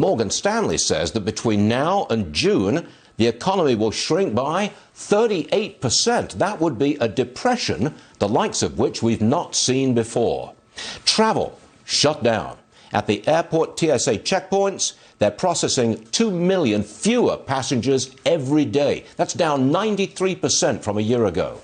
Morgan Stanley says that between now and June, the economy will shrink by 38%. That would be a depression, the likes of which we've not seen before. Travel shut down. At the airport TSA checkpoints, they're processing 2 million fewer passengers every day. That's down 93% from a year ago.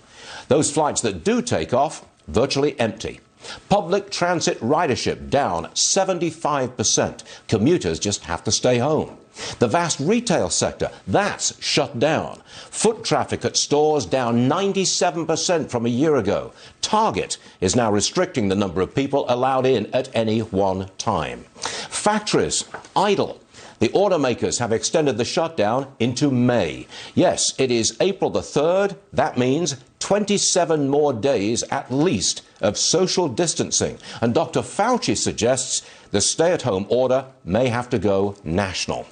Those flights that do take off, virtually empty. Public transit ridership down 75%. Commuters just have to stay home. The vast retail sector, that's shut down. Foot traffic at stores down 97% from a year ago. Target is now restricting the number of people allowed in at any one time. Factories idle. The automakers have extended the shutdown into May. Yes, it is April the 3rd. That means 27 more days at least of social distancing. And Dr. Fauci suggests the stay-at-home order may have to go national.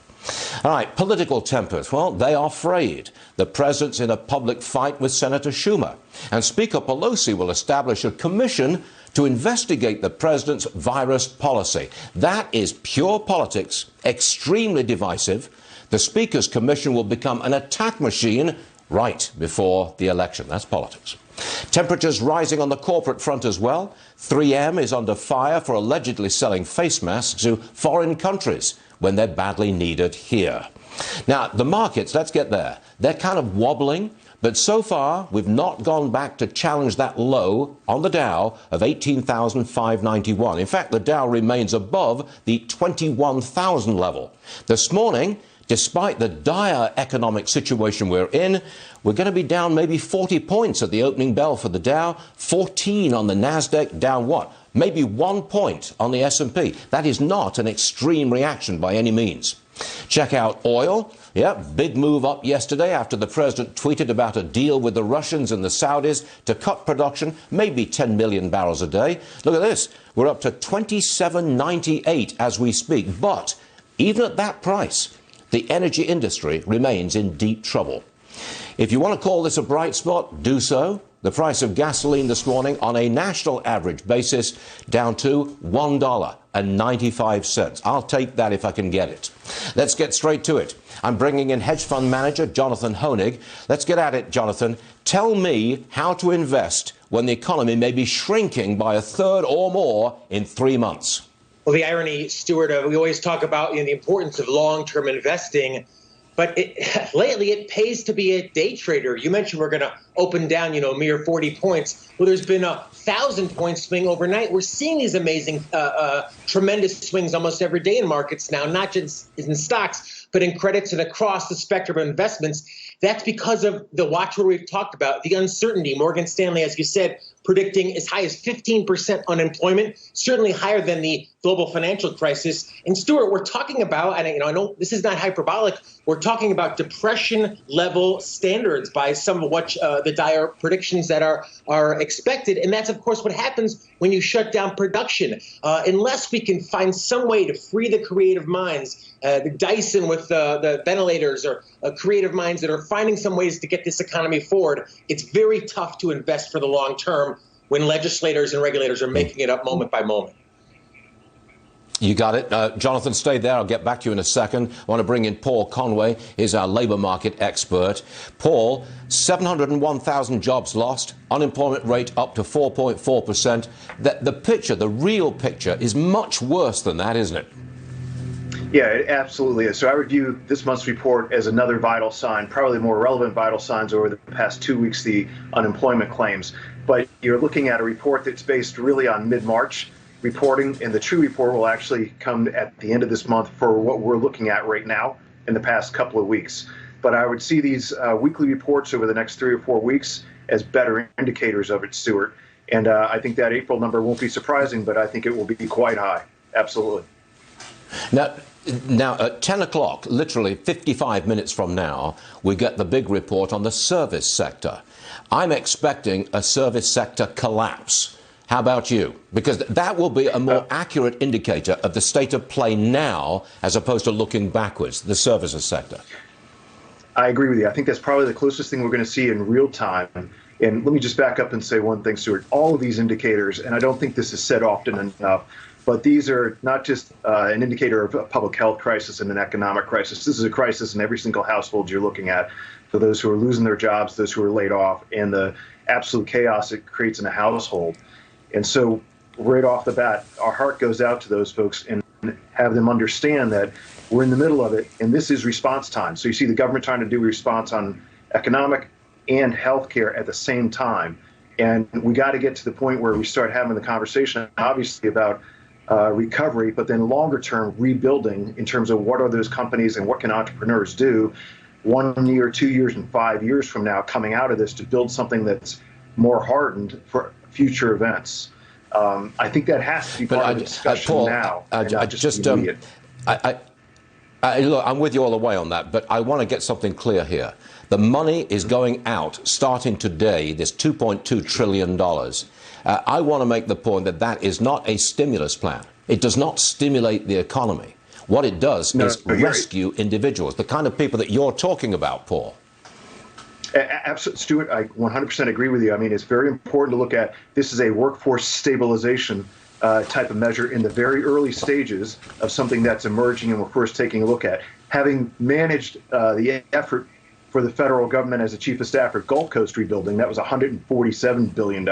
All right, political tempers. Well, they are frayed. The president's in a public fight with Senator Schumer. And Speaker Pelosi will establish a commission to investigate the president's virus policy. That is pure politics, extremely divisive. The Speaker's commission will become an attack machine right before the election. That's politics. Temperatures rising on the corporate front as well. 3M is under fire for allegedly selling face masks to foreign countries when they're badly needed here. Now, the markets, let's get there. They're kind of wobbling. But so far, we've not gone back to challenge that low on the Dow of 18,591. In fact, the Dow remains above the 21,000 level. This morning, despite the dire economic situation we're in, we're going to be down maybe 40 points at the opening bell for the Dow, 14 on the Nasdaq, down what? Maybe 1 point on the S&P. That is not an extreme reaction by any means. Check out oil. Yeah, big move up yesterday after the president tweeted about a deal with the Russians and the Saudis to cut production, maybe 10 million barrels a day. Look at this. We're up to 27.98 as we speak. But even at that price, the energy industry remains in deep trouble. If you want to call this a bright spot, do so. The price of gasoline this morning on a national average basis down to $1.95. I'll take that if I can get it. Let's get straight to it. I'm bringing in hedge fund manager Jonathan Hoenig. Let's get at it, Jonathan. Tell me how to invest when the economy may be shrinking by a third or more in 3 months. Well, the irony, Stuart, we always talk about the importance of long-term investing. But lately, it pays to be a day trader. You mentioned we're going to open down, a mere 40 points. Well, there's been a 1,000-point swing overnight. We're seeing these amazing, tremendous swings almost every day in markets now, not just in stocks, but in credits and across the spectrum of investments. That's because of the watch where we've talked about, the uncertainty. Morgan Stanley, as you said, predicting as high as 15% unemployment, certainly higher than the global financial crisis. And Stuart, we're talking about, and I know this is not hyperbolic, we're talking about depression-level standards by some of what the dire predictions that are expected. And that's, of course, what happens when you shut down production. Unless we can find some way to free the creative minds, the Dyson with the ventilators, or creative minds that are finding some ways to get this economy forward, it's very tough to invest for the long term when legislators and regulators are making it up moment by moment. You got it. Jonathan, stay there. I'll get back to you in a second. I want to bring in Paul Conway. He's our labor market expert. Paul, 701,000 jobs lost, unemployment rate up to 4.4%. The picture, the real picture, is much worse than that, isn't it? Yeah, it absolutely is. So I would view this month's report as another vital sign, probably the more relevant vital signs over the past 2 weeks, the unemployment claims. But you're looking at a report that's based really on mid-March reporting, and the true report will actually come at the end of this month for what we're looking at right now in the past couple of weeks. But I would see these weekly reports over the next 3 or 4 weeks as better indicators of it, Stuart. And I think that April number won't be surprising, but I think it will be quite high. Absolutely. Now, at 10 o'clock, literally 55 minutes from now, we get the big report on the service sector. I'm expecting a service sector collapse. How about you? Because that will be a more accurate indicator of the state of play now as opposed to looking backwards, the services sector. I agree with you. I think that's probably the closest thing we're going to see in real time. And let me just back up and say one thing, Stuart. All of these indicators, and I don't think this is said often enough, But these are not just an indicator of a public health crisis and an economic crisis. This is a crisis in every single household you're looking at, for those who are losing their jobs, those who are laid off, and the absolute chaos it creates in a household. And so right off the bat, our heart goes out to those folks and have them understand that we're in the middle of it, and this is response time. So you see the government trying to do a response on economic and healthcare at the same time. And we got to get to the point where we start having the conversation, obviously, about recovery, but then longer term rebuilding in terms of what are those companies and what can entrepreneurs do 1 year, 2 years, and 5 years from now coming out of this to build something that's more hardened for future events. I think that has to be part of the discussion Paul, now. Look, I'm with you all the way on that, but I want to get something clear here. The money is going out starting today, this $2.2 trillion. I want to make the point that that is not a stimulus plan. It does not stimulate the economy. What it does is rescue individuals, the kind of people that you're talking about, Paul. Absolutely, Stuart, I 100% agree with you. I mean, it's very important to look at this as a workforce stabilization type of measure in the very early stages of something that's emerging and we're first taking a look at. Having managed the effort for the federal government as a chief of staff for Gulf Coast rebuilding, that was $147 billion.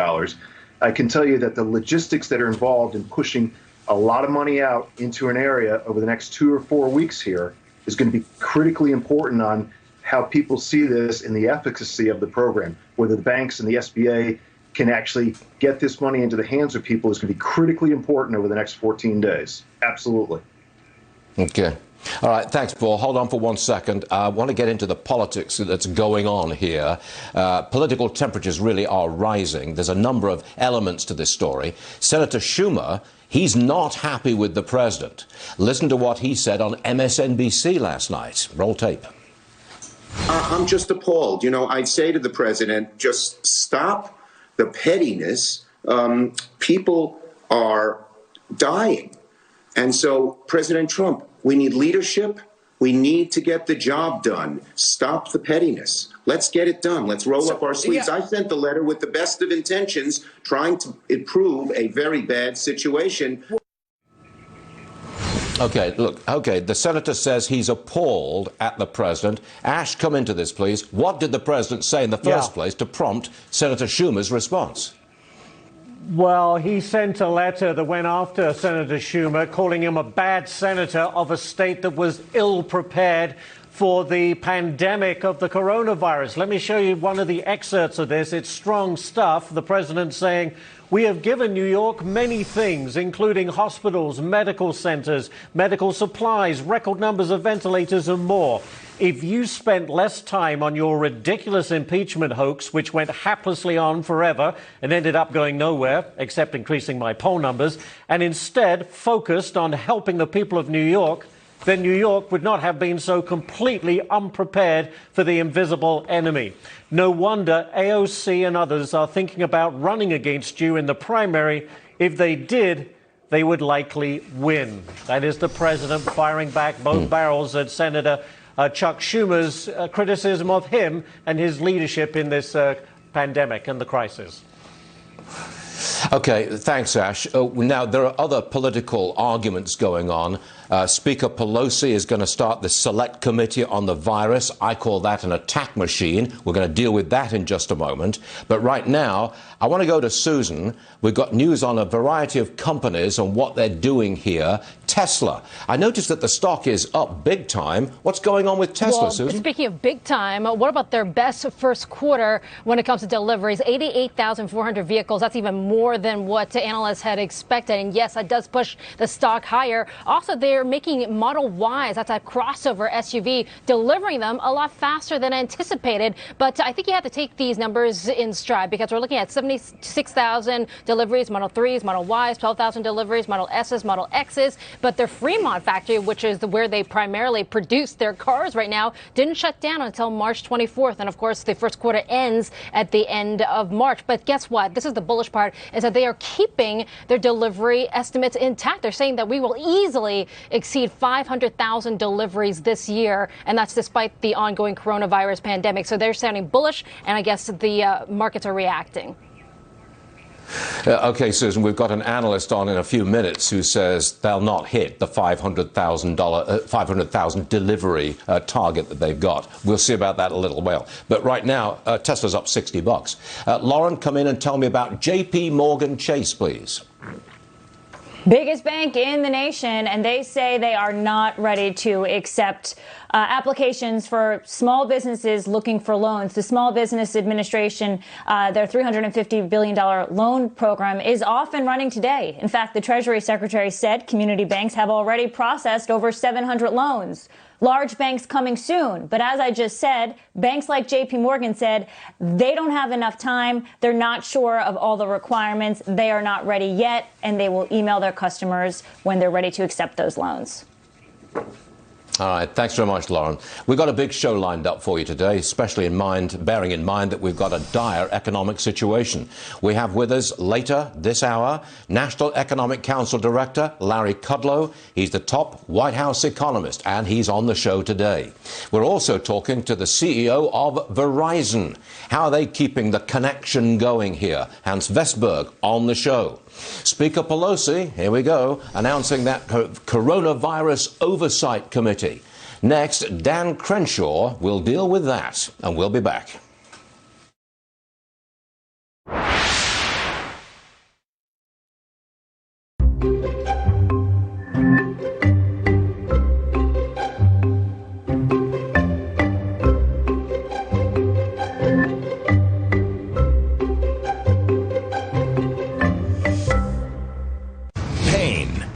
I can tell you that the logistics that are involved in pushing a lot of money out into an area over the next 2 or 4 weeks here is going to be critically important on how people see this and the efficacy of the program. Whether the banks and the SBA can actually get this money into the hands of people is going to be critically important over the next 14 days. Absolutely. Okay. All right. Thanks, Paul. Hold on for 1 second. I want to get into the politics that's going on here. Political temperatures really are rising. There's a number of elements to this story. Senator Schumer, he's not happy with the president. Listen to what he said on MSNBC last night. Roll tape. I'm just appalled. You know, I'd say to the president, just stop the pettiness. People are dying. And so, President Trump, we need leadership. We need to get the job done. Stop the pettiness. Let's get it done. Let's roll up our sleeves. Yeah. I sent the letter with the best of intentions, trying to improve a very bad situation. Okay, look, okay, the senator says he's appalled at the president. Ash, come into this, please. What did the president say in the first place to prompt Senator Schumer's response? Well, he sent a letter that went after Senator Schumer, calling him a bad senator of a state that was ill-prepared for the pandemic of the coronavirus. Let me show you one of the excerpts of this. It's strong stuff. The president saying, "We have given New York many things, including hospitals, medical centers, medical supplies, record numbers of ventilators and more. If you spent less time on your ridiculous impeachment hoax, which went haplessly on forever and ended up going nowhere, except increasing my poll numbers, and instead focused on helping the people of New York, then New York would not have been so completely unprepared for the invisible enemy. No wonder AOC and others are thinking about running against you in the primary. If they did, they would likely win." That is the president firing back both barrels at Senator Chuck Schumer's criticism of him and his leadership in this pandemic and the crisis. Okay, thanks, Ash. Now, there are other political arguments going on. Speaker Pelosi is going to start the select committee on the virus. I call that an attack machine. We're going to deal with that in just a moment. But right now, I want to go to Susan. We've got news on a variety of companies and what they're doing here. Tesla. I noticed that the stock is up big time. What's going on with Tesla, Susan? Speaking of big time, what about their best first quarter when it comes to deliveries? 88,400 vehicles. That's even more than what analysts had expected. And yes, that does push the stock higher. Also, they're making Model Ys, that's a crossover SUV, delivering them a lot faster than anticipated. But I think you have to take these numbers in stride because we're looking at 76,000 deliveries, Model 3s, Model Ys, 12,000 deliveries, Model S's, Model X's. But their Fremont factory, which is where they primarily produce their cars right now, didn't shut down until March 24th. And of course, the first quarter ends at the end of March. But guess what? This is the bullish part, is that they are keeping their delivery estimates intact. They're saying that we will easily exceed 500,000 deliveries this year. And that's despite the ongoing coronavirus pandemic. So they're sounding bullish. And I guess the markets are reacting. Okay, Susan, we've got an analyst on in a few minutes who says they'll not hit the $500,000 delivery target that they've got. We'll see about that in a little while. But right now, Tesla's up $60. Lauren, come in and tell me about J.P. Morgan Chase, please. Biggest bank in the nation, and they say they are not ready to accept applications for small businesses looking for loans. The Small Business Administration, their $350 billion loan program is off and running today. In fact, the Treasury Secretary said community banks have already processed over 700 loans. Large banks coming soon. But as I just said, banks like J.P. Morgan said they don't have enough time. They're not sure of all the requirements. They are not ready yet, and they will email their customers when they're ready to accept those loans. All right, thanks very much, Lauren. We've got a big show lined up for you today, especially bearing in mind that we've got a dire economic situation. We have with us later this hour National Economic Council Director Larry Kudlow. He's the top White House economist, and he's on the show today. We're also talking to the CEO of Verizon. How are they keeping the connection going here? Hans Vestberg on the show. Speaker Pelosi, here we go, announcing that coronavirus oversight committee. Next, Dan Crenshaw will deal with that, and we'll be back.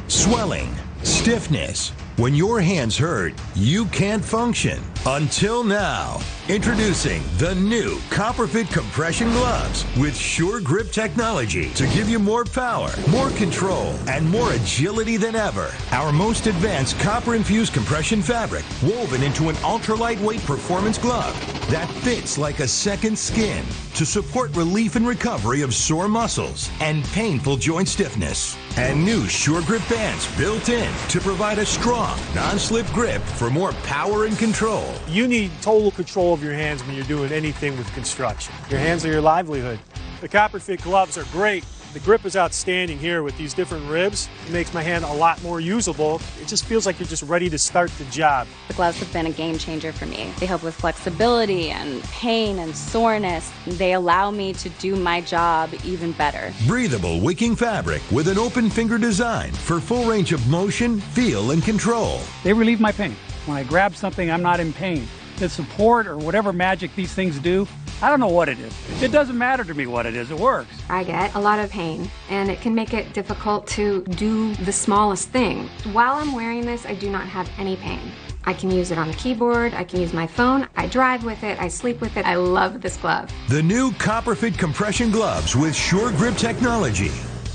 Swelling, stiffness. When your hands hurt, you can't function. Until now. Introducing the new CopperFit compression gloves with Sure Grip technology to give you more power, more control, and more agility than ever. Our most advanced copper-infused compression fabric woven into an ultra-lightweight performance glove that fits like a second skin to support relief and recovery of sore muscles and painful joint stiffness. And new Sure Grip bands built in to provide a strong, non-slip grip for more power and control. You need total control of your hands when you're doing anything with construction. Your hands are your livelihood. The CopperFit gloves are great. The grip is outstanding here with these different ribs. It makes my hand a lot more usable. It just feels like you're just ready to start the job. The gloves have been a game changer for me. They help with flexibility and pain and soreness. They allow me to do my job even better. Breathable wicking fabric with an open finger design for full range of motion, feel, and control. They relieve my pain. When I grab something, I'm not in pain. The support or whatever magic these things do, I don't know what it is. It doesn't matter to me what it is, it works. I get a lot of pain, and it can make it difficult to do the smallest thing. While I'm wearing this, I do not have any pain. I can use it on the keyboard, I can use my phone, I drive with it, I sleep with it. I love this glove. The new CopperFit compression gloves with Sure Grip technology.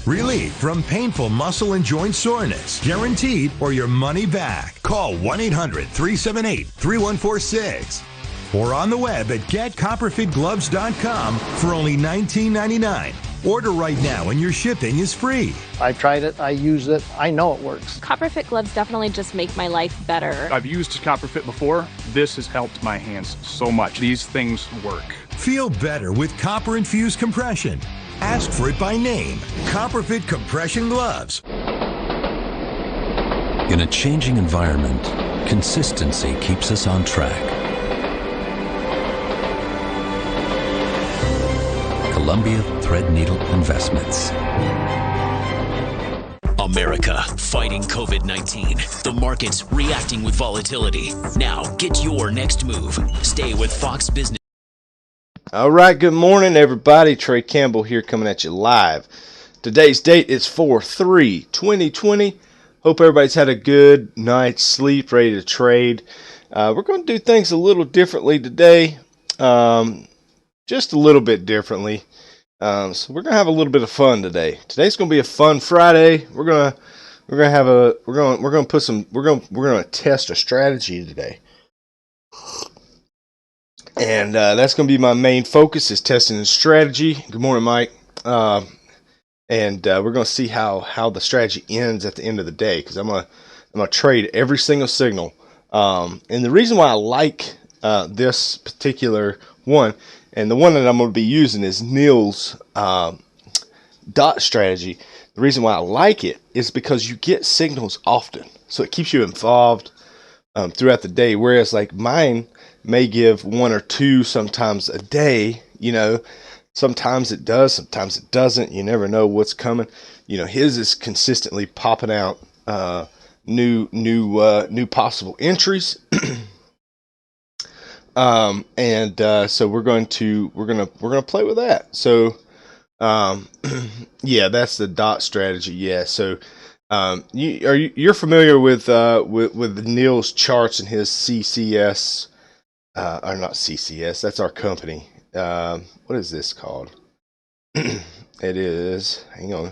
Relief from painful muscle and joint soreness. Guaranteed or your money back. Call 1-800-378-3146. Or on the web at getcopperfitgloves.com for only $19.99. Order right now and your shipping is free. I tried it, I use it, I know it works. CopperFit gloves definitely just make my life better. I've used CopperFit before. This has helped my hands so much. These things work. Feel better with copper-infused compression. Ask for it by name. CopperFit compression gloves. In a changing environment, consistency keeps us on track. Columbia Threadneedle Investments. America fighting COVID-19. The markets reacting with volatility. Now get your next move. Stay with Fox Business. All right, good morning, everybody. Trae Campbell here coming at you live. Today's date is 4/3/2020. Hope everybody's had a good night's sleep, ready to trade. We're going to do things a little differently today, just a little bit differently. So we're gonna have a little bit of fun today. Today's gonna be a fun Friday. We're gonna test a strategy today. And that's going to be my main focus, is testing the strategy. Good morning, Mike. We're going to see how the strategy ends at the end of the day, because I'm going to trade every single signal. And the reason why I like this particular one, and the one that I'm going to be using, is Neal's dot strategy, the reason why I like it is because you get signals often. So it keeps you involved throughout the day. Whereas like mine may give one or two sometimes a day, sometimes it does, sometimes it doesn't. You never know what's coming. His is consistently popping out new possible entries. So we're gonna play with that. So yeah, that's the dot strategy. Yeah. So you're familiar with Neal's charts and his CCS, or not CCS? That's our company. What is this called? It is. Hang on.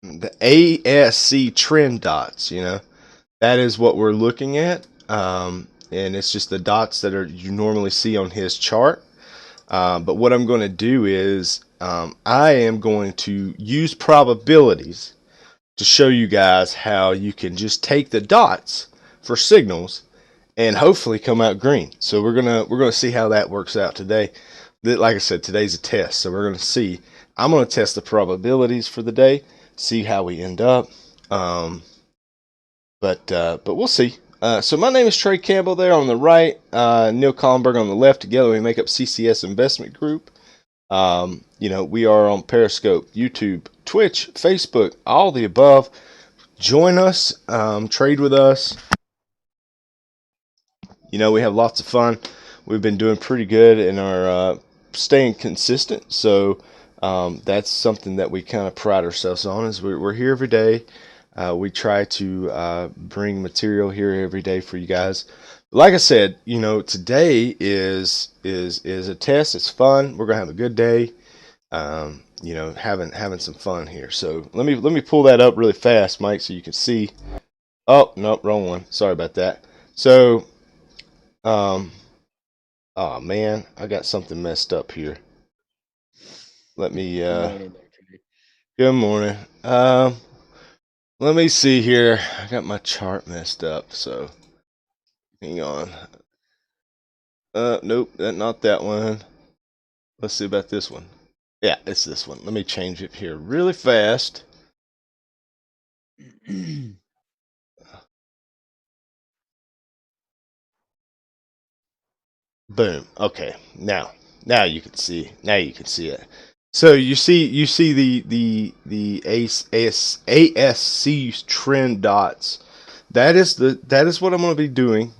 The ASC trend dots. That is what we're looking at. And it's just the dots that you normally see on his chart. But what I'm going to do is I am going to use probabilities to show you guys how you can just take the dots for signals and hopefully come out green. So we're gonna see how that works out today. Like I said, today's a test, so we're gonna see. I'm gonna test the probabilities for the day, see how we end up. But we'll see. So my name is Trae Campbell there on the right, Neal Collenberg on the left. Together we make up CCS Investment Group. We are on Periscope, YouTube, Twitch, Facebook, all the above. Join us, trade with us. We have lots of fun. We've been doing pretty good in our staying consistent. So that's something that we kind of pride ourselves on. Is we're here every day. We try to bring material here every day for you guys. Like I said, today is a test. It's fun. We're gonna have a good day. Having some fun here. So let me pull that up really fast, Mike, so you can see. Oh, nope, wrong one. Sorry about that. So, oh man, I got something messed up here. Let me. Good morning. Let me see here. I got my chart messed up. So, hang on. Nope, not that one. Let's see about this one. Yeah, it's this one. Let me change it here really fast. Boom. Okay. Now you can see. Now you can see it. So you see the ASC trend dots. That is what I'm going to be doing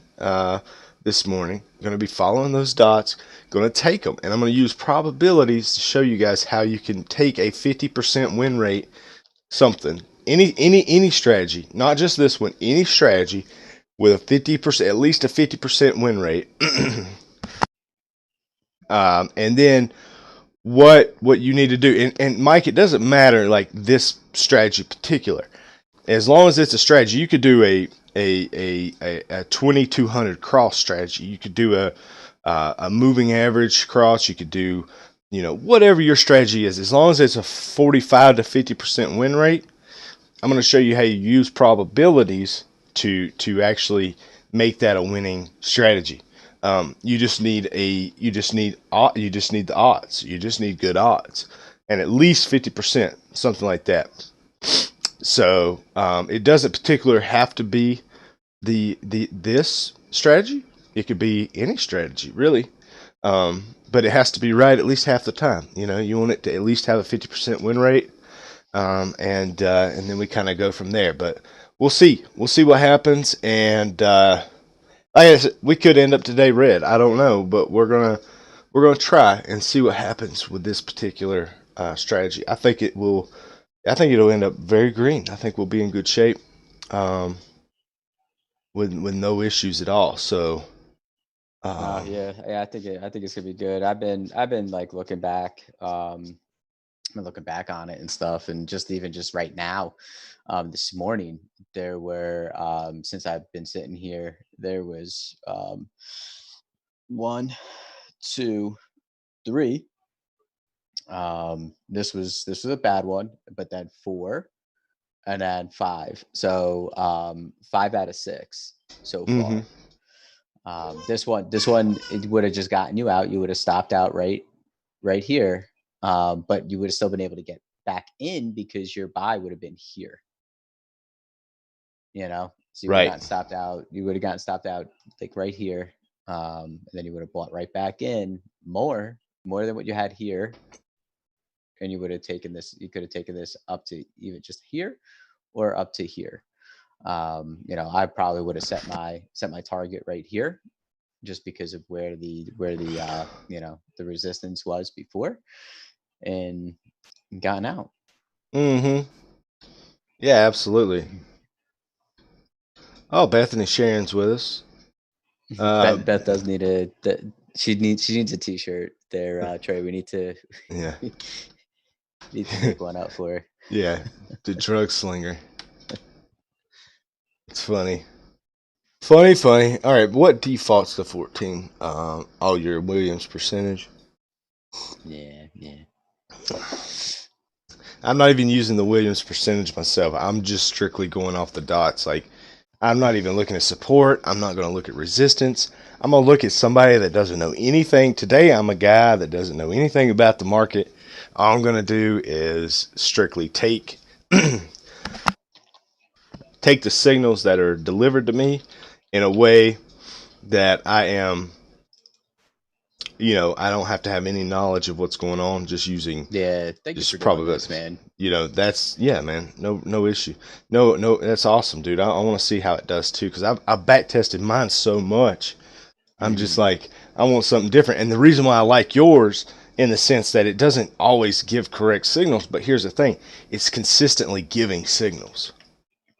this morning. I'm going to be following those dots. Going to take them, and I'm going to use probabilities to show you guys how you can take a 50% win rate. Something, any strategy, not just this one, any strategy with a 50%, at least a 50% win rate. And then what you need to do, and Mike, it doesn't matter like this strategy particular, as long as it's a strategy. You could do a 2200 cross strategy. You could do a moving average cross. You could do whatever your strategy is, as long as it's a 45 to 50% win rate. I'm going to show you how you use probabilities to actually make that a winning strategy. You just need the odds. You just need good odds, and at least 50%, something like that. So it doesn't particularly have to be this strategy. It could be any strategy, really. But it has to be right at least half the time. You want it to at least have a 50% win rate. And then we kind of go from there. But we'll see what happens. And like I said, we could end up today red. I don't know, but we're gonna try and see what happens with this particular strategy. I think it'll end up very green. I think we'll be in good shape, with no issues at all. So. Yeah, I think it's gonna be good. I've been like looking back. I'm looking back on it and stuff, and just right now, this morning there were since I've been sitting here, there was 1, 2, 3. This was a bad one, but then 4, and then 5. So 5 out of 6 so far. Mm-hmm. This one it would have just gotten you out. You would have stopped out right here. but you would have still been able to get back in because your buy would have been here. So you would have gotten stopped out. You would have gotten stopped out like right here, and then you would have bought right back in more than what you had here, and you would have taken this. You could have taken this up to even just here, or up to here. I probably would have set my target right here, just because of where the the resistance was before, and gotten out. Mm-hmm. Yeah, absolutely. Oh, Bethany Sharon's with us. Beth does need she needs a t-shirt there, Trae. We need to need to make one up for her. Yeah, the drug slinger. It's funny. Funny. All right, what defaults to 14? Your Williams percentage. Yeah. I'm not even using the Williams percentage myself. I'm just strictly going off the dots. Like, I'm not even looking at support. I'm not going to look at resistance. I'm going to look at somebody that doesn't know anything. Today, I'm a guy that doesn't know anything about the market. All I'm going to do is strictly take the signals that are delivered to me in a way that I am, I don't have to have any knowledge of what's going on, just using thank you for doing this, man. That's man, no issue. No, that's awesome, dude. I want to see how it does too, because I back tested mine so much. I'm just like, I want something different. And the reason why I like yours, in the sense that it doesn't always give correct signals, but here's the thing, it's consistently giving signals.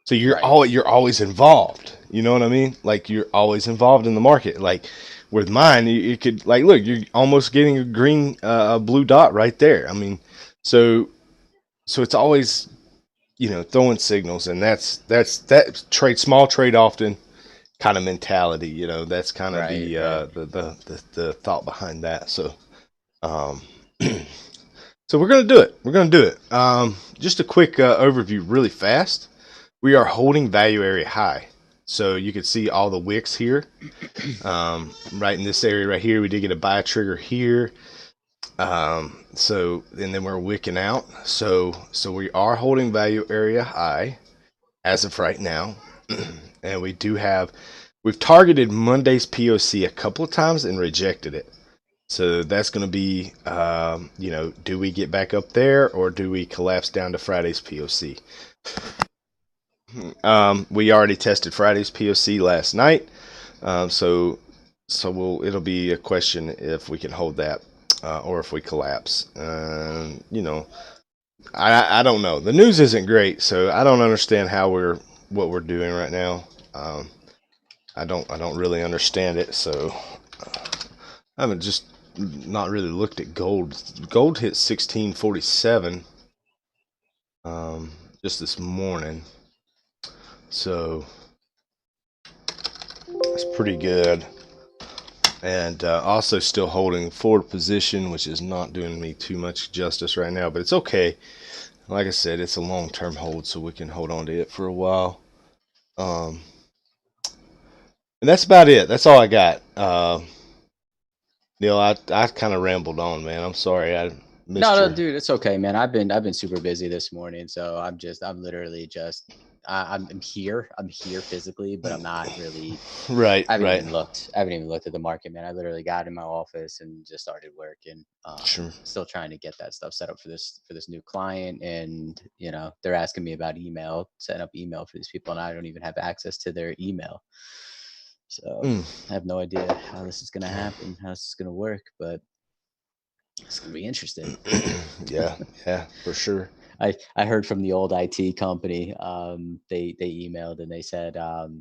So you're always involved. You know what I mean? Like, you're always involved in the market. Like with mine, you could, like, look, you're almost getting a blue dot right there. I mean, so it's always, throwing signals, and that's small trade often kind of mentality. That's kind of the thought behind that. So, so we're gonna do it. Just a quick overview, really fast. We are holding value area high. So you can see all the wicks here. Right in this area right here, we did get a buy trigger here. And then we're wicking out. So we are holding value area high as of right now. And we've targeted Monday's POC a couple of times and rejected it. So that's going to be, do we get back up there, or do we collapse down to Friday's POC? We already tested Friday's POC last night, so it'll be a question if we can hold that, or if we collapse. I don't know. The news isn't great, so I don't understand what we're doing right now. I don't really understand it, so I haven't just not really looked at gold. Gold hit 1647 just this morning. So that's pretty good. And also still holding forward position, which is not doing me too much justice right now, but it's okay. Like I said, it's a long-term hold, so we can hold on to it for a while. And that's about it. That's all I got. Neal, I kind of rambled on, man. I'm sorry. I missed No, dude, it's okay, man. I've been super busy this morning, so I'm literally just I'm here. I'm here physically, but I'm not really. Right. I haven't even looked at the market, man. I literally got in my office and just started working. Sure. Still trying to get that stuff set up for this new client, and they're asking me about setting up email for these people, and I don't even have access to their email. So I have no idea how this is gonna happen, how this is gonna work, but it's gonna be interesting. Yeah, for sure. I heard from the old IT company. They emailed and they said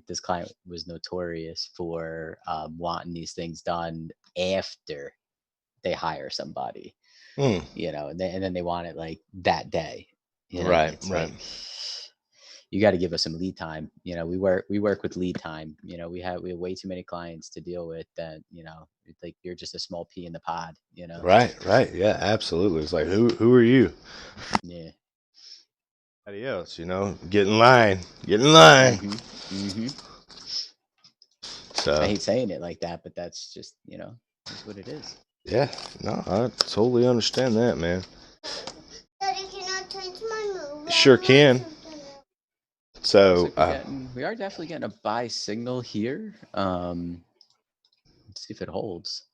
this client was notorious for wanting these things done after they hire somebody. And then they want it like that day. Right. Like, you got to give us some lead time. We work with lead time. We have way too many clients to deal with that. Like, you're just a small pea in the pod. Right. Yeah, absolutely. It's like, who are you? Yeah. Adios. Get in line. So I hate saying it like that, but that's just that's what it is. Yeah, no, I totally understand that, man. Daddy, can I change my move? Sure can. So, Like we are definitely getting a buy signal here. Let's see if it holds.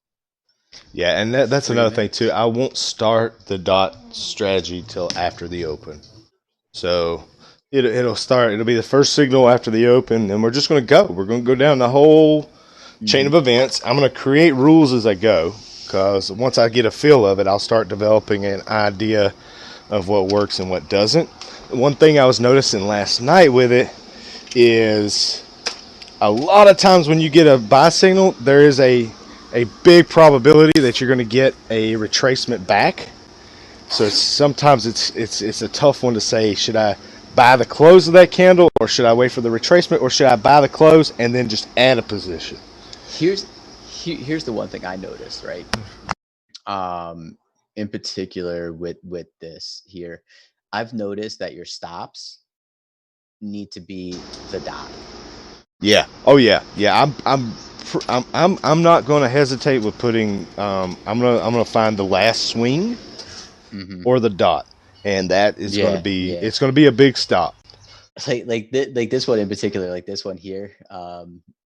yeah, and that's 3 another thing minutes. too. I won't start the dot strategy till after the open. So it'll start. It'll be the first signal after the open, and we're just going to go. We're going to go down the whole chain of events. I'm going to create rules as I go, because once I get a feel of it, I'll start developing an idea of what works and what doesn't. One thing I was noticing last night with it is a lot of times when you get a buy signal, there is a big probability that you're going to get a retracement back. So sometimes it's a tough one to say, should I buy the close of that candle, or should I wait for the retracement, or should I buy the close and then just add a position? Here's the one thing I noticed, right? In particular with this here, I've noticed that your stops need to be the dot. Yeah. Oh yeah. Yeah. I'm not going to hesitate with putting. I'm gonna find the last swing or the dot, and that is going to be. It's going to be a big stop. Like this one in particular, like this one here.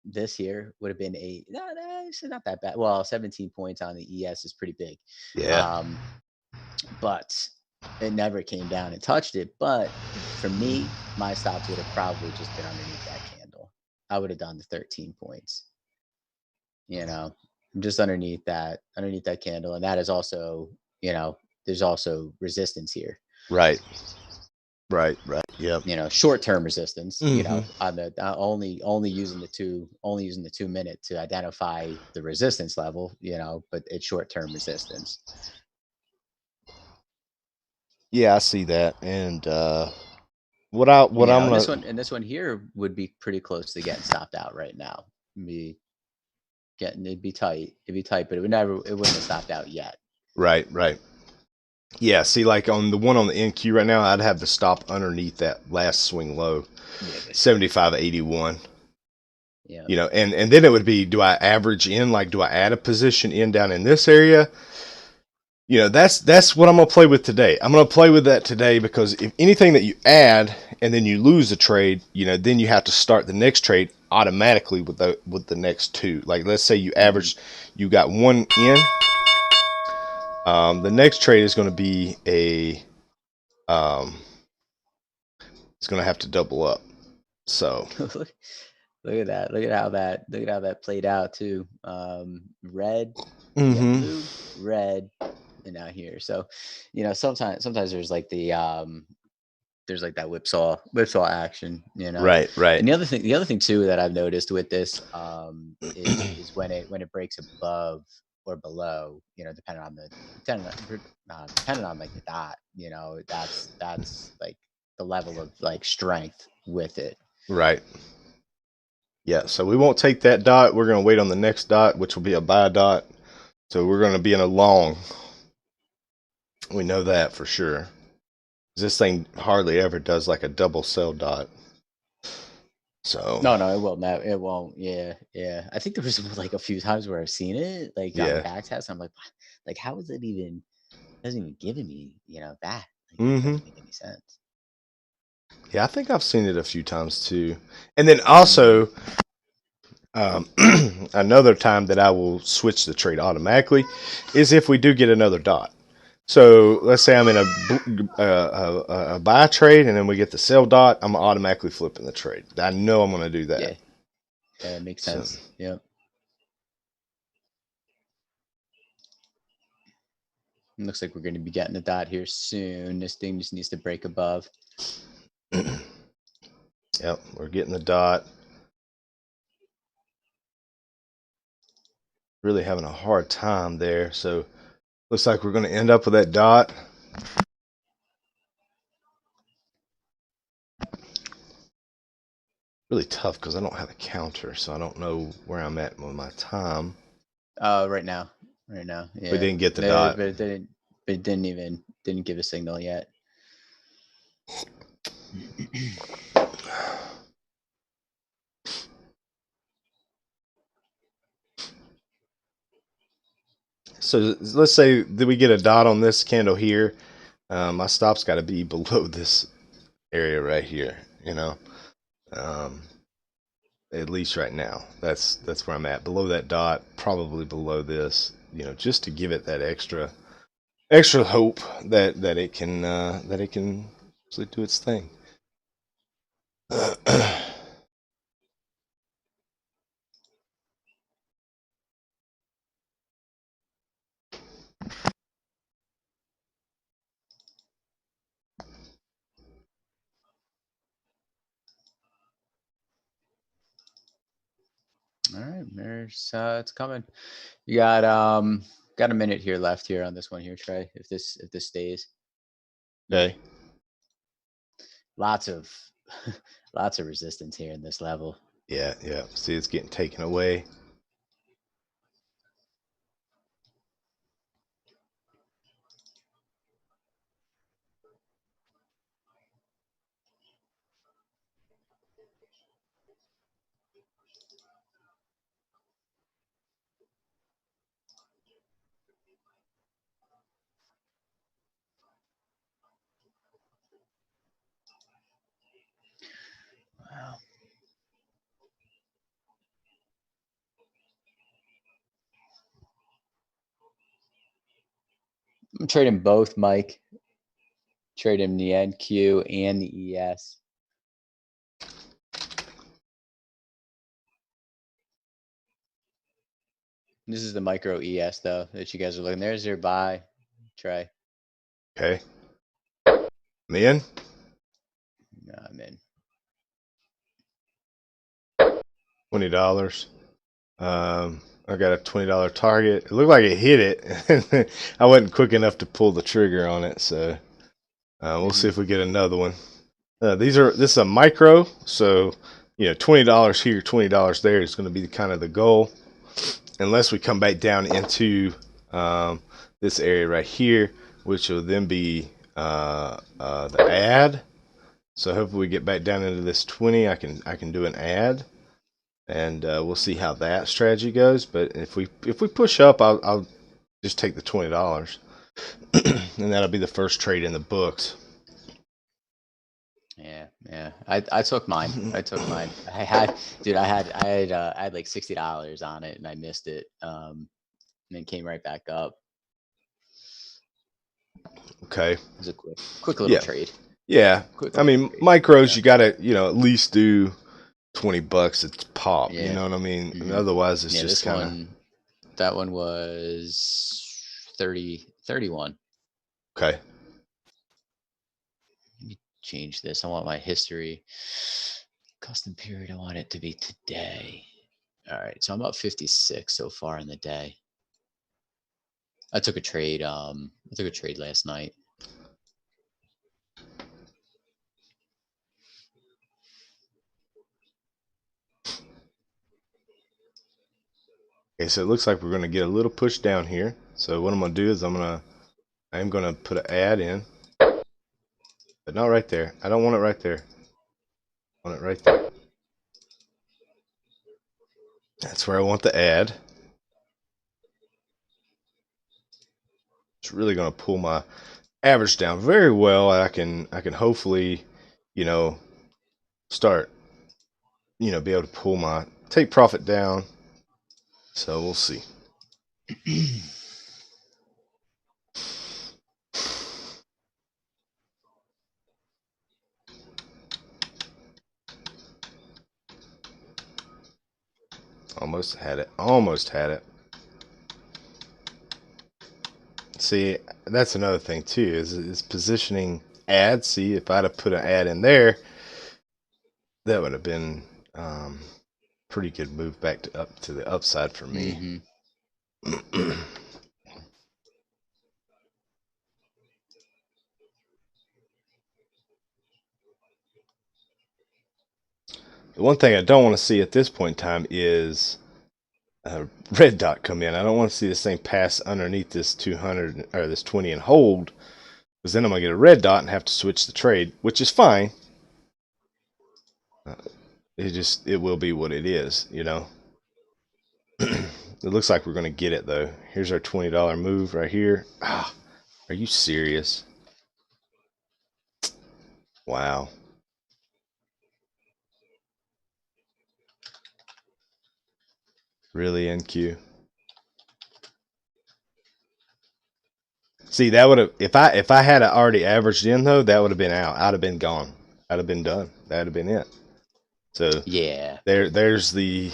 This here would have been it's not that bad. Well, 17 points on the ES is pretty big. Yeah. But it never came down and touched it. But for me, my stops would have probably just been underneath that candle. I would have done the 13 points. Just underneath that candle, and that is also, there's also resistance here. Right. Yep. Short-term resistance. On the only using the 2 minute to identify the resistance level. But it's short-term resistance. Yeah, I see that, and what I'm gonna this one here would be pretty close to getting stopped out right now. It'd be tight, but it wouldn't have stopped out yet. Right. Yeah, see, like on the one on the NQ right now, I'd have the stop underneath that last swing low, 75.81. Yeah. And then it would be, do I average in? Like, do I add a position in down in this area? That's what I'm gonna play with today. I'm gonna play with that today, because if anything that you add and then you lose a trade, then you have to start the next trade automatically with the next two. Like, let's say you average, you got one in. The next trade is going to be it's going to have to double up. So look at that. Look at how that played out too. Red, blue, red, and now here. So, sometimes there's like there's like that whipsaw action. Right. And the other thing too that I've noticed with this is when it breaks above or below, depending on like the dot, that's like the level of like strength with it. Right. Yeah, so we won't take that dot. We're going to wait on the next dot, which will be a buy dot. So we're going to be in a long. We know that for sure. This thing hardly ever does like a double sell dot. So no, it will not. It won't. Yeah. I think there was like a few times where I've seen it, like on the back test. I'm like, how is it even? Doesn't even giving me, that. Like, it doesn't make any sense. Yeah, I think I've seen it a few times too. And then also, another time that I will switch the trade automatically is if we do get another dot. So let's say I'm in a buy trade, and then we get the sell dot. I'm automatically flipping the trade. I know I'm going to do that. Yeah, it makes sense. Yep. Looks like we're going to be getting a dot here soon. This thing just needs to break above. Yep, we're getting the dot. Really having a hard time there. So looks like we're going to end up with that dot. Really tough because I don't have a counter, so I don't know where I'm at with my time. Right now. Yeah. We didn't get the dot. But it didn't give a signal yet. So let's say that we get a dot on this candle here. My stop's got to be below this area right here, you know, at least right now. That's where I'm at. Below that dot, probably below this, you know, just to give it that extra hope that it can actually do its thing. All right, there's it's coming. You got a minute here left here on this one here, Trey. If this stays. Okay. Lots of lots of resistance here in this level. Yeah, yeah. See, it's getting taken away. Wow. I'm trading both, Mike. Trading the NQ and the ES. This is the micro ES though that you guys are looking. There's your buy, Trey. Okay. I'm in. No, I'm in. $20. I got a $20 target. It looked like it hit it. I wasn't quick enough to pull the trigger on it, so we'll see if we get another one. This is a micro, so you know, $20 here, $20 there is going to be kind of the goal, unless we come back down into this area right here, which will then be the add. So hopefully we get back down into this 20. I can do an add, and we'll see how that strategy goes. But if we push up, I'll just take the $20, and that'll be the first trade in the books. Yeah. I took mine. I had like $60 on it, and I missed it. And then came right back up. Okay. It was a quick little trade. Yeah. I mean, micros, you gotta, you know, at least do $20 a pop. Yeah. You know what I mean? And otherwise, it's just kind of. That one was 31. Okay. Let me change this. I want my history custom period. I want it to be today. All right. So I'm up 56 so far in the day. I took a trade. I took a trade last night. Okay, so it looks like we're going to get a little push down here. So what I'm going to do is I'm going to put an add in, but not right there. I don't want it right there. I want it right there. That's where I want the add. It's really going to pull my average down very well. I can hopefully, you know, start, you know, be able to pull my take profit down. So we'll see. Almost had it. Almost had it. See, that's another thing too, is positioning ads. See, if I'd have put an ad in there, that would have been pretty good move back to up to the upside for me. The one thing I don't want to see at this point in time is a red dot come in. I don't want to see this thing pass underneath this 200 or this 20 and hold, because then I'm going to get a red dot and have to switch the trade, which is fine. It will be what it is, you know. It looks like we're going to get it, though. Here's our $20 move right here. Ah, are you serious? Wow. Really, NQ? See, that would have, if I had already averaged in, though, that would have been out. I'd have been gone. I'd have been done. That'd have been it. So Yeah. There's the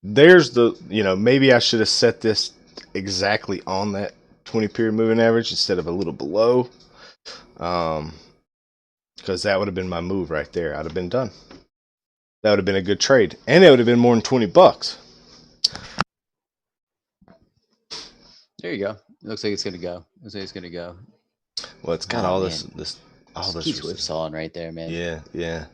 maybe I should have set this exactly on that 20 period moving average instead of a little below. Because that would have been my move right there. I'd have been done. That would have been a good trade. And it would have been more than $20. There you go. It looks like it's gonna go. Well, it's got all this all this keeps whipsawing right there, man. Yeah.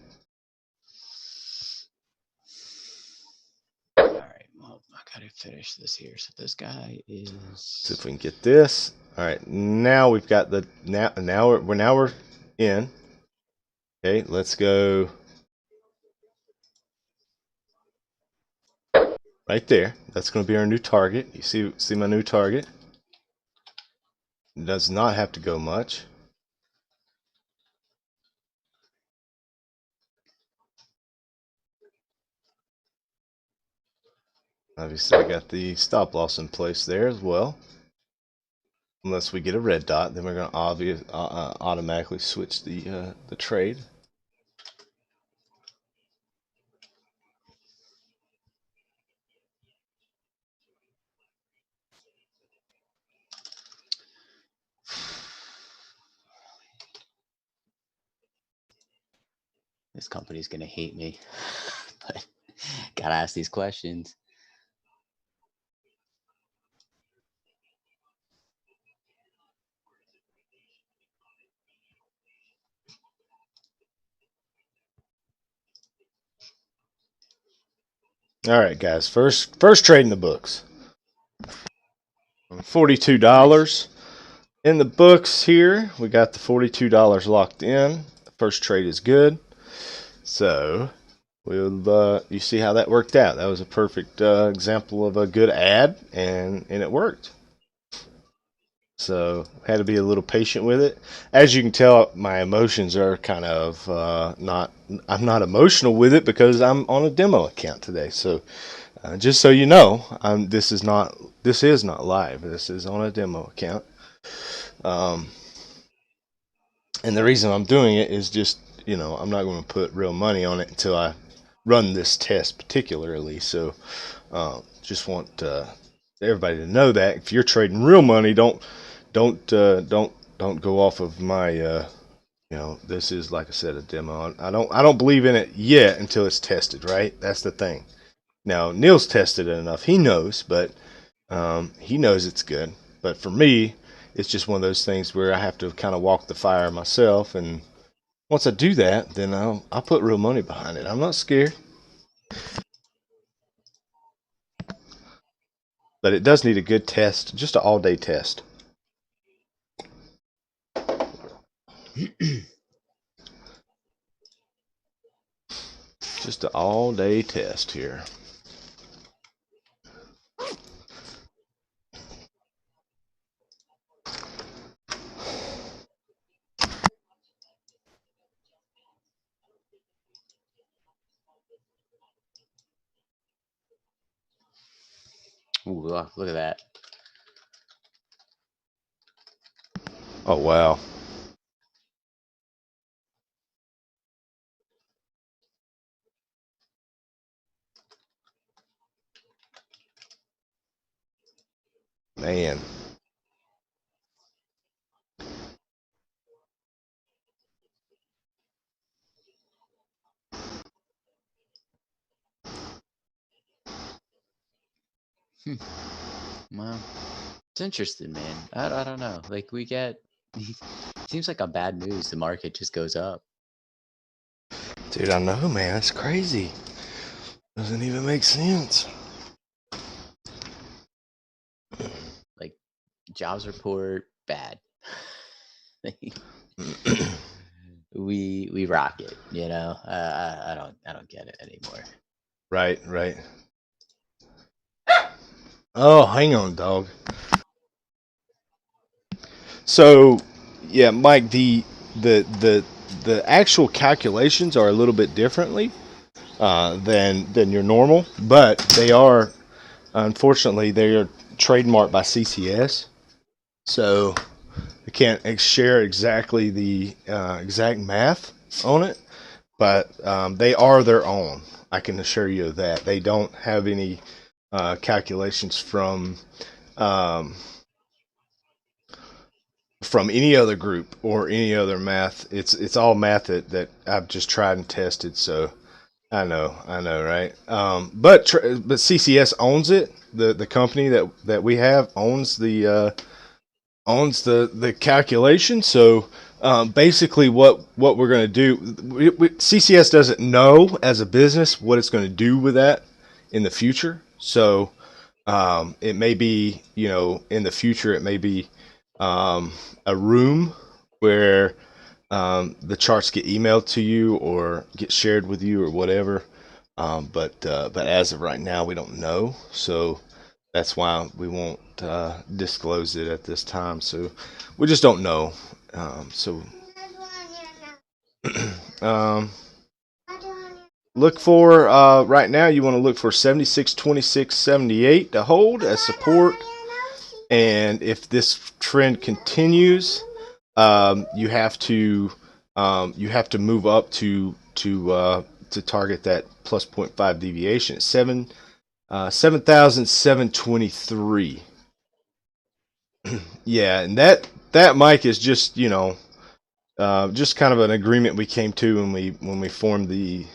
All right. Well, I gotta finish this here. So this guy is. See if we can get this. All right. Now we've got the now we're in. Okay. Let's go right there. That's going to be our new target. You see my new target. It does not have to go much. Obviously, I got the stop loss in place there as well. Unless we get a red dot, then we're going to automatically switch the trade. This company's gonna hate me, but gotta ask these questions. All right, guys. First trade in the books. $42 in the books here. We got the $42 locked in. The first trade is good. So you see how that worked out. That was a perfect example of a good ad, and it worked. So had to be a little patient with it. As you can tell, my emotions are kind of I'm not emotional with it because I'm on a demo account today. So just so you know, this is not live. This is on a demo account. And the reason I'm doing it is just, I'm not going to put real money on it until I run this test particularly. So just want everybody to know that if you're trading real money, don't go off of my this is, like I said, a demo. I don't believe in it yet until it's tested, right? That's the thing. Now Neal's tested it enough. He knows, but he knows it's good. But for me, it's just one of those things where I have to kind of walk the fire myself, and once I do that, then I'll put real money behind it. I'm not scared. But it does need a good test, just an all-day test. Just an all-day test here. Ooh, look at that. Oh, wow. Man. Well, it's interesting, man. I don't know. Like we get, seems like on bad news, the market just goes up. Dude, I know, man. That's crazy. Doesn't even make sense. Like jobs report, bad. we rock it, I don't get it anymore. Right. Oh, hang on, dog. So, yeah, Mike, the the actual calculations are a little bit differently than your normal, but they are unfortunately they are trademarked by CCS. So I can't share exactly the exact math on it, but they are their own. I can assure you of that. They don't have any calculations um, from any other group or any other math. It's all math that I've just tried and tested. So I know, right? But CCS owns it. The company that we have owns the calculation. So basically, what we're going to do, CCS doesn't know as a business what it's going to do with that in the future. So it may be, in the future, it may be a room where the charts get emailed to you or get shared with you or whatever. But as of right now, we don't know. So that's why we won't disclose it at this time. So we just don't know. So um, look for right now. You want to look for 76, 26, 78 to hold as support. And if this trend continues, you have to move up to target that plus zero point 0.5 deviation at 7,723. Yeah, and that Mike is just just kind of an agreement we came to when we formed the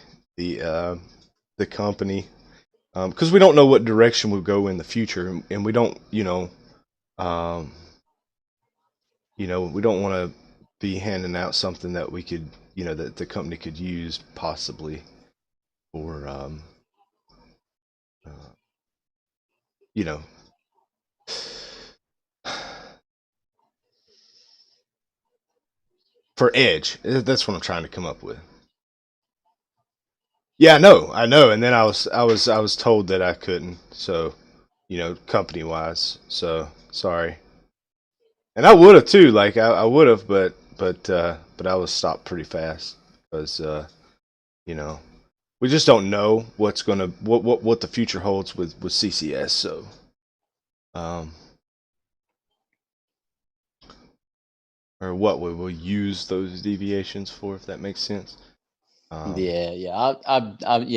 uh, the company, because we don't know what direction we'll go in the future, and we don't um, we don't want to be handing out something that we could that the company could use possibly for uh, you know for edge. That's what I'm trying to come up with. Yeah, I know. And then I was told that I couldn't. So, company wise. So sorry. And I would have too. Like I would have, but I was stopped pretty fast because you know we just don't know what the future holds with CCS. So, um, or what we will use those deviations for, if that makes sense. Um, Yeah,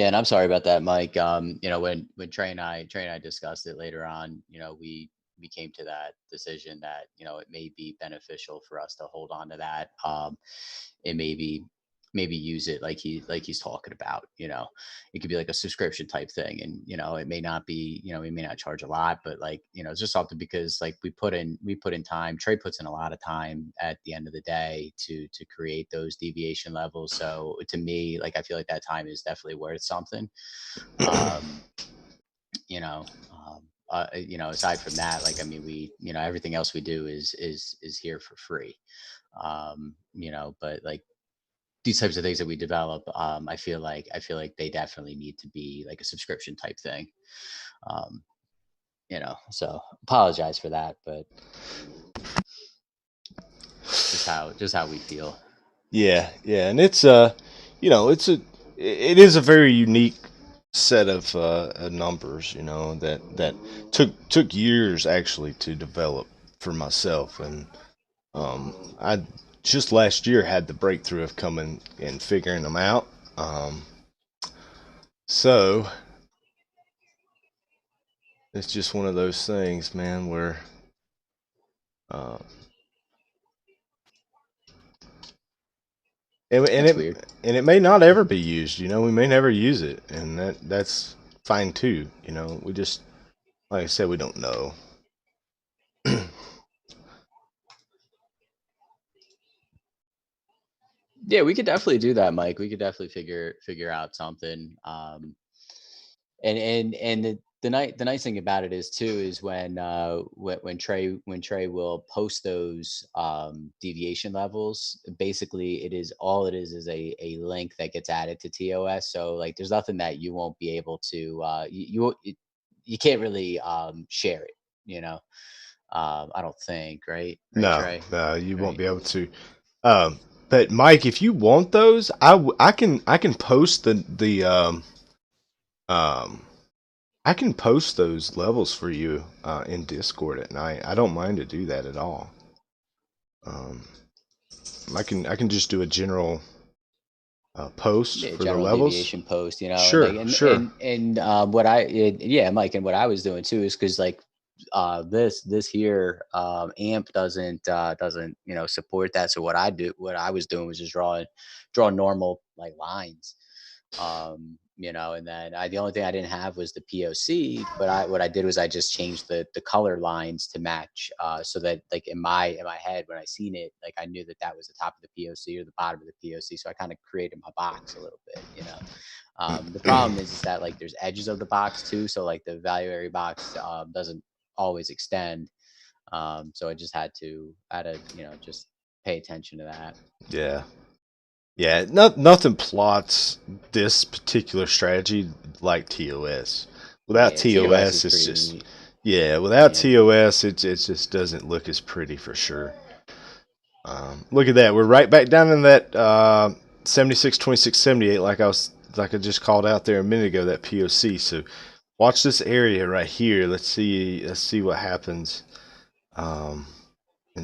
and I'm sorry about that, Mike. When Trey and I discussed it later on, we came to that decision that it may be beneficial for us to hold on to that, and maybe use it like he's talking about. It could be like a subscription type thing, and it may not be, we may not charge a lot, but like it's just something because like we put in time. Trey puts in a lot of time at the end of the day to create those deviation levels. So to me, like I feel like that time is definitely worth something. Um, you know, aside from that, like I mean, everything else we do is here for free. But like these types of things that we develop, I feel like they definitely need to be like a subscription type thing. Um, so apologize for that, but just how we feel. yeah, and it's it is a very unique set of numbers, that took years actually to develop for myself, and I just last year had the breakthrough of coming and figuring them out. So it's just one of those things, man, where uh, and That's it weird. and it may not ever be used. We may never use it, and that's fine too. We just, like I said, we don't know. Yeah, we could definitely do that, Mike. We could definitely figure out something. And the nice thing about it is too is when Trey will post those deviation levels. Basically, it is a link that gets added to TOS. So like, there's nothing that you won't be able to you can't really share it. I don't think, right, No, Trey? no, you won't Right. be able to. But Mike, if you want those, I can post um I can post those levels for you in Discord at night. I don't mind to do that at all. I can just do a general post Yeah, for the general levels. deviation post, and Sure, like sure. yeah, Mike, and what I was doing too is because like this here amp doesn't support that. So what I was doing was just draw normal like lines, and then the only thing I didn't have was the POC, but what I did was I just changed the color lines to match, so that like in my head when I seen it, like I knew that was the top of the POC or the bottom of the POC. So I kind of created my box a little bit. The problem is that like there's edges of the box too, so like the value area box doesn't always extend. So I just had to just pay attention to that. Yeah. Yeah, nothing plots this particular strategy like TOS. Without Yeah, TOS TOS, is it's pretty just neat. without Yeah. TOS, it just doesn't look as pretty for sure. Look at that, we're right back down in that 76, 26, 78, like I just called out there a minute ago, that POC. So watch this area right here. Let's see what happens in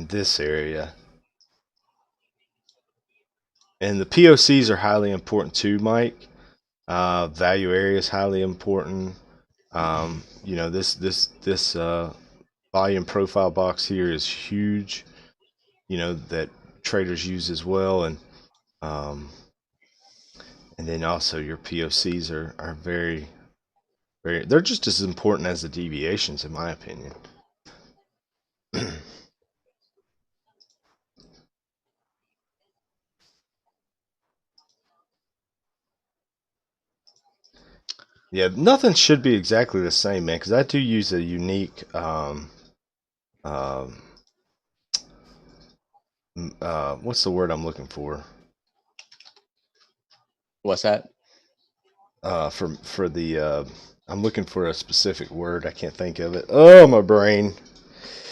this area. And the POCs are highly important too, Mike. Value area is highly important. This volume profile box here is huge. That traders use as well, and then also your POCs are very, very. They're just as important as the deviations, in my opinion. Yeah, nothing should be exactly the same, man, because I do use a unique what's the word I'm looking for? What's that? For the I'm looking for a specific word. I can't think of it. Oh, my brain.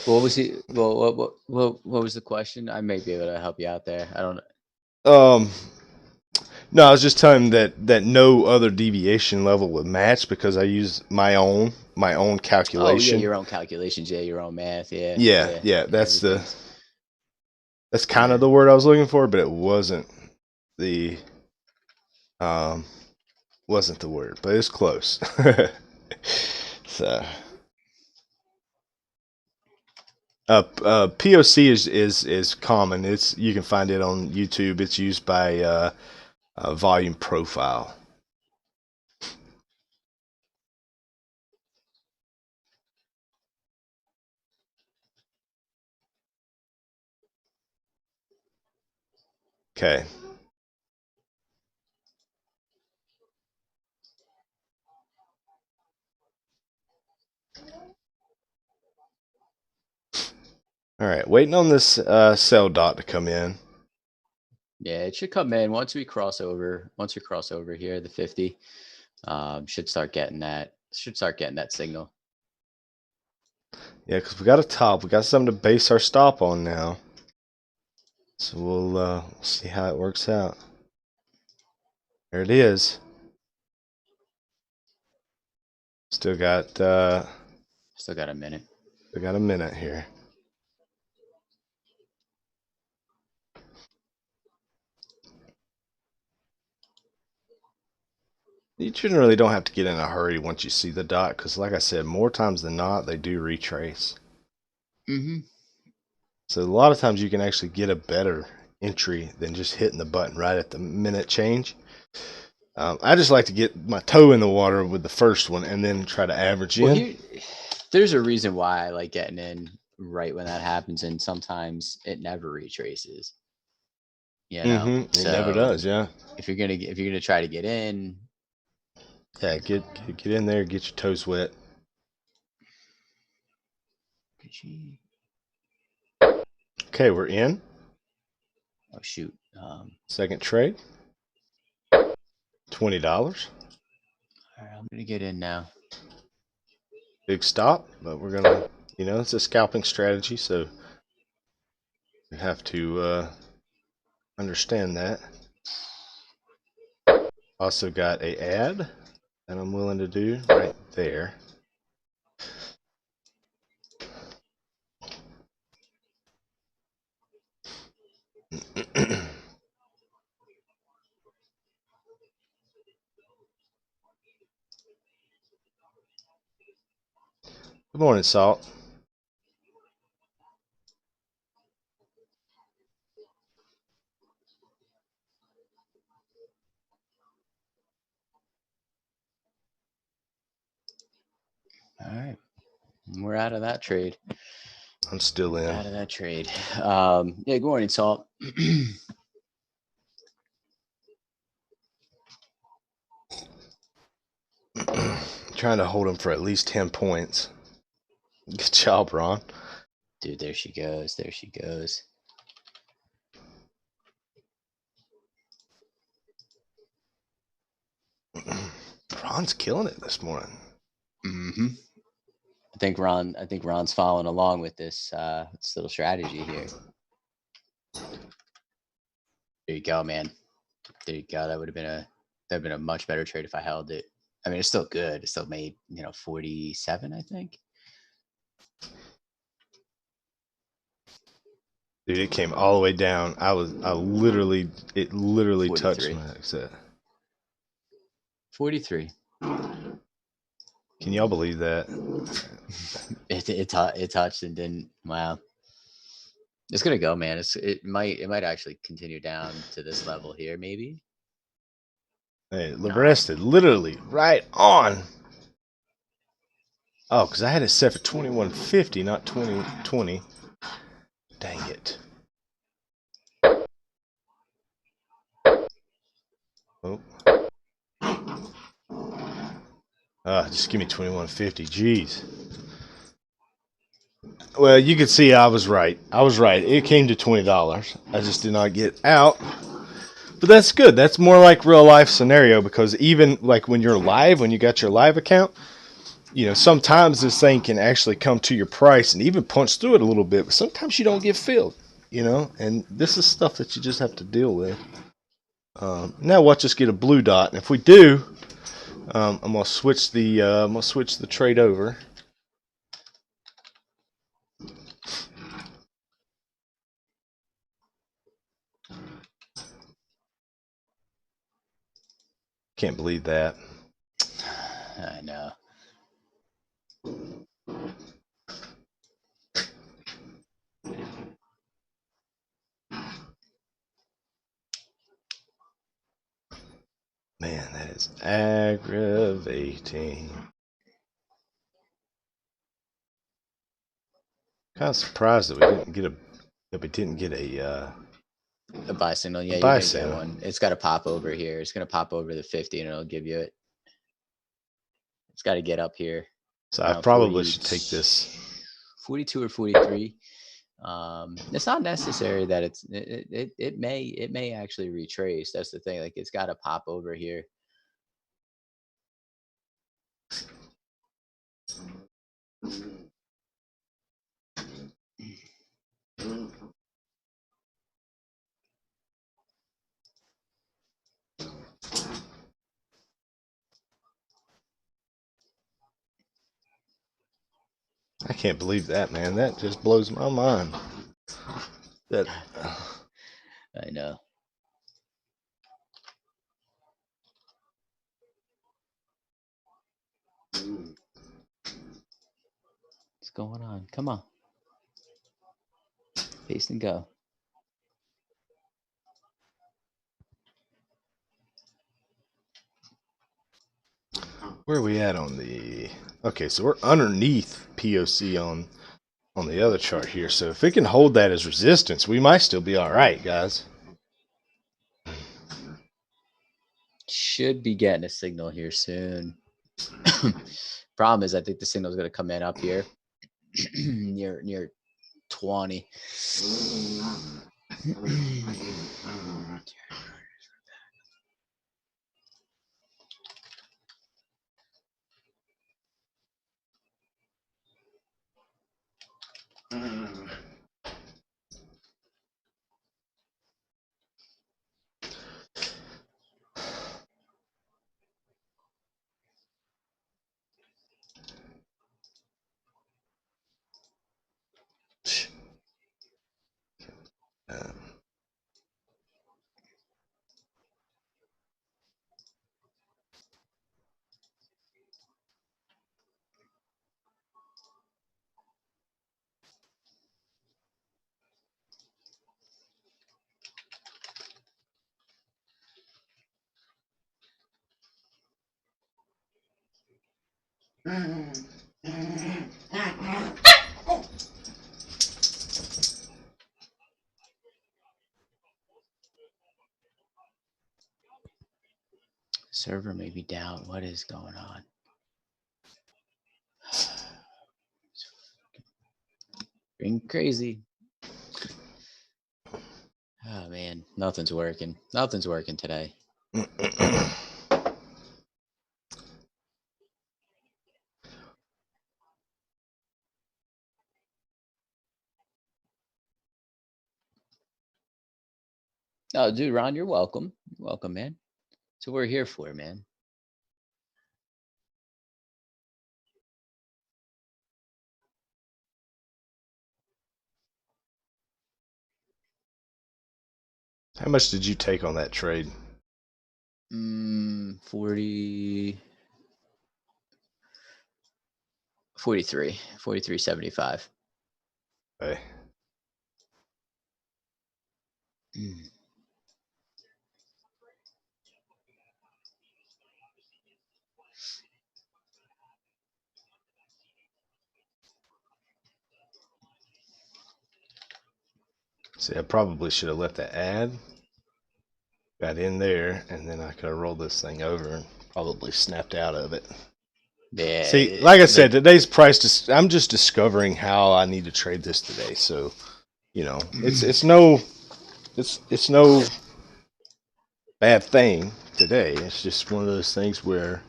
What was he? Well, what was the question? I may be able to help you out there. I don't. No, I was just telling him that no other deviation level would match because I use my own Oh yeah, calculation. your own calculations. Yeah, your own math. Yeah, Yeah. That's kind of Yeah. the word I was looking for, but it wasn't the wasn't the word, but it's close. So, POC is common. You can find it on YouTube. It's used by volume profile. Okay. All right, waiting on this cell dot to come in. Yeah, it should come in once we cross over. Once we cross over here, the 50 should start getting that. Should start getting that signal. Yeah, because we got a top. We got something to base our stop on now. So we'll see how it works out. There it is. Still got Still got a minute. we got a minute here. You generally don't have to get in a hurry once you see the dot, because like I said, more times than not, they do retrace. Mm-hmm. So a lot of times you can actually get a better entry than just hitting the button right at the minute change. I just like to get my toe in the water with the first one and then try to average in. There's a reason why I like getting in right when that happens, and sometimes it never retraces. It never does. Yeah. If you're gonna try to get in, yeah, get in there, get your toes wet. Okay, we're in. Oh shoot! Second trade. $20. All right, I'm gonna get in now. big stop, but we're gonna, it's a scalping strategy, so you have to understand that. Also got a ad that I'm willing to do right there. Good morning, Salt. All right. We're out of that trade. I'm still in. Out of that trade. Yeah, good morning, Salt. Trying to hold him for at least 10 points. Good job, Ron. Dude, there she goes. There she goes. Ron's killing it this morning. Mm-hmm. I think Ron's following along with this little strategy here. There you go, man. There you go. That would have been a much better trade if I held it. I mean, it's still good. It still made 47, I think. Dude, it came all the way down. It literally 43. touched my exit. 43. Can y'all believe that? It touched and didn't. Wow. It's gonna go, man. It might actually continue down to this level here, maybe. Hey, rested literally right on. Oh, because I had it set for 2150, not 2020. Dang it. Oh. Just give me 2150. Jeez. Well, you can see I was right. It came to $20. I just did not get out. But that's good. That's more like real life scenario, because even like when you're live, when you got your live account, sometimes this thing can actually come to your price and even punch through it a little bit, but sometimes you don't get filled, and this is stuff that you just have to deal with. Now watch us get a blue dot, and if we do, I'm gonna switch the trade over. Can't believe that. I know. Man, that is aggravating. Kind of surprised that we didn't get a buy signal. Yeah, you're buy gonna signal. get one. It's got to pop over here. It's gonna pop over the 50, and it'll give you it. It's got to get up here. So I probably should take this 42 or 43. It's not necessary that it may actually retrace. That's the thing. Like, it's got to pop over here. I can't believe that, man. That just blows my mind. That I know. What's going on? Come on. Paste and go. Where are we at on the... Okay, so we're underneath POC on the other chart here. So if it can hold that as resistance, we might still be all right, guys. Should be getting a signal here soon. Problem is, I think the signal is going to come in up here near 20. Server may be down. What is going on? Being crazy. Oh man, nothing's working. Nothing's working today. Oh, dude, Ron, you're welcome. You're welcome, man. That's what we're here for, man. How much did you take on that trade? 43, 43.75. Okay. See, I probably should have left that ad. Got in there, and then I could have rolled this thing over and probably snapped out of it. Yeah. See, like I said, today's price. I'm just discovering how I need to trade this today. So, you know, it's no bad thing today. It's just one of those things where,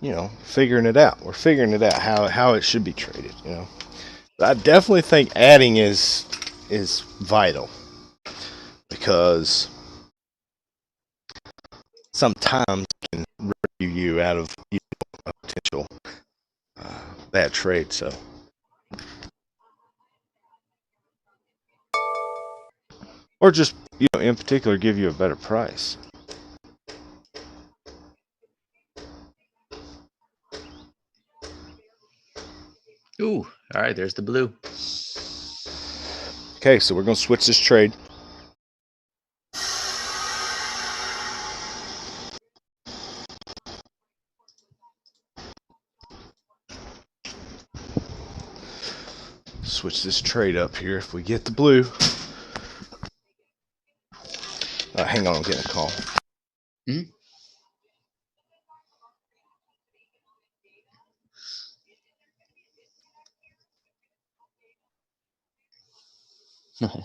you know, figuring it out. We're figuring it out how it should be traded. You know, but I definitely think adding is vital because sometimes it can rescue you out of a potential bad trade. So. Or just, you know, in particular, give you a better price. Ooh, all right, there's the blue. Okay, so we're going to switch this trade. Switch this trade up here if we get the blue. Hang on, I'm getting a call.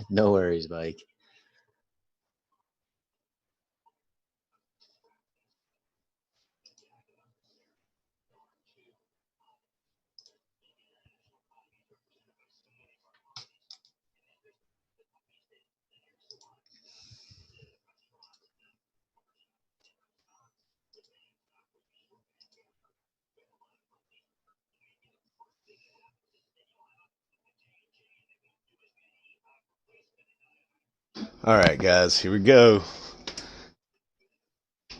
No worries, Mike. All right, guys, here we go.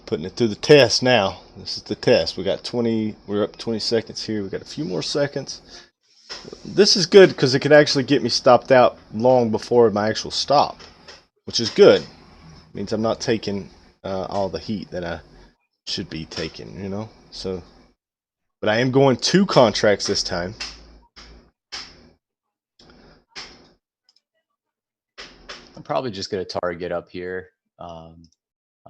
Putting it through the test now. This is the test. We're up 20 seconds here. We got a few more seconds. This is good because it could actually get me stopped out long before my actual stop, which is good. It means I'm not taking all the heat that I should be taking, you know. So, but I am going 2 contracts this time. I'm probably just going to target up here on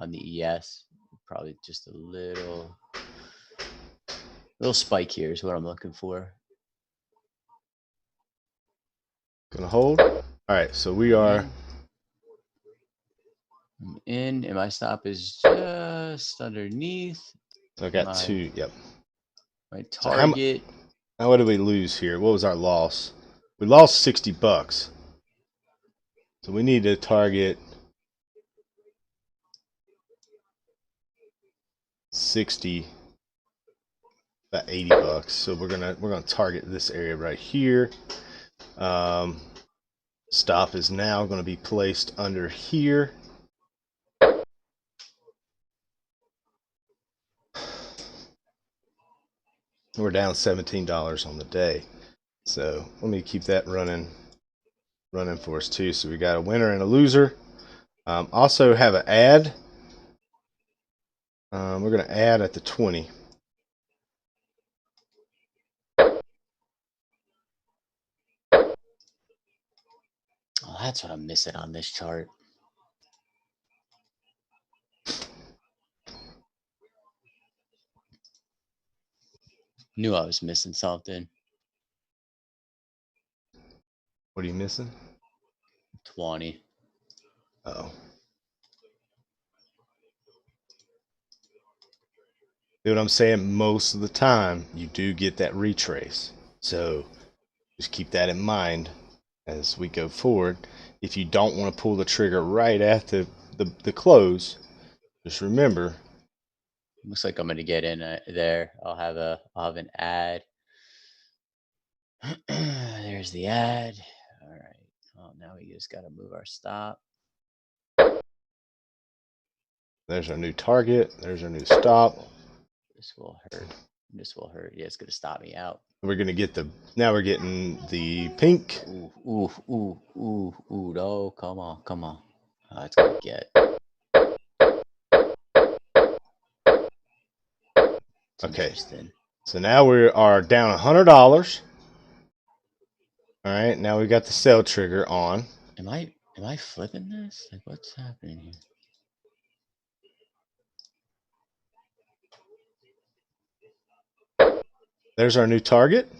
the ES. Probably just a little spike here is what I'm looking for. Gonna hold. All right, so we are I'm in, and my stop is just underneath. So I got 2. Yep. My target. So what did we lose here? What was our loss? We lost $60. So we need to target 60, about $80. So we're gonna target this area right here. Stop is now going to be placed under here. We're down $17 on the day. So let me keep that running for us too. So we got a winner and a loser. Also have an ad. We're going to add at the 20. Oh, that's what I'm missing on this chart. Knew I was missing something. What are you missing? 20. Uh-oh. You know what I'm saying? Most of the time, you do get that retrace. So just keep that in mind as we go forward. If you don't want to pull the trigger right at the close, just remember. Looks like I'm going to get in there. I'll have an ad. There's the ad. All right. Oh, now we just got to move our stop. There's our new target. There's our new stop. This will hurt. This will hurt. Yeah, it's going to stop me out. We're going to get now we're getting the pink. Ooh. Oh, come on. Oh, it's going to get. Okay. So now we are down $100. All right. Now we got the sell trigger on. Am I flipping this? Like, what's happening here? There's our new target.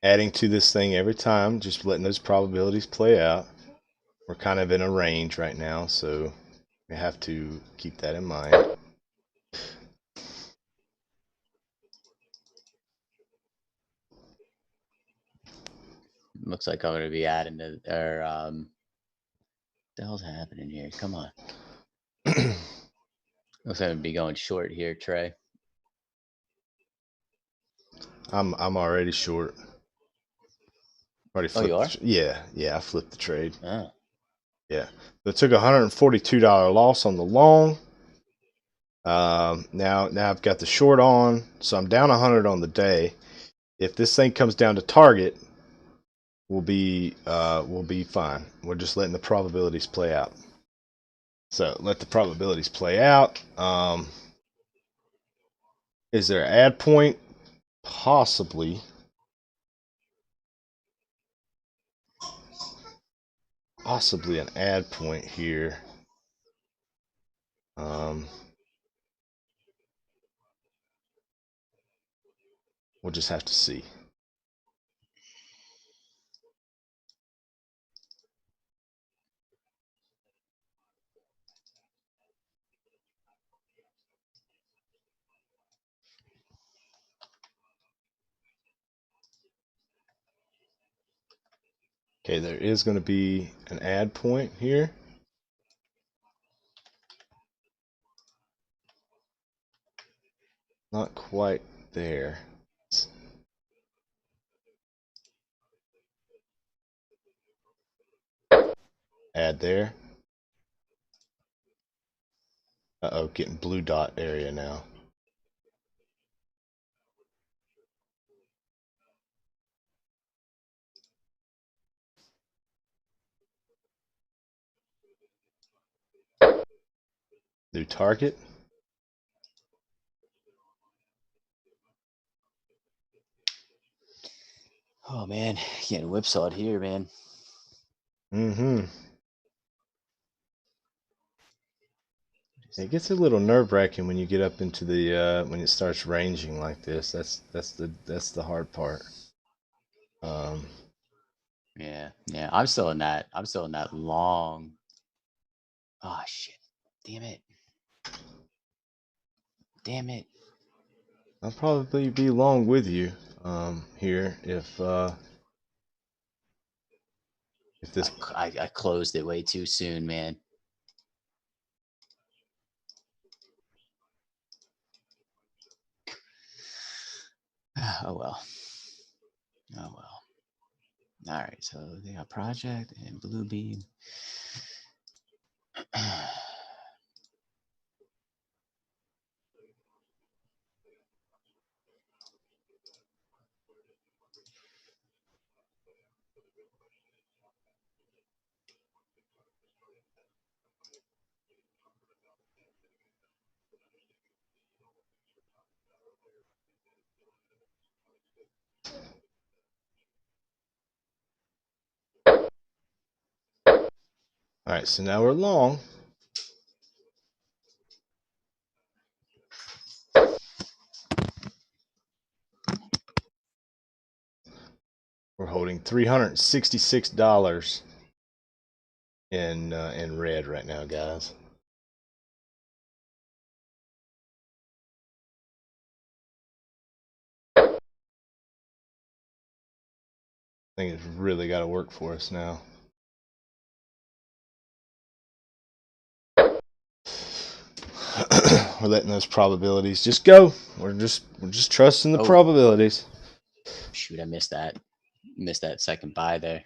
Adding to this thing every time, just letting those probabilities play out. We're kind of in a range right now, so we have to keep that in mind. Looks like I'm going to be adding the what the hell's happening here? Come on. Looks like I'm going to be going short here, Trae. I'm already short. Already flipped. Oh, you are? Yeah, I flipped the trade. Oh. Yeah. So it took a $142 loss on the long. Now I've got the short on, so I'm down 100 on the day. If this thing comes down to target, we'll be fine. We're just letting the probabilities play out. So let the probabilities play out. Is there an add point? Possibly. Possibly an add point here. We'll just have to see. Okay, there is going to be an add point here. Not quite there. Add there. Uh-oh, getting blue dot area now. New target. Oh, man. Getting whipsawed here, man. Mm-hmm. It gets a little nerve-wracking when you get up into the when it starts ranging like this. That's the hard part. Yeah. I'm still in that long. Oh shit. Damn it. I'll probably be long with you here if this I closed it way too soon, man. Oh well. All right, so they got Project and Bluebeam. All right, so now we're long. We're holding $366 in red right now, guys. I think it's really got to work for us now. We're letting those probabilities just go. We're just trusting the probabilities. Shoot, I missed that. Missed that second buy there.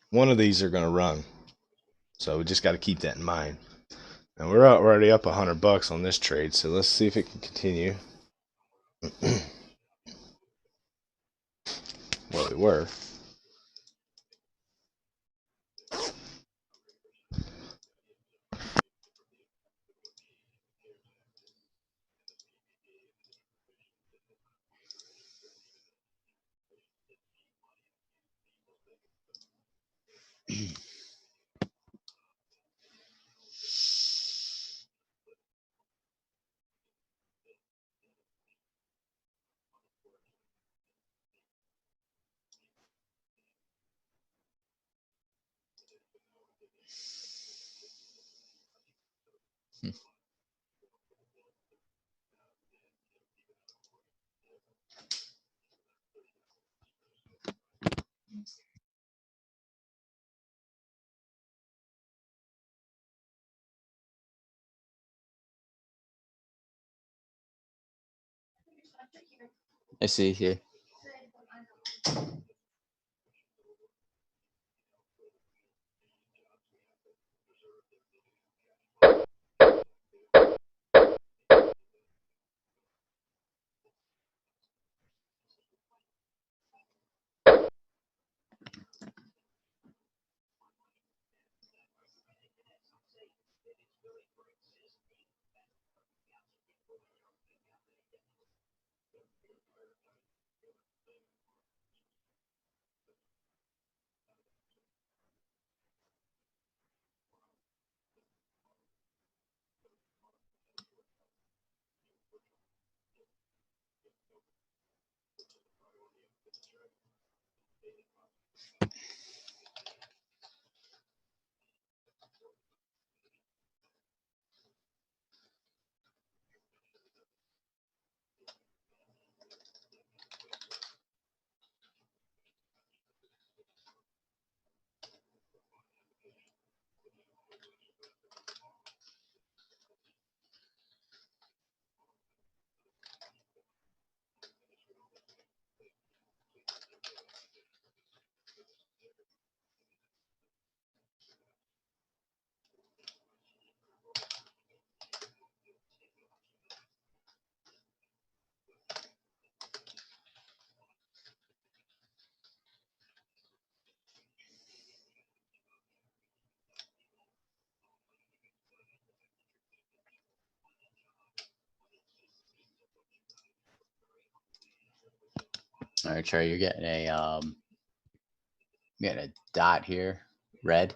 One of these are going to run, so we just got to keep that in mind. And we're already up $100 on this trade, so let's see if it can continue. Well, we were. I see here. All right, Trey, you're getting a dot here, red.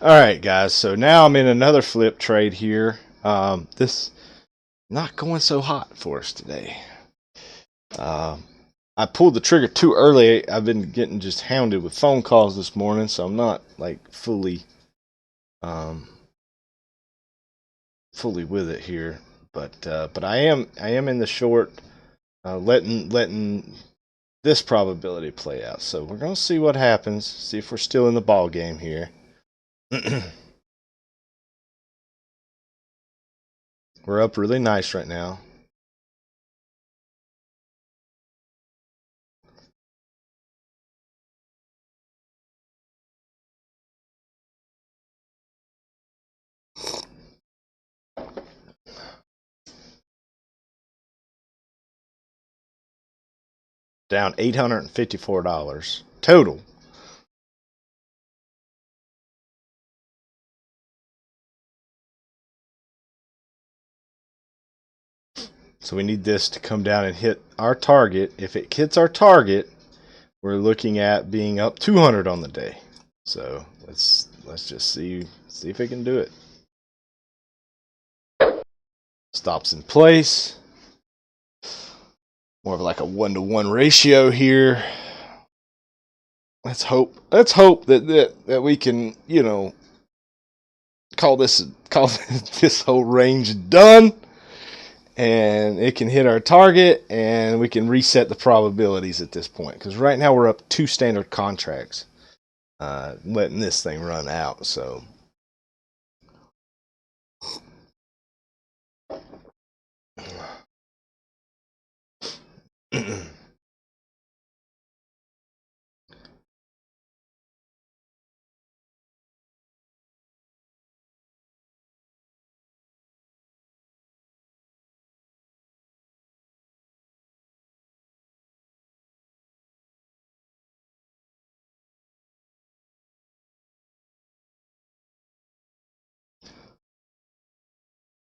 All right, guys. So now I'm in another flip trade here. This not going so hot for us today. I pulled the trigger too early. I've been getting just hounded with phone calls this morning, so I'm not like fully with it here. But I am in the short, letting this probability play out. So we're gonna see what happens. See if we're still in the ball game here. We're up really nice right now. Down $854 total. So we need this to come down and hit our target. If it hits our target, we're looking at being up 200 on the day. So let's just see if it can do it. Stops in place. More of like a 1-to-1 ratio here. Let's hope that we can, call this this whole range done, and it can hit our target, and we can reset the probabilities at this point. Because right now we're up 2 standard contracts, letting this thing run out. So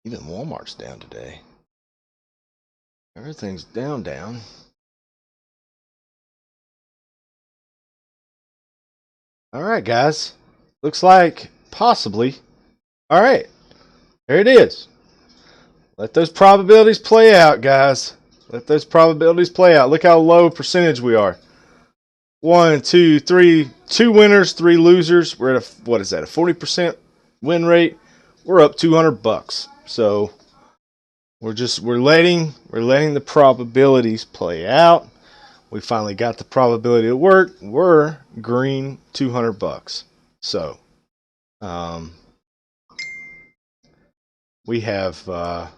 even Walmart's down today. Everything's down. All right, guys. Looks like possibly. All right. There it is. Let those probabilities play out, guys. Let those probabilities play out. Look how low percentage we are. 1, 2, 3, 2 winners, 3 losers. We're at a 40% win rate. We're up $200. So we're letting the probabilities play out. We finally got the probability to work. We're green $200. So we have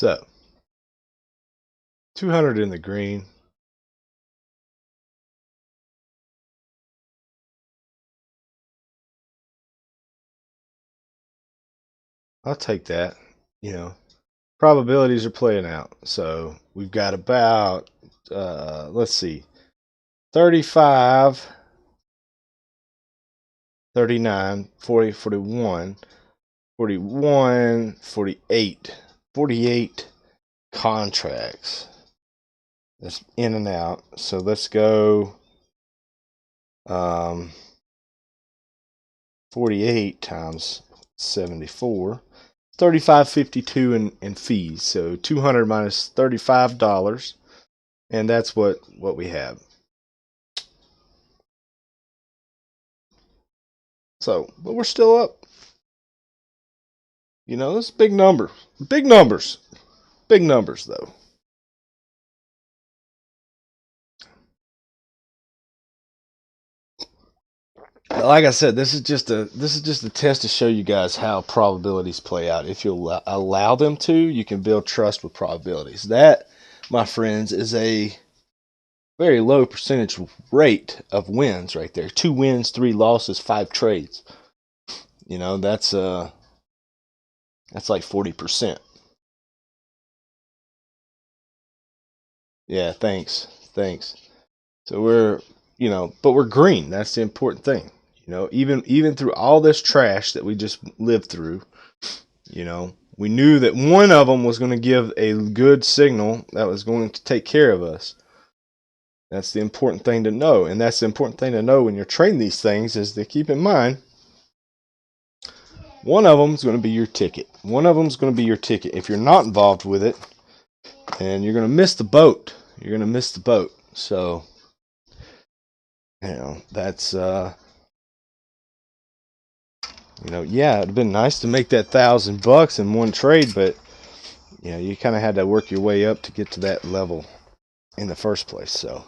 So 200 in the green. I'll take that. You know, probabilities are playing out. So we've got about, let's see, 35, 39, 40, 41, 41, 48, 48 contracts. That's in and out. So let's go 48 times 74. 35.52 in fees. So 200 minus $35, and that's what we have. So, but we're still up. You know, this is a big number. Big numbers. Big numbers though. Like I said, this is just a test to show you guys how probabilities play out. If you allow them to, you can build trust with probabilities. That, my friends, is a very low percentage rate of wins right there. 2 wins, 3 losses, 5 trades. You know, that's like 40%. Yeah, thanks. So we're, you know, but we're green. That's the important thing. You know, even through all this trash that we just lived through, you know, we knew that one of them was going to give a good signal that was going to take care of us. That's the important thing to know. And that's the important thing to know when you're trading these things, is to keep in mind, one of them is going to be your ticket. One of them is going to be your ticket. If you're not involved with it, and you're going to miss the boat. You're going to miss the boat. So, you know, that's, you know, yeah, it'd have been nice to make that $1,000 in one trade, but, you know, you kind of had to work your way up to get to that level in the first place. So,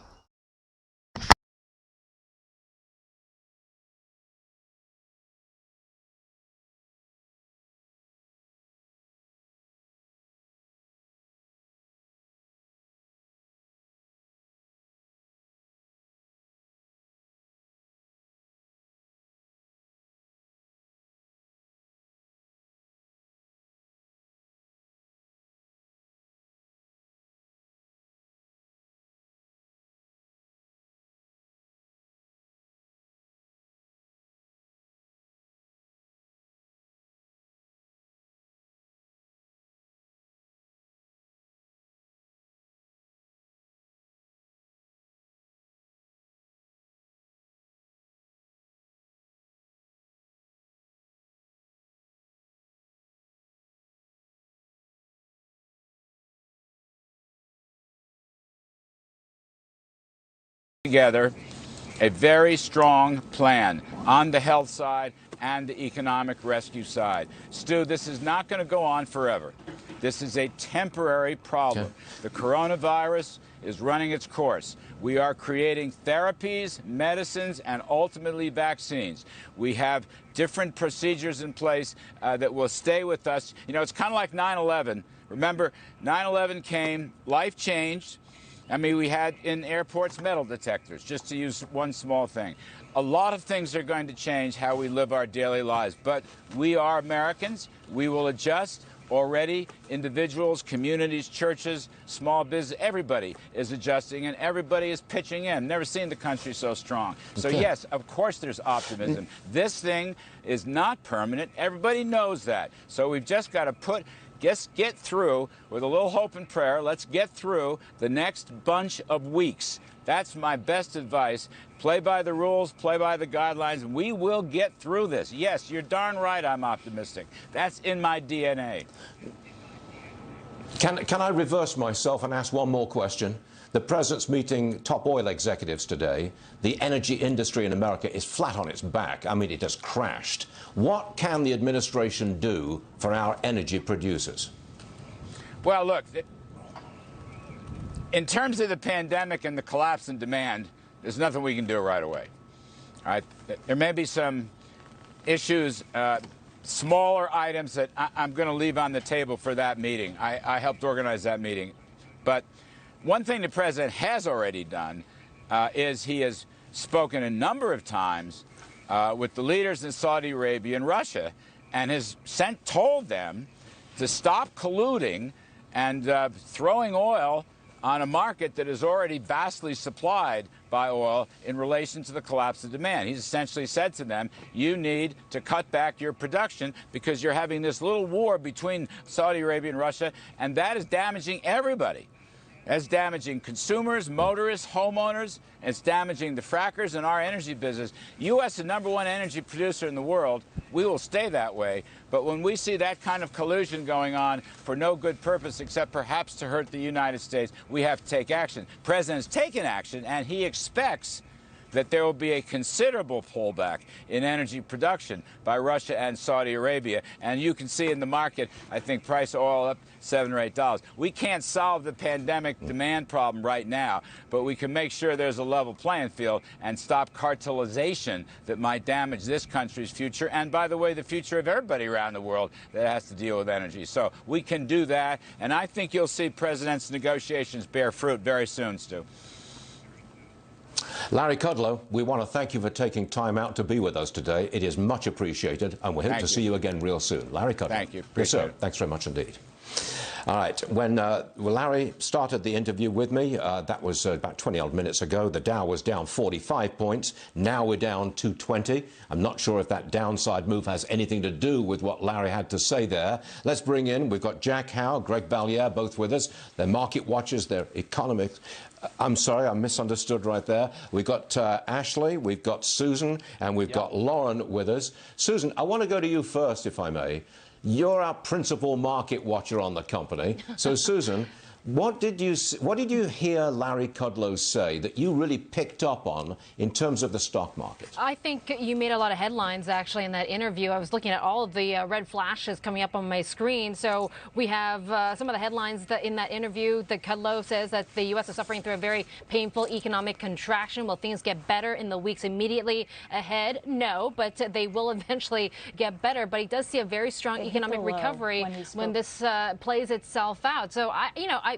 together a very strong plan on the health side and the economic rescue side. Stu, this is not going to go on forever. This is a temporary problem. Okay. The coronavirus is running its course. We are creating therapies, medicines, and ultimately vaccines. We have different procedures in place that will stay with us. You know, it's kind of like 9/11. Remember, 9/11 came, life changed. I mean, we had in airports metal detectors, just to use one small thing. A lot of things are going to change how we live our daily lives, but we are Americans. We will adjust. Already, individuals, communities, churches, small business, everybody is adjusting and everybody is pitching in. Never seen the country so strong. So yes, of course there's optimism. This thing is not permanent. Everybody knows that. So we've just got to get through with a little hope and prayer. Let's get through the next bunch of weeks. That's my best advice. Play by the rules, play by the guidelines. We will get through this. Yes, you're darn right I'm optimistic. That's in my DNA. Can I reverse myself and ask one more question? The president's meeting top oil executives today. The energy industry in America is flat on its back. I mean, it has crashed. What can the administration do for our energy producers? Well, look, in terms of the pandemic and the collapse in demand, there's nothing we can do right away. All right? There may be some issues smaller items that I'm going to leave on the table for that meeting. I helped organize that meeting. But one thing the president has already done is he has spoken a number of times with the leaders in Saudi Arabia and Russia, and has told them to stop colluding and throwing oil on a market that is already vastly supplied by oil in relation to the collapse of demand. He's essentially said to them, you need to cut back your production because you're having this little war between Saudi Arabia and Russia, and that is damaging everybody. That's damaging consumers, motorists, homeowners, and it's damaging the frackers and our energy business. U.S. is the #1 energy producer in the world. We will stay that way. But when we see that kind of collusion going on for no good purpose except perhaps to hurt the United States, we have to take action. The president's taken action, and he expects that there will be a considerable pullback in energy production by Russia and Saudi Arabia. And you can see in the market, I think, price of oil up $7 or $8. We can't solve the pandemic demand problem right now, but we can make sure there's a level playing field and stop cartelization that might damage this country's future and, by the way, the future of everybody around the world that has to deal with energy. So we can do that, and I think you'll see President's negotiations bear fruit very soon, Stu. Larry Kudlow, we want to thank you for taking time out to be with us today. It is much appreciated, and we hope to see you again real soon. Larry Kudlow. Thank you. Yes, Appreciate sir. Thanks very much indeed. All right. When Larry started the interview with me, that was about 20-odd minutes ago, the Dow was down 45 points. Now we're down 220. I'm not sure if that downside move has anything to do with what Larry had to say there. Let's bring in, we've got Jack Howe, Greg Valliere, both with us. They're market watchers, they're economists. I'm sorry, I misunderstood right there. We've got Ashley, we've got Susan, and we've got Lauren with us. Susan, I want to go to you first, if I may. You're our principal market watcher on the company. So, Susan, what did you hear Larry Kudlow say that you really picked up on in terms of the stock market? I think you made a lot of headlines, actually, in that interview. I was looking at all of the red flashes coming up on my screen. So we have some of the headlines that in that interview. The Kudlow says that the U.S. is suffering through a very painful economic contraction. Will things get better in the weeks immediately ahead? No, but they will eventually get better. But he does see a very strong economic recovery when this plays itself out. So,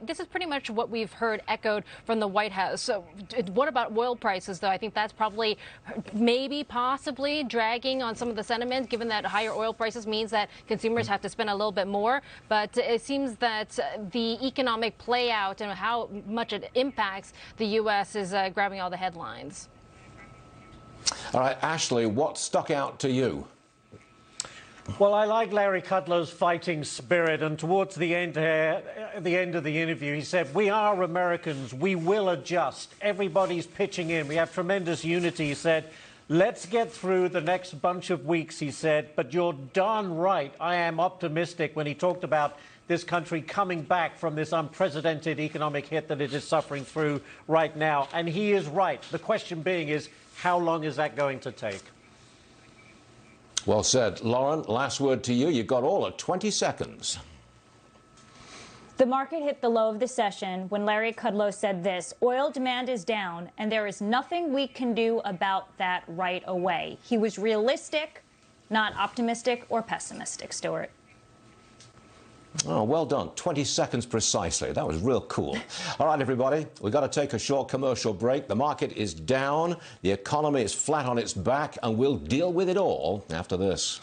this is pretty much what we've heard echoed from the White House. So what about oil prices, though? I think that's probably maybe possibly dragging on some of the sentiment, given that higher oil prices means that consumers have to spend a little bit more. But it seems that the economic play out and how much it impacts the U.S. is grabbing all the headlines. All right, Ashley, what stuck out to you? Well, I like Larry Kudlow's fighting spirit, and towards the end of the interview, he said, we are Americans, we will adjust. Everybody's pitching in. We have tremendous unity. He said, let's get through the next bunch of weeks, he said, but you're darn right, I am optimistic when he talked about this country coming back from this unprecedented economic hit that it is suffering through right now. And he is right. The question being is, how long is that going to take? Well said. Lauren, last word to you. You've got all of 20 seconds. The market hit the low of the session when Larry Kudlow said this: oil demand is down, and there is nothing we can do about that right away. He was realistic, not optimistic or pessimistic, Stuart. Oh, well done. 20 seconds precisely. That was real cool. All right, everybody, we've got to take a short commercial break. The market is down. The economy is flat on its back, and we'll deal with it all after this.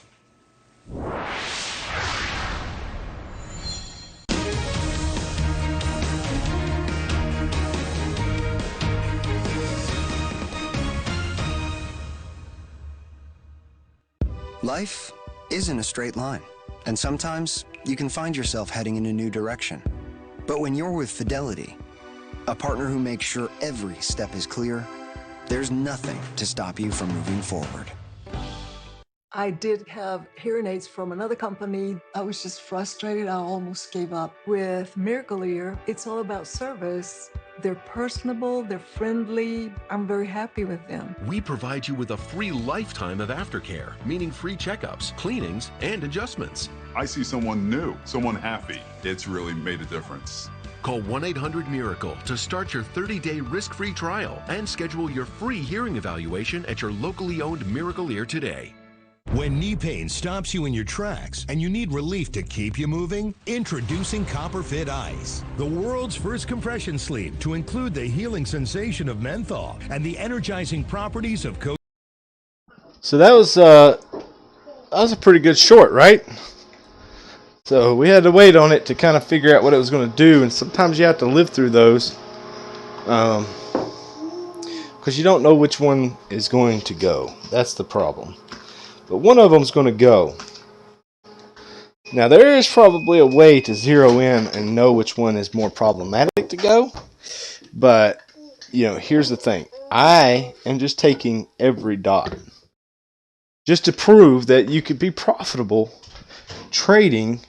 Life isn't a straight line, and sometimes you can find yourself heading in a new direction. But when you're with Fidelity, a partner who makes sure every step is clear, there's nothing to stop you from moving forward. I did have hearing aids from another company. I was just frustrated. I almost gave up. With Miracle Ear, it's all about service. They're personable, they're friendly. I'm very happy with them. We provide you with a free lifetime of aftercare, meaning free checkups, cleanings, and adjustments. I see someone new, someone happy. It's really made a difference. Call 1-800-MIRACLE to start your 30-day risk-free trial and schedule your free hearing evaluation at your locally owned Miracle Ear today. When knee pain stops you in your tracks and you need relief to keep you moving, introducing CopperFit Ice, the world's first compression sleeve to include the healing sensation of menthol and the energizing properties of cocaine. So that was a pretty good short, right? So we had to wait on it to kind of figure out what it was going to do, and sometimes you have to live through those, because you don't know which one is going to go. That's the problem. But one of them is going to go. Now there is probably a way to zero in and know which one is more problematic to go, but here's the thing. I am just taking every dot, just to prove that you could be profitable trading,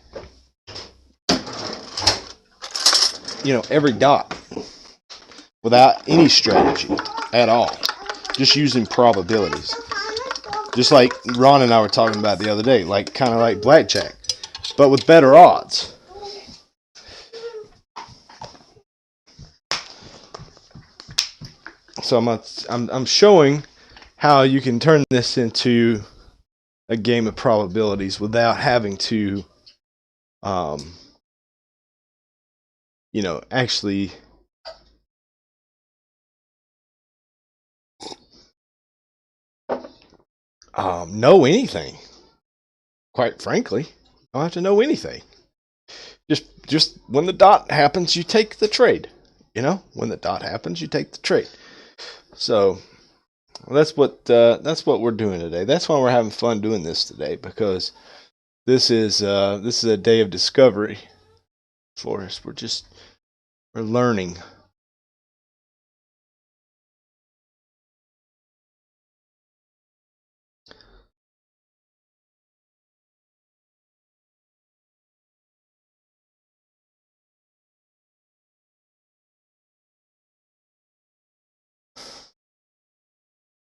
every dot without any strategy at all, just using probabilities. Just like Ron and I were talking about the other day, kind of like blackjack, but with better odds. So I'm showing how you can turn this into a game of probabilities without having to, actually know anything. Quite frankly, you don't have to know anything. Just when the dot happens, you take the trade. When the dot happens, you take the trade. So that's what we're doing today. That's why we're having fun doing this today, because this is a day of discovery for us. We're learning.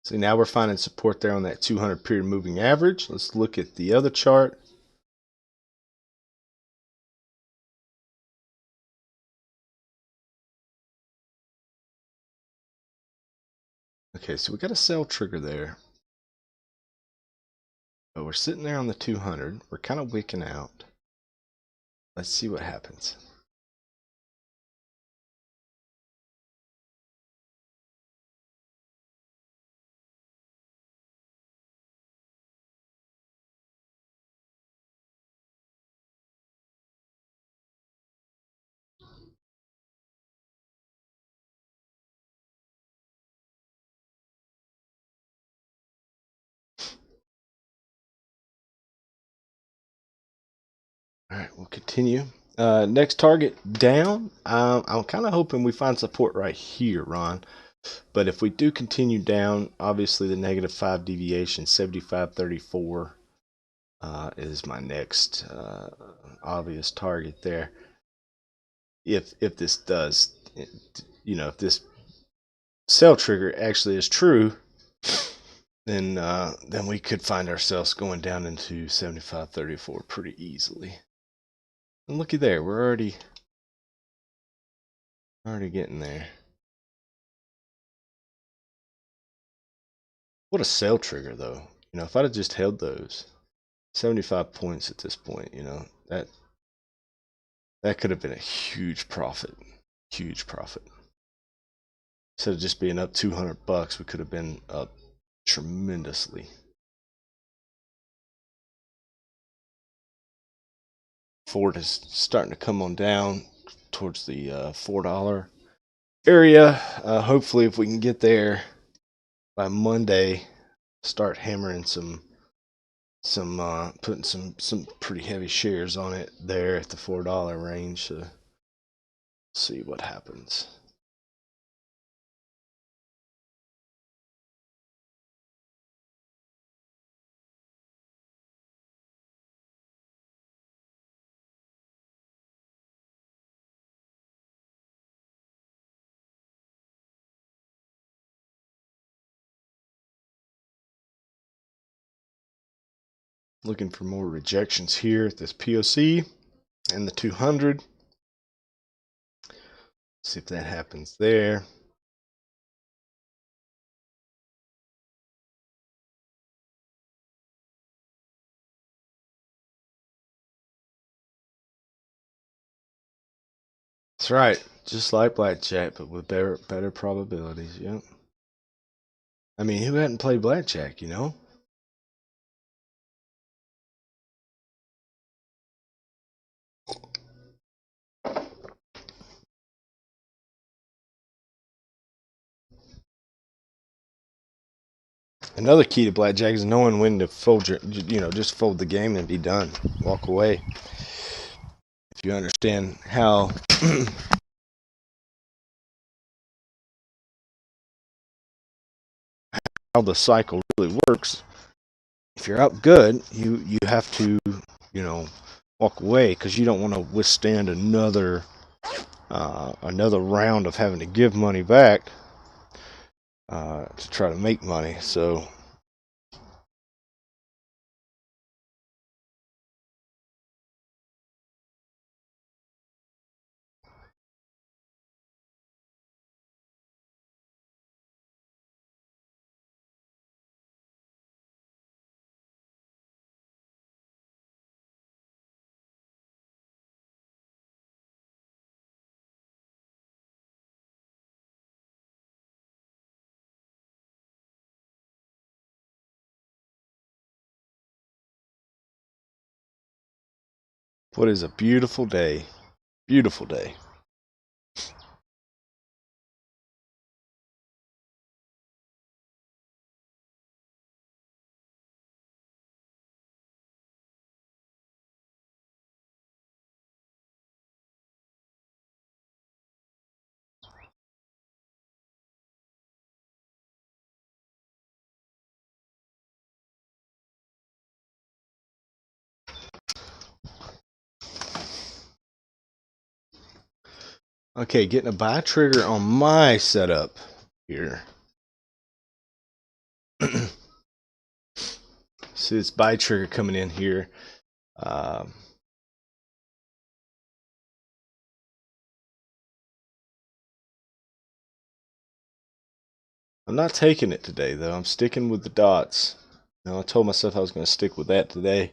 See, now we're finding support there on that 200 period moving average. Let's look at the other chart. Okay, so we got a sell trigger there. But we're sitting there on the 200. We're kind of wicking out. Let's see what happens. All right, we'll continue. Next target down. I'm kind of hoping we find support right here, Ron. But if we do continue down, obviously the -5 deviation, 75.34, is my next obvious target there. If this does, if this sell trigger actually is true, then we could find ourselves going down into 75.34 pretty easily. And looky there, we're already getting there. What a sell trigger, though. If I'd have just held those 75 points at this point, that could have been a huge profit. Huge profit. Instead of just being up $200, we could have been up tremendously. Ford is starting to come on down towards the $4 area. Hopefully, if we can get there by Monday, start hammering putting some pretty heavy shares on it there at the $4 range. See what happens. Looking for more rejections here at this POC and the 200. See if that happens there. That's right. Just like blackjack, but with better probabilities. Yep. I mean, who hadn't played blackjack, you know? Another key to blackjack is knowing when to fold your, just fold the game and be done. Walk away. If you understand how how the cycle really works, if you're up good, you have to, walk away because you don't want to withstand another round of having to give money back to try to make money. So what is a beautiful day. Beautiful day. Okay, getting a buy trigger on my setup here. See this buy trigger coming in here. I'm not taking it today, though. I'm sticking with the dots. I told myself I was going to stick with that today,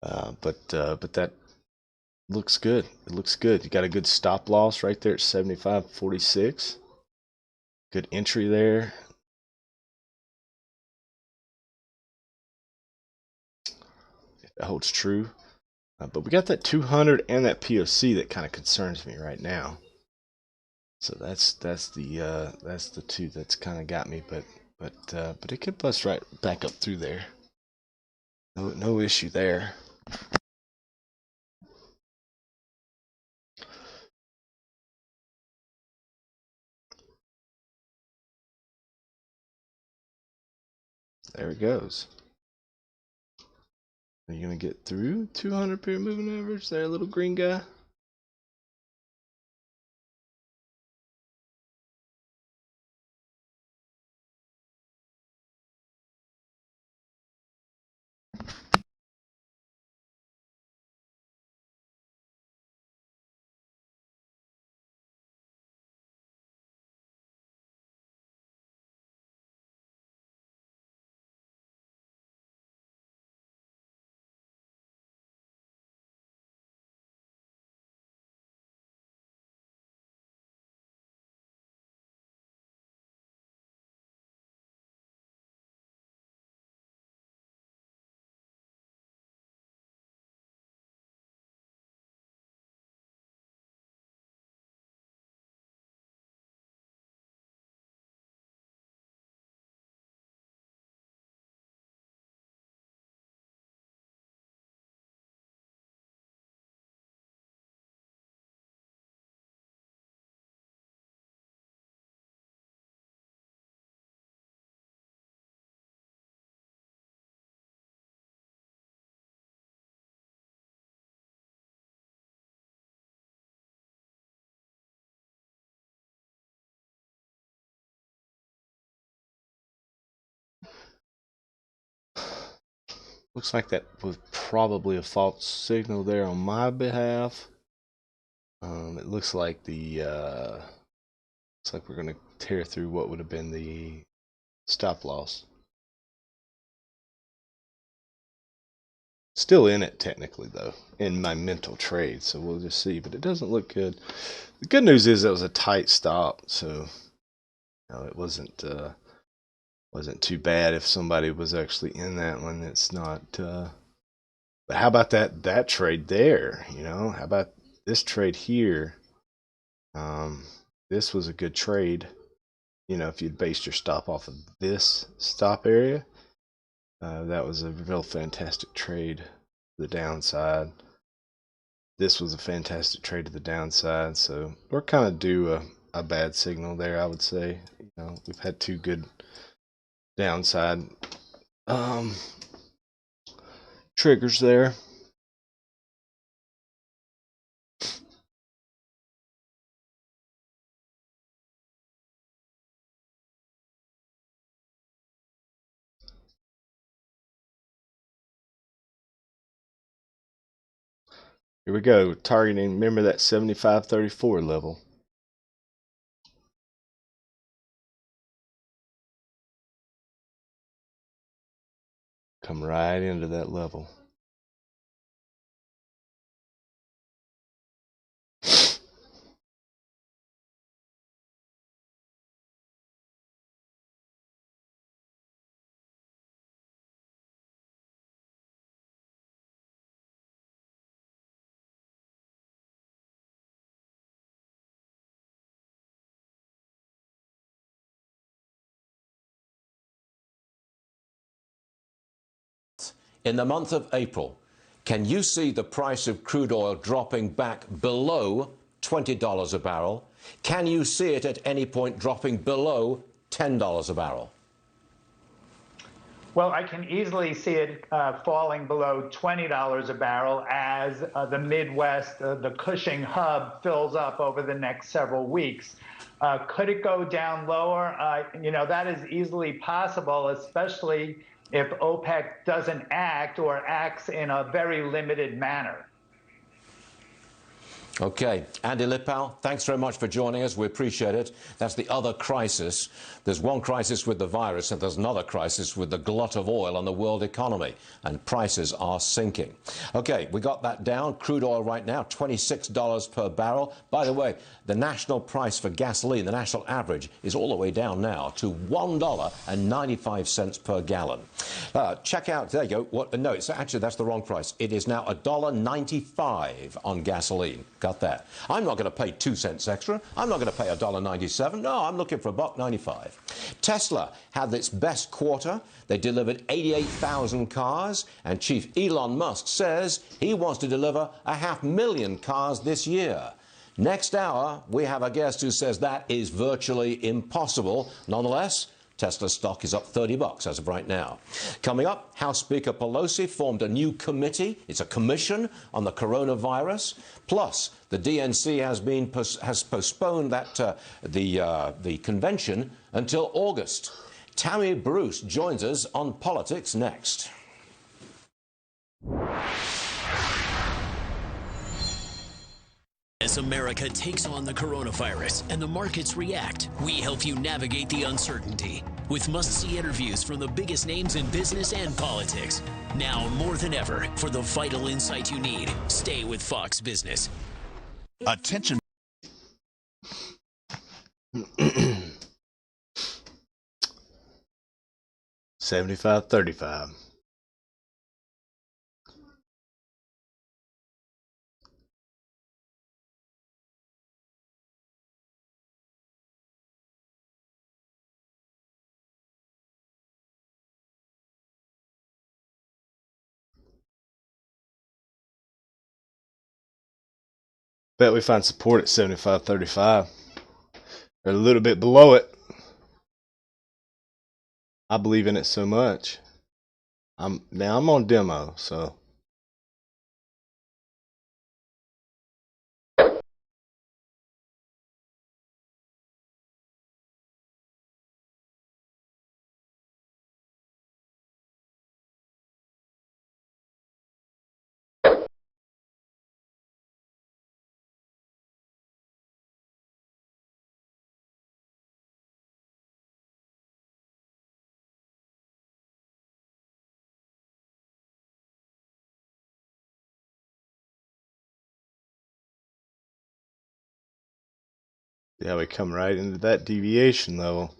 but that looks good. It looks good. You got a good stop loss right there at 75.46. Good entry there. If that holds true. But we got that 200 and that POC that kind of concerns me right now. So that's the two that's kind of got me. But it could bust right back up through there. No issue there. There it goes. Are you gonna get through 200 period moving average there, little green guy? Looks like that was probably a false signal there on my behalf. It looks like we're gonna tear through what would have been the stop loss. Still in it technically though, in my mental trade, so we'll just see. But it doesn't look good. The good news is that was a tight stop, so it wasn't too bad if somebody was actually in that one. It's not. But how about that trade there? How about this trade here? This was a good trade. If you'd based your stop off of this stop area, that was a real fantastic trade. The downside. This was a fantastic trade to the downside, so we're kind of due a bad signal there, I would say. We've had two good downside triggers there. Here we go, targeting, remember that 75.34 level. Come right into that level. In the month of April, can you see the price of crude oil dropping back below $20 a barrel? Can you see it at any point dropping below $10 a barrel? Well, I can easily see it falling below $20 a barrel as the Midwest, the Cushing hub, fills up over the next several weeks. Could it go down lower? That is easily possible, especially if OPEC doesn't act or acts in a very limited manner. Okay, Andy Lippal, thanks very much for joining us. We appreciate it. That's the other crisis. There's one crisis with the virus, and there's another crisis with the glut of oil on the world economy, and prices are sinking. Okay, we got that down. Crude oil right now, $26 per barrel. By the way, the national price for gasoline, the national average, is all the way down now to $1.95 per gallon. Check out, there you go. No, actually, that's the wrong price. It is now $1.95 on gasoline. Got that. I'm not going to pay 2 cents extra. I'm not going to pay $1.97. No, I'm looking for $1.95. Tesla had its best quarter. They delivered 88,000 cars, and Chief Elon Musk says he wants to deliver 500,000 cars this year. Next hour, we have a guest who says that is virtually impossible. Nonetheless, Tesla stock is up $30 as of right now. Coming up, House Speaker Pelosi formed a new committee. It's a commission on the coronavirus. Plus, the DNC has postponed the convention until August. Tammy Bruce joins us on Politics next. As America takes on the coronavirus and the markets react, we help you navigate the uncertainty with must-see interviews from the biggest names in business and politics. Now more than ever, for the vital insight you need, stay with Fox Business. Attention. 75.35. Bet we find support at 75.35. Or a little bit below it. I believe in it so much. I'm on demo, so See how we come right into that deviation level.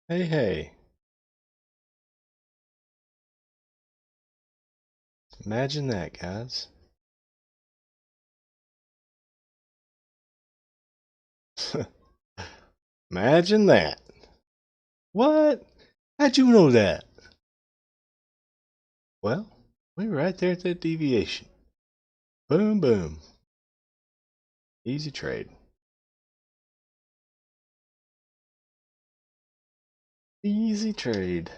Hey, hey. Imagine that, guys. Imagine that. What? How'd you know that? Well, we were right there at that deviation. Boom, boom. Easy trade. Easy trade.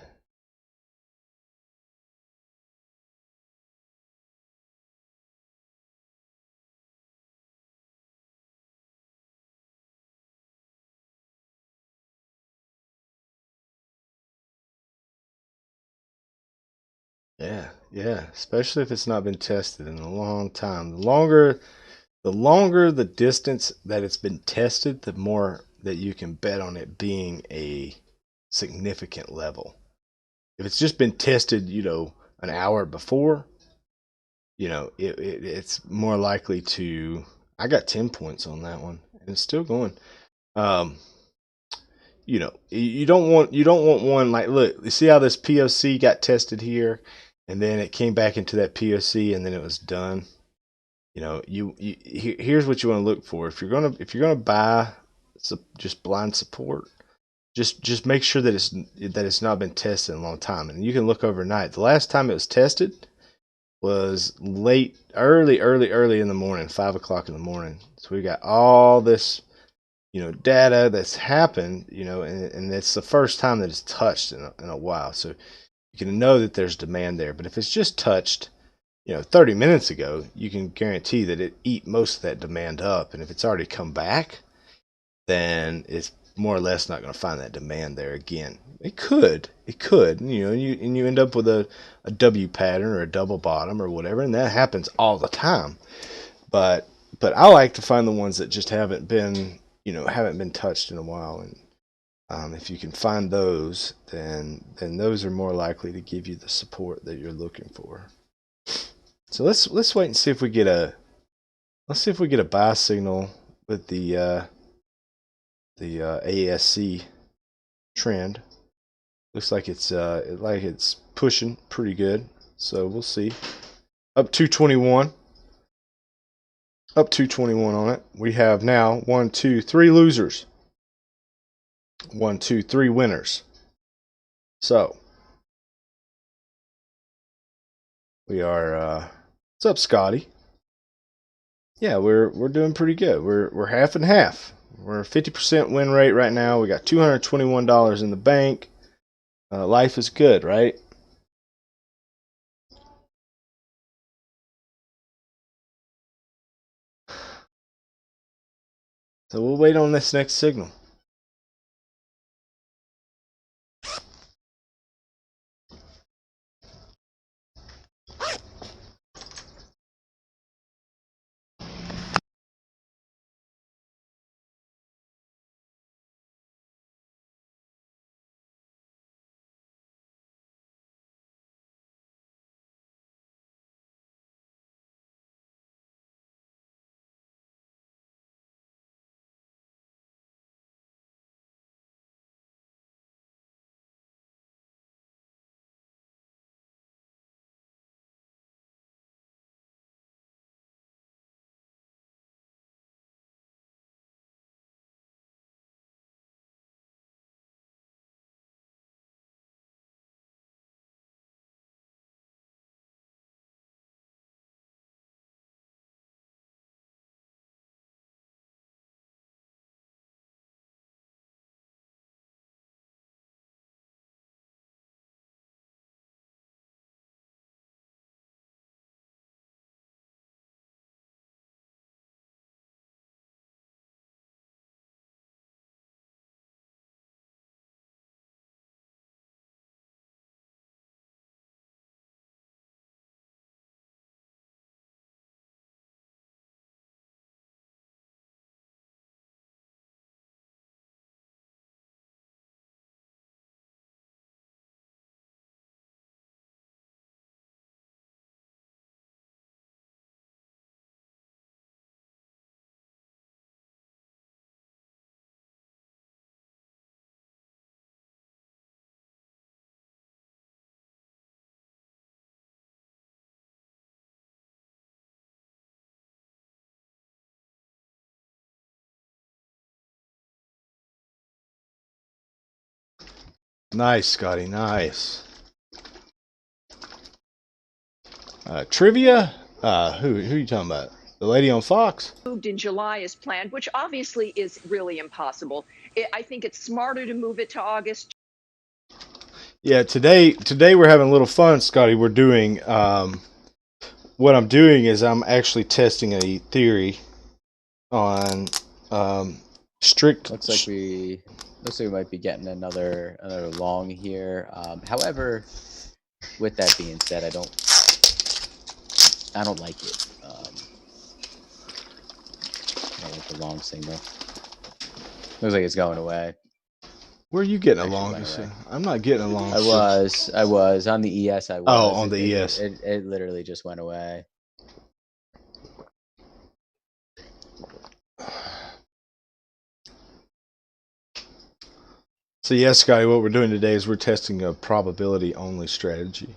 Yeah, yeah. Especially if it's not been tested in a long time. The longer the distance that it's been tested, the more that you can bet on it being a significant level. If it's just been tested, an hour before, it's more likely to. I got 10 points on that one, and it's still going. Um, you don't want one like, look, you see how this POC got tested here, and then it came back into that POC, and then it was done. Here's what you want to look for. If you're gonna buy just blind support, just make sure that it's not been tested in a long time. And you can look overnight. The last time it was tested was late, early in the morning, 5 o'clock in the morning. So we got all this, data that's happened, and it's the first time that it's touched in a while. So you can know that there's demand there. But if it's just touched, 30 minutes ago, you can guarantee that it eat most of that demand up. And if it's already come back, then it's more or less not going to find that demand there again. It could, and you end up with a W pattern or a double bottom or whatever, and that happens all the time. But I like to find the ones that just haven't been touched in a while, and if you can find those, then those are more likely to give you the support that you're looking for. So let's wait and see if we get a buy signal with the ASC trend. Looks like it's pushing pretty good. So we'll see. Up 221. Up 221 on it. We have now 1, 2, 3 losers. 1, 2, 3 winners. So we are what's up, Scotty? Yeah, we're doing pretty good. We're half and half. We're 50% win rate right now. We got $221 in the bank. Life is good, right? So we'll wait on this next signal. Nice, Scotty. Nice. Trivia? Who are you talking about? The lady on Fox? Moved in July as planned, which obviously is really impossible. I think it's smarter to move it to August. Yeah, today we're having a little fun, Scotty. We're doing what I'm doing is I'm actually testing a theory on strict. Looks like we might be getting another long here. However, with that being said, I don't like it. I don't like the long signal. Looks like it's going away. Where are you getting along? I'm not getting along. I was on the ES. I was. Oh, on the ES. It literally just went away. So yes, Scotty, what we're doing today is we're testing a probability only strategy.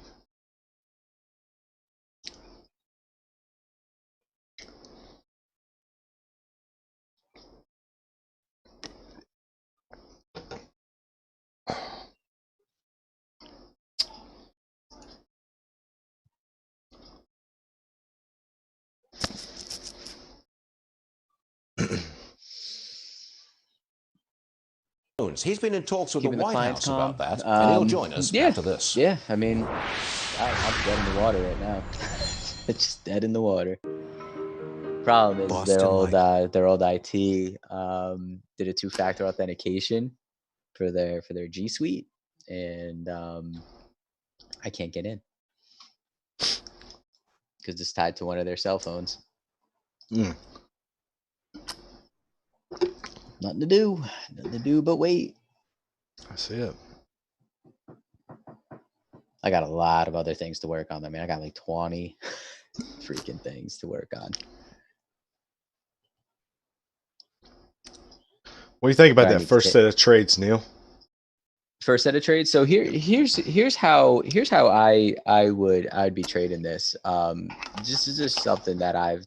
He's been in talks with the White House about that, calm. and he'll join us after this. Yeah, I mean, I'm dead in the water right now. It's just dead in the water. Problem is their old IT did a 2-factor authentication for their G Suite, and I can't get in because it's tied to one of their cell phones. Nothing to do but wait. I see it. I got a lot of other things to work on. I mean, I got like 20 freaking things to work on. What do you think about that first set of trades, Neal? First set of trades. So here's how I'd be trading this. This is just something that I've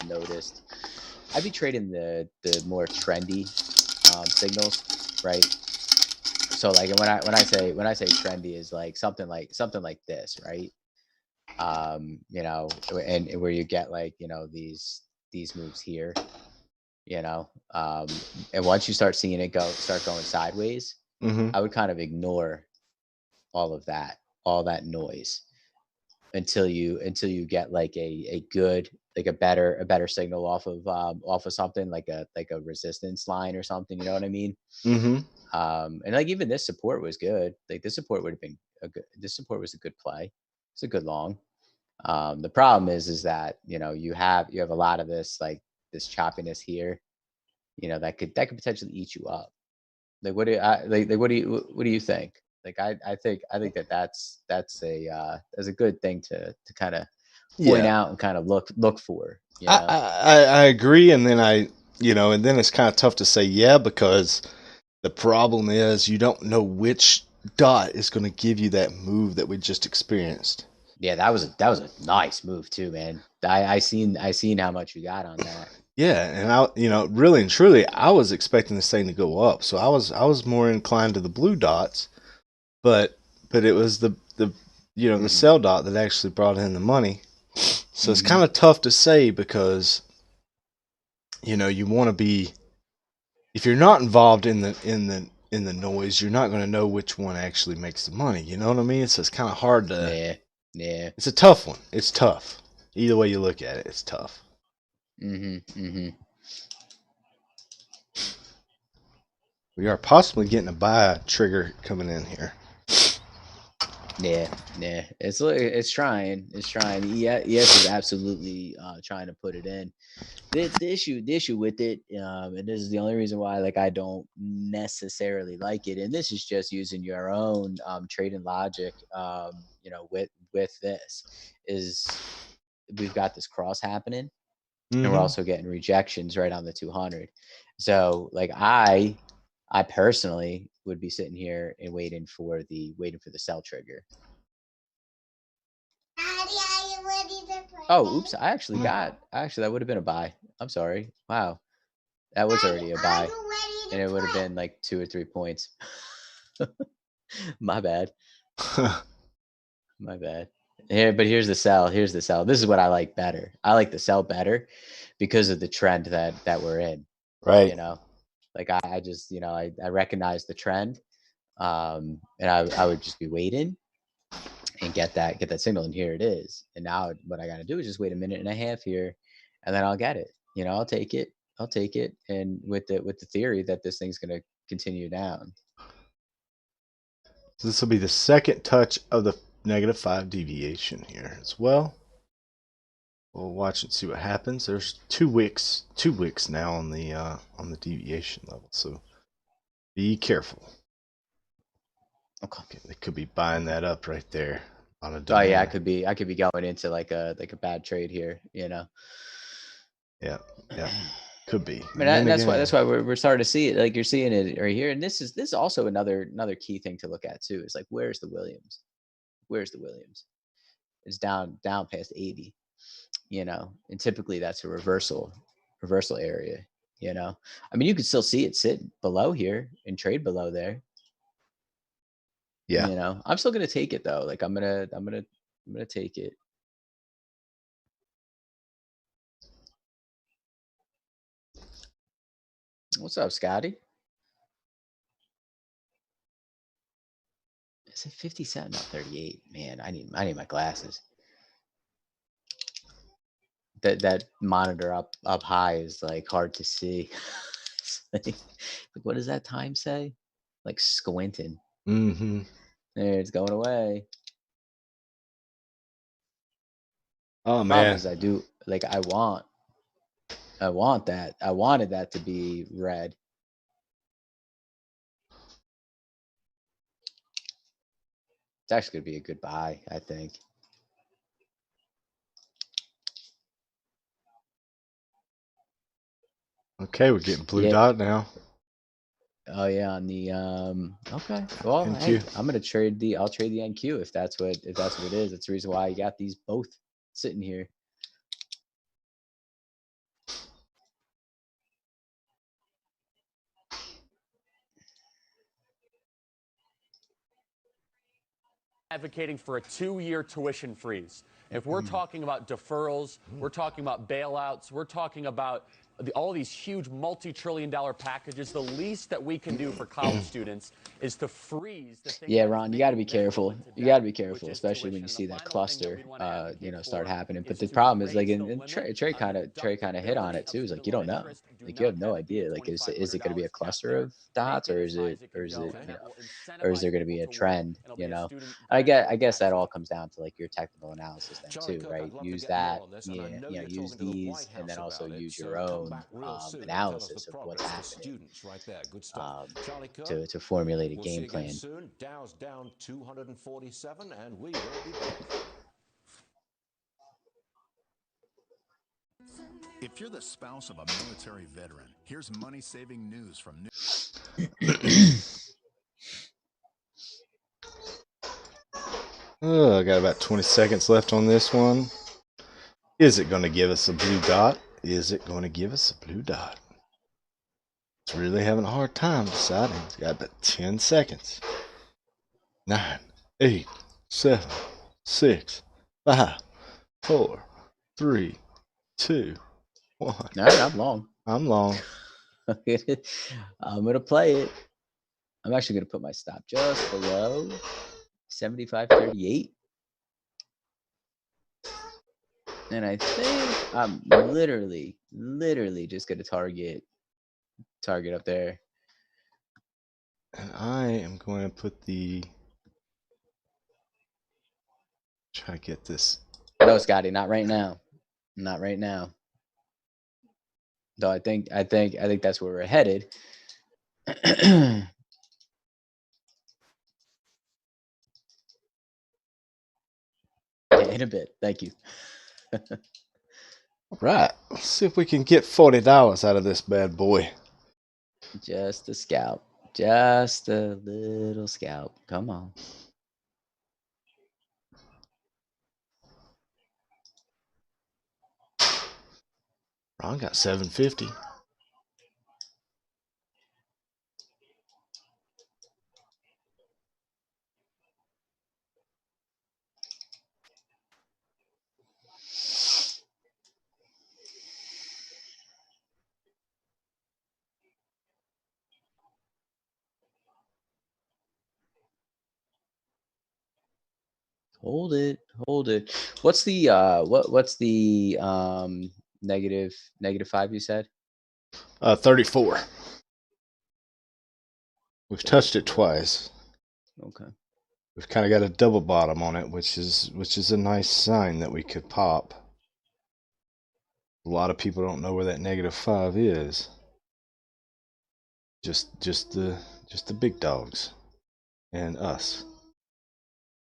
noticed. I'd be trading the more trendy signals, right? So like when I say trendy is like something like this, right? You know, and where you get like, you know, these moves here, you know, and once you start seeing it start going sideways, I would kind of ignore all that noise until you get like a good, like a better signal off of something like a resistance line or something, you know what I mean? And like even this support was good. Like this support would have been this support was a good play. It's a good long. The problem is that, you know, you have a lot of this, like this choppiness here, you know, that could potentially eat you up. Like what do you think? Like I think that's a good thing to kind of point out and kind of look for. You know? I agree, and then and then it's kind of tough to say because the problem is you don't know which dot is going to give you that move that we just experienced. Yeah, that was a nice move too, man. I seen how much you got on that. Yeah, and really and truly, I was expecting this thing to go up, so I was more inclined to the blue dots, but it was the the sell dot that actually brought in the money. So it's kind of tough to say because you want to be, if you're not involved in the noise, you're not going to know which one actually makes the money. You know what I mean? So it's kind of hard to. Yeah. It's a tough one. It's tough. Either way you look at it, it's tough. We are possibly getting a buy trigger coming in here. Yeah. It's trying. Yeah, ES is absolutely trying to put it in. The issue with it, and this is the only reason why like I don't necessarily like it, and this is just using your own trading logic, with this, is we've got this cross happening, and we're also getting rejections right on the 200. So like I personally would be sitting here and waiting for the sell trigger. Daddy, are you ready to play? Oh, oops! That would have been a buy. I'm sorry. Wow, that was already a buy, and it would have been like 2 or 3 points. My bad. My bad. Here, but here's the sell. Here's the sell. This is what I like better. I like the sell better because of the trend that we're in. Right. You know, like I just, I recognize the trend. And I would just be waiting and get that signal, and here it is. And now what I got to do is just wait a minute and a half here, and then I'll get it. I'll take it. I'll take it. And with the theory that this thing's going to continue down. So this will be the second touch of the -5 deviation here as well. We'll watch and see what happens. There's two wicks now on the deviation level, so be careful. Okay, they could be buying that up right there on a Oh yeah, I could be going into like a bad trade here. Yeah, could be. I mean, that's why we're starting to see it. Like you're seeing it right here, and this is also another key thing to look at too. Is like where's the Williams? Where's the Williams? It's down past 80. And typically that's a reversal area. I mean, you can still see it sit below here and trade below there. Yeah. I'm still gonna take it though. Like I'm gonna take it. What's up, Scotty? Is it 57? Not 38. Man, I need my glasses. That monitor up high is like hard to see. like, what does that time say? Like squinting. Mm-hmm. There, it's going away. Oh Problem man. is, I want that. I wanted that to be red. It's actually gonna be a good buy, I think. Okay, we're getting blue dot now. Oh yeah, on the okay. Well, NQ. hey, I'll trade the NQ if that's what it is. That's the reason why I got these both sitting here. Advocating for a 2-year tuition freeze. If we're talking about deferrals, we're talking about bailouts, we're talking about all these huge multi-trillion-dollar packages, the least that we can do for college students is to freeze the thing. Yeah, Ron, you got to be careful. You got to be careful, especially when you see that cluster, start happening. But the problem is, like, and Trae kind of hit on it too. Is like you don't know, like you have no idea. Like, is it going to be a cluster of dots, or is it or is there going to be a trend? I guess that all comes down to like your technical analysis then too, right? Use that, use these, and then also use your own analysis of what's happening to formulate a game plan. Soon. Dow's down 247, and we will be back. If you're the spouse of a military veteran, here's money-saving news from Oh, I got about 20 seconds left on this one. Is it going to give us a blue dot? Is it going to give us a blue dot? It's really having a hard time deciding. It's got about 10 seconds. 9, 8, 7, 6, 5, 4, 3, 2, 1. All right, I'm long. I'm long. I'm gonna play it. I'm actually gonna put my stop just below 75.38. And I think I'm literally just gonna target up there. And I am going to put try to get this. No, Scotty, not right now. Not right now. Though I think that's where we're headed. In a bit. Thank you. All right. Let's see if we can get $40 out of this bad boy. Just a scalp. Just a little scalp. Come on. Ron got 750. Hold it. What's the negative 5 you said? 34. We've touched it twice. Okay. We've kind of got a double bottom on it, which is a nice sign that we could pop. A lot of people don't know where that -5 is. Just the big dogs and us.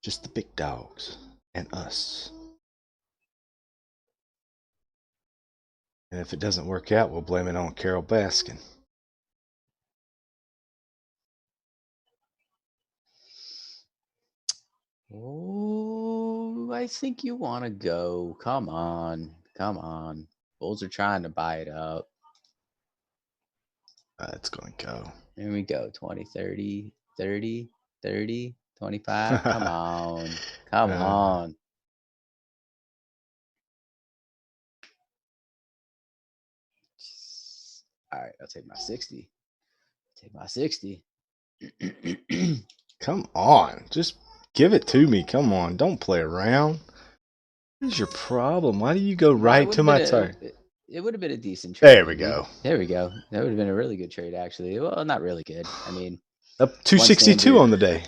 Just the big dogs and us. And if it doesn't work out, we'll blame it on Carol Baskin. Oh, I think you want to go. Come on. Bulls are trying to buy it up. It's going to go. Here we go. 20, 30, 30, 30, 25. Come on. Come on. All right, I'll take my 60. Come on. Just give it to me. Come on. Don't play around. What is your problem? Why do you go right to my target? It would have been a decent trade. There we go. There we go. That would have been a really good trade, actually. Well, not really good. I mean, up 262 on the day.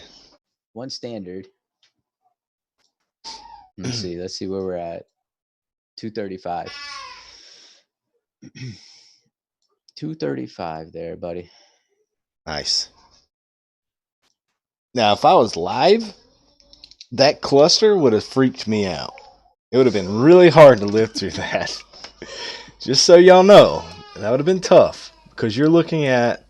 One standard. Let's see where we're at. 235. 235 there, buddy. Nice. Now, if I was live, that cluster would have freaked me out. It would have been really hard to live through that. Just so y'all know, that would have been tough because you're looking at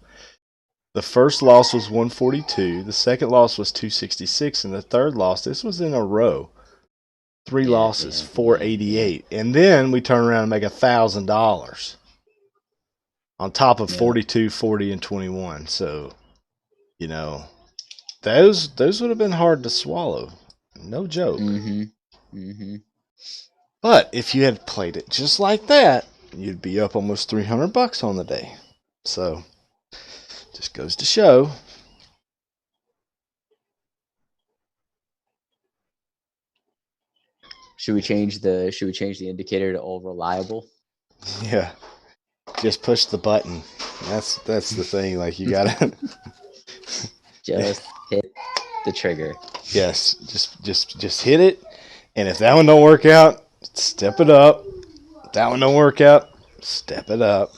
the first loss was 142, the second loss was 266, and the third loss, this was in a row. 3 losses, 488. And then we turn around and make $1,000 on top of 42, 40, and 21. So, you know, those would have been hard to swallow. No joke. But if you had played it just like that, you'd be up almost $300 on the day. So, just goes to show. Should we change the indicator to all reliable? Yeah. Just push the button. That's the thing. Like, you gotta just hit the trigger. Yes, just hit it. And if that one don't work out, step it up. If that one don't work out, step it up.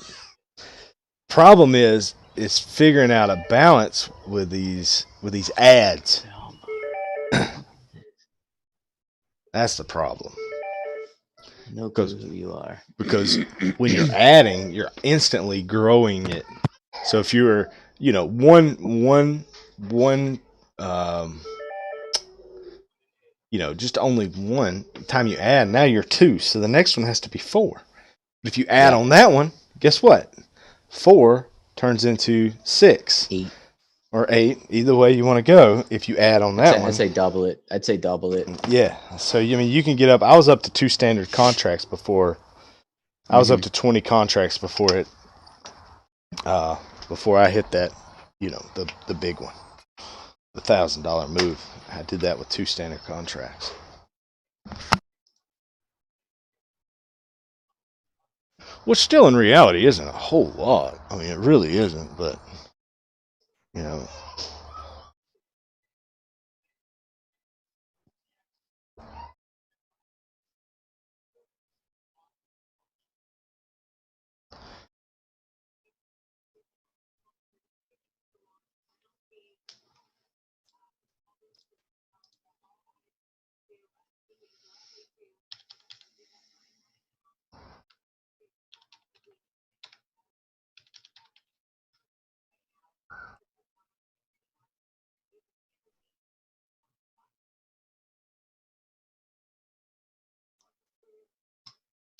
Problem is figuring out a balance with these ads. That's the problem. No clue who you are. Because when you're adding, you're instantly growing it. So if you're, one just only one time you add, now you're 2. So the next one has to be 4. But if you add on that one, guess what? 4 turns into 6. 8. Or 8, either way you want to go. If you add on that one, I'd say double it. Yeah. So you can get up. I was up to 2 standard contracts before. I was up to 20 contracts before it. Before I hit that, the big one, the $1,000 move. I did that with 2 standard contracts. Which still in reality isn't a whole lot. I mean, it really isn't, but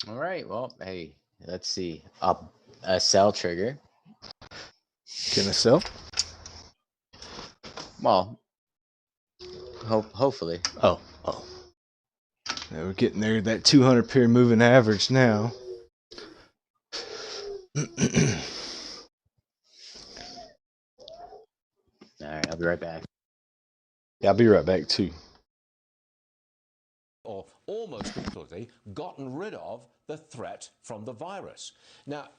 All right. Well, hey, let's see. A sell trigger. Can I sell? Well, hopefully. Oh. Yeah, we're getting there. That 200 pair moving average now. All right. I'll be right back. Yeah, I'll be right back too. almost completely gotten rid of the threat from the virus. Now,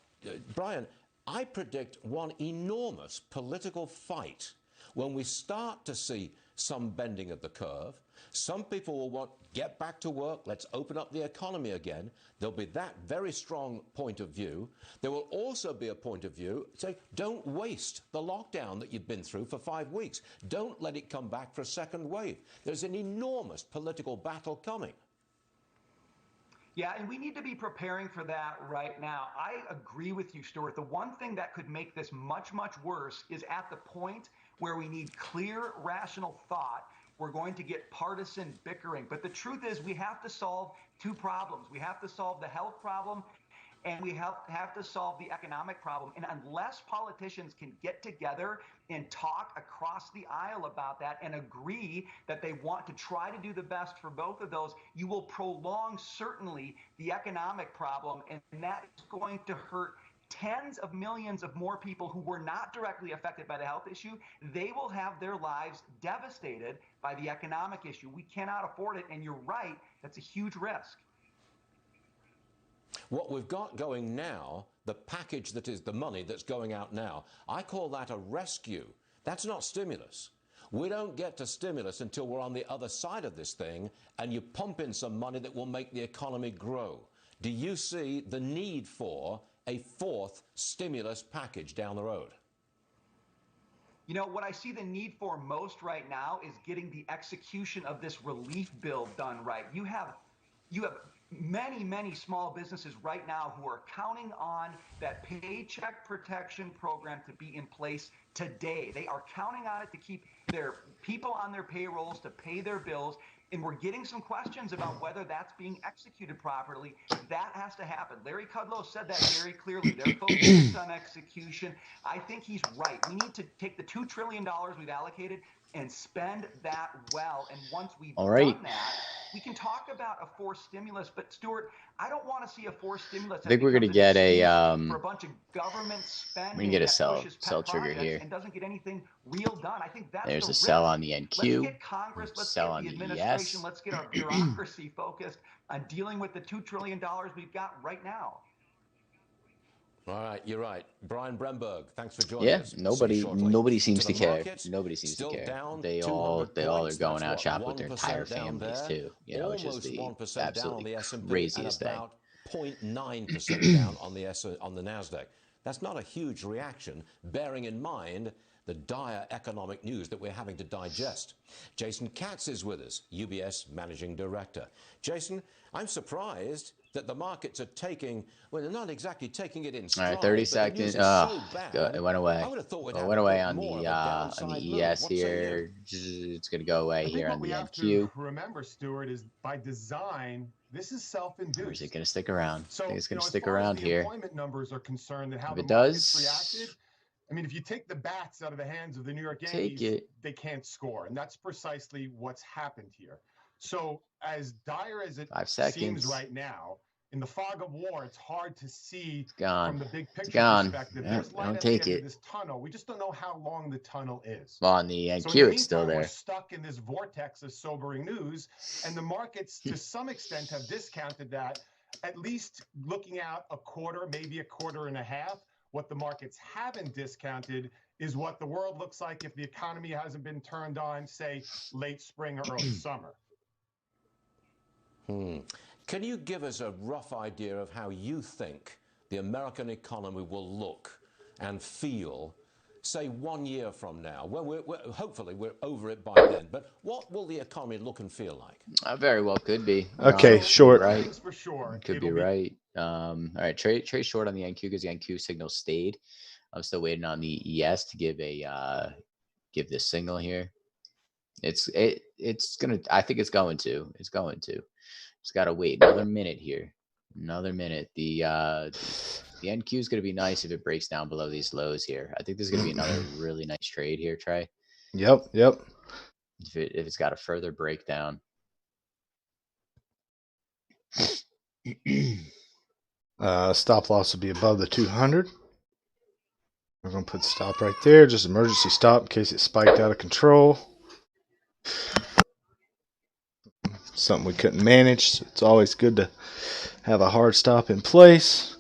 Brian, I predict one enormous political fight when we start to see some bending of the curve. Some people will want, get back to work, let's open up the economy again. There'll be that very strong point of view. There will also be a point of view, say, don't waste the lockdown that you've been through for 5 weeks. Don't let it come back for a second wave. There's an enormous political battle coming. Yeah, and we need to be preparing for that right now. I agree with you, Stuart. The one thing that could make this much, much worse is at the point where we need clear, rational thought. We're going to get partisan bickering. But the truth is we have to solve two problems. We have to solve the health problem, and we have to solve the economic problem. And unless politicians can get together and talk across the aisle about that and agree that they want to try to do the best for both of those, you will prolong, certainly, the economic problem. And that is going to hurt tens of millions of more people who were not directly affected by the health issue. They will have their lives devastated by the economic issue. We cannot afford it. And you're right, that's a huge risk. What we've got going now, the package that is the money that's going out now, I call that a rescue. That's not stimulus. We don't get to stimulus until we're on the other side of this thing and you pump in some money that will make the economy grow. Do you see the need for a fourth stimulus package down the road? You know, what I see the need for most right now is getting the execution of this relief bill done right. You have many, many small businesses right now who are counting on that Paycheck Protection Program to be in place today. They are counting on it to keep their people on their payrolls, to pay their bills. And we're getting some questions about whether that's being executed properly. That has to happen. Larry Kudlow said that very clearly. They're focused on execution. I think he's right. We need to take the $2 trillion we've allocated and spend that well. And once we've done that, we can talk about a forced stimulus. But Stuart, I don't want to see a forced stimulus. I think we're gonna get a for a bunch of government spending. we're gonna get a that sell trigger here. And doesn't get anything real done. I think that's There's the a sell risk. on the NQ. Let's get Congress, let's sell get on the the administration, ES. let's get our bureaucracy focused on dealing with the $2 trillion we've got right now. All right, you're right. Brian Bremberg, thanks for joining Yeah, us. nobody seems to care. Markets, Nobody seems to care. down They 200 all are points. going out That's shop what, with their entire 1% down families there, too. You know, which is almost the 1% down on absolutely the S&P craziest and thing. about 0.9% down on the Nasdaq. That's not a huge reaction, bearing in mind the dire economic news that we're having to digest. Jason Katz is with us, UBS Managing Director. Jason, I'm surprised that the markets are taking, well, they're not exactly taking it in stride. All right, 30 but the news seconds. is so bad, It went away. I would have thought we'd It have went a away bit on more the of a downside move. ES What say you? here. It's going to go away here on the have NQ. to remember, Stuart, is by design, this is self-induced. Or is it going to stick around? So, I think it's going to as stick far as around the here. employment numbers are concerned and how If the it markets does, reacted, I mean, if you take the bats out of the hands of the New York take Yankees, it. they can't score. And that's precisely what's happened here. So as dire as it 5 seems seconds. right now, in the fog of war, it's hard to see Gone. from the big It's picture gone. perspective. Yeah, There's light don't at the take end of it. this tunnel. We just don't know how long the tunnel is. Well, on the So NQ, in the it's still meantime, there. We're stuck in this vortex of sobering news, and the markets, to some extent, have discounted that. At least looking out a quarter, maybe a quarter and a half, what the markets haven't discounted is what the world looks like if the economy hasn't been turned on, say, late spring or early summer. Can you give us a rough idea of how you think the American economy will look and feel, say, 1 year from now? Well, hopefully we're over it by then, but what will the economy look and feel like? Very well could be. Okay, short. Right. For sure. Could be right. All right, Trae short on the NQ because the NQ signal stayed. I'm still waiting on the ES to give this signal here. It's gonna. I think it's going to. It's going to. Just gotta wait another minute here. Another minute. The NQ is gonna be nice if it breaks down below these lows here. I think there's gonna be another really nice trade here, Trae. Yep. If it's got a further breakdown. Stop loss will be above the 200. We're going to put stop right there. Just emergency stop in case it spiked out of control. something we couldn't manage. So it's always good to have a hard stop in place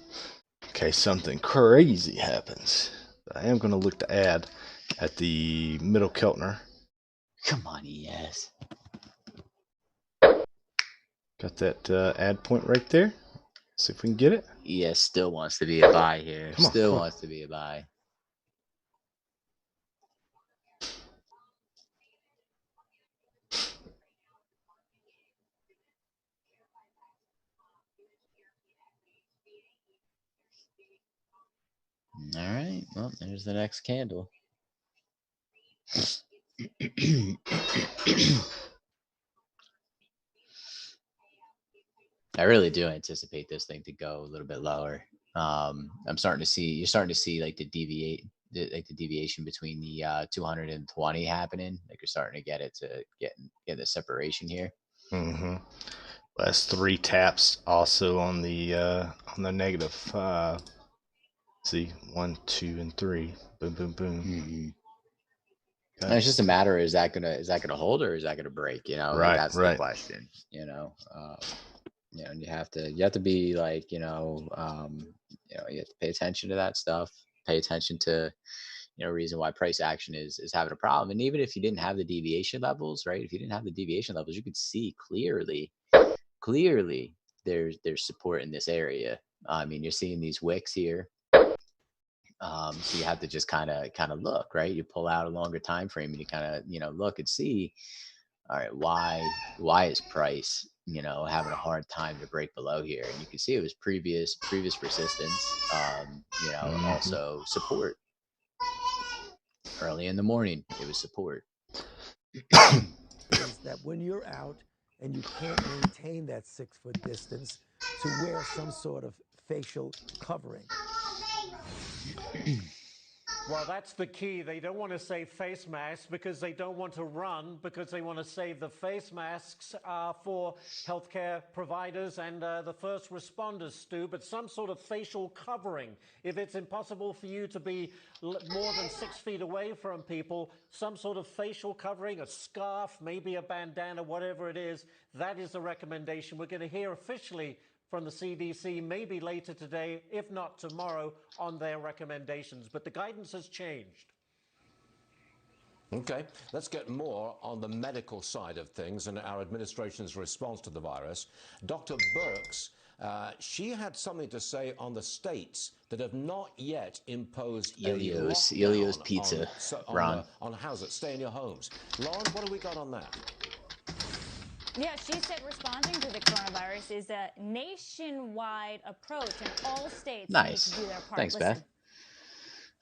in case something crazy happens. I am going to look to add at the middle Keltner. Come on, ES. Got that add point right there. See if we can get it. ES still wants to be a buy here. Come on, Still come on. wants to be a buy. All right. Well, there's the next candle. I really do anticipate this thing to go a little bit lower. You're starting to see like the deviation between the 220 happening. Like you're starting to get it to get the separation here. Mm-hmm. Last 3 taps also on the negative. See, 1, 2, and 3. Boom, boom, boom. Mm-hmm. And it's just a matter: is that gonna hold or is that gonna break? You know, like Right, that's right. the question. You know, and you have to be like, you have to pay attention to that stuff. Pay attention to, reason why price action is having a problem. And even if you didn't have the deviation levels, right? If you didn't have the deviation levels, you could see clearly there's support in this area. I mean, you're seeing these wicks here. So you have to just kind of look, right? You pull out a longer time frame and you kind of, look and see, all right, why is price, having a hard time to break below here? And you can see it was previous resistance, also support. Early in the morning, it was support. Is that when you're out and you can't maintain that 6-foot distance, to wear some sort of facial covering. Well, that's the key. They don't want to say face masks because they don't want to run, because they want to save the face masks for healthcare providers and the first responders, Stu, but some sort of facial covering. If it's impossible for you to be more than 6 feet away from people, some sort of facial covering, a scarf, maybe a bandana, whatever it is, that is the recommendation. We're going to hear officially from the CDC maybe later today, if not tomorrow, on their recommendations. But the guidance has changed. Okay, let's get more on the medical side of things and our administration's response to the virus. Dr. Birx, she had something to say on the states that have not yet imposed Ilios Pizza, on houses. Stay in your homes. Lauren, what have we got on that? Yeah, she said responding to the coronavirus is a nationwide approach, and all states need to do their part. Thanks, Beth.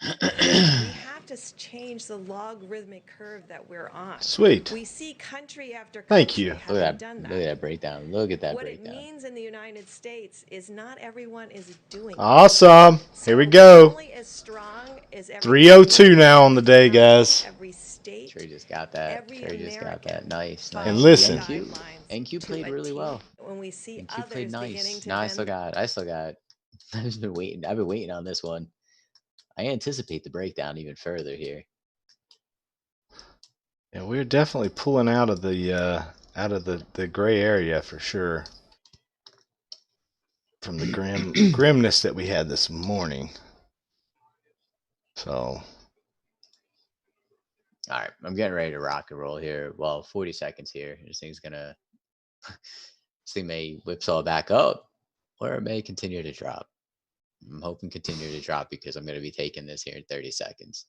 We have to change the logarithmic curve that we're on. Sweet. We see country after country Thank you. having done that. Look at that breakdown. Look at that what breakdown. What it means in the United States is not everyone is doing Awesome. Here we go. Only as strong as 3:02 now on the day, guys. Every state. Trey just got that. Trey just got that. Nice. And listen. NQ played really well. When we see NQ others played beginning nice. to No, I still got. I've been waiting on this one. I anticipate the breakdown even further here. Yeah, we're definitely pulling out of the gray area for sure. From the grimness that we had this morning. So, all right, I'm getting ready to rock and roll here. Well, 40 seconds here. This thing may whipsaw back up, or it may continue to drop. I'm hoping continue to drop because I'm going to be taking this here in 30 seconds.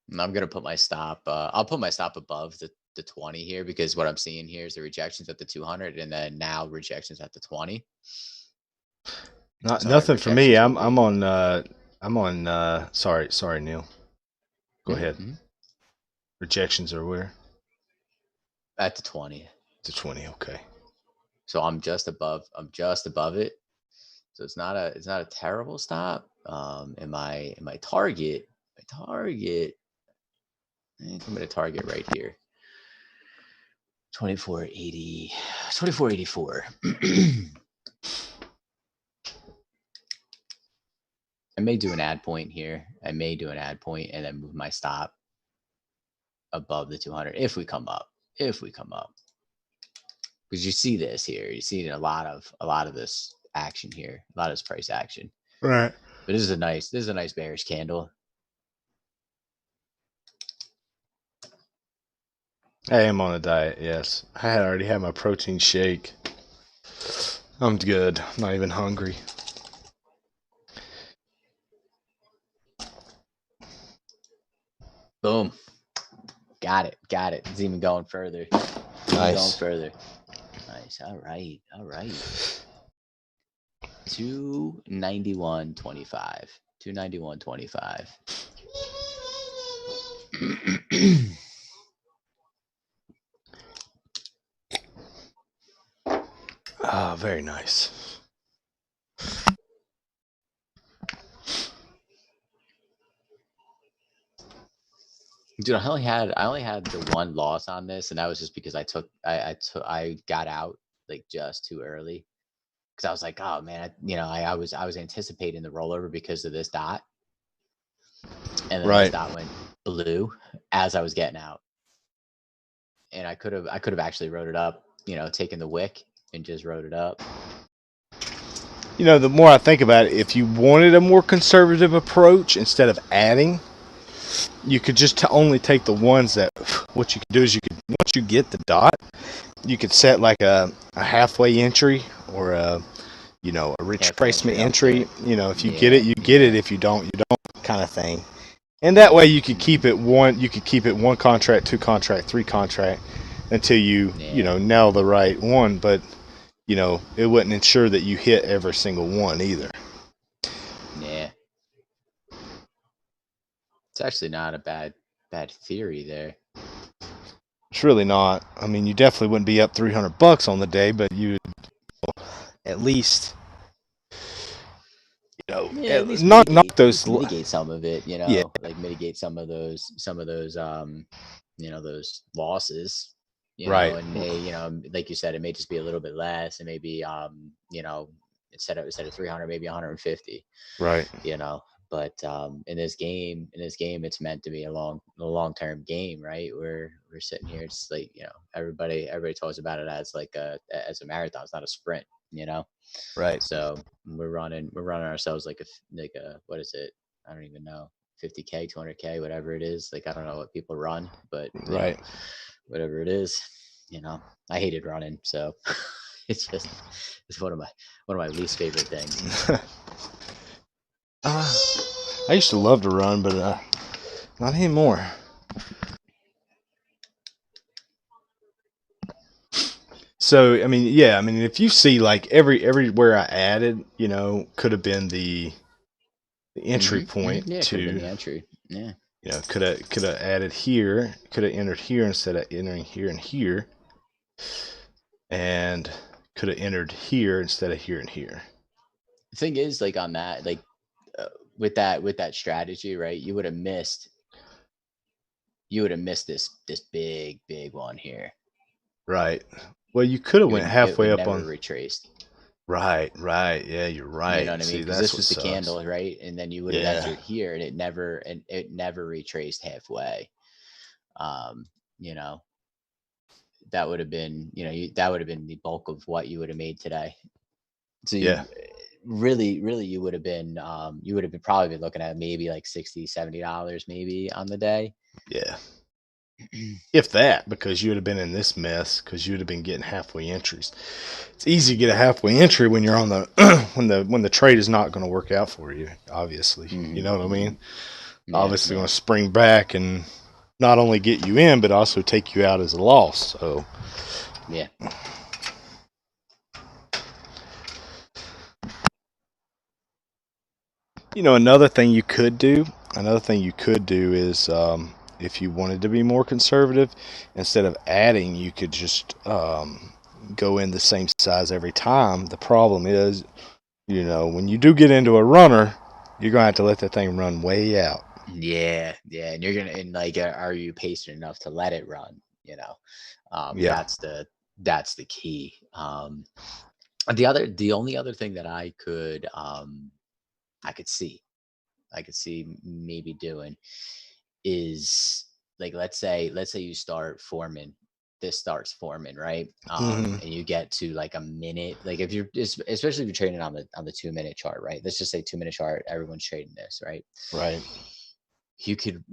I'm going to put my stop. I'll put my stop above the 20 here because what I'm seeing here is the rejections at the 200 and then now rejections at the 20. Nothing for me. I'm on. Sorry, Neal. Go ahead. Rejections are where? At the 20. The 20. Okay. So I'm just above it. So it's not a terrible stop. And my target. I think I'm going to target right here. 2484. I may do an add point here. I may do an add point and then move my stop above the 200 if we come up. If we come up, because you see this here, you see a lot of this action here, a lot of this price action. Right. But this is a nice bearish candle. I am on a diet, yes. I had already had my protein shake. I'm good. I'm not even hungry. Boom. Got it. It's even going further. Nice. Going further. Nice. All right. 291.25. 291.25. Ah, very nice. Dude, I only had the one loss on this, and that was just because I got out like just too early. Because I was like, oh man, I was anticipating the rollover because of this dot. And then this dot went blue as I was getting out. And I could have actually wrote it up, taken the wick and just wrote it up. The more I think about it, if you wanted a more conservative approach instead of adding, you could just only take the ones that, what you could do is once you get the dot, you could set like a halfway entry or a retracement entry. If you get it, you get it. If you don't, you don't, kind of thing. And that way you could keep it one contract, 2 contract, 3 contract until you nail the right one. But it wouldn't ensure that you hit every single one either. Yeah. It's actually not a bad theory there. It's really not. I mean, you definitely wouldn't be up $300 on the day, but you at least at least knock those mitigate some of it, like mitigate some of those those losses, right. And hey, like you said, it may just be a little bit less, and maybe instead of 300, maybe 150, right. But in this game, it's meant to be a long-term game, right? We're sitting here, it's like everybody talks about it as like as a marathon. It's not a sprint, Right. So we're running ourselves like a what is it? I don't even know. 50K, 200K, whatever it is. Like I don't know what people run, but right. Whatever it is, I hated running, so it's one of my least favorite things. I used to love to run, but not anymore. So I mean, if you see like everywhere I added, could have been the entry point Yeah, to could have been the entry. Yeah. Could have added here, could have entered here instead of entering here and here, and could have entered here instead of here and here. The thing is, like on that, like with that strategy, right? You would have missed this big one here. Right. Well, you could have went halfway up on retraced. Right. Yeah, you're right. You know what I mean? Because this was the candle, right? And then you would have entered here, and it never retraced halfway. That would have been, that would have been the bulk of what you would have made today. So really, you would have been probably been looking at maybe like $60-$70 maybe on the day. Yeah. If that, because you would have been in this mess, because you would have been getting halfway entries. It's easy to get a halfway entry when you're on the when the trade is not going to work out for you. Obviously, you know what I mean. Obviously, going to spring back and not only get you in, but also take you out as a loss. So, yeah. Another thing you could do is if you wanted to be more conservative, instead of adding, you could just go in the same size every time. The problem is, when you do get into a runner, you're going to have to let that thing run way out. Yeah. And you're going to, and like, are you patient enough to let it run? That's the key. The only other thing that I could see maybe doing is like, let's say you start Foreman, this starts Foreman, right? Mhm. And you get to like a minute, like if you're especially if you're trading on the 2 minute chart, right? Let's just say 2 minute chart, everyone's trading this, right? Right. You could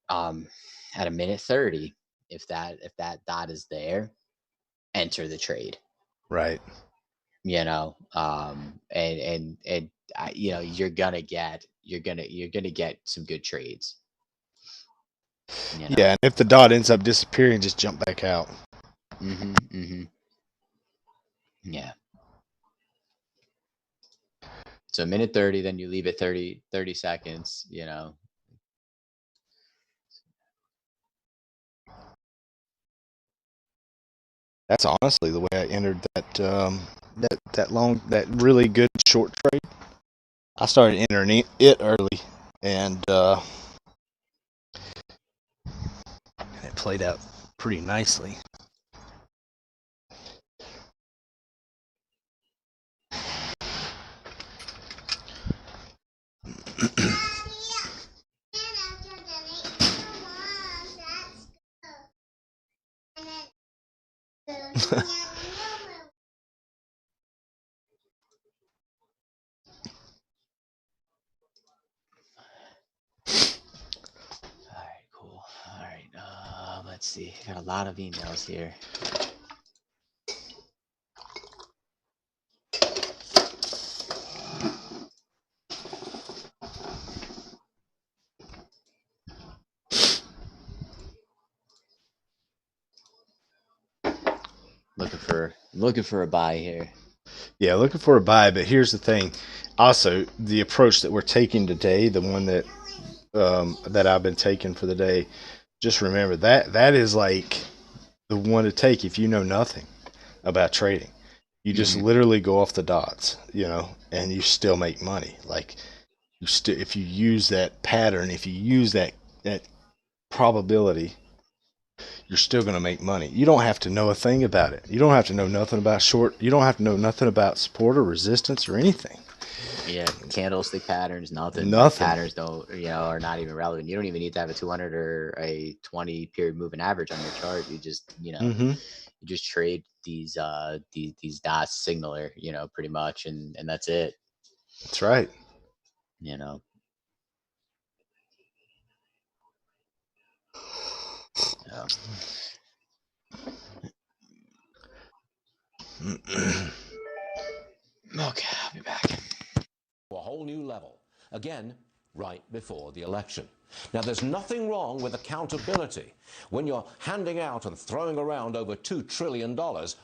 at a minute 30, if that dot is there, enter the trade. Right. You know, and you know, you're gonna get some good trades. You know? Yeah, and if the dot ends up disappearing, just jump back out. Yeah. So minute 30, then you leave it 30 seconds, you know. That's honestly the way I entered that really good short trade. I started entering it early, and it played out pretty nicely. All right, cool. All right, let's see. Got a lot of emails here. Looking for a buy here. Yeah, looking for a buy, but here's the thing. Also, the approach that we're taking today, the one that I've been taking for the day, just remember that is like the one to take if you know nothing about trading. You just literally go off the dots, you know, and you still make money. Like if you use that pattern, if you use that probability, you're still going to make money. You don't have to know a thing about it. You don't have to know nothing about short. You don't have to know nothing about support or resistance or anything. Yeah, candlestick patterns, nothing. Nothing. Patterns don't, are not even relevant. You don't even need to have a 200 or a 20 period moving average on your chart. You just, you just trade these dots signaler, pretty much, and that's it. That's right. You know. So. Okay, I'll be back. A whole new level. Again, right before the election. Now, there's nothing wrong with accountability. When you're handing out and throwing around over $2 trillion,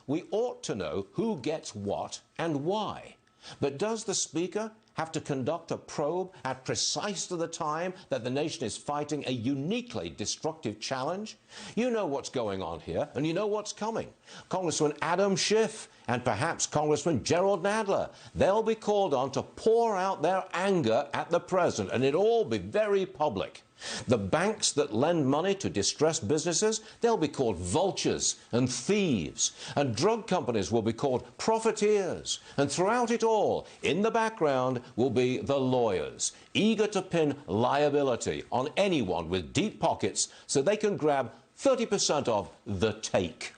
we ought to know who gets what and why. But does the Speaker have to conduct a probe at precisely the time that the nation is fighting a uniquely destructive challenge? You know what's going on here, and you know what's coming. Congressman Adam Schiff and perhaps Congressman Gerald Nadler, they'll be called on to pour out their anger at the president, and it'll all be very public. The banks that lend money to distressed businesses, they'll be called vultures and thieves. And drug companies will be called profiteers. And throughout it all, in the background, will be the lawyers, eager to pin liability on anyone with deep pockets so they can grab 30% of the take.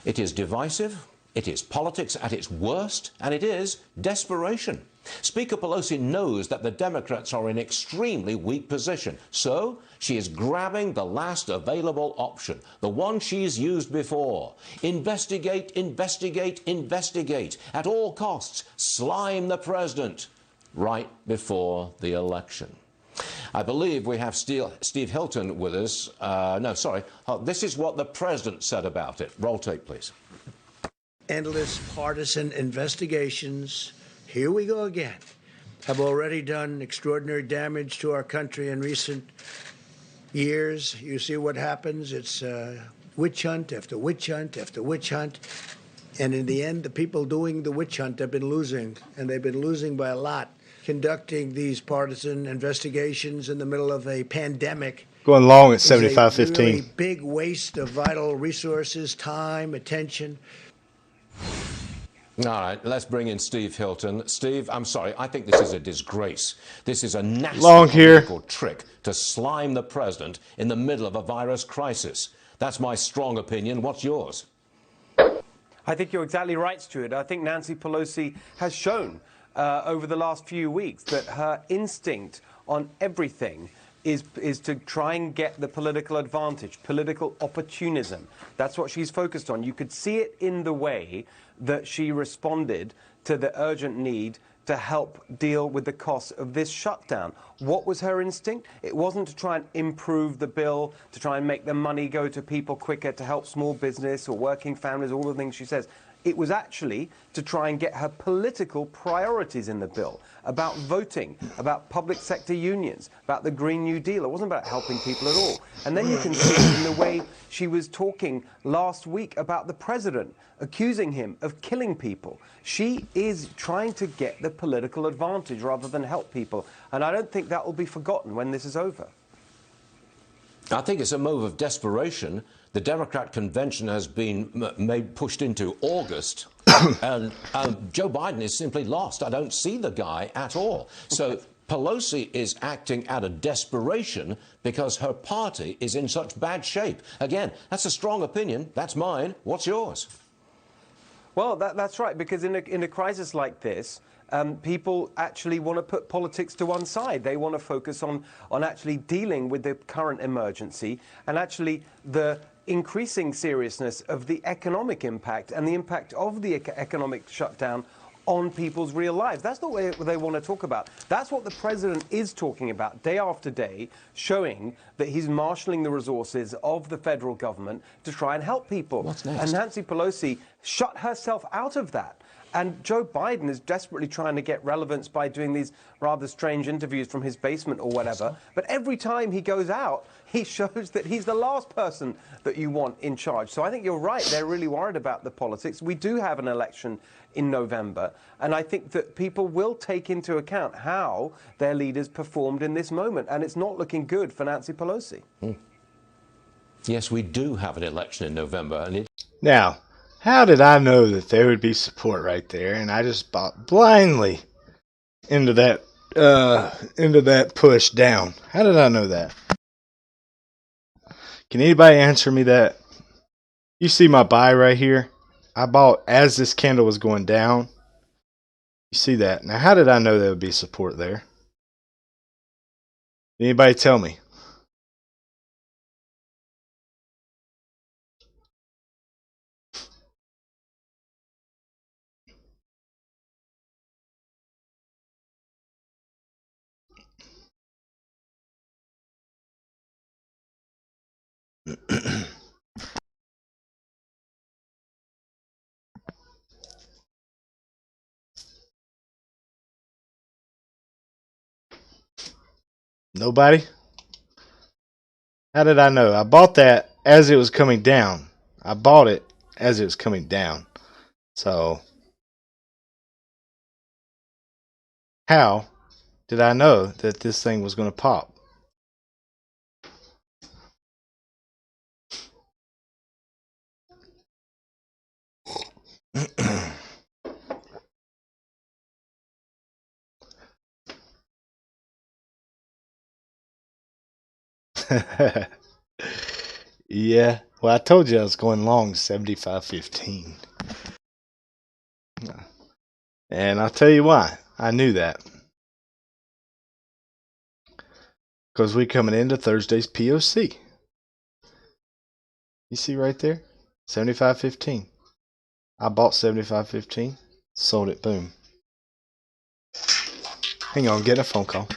It is divisive, it is politics at its worst, and it is desperation. Speaker Pelosi knows that the Democrats are in extremely weak position, so she is grabbing the last available option, the one she's used before. Investigate, investigate, investigate. At all costs, slime the president right before the election. I believe we have Steve Hilton with us. This is what the president said about it. Roll tape, please. Endless partisan investigations, here we go again, have already done extraordinary damage to our country in recent years. You see what happens. It's witch hunt after witch hunt after witch hunt. And in the end, the people doing the witch hunt have been losing, and they've been losing by a lot. Conducting these partisan investigations in the middle of a pandemic. Going long at 75-15. Really big waste of vital resources, time, attention. All right, let's bring in Steve Hilton. Steve, I'm sorry, I think this is a disgrace. This is a nasty Long here. political trick to slime the president in the middle of a virus crisis. That's my strong opinion. What's yours? I think you're exactly right, Stuart. I think Nancy Pelosi has shown over the last few weeks that her instinct on everything is to try and get the political advantage, political opportunism. That's what she's focused on. You could see it in the way that she responded to the urgent need to help deal with the costs of this shutdown. What was her instinct? It wasn't to try and improve the bill, to try and make the money go to people quicker, to help small business or working families, all the things she says. It was actually to try and get her political priorities in the bill, about voting, about public sector unions, about the Green New Deal. It wasn't about helping people at all. And then you can see it in the way she was talking last week about the president, accusing him of killing people. She is trying to get the political advantage rather than help people. And I don't think that will be forgotten when this is over. I think it's a move of desperation. The Democrat convention has been pushed into August, and Joe Biden is simply lost. I don't see the guy at all. So Pelosi is acting out of desperation because her party is in such bad shape. Again, that's a strong opinion. That's mine. What's yours? Well, that's right, because in a crisis like this, people actually want to put politics to one side. They want to focus on actually dealing with the current emergency and actually the increasing seriousness of the economic impact and the impact of the economic shutdown on people's real lives. That's not what they want to talk about. That's what the president is talking about day after day, showing that he's marshalling the resources of the federal government to try and help people. What's next? And Nancy Pelosi shut herself out of that. And Joe Biden is desperately trying to get relevance by doing these rather strange interviews from his basement or whatever. But every time he goes out, he shows that he's the last person that you want in charge. So I think you're right. They're really worried about the politics. We do have an election in November. And I think that people will take into account how their leaders performed in this moment. And it's not looking good for Nancy Pelosi. Yes, we do have an election in November. And Now, how did I know that there would be support right there? And I just bought blindly into that push down. How did I know that? Can anybody answer me that? You see my buy right here? I bought as this candle was going down. You see that? Now, how did I know there would be support there? Anybody tell me? Nobody? How did I know? I bought that as it was coming down. I bought it as it was coming down. So, how did I know that this thing was going to pop? Yeah. Well, I told you I was going long 75.15. And I'll tell you why. I knew that. Because we're coming into Thursday's POC. You see right there? 75.15. I bought 75.15. Sold it. Boom. Hang on. Get a phone call.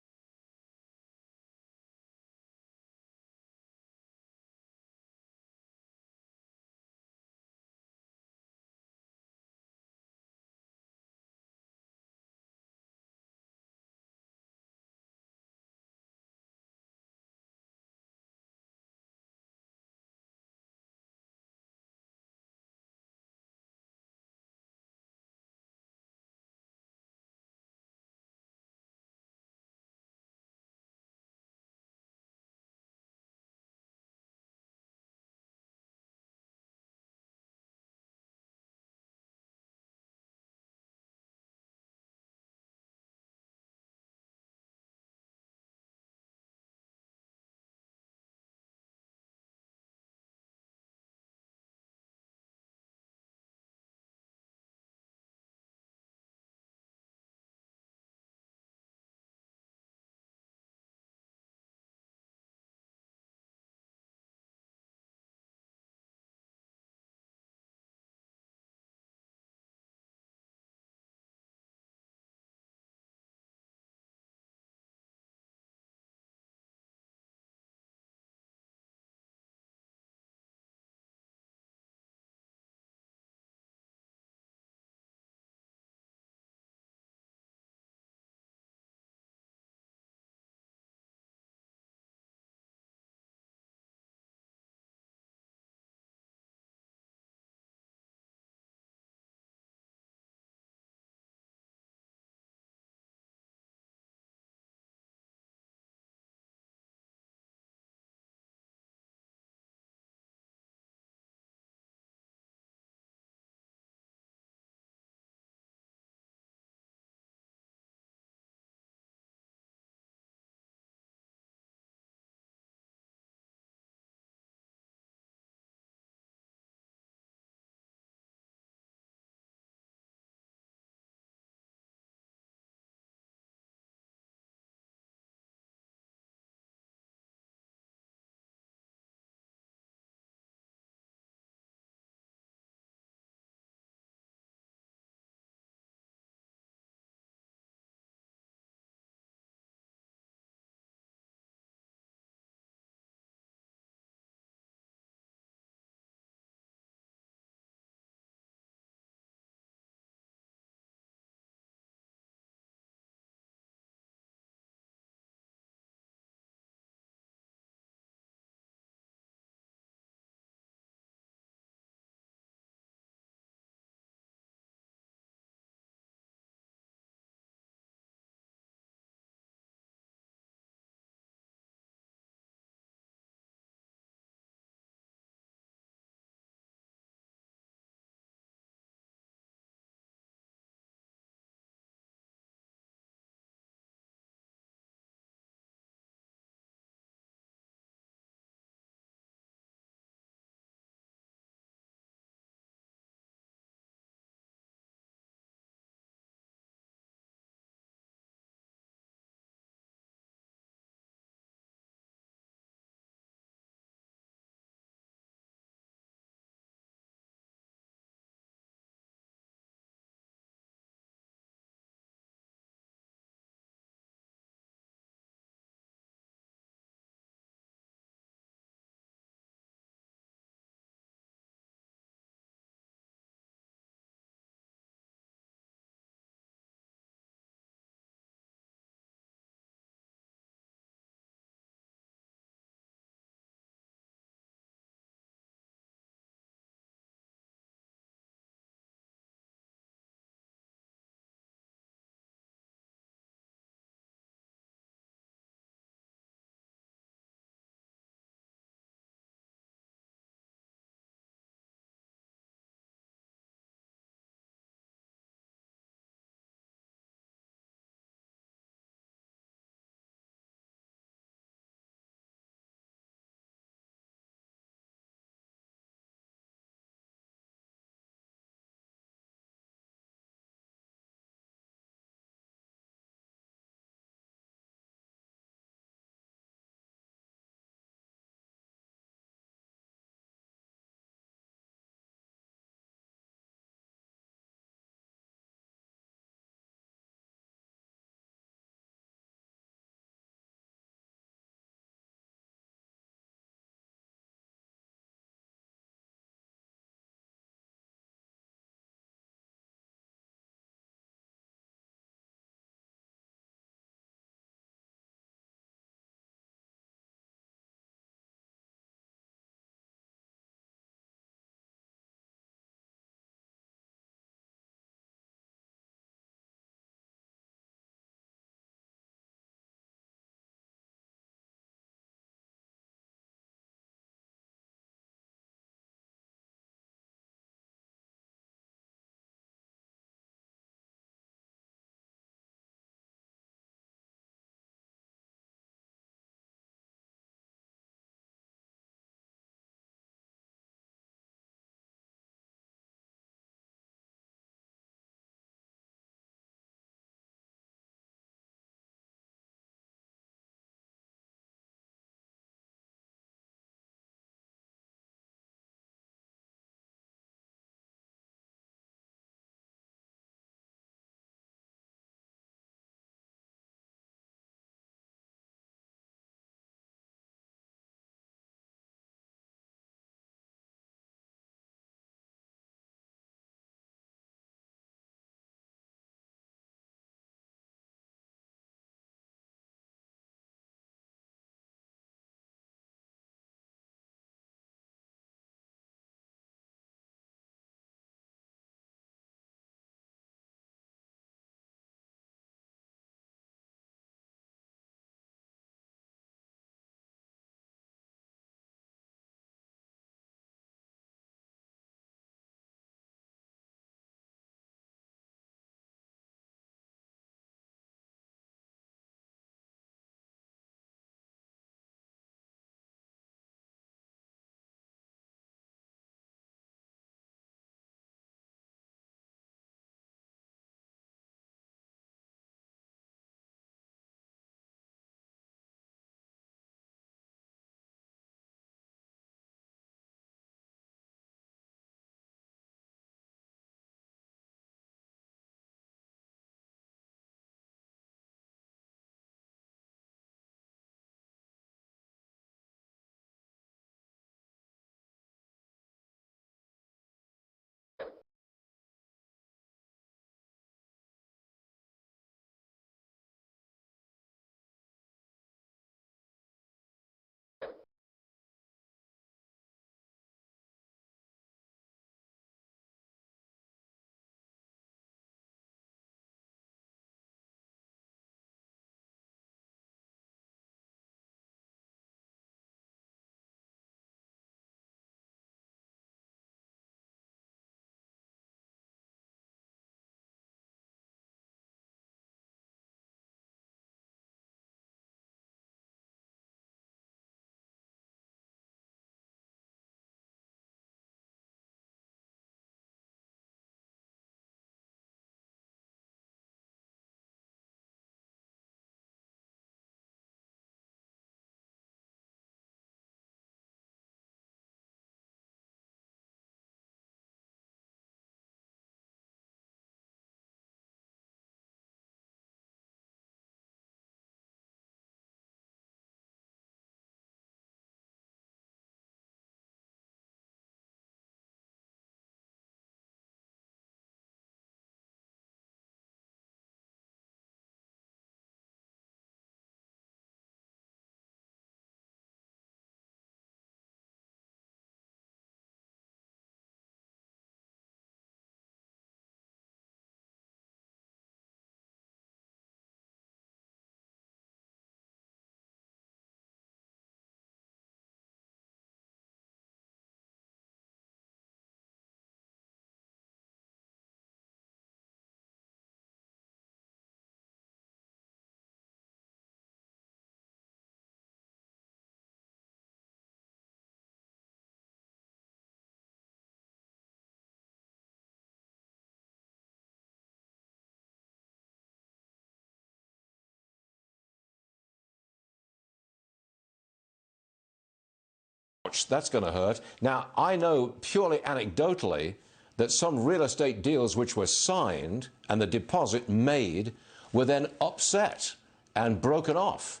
Ouch, that's going to hurt. Now, I know purely anecdotally that some real estate deals which were signed and the deposit made were then upset and broken off.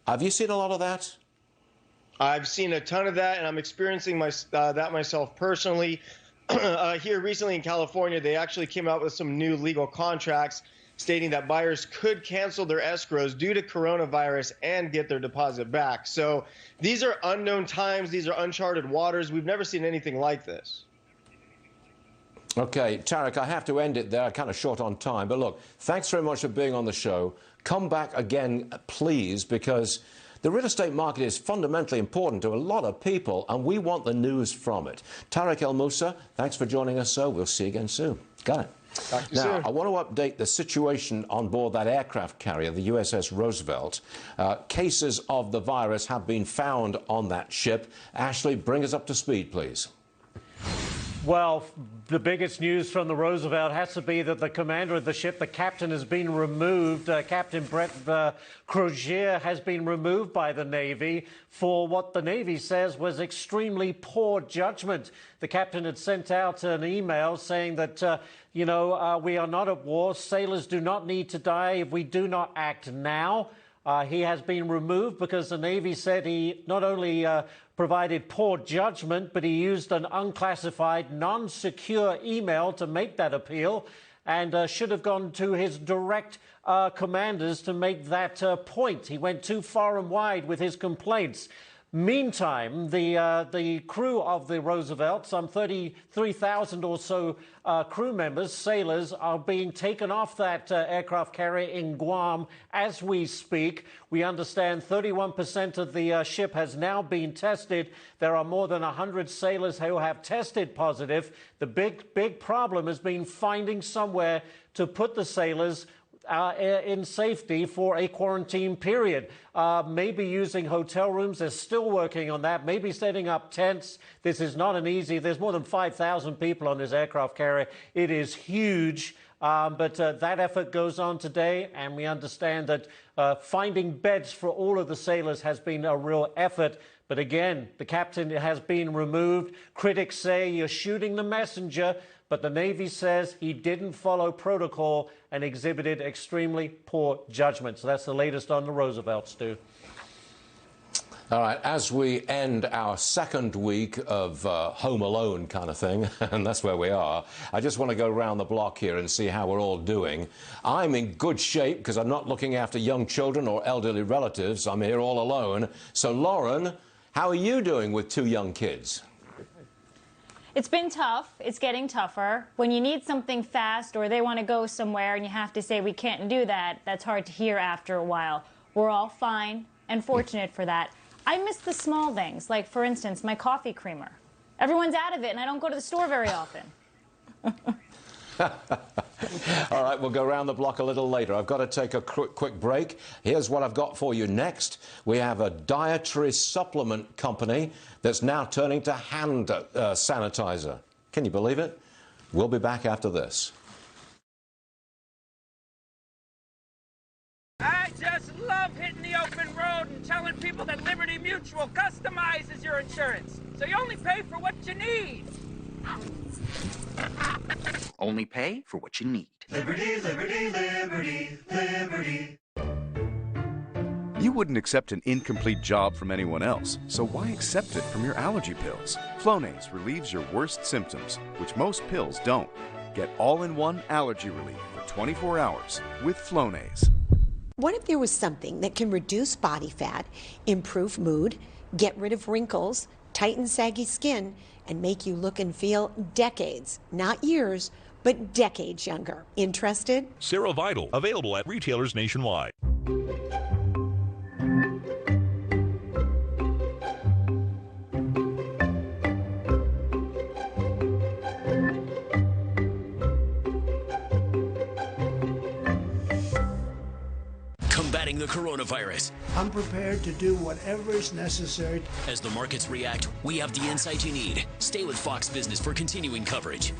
Have you seen a lot of that? I've seen a ton of that, and I'm experiencing that myself personally. Here recently in California, they actually came out with some new legal contracts stating that buyers could cancel their escrows due to coronavirus and get their deposit back. So these are unknown times. These are uncharted waters. We've never seen anything like this. Okay, Tarek, I have to end it there. I'm kind of short on time. But look, thanks very much for being on the show. Come back again, please, because the real estate market is fundamentally important to a lot of people, and we want the news from it. Tarek El Moussa, thanks for joining us, sir. We'll see you again soon. Got it. Now, I want to update the situation on board that aircraft carrier, the USS Roosevelt. Cases of the virus have been found on that ship. Ashley, bring us up to speed, please. Well, the biggest news from the Roosevelt has to be that the commander of the ship, the captain, has been removed. Captain Brett Crozier has been removed by the Navy for what the Navy says was extremely poor judgment. The captain had sent out an email saying that, we are not at war. Sailors do not need to die if we do not act now. He has been removed because the Navy said he not only provided poor judgment, but he used an unclassified, non-secure email to make that appeal and should have gone to his direct commanders to make that point. He went too far and wide with his complaints. Meantime, the crew of the Roosevelt, some 33,000 or so crew members, sailors, are being taken off that aircraft carrier in Guam as we speak. We understand 31% of the ship has now been tested. There are more than 100 sailors who have tested positive. The big problem has been finding somewhere to put the sailors in safety for a quarantine period. Maybe using hotel rooms. They're still working on that. Maybe setting up tents. This is not an easy. There's more than 5,000 people on this aircraft carrier. It is huge. But that effort goes on today, and we understand that finding beds for all of the sailors has been a real effort. But again, the captain has been removed. Critics say you're shooting the messenger, but the Navy says he didn't follow protocol and exhibited extremely poor judgment. So that's the latest on the Roosevelt, Stu. All right, as we end our second week of Home Alone kind of thing, and that's where we are, I just want to go around the block here and see how we're all doing. I'm in good shape because I'm not looking after young children or elderly relatives. I'm here all alone. So, Lauren, how are you doing with two young kids? It's been tough. It's getting tougher. When you need something fast or they want to go somewhere and you have to say we can't do that, that's hard to hear after a while. We're all fine and fortunate for that. I miss the small things, like, for instance, my coffee creamer. Everyone's out of it, and I don't go to the store very often. All right, we'll go around the block a little later. I've got to take a quick break. Here's what I've got for you next. We have a dietary supplement company that's now turning to hand sanitizer. Can you believe it? We'll be back after this. I just love hitting the open road and telling people that Liberty Mutual customizes your insurance, so you only pay for what you need. Only pay for what you need. Liberty, liberty, liberty, liberty. You wouldn't accept an incomplete job from anyone else, so why accept it from your allergy pills? Flonase relieves your worst symptoms, which most pills don't. Get all-in-one allergy relief for 24 hours with Flonase. What if there was something that can reduce body fat, improve mood, get rid of wrinkles, tighten saggy skin, and make you look and feel decades, not years, but decades younger? Interested? Serovital, available at retailers nationwide. Combating the coronavirus. I'm prepared to do whatever is necessary. As the markets react, we have the insight you need. Stay with Fox Business for continuing coverage.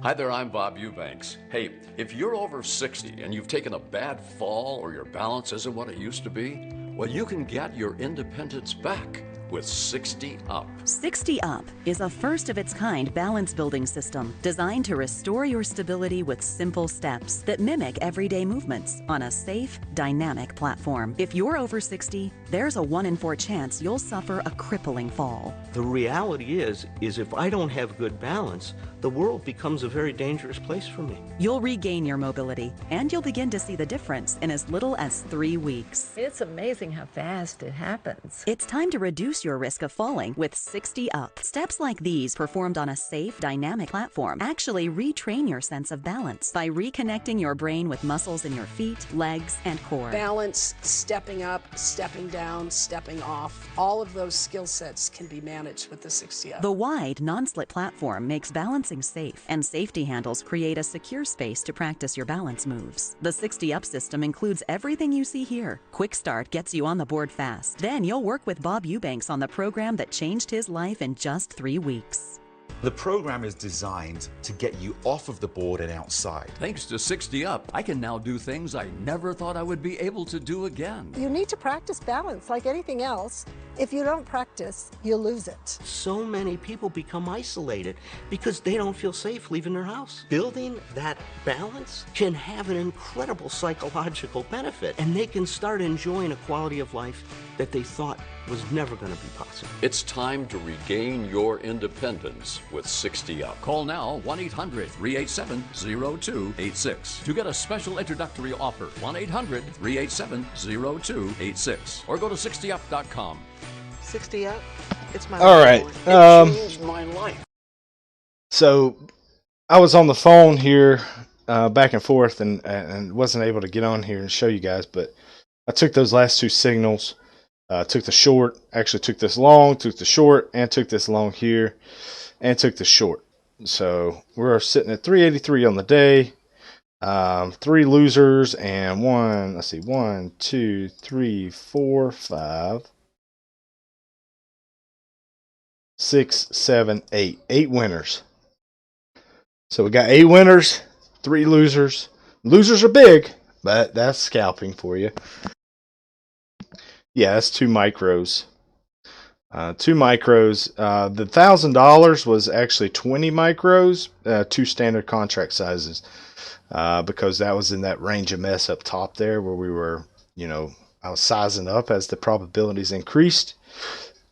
Hi there, I'm Bob Eubanks. Hey, if you're over 60 and you've taken a bad fall or your balance isn't what it used to be, well, you can get your independence back with 60 Up. 60 Up is a first-of-its-kind balance building system designed to restore your stability with simple steps that mimic everyday movements on a safe, dynamic platform. If you're over 60, there's a 1 in 4 chance you'll suffer a crippling fall. The reality is if I don't have good balance, the world becomes a very dangerous place for me. You'll regain your mobility, and you'll begin to see the difference in as little as 3 weeks. It's amazing how fast it happens. It's time to reduce your risk of falling with 60 Up. Steps like these, performed on a safe, dynamic platform, actually retrain your sense of balance by reconnecting your brain with muscles in your feet, legs, and core. Balance, stepping up, stepping down, stepping off, all of those skill sets can be managed with the 60 Up. The wide, non-slip platform makes balancing safe, and safety handles create a secure space to practice your balance moves. The 60 Up system includes everything you see here. Quick Start gets you on the board fast. Then you'll work with Bob Eubanks on the program that changed his life in just 3 weeks. The program is designed to get you off of the board and outside. Thanks to 60 Up, I can now do things I never thought I would be able to do again. You need to practice balance like anything else. If you don't practice, you'll lose it. So many people become isolated because they don't feel safe leaving their house. Building that balance can have an incredible psychological benefit, and they can start enjoying a quality of life that they thought was never going to be possible. It's time to regain your independence with 60 Up. Call now 1-800-387-0286 to get a special introductory offer. 1-800-387-0286 or go to 60up.com. 60 Up, it's my All right. It changed my life. So I was on the phone here back and forth and wasn't able to get on here and show you guys, but I took those last 2 signals. Took the short, actually took this long, took the short, and took this long here, and took the short. So we're sitting at 383 on the day. 3 losers and 1, 2, 3, 4, 5, 6, 7, 8. 8 winners. So we got 8 winners, 3 losers. Losers are big, but that's scalping for you. Yeah, that's 2 micros. 2 micros. The $1,000 was actually 20 micros, 2 standard contract sizes, because that was in that range of mess up top there where we were, I was sizing up as the probabilities increased.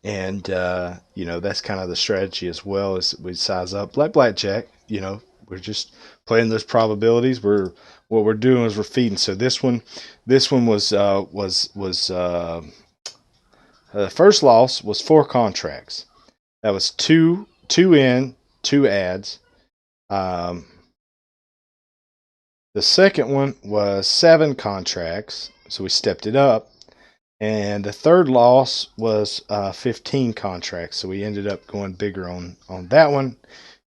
And, that's kind of the strategy as well, as we size up like blackjack. We're just playing those probabilities. What we're doing is we're feeding. So this one was the first loss was 4 contracts. That was 2 in, 2 ads. The second one was 7 contracts, so we stepped it up. And the third loss was 15 contracts, so we ended up going bigger on that one.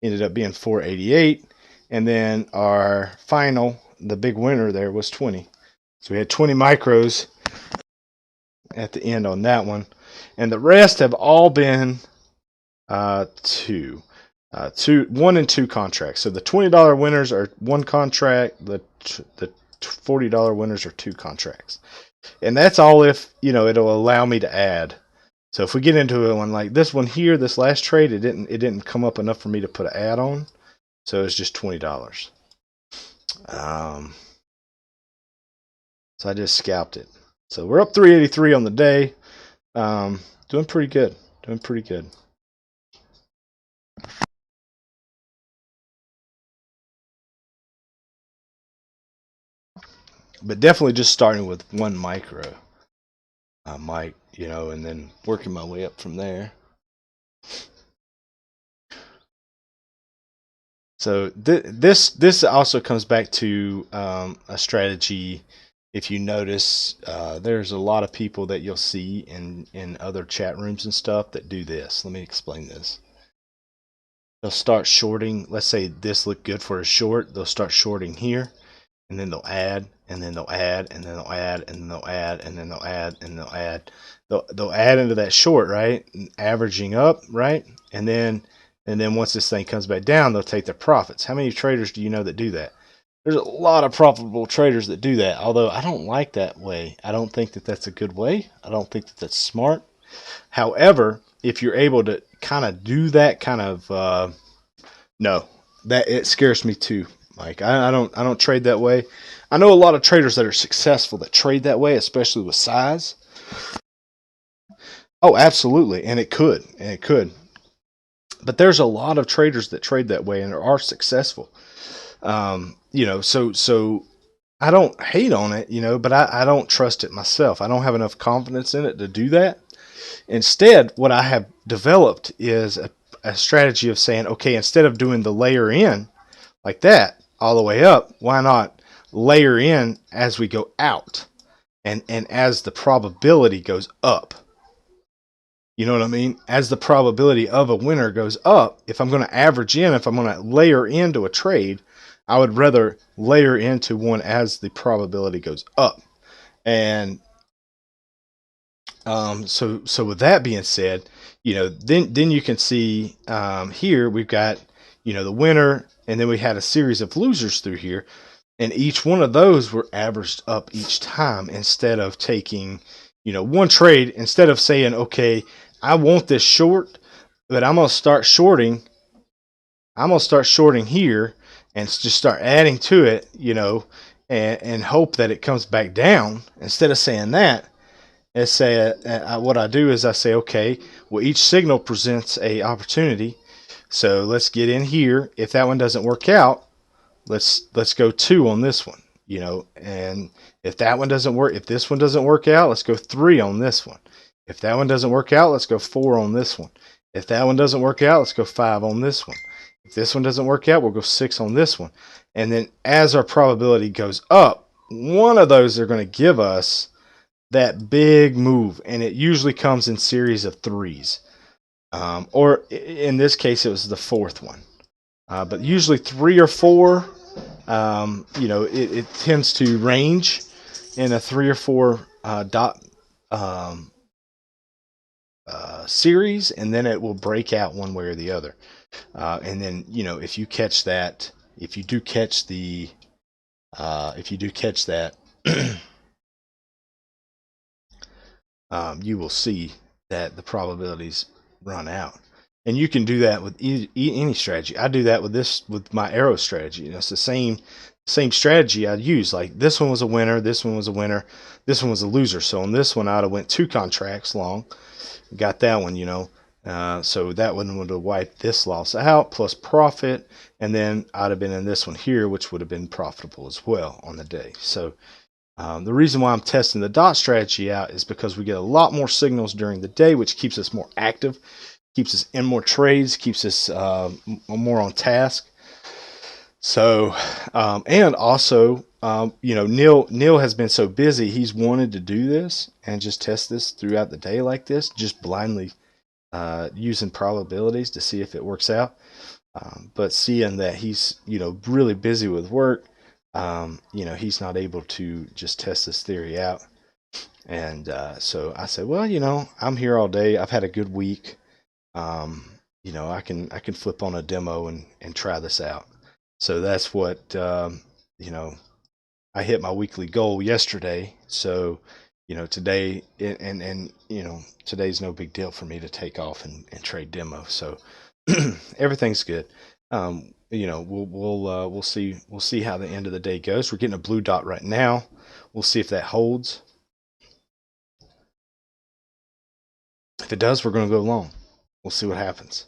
Ended up being 488. And then our final, the big winner there, was 20. So we had 20 micros at the end on that one. And the rest have all been 1 and 2 contracts. So the $20 winners are 1 contract. The $40 winners are 2 contracts. And that's all if, it'll allow me to add. So if we get into a one like this one here, this last trade, it didn't come up enough for me to put an add on. So it's just $20. So I just scalped it. So we're up 383 on the day. Doing pretty good. But definitely just starting with 1 micro. Mic, and then working my way up from there. So this also comes back to a strategy. If you notice, there's a lot of people that you'll see in other chat rooms and stuff that do this. Let me explain this. They'll start shorting. Let's say this looked good for a short. They'll start shorting here, and then they'll add, and then they'll add, and then they'll add, and then they'll add, and then they'll add, and they'll add. They'll add into that short, right? Averaging up, right? And then once this thing comes back down, they'll take their profits. How many traders do you know that do that? There's a lot of profitable traders that do that, although I don't like that way. I don't think that that's a good way. I don't think that that's smart. However, if you're able to kind of do that kind of, no, that it scares me too. Like I don't trade that way. I know a lot of traders that are successful that trade that way, especially with size. Oh, absolutely, and it could. But there's a lot of traders that trade that way and are successful. So I don't hate on it, but I don't trust it myself. I don't have enough confidence in it to do that. Instead, what I have developed is a strategy of saying, okay, instead of doing the layer in like that all the way up, why not layer in as we go out and as the probability goes up? You know what I mean? As the probability of a winner goes up, if I'm going to average in, if I'm going to layer into a trade, I would rather layer into one as the probability goes up. And so with that being said, then you can see here we've got the winner, and then we had a series of losers through here, and each one of those were averaged up each time instead of taking one trade. Instead of saying, okay, I want this short, but I'm gonna start shorting. I'm gonna start shorting here and just start adding to it, and hope that it comes back down. Instead of saying that, and say what I do is I say, okay, well, each signal presents a opportunity, so let's get in here. If that one doesn't work out, let's go 2 on this one, and if that one doesn't work, if this one doesn't work out, let's go 3 on this one. If that one doesn't work out, let's go 4 on this one. If that one doesn't work out, let's go 5 on this one. If this one doesn't work out, we'll go 6 on this one. And then as our probability goes up, one of those are going to give us that big move, and it usually comes in series of 3s, or in this case, it was the 4th one. But usually 3 or 4, it tends to range in a 3 or 4 dot series, and then it will break out one way or the other. And then if you catch that, if you do catch that, you will see that the probabilities run out. And you can do that with any strategy. I do that with my arrow strategy. It's the same strategy I'd use. Like this one was a winner, this one was a winner, this one was a loser. So on this one, I'd have went 2 contracts long, got that one. So that one would have wiped this loss out plus profit, and then I'd have been in this one here, which would have been profitable as well on the day. So the reason why I'm testing the dot strategy out is because we get a lot more signals during the day, which keeps us more active, keeps us in more trades, keeps us more on task. So, and also, Neal has been so busy, he's wanted to do this and just test this throughout the day like this, just blindly using probabilities to see if it works out. But seeing that he's, really busy with work, he's not able to just test this theory out. And so I said, well, I'm here all day. I've had a good week. I can flip on a demo and try this out. So that's what, I hit my weekly goal yesterday. So, today today's no big deal for me to take off and trade demo. So everything's good. We'll see how the end of the day goes. We're getting a blue dot right now. We'll see if that holds. If it does, we're going to go long. We'll see what happens.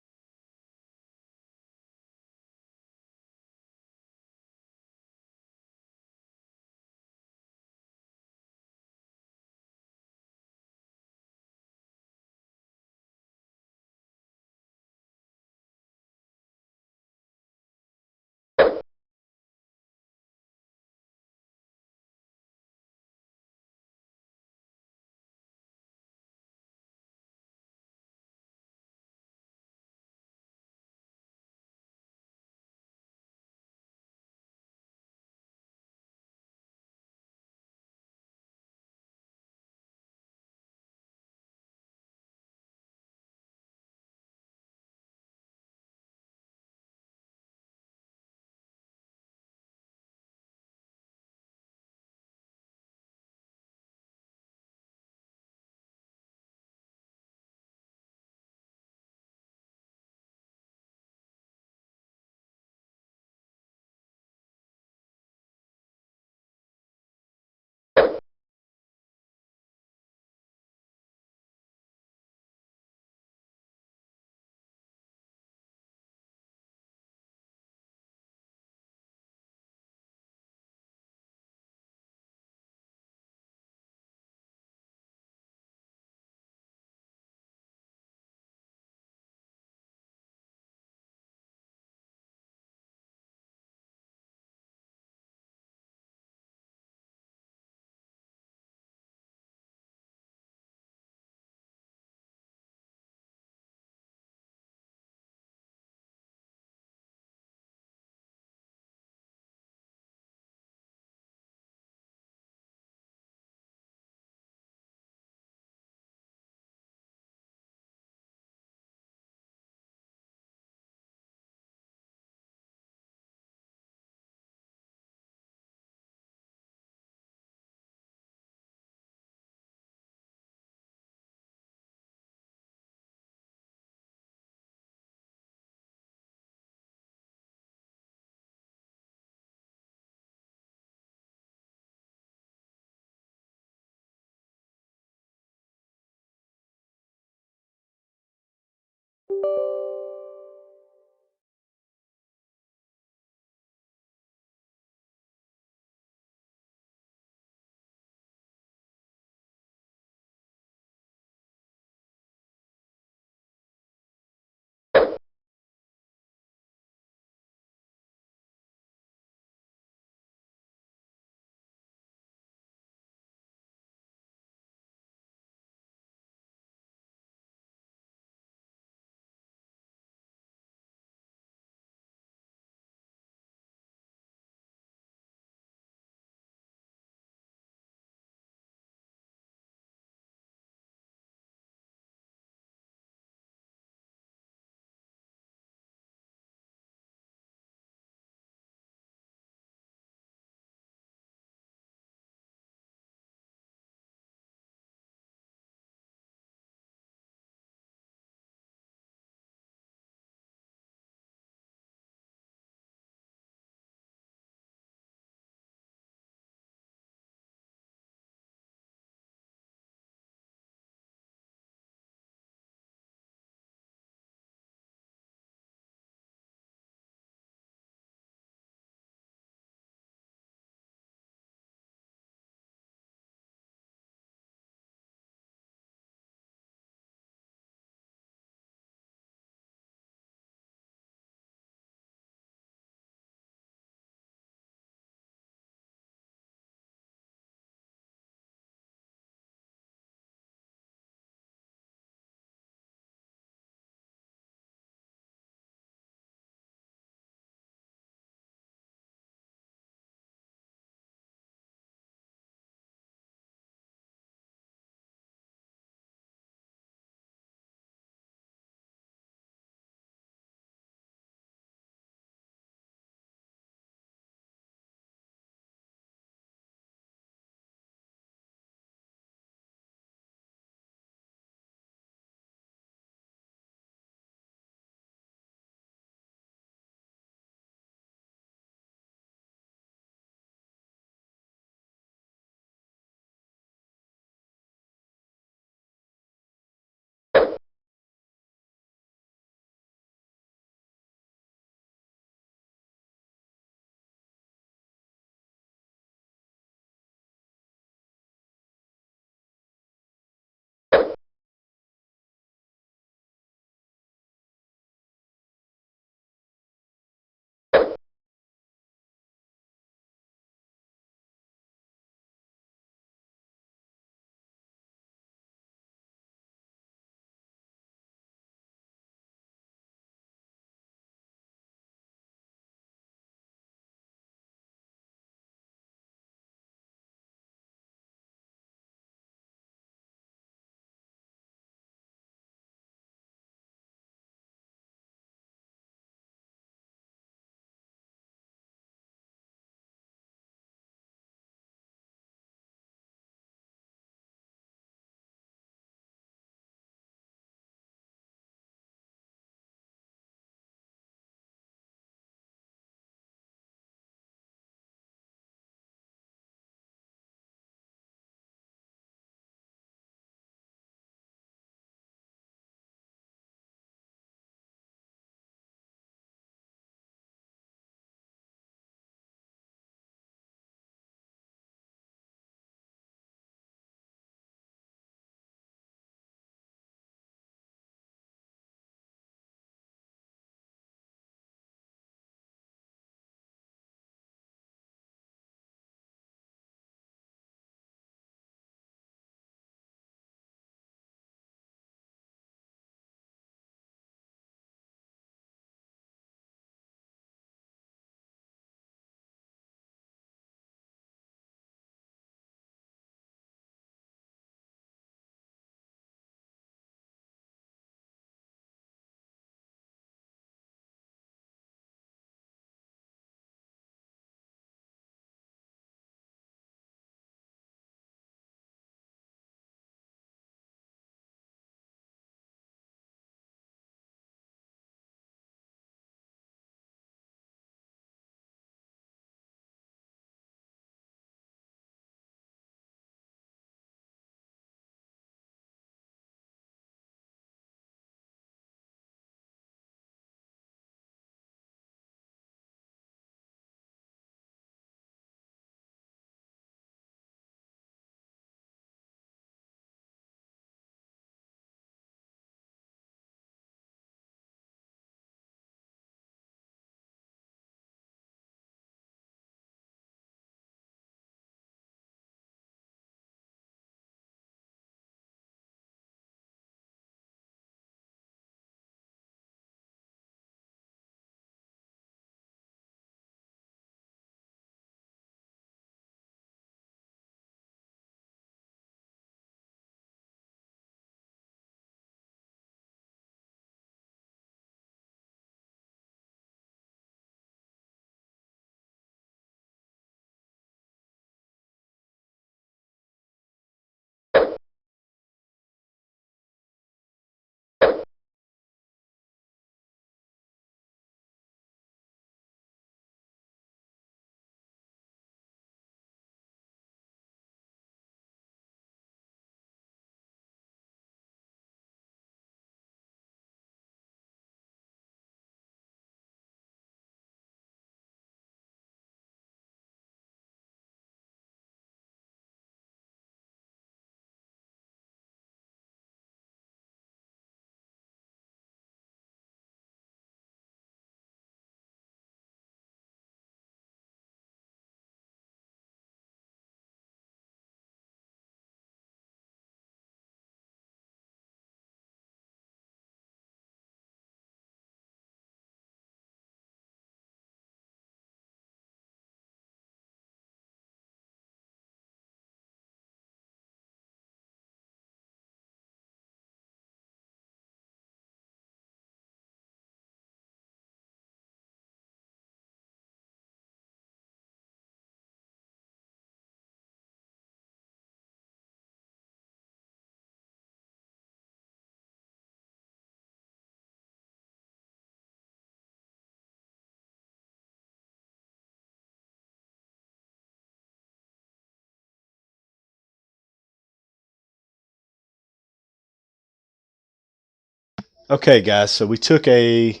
Okay, guys, so we took a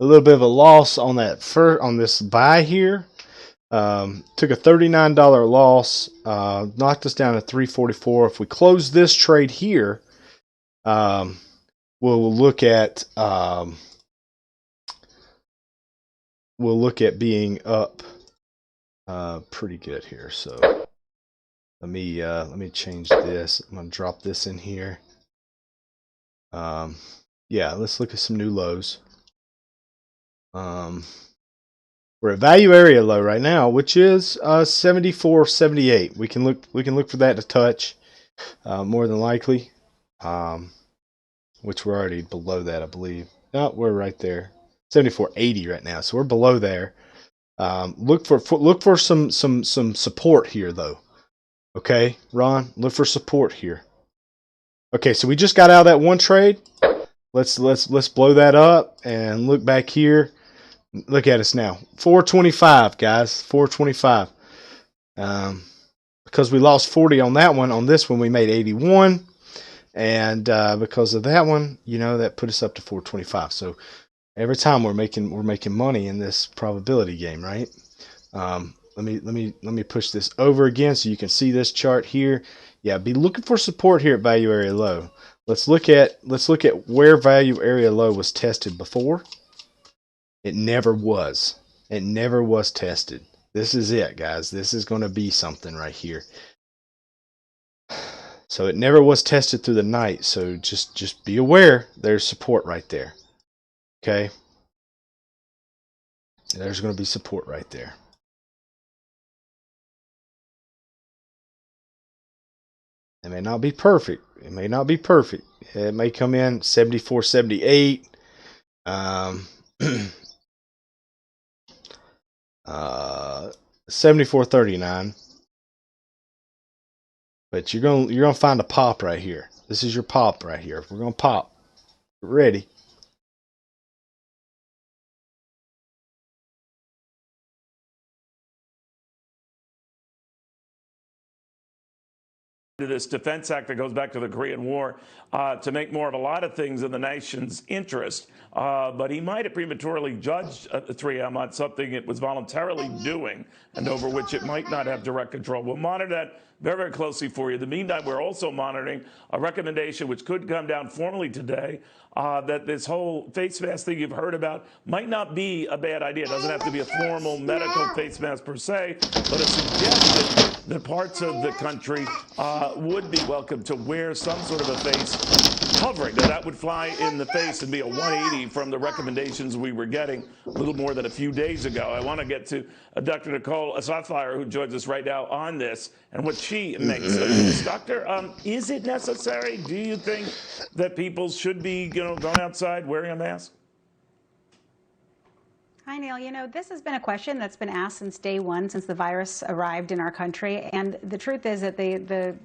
little bit of a loss on that on this buy here. Took a $39 loss, knocked us down to 344. If we close this trade here, we'll look at being up pretty good here. So let me change this. I'm gonna drop this in here. Yeah, let's look at some new lows. We're at value area low right now, which is 74.78. We can look for that to touch more than likely. Which we're already below that, I believe. No, we're right there. 74.80 right now, so we're below there. Look for some support here though. Okay, Ron, look for support here. Okay, so we just got out of that one trade. Let's blow that up and look back here. Look at us now. 425, guys. 425. Because we lost 40 on that one. On this one, we made 81. And because of that one, you know, that put us up to 425. So every time we're making money in this probability game, right? Let me push this over again so you can see this chart here. Yeah, be looking for support here at value area low. Let's look at where value area low was tested before. It never was. It never was tested. This is it, guys. This is going to be something right here. So it never was tested through the night. So just be aware. There's support right there. Okay. There's going to be support right there. It may not be perfect. It may not be perfect. It may come in 74, 78. 74.39. But you're gonna find a pop right here. This is your pop right here. We're gonna pop. Get ready. To this Defense Act that goes back to the Korean War to make more of a lot of things in the nation's interest. But he might have prematurely judged 3M on something it was voluntarily doing and over which it might not have direct control. We'll monitor that very, very closely for you. In the meantime, we're also monitoring a recommendation which could come down formally today that this whole face mask thing you've heard about might not be a bad idea. It doesn't have to be a formal medical face mask per se, but a suggestion that parts of the country would be welcome to wear some sort of a face covering. Now, that would fly in the face and be a 180 from the recommendations we were getting a little more than a few days ago. I want to get to Dr. Nicole Asafire, who joins us right now on this, and what she makes of this. Doctor, is it necessary? Do you think that people should be going outside wearing a mask? Hi, Neal. You know, this has been a question that's been asked since day one, since the virus arrived in our country. And the truth is that the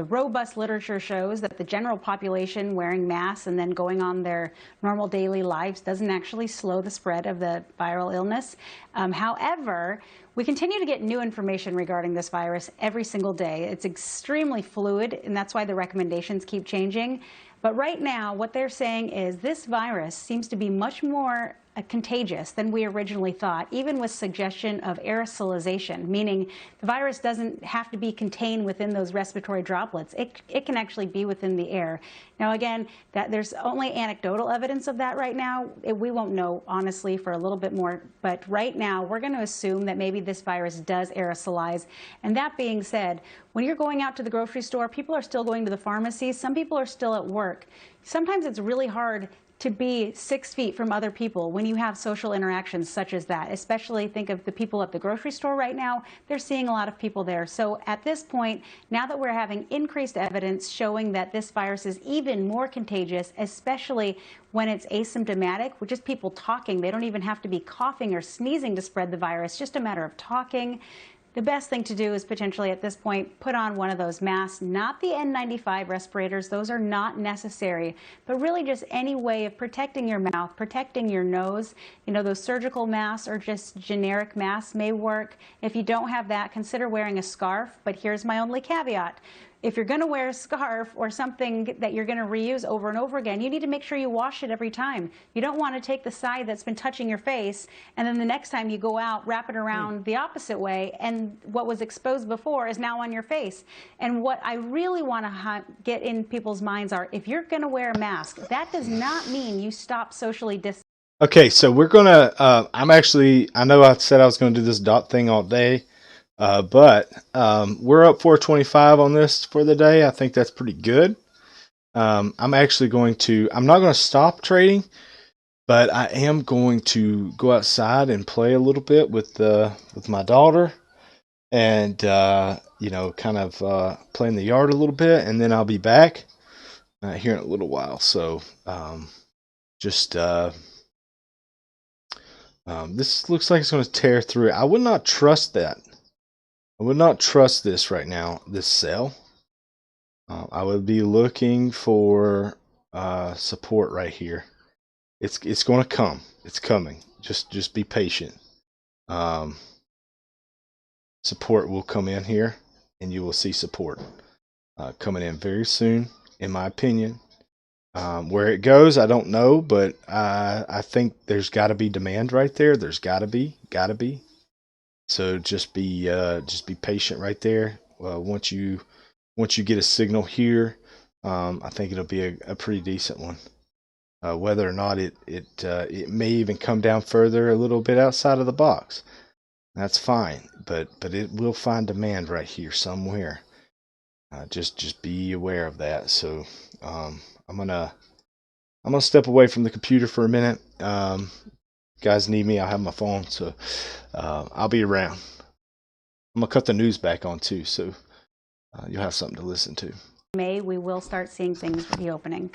robust literature shows that the general population wearing masks and then going on their normal daily lives doesn't actually slow the spread of the viral illness. However, we continue to get new information regarding this virus every single day. It's extremely fluid, and that's why the recommendations keep changing. But right now, what they're saying is this virus seems to be much more contagious than we originally thought, even with suggestion of aerosolization, meaning the virus doesn't have to be contained within those respiratory droplets. It can actually be within the air. Now, again, there's only anecdotal evidence of that right now. We won't know, honestly, for a little bit more. But right now, we're going to assume that maybe this virus does aerosolize. And that being said, when you're going out to the grocery store, people are still going to the pharmacy. Some people are still at work. Sometimes it's really hard to be 6 feet from other people when you have social interactions such as that. Especially think of the people at the grocery store right now. They're seeing a lot of people there. So at this point, now that we're having increased evidence showing that this virus is even more contagious, especially when it's asymptomatic, with just people talking, they don't even have to be coughing or sneezing to spread the virus, just a matter of talking. The best thing to do is potentially at this point put on one of those masks, not the N95 respirators. Those are not necessary, but really just any way of protecting your mouth, protecting your nose. You know, those surgical masks or just generic masks may work. If you don't have that, consider wearing a scarf. But here's my only caveat. if you're going to wear a scarf or something that you're going to reuse over and over again, you need to make sure you wash it every time. You don't want to take the side that's been touching your face and then the next time you go out, wrap it around the opposite way, and what was exposed before is now on your face. And what I really want to get in people's minds are, if you're going to wear a mask, that does not mean you stop socially distancing. Okay, so we're gonna. I know I said I was gonna do this dot thing all day, but we're up 425 on this for the day. I think that's pretty good. I'm actually going to. I'm not going to stop trading, but I am going to go outside and play a little bit with my daughter, and kind of play in the yard a little bit, and then I'll be back here in a little while. So just. This looks like it's going to tear through. I would not trust that. I would not trust this right now, this sell. I would be looking for support right here. It's going to come. It's coming. Just be patient. Support will come in here, and you will see support coming in very soon, in my opinion. Where it goes, I don't know, but I think there's got to be demand right there. There's got to be. So just be patient right there. Once you get a signal here, I think it'll be a pretty decent one. Whether or not it may even come down further a little bit outside of the box, that's fine. But it will find demand right here somewhere. Just be aware of that. So I'm gonna step away from the computer for a minute. Guys need me, I'll have my phone, so I'll be around. I'm gonna cut the news back on too, so you'll have something to listen to. May we will start seeing things reopening.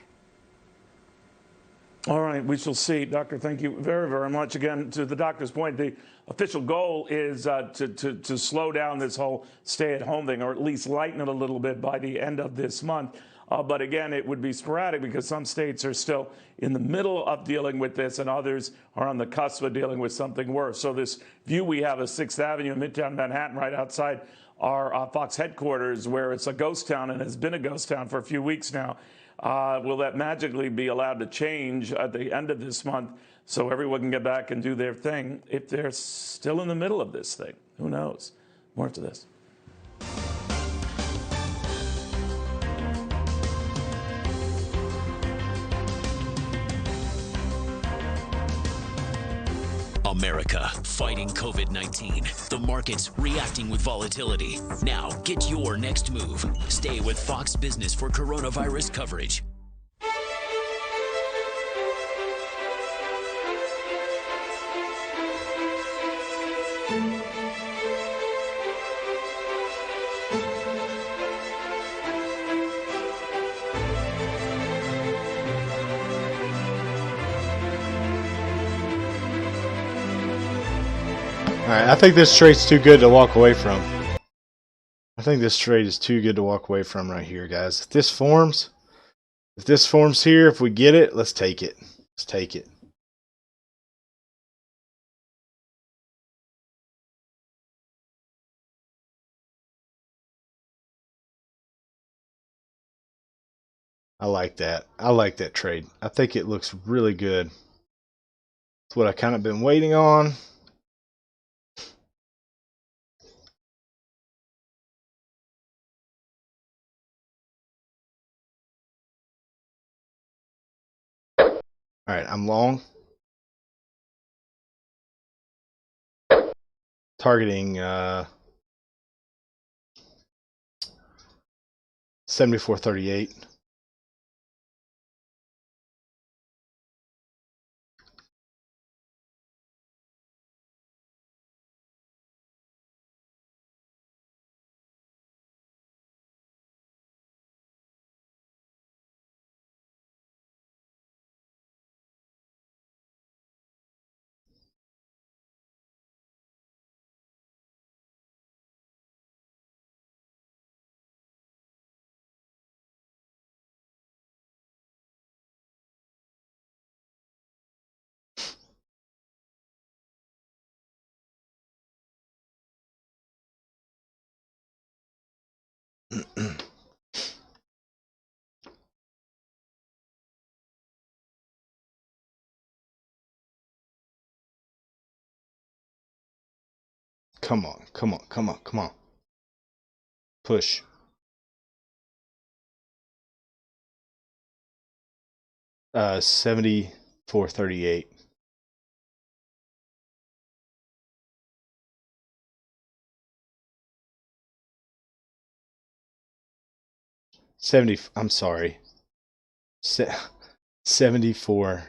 All right, we shall see. Doctor, thank you very, very much. Again, to the doctor's point, the official goal is to slow down this whole stay-at-home thing, or at least lighten it a little bit by the end of this month. But again, it would be sporadic because some states are still in the middle of dealing with this and others are on the cusp of dealing with something worse. So this view we have of 6th Avenue in Midtown Manhattan right outside our Fox headquarters, where it's a ghost town and has been a ghost town for a few weeks now, will that magically be allowed to change at the end of this month so everyone can get back and do their thing if they're still in the middle of this thing? Who knows? More to this. America fighting COVID-19. The markets reacting with volatility. Now get your next move. Stay with Fox Business for coronavirus coverage. Alright, I think this trade's too good to walk away from. I think this trade is too good to walk away from right here, guys. If this forms here, if we get it, let's take it. Let's take it. I like that. I like that trade. I think it looks really good. It's what I kind of been waiting on. All right, I'm long. Targeting 74.38. Come on, come on, come on, come on. Push. Uh, 74.38. 70. I'm sorry. 74.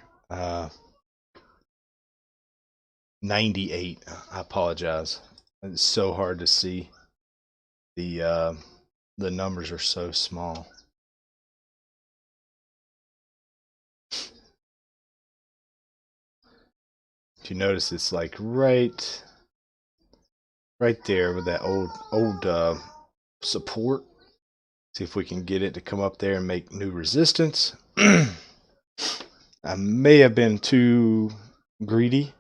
98. I apologize. It's so hard to see. The numbers are so small. If you notice, it's like right there with that old support. See if we can get it to come up there and make new resistance. I may have been too greedy.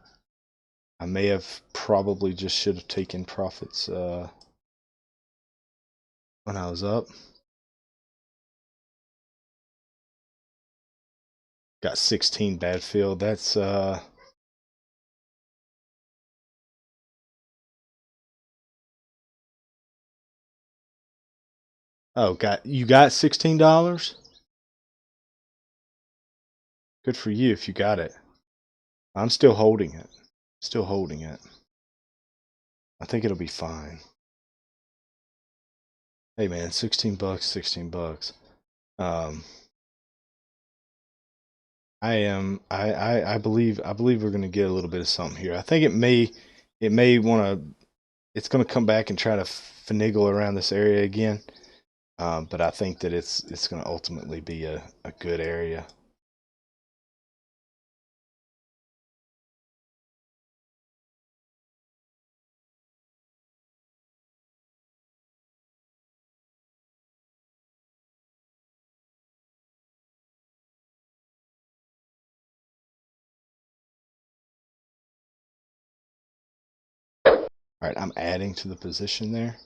I may have probably just should have taken profits when I was up. Got 16 bad field. That's oh, you got $16? Good for you if you got it. I'm still holding it. Still holding it. I think it'll be fine. Hey man, 16 bucks, 16 bucks. I believe we're gonna get a little bit of something here. I think it may it's gonna come back and try to finagle around this area again. But I think that it's gonna ultimately be a good area. All right, I'm adding to the position there.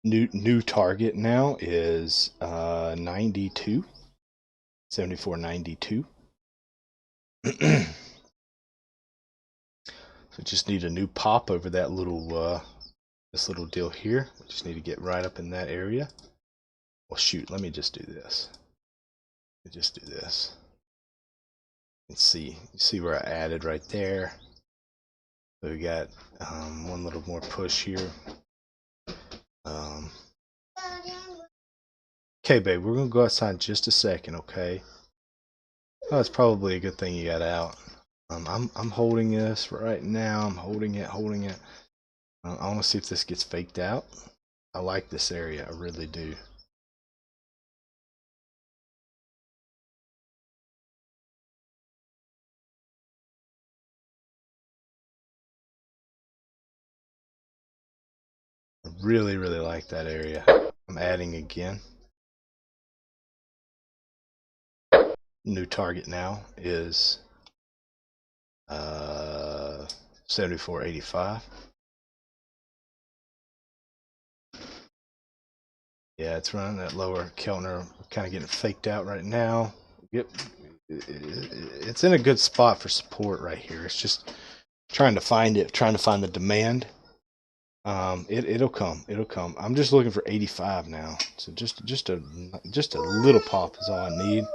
New target now is 92, 74.92. So just need a new pop over that little this little deal here. We just need to get right up in that area. Well, shoot, let me just do this. Let me just do this. Let's see. You see where I added right there. So we got one little more push here. Okay, babe, we're gonna go outside in just a second, okay? Oh, it's probably a good thing you got out. I'm holding this right now. I'm holding it. I want to see if this gets faked out. I like this area. I really do. I really, really like that area. I'm adding again. New target now is 74.85. Yeah, it's running that lower Keltner. Kind of getting faked out right now. Yep, it's in a good spot for support right here. It's just trying to find it, trying to find the demand. It'll come. I'm just looking for 85 now. So just a little pop is all I need.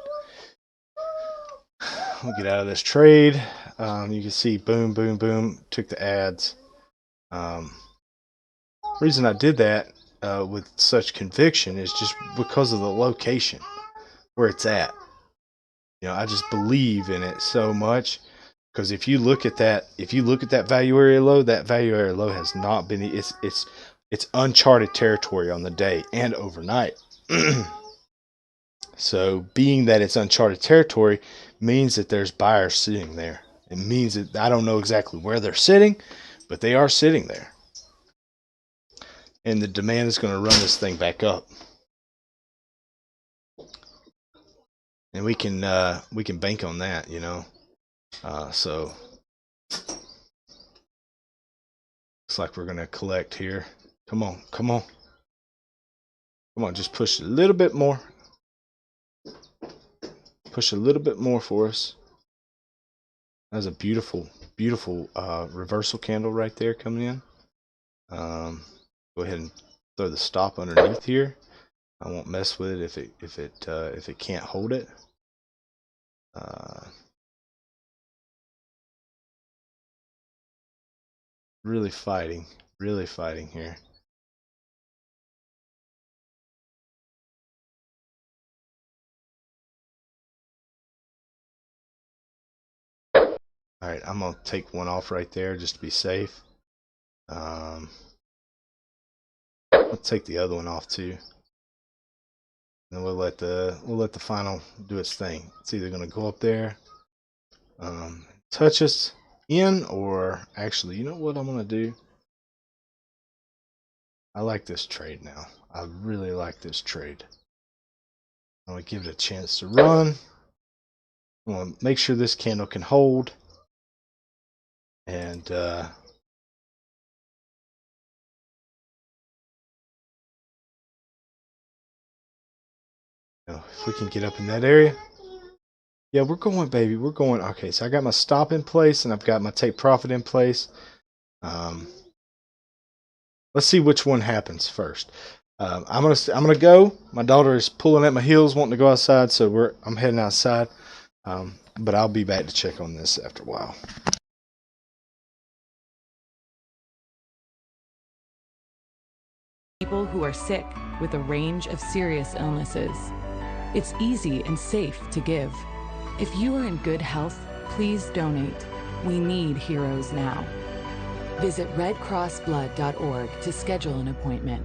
We'll get out of this trade. You can see boom, boom, boom. Took the ads. Reason I did that with such conviction is just because of the location where it's at. You know, I just believe in it so much. Because if you look at that, value area low, that value area low has not been. It's uncharted territory on the day and overnight. So being that it's uncharted territory means that there's buyers sitting there. It means that I don't know exactly where they're sitting, but they are sitting there. And the demand is going to run this thing back up. And we can bank on that, you know. So looks like we're going to collect here. Come on. Just push a little bit more. push a little bit more for us. That's a beautiful, beautiful reversal candle right there coming in. Go ahead and throw the stop underneath here. I won't mess with it if it can't hold it. Really fighting here. All right, I'm gonna take one off right there just to be safe. I'll take the other one off too. And we'll let the final do its thing. It's either gonna go up there, touch us in, or actually, you know what I'm gonna do? I like this trade now. I really like this trade. I'm gonna give it a chance to run. I'm gonna make sure this candle can hold, and if we can get up in that area. Yeah, we're going, baby. We're going. Okay, so I got my stop in place, and I've got my take profit in place. Let's see which one happens first. I'm gonna go. My daughter is pulling at my heels, wanting to go outside, so I'm heading outside. But I'll be back to check on this after a while. People who are sick with a range of serious illnesses. It's easy and safe to give. If you are in good health, please donate. We need heroes now. Visit redcrossblood.org to schedule an appointment.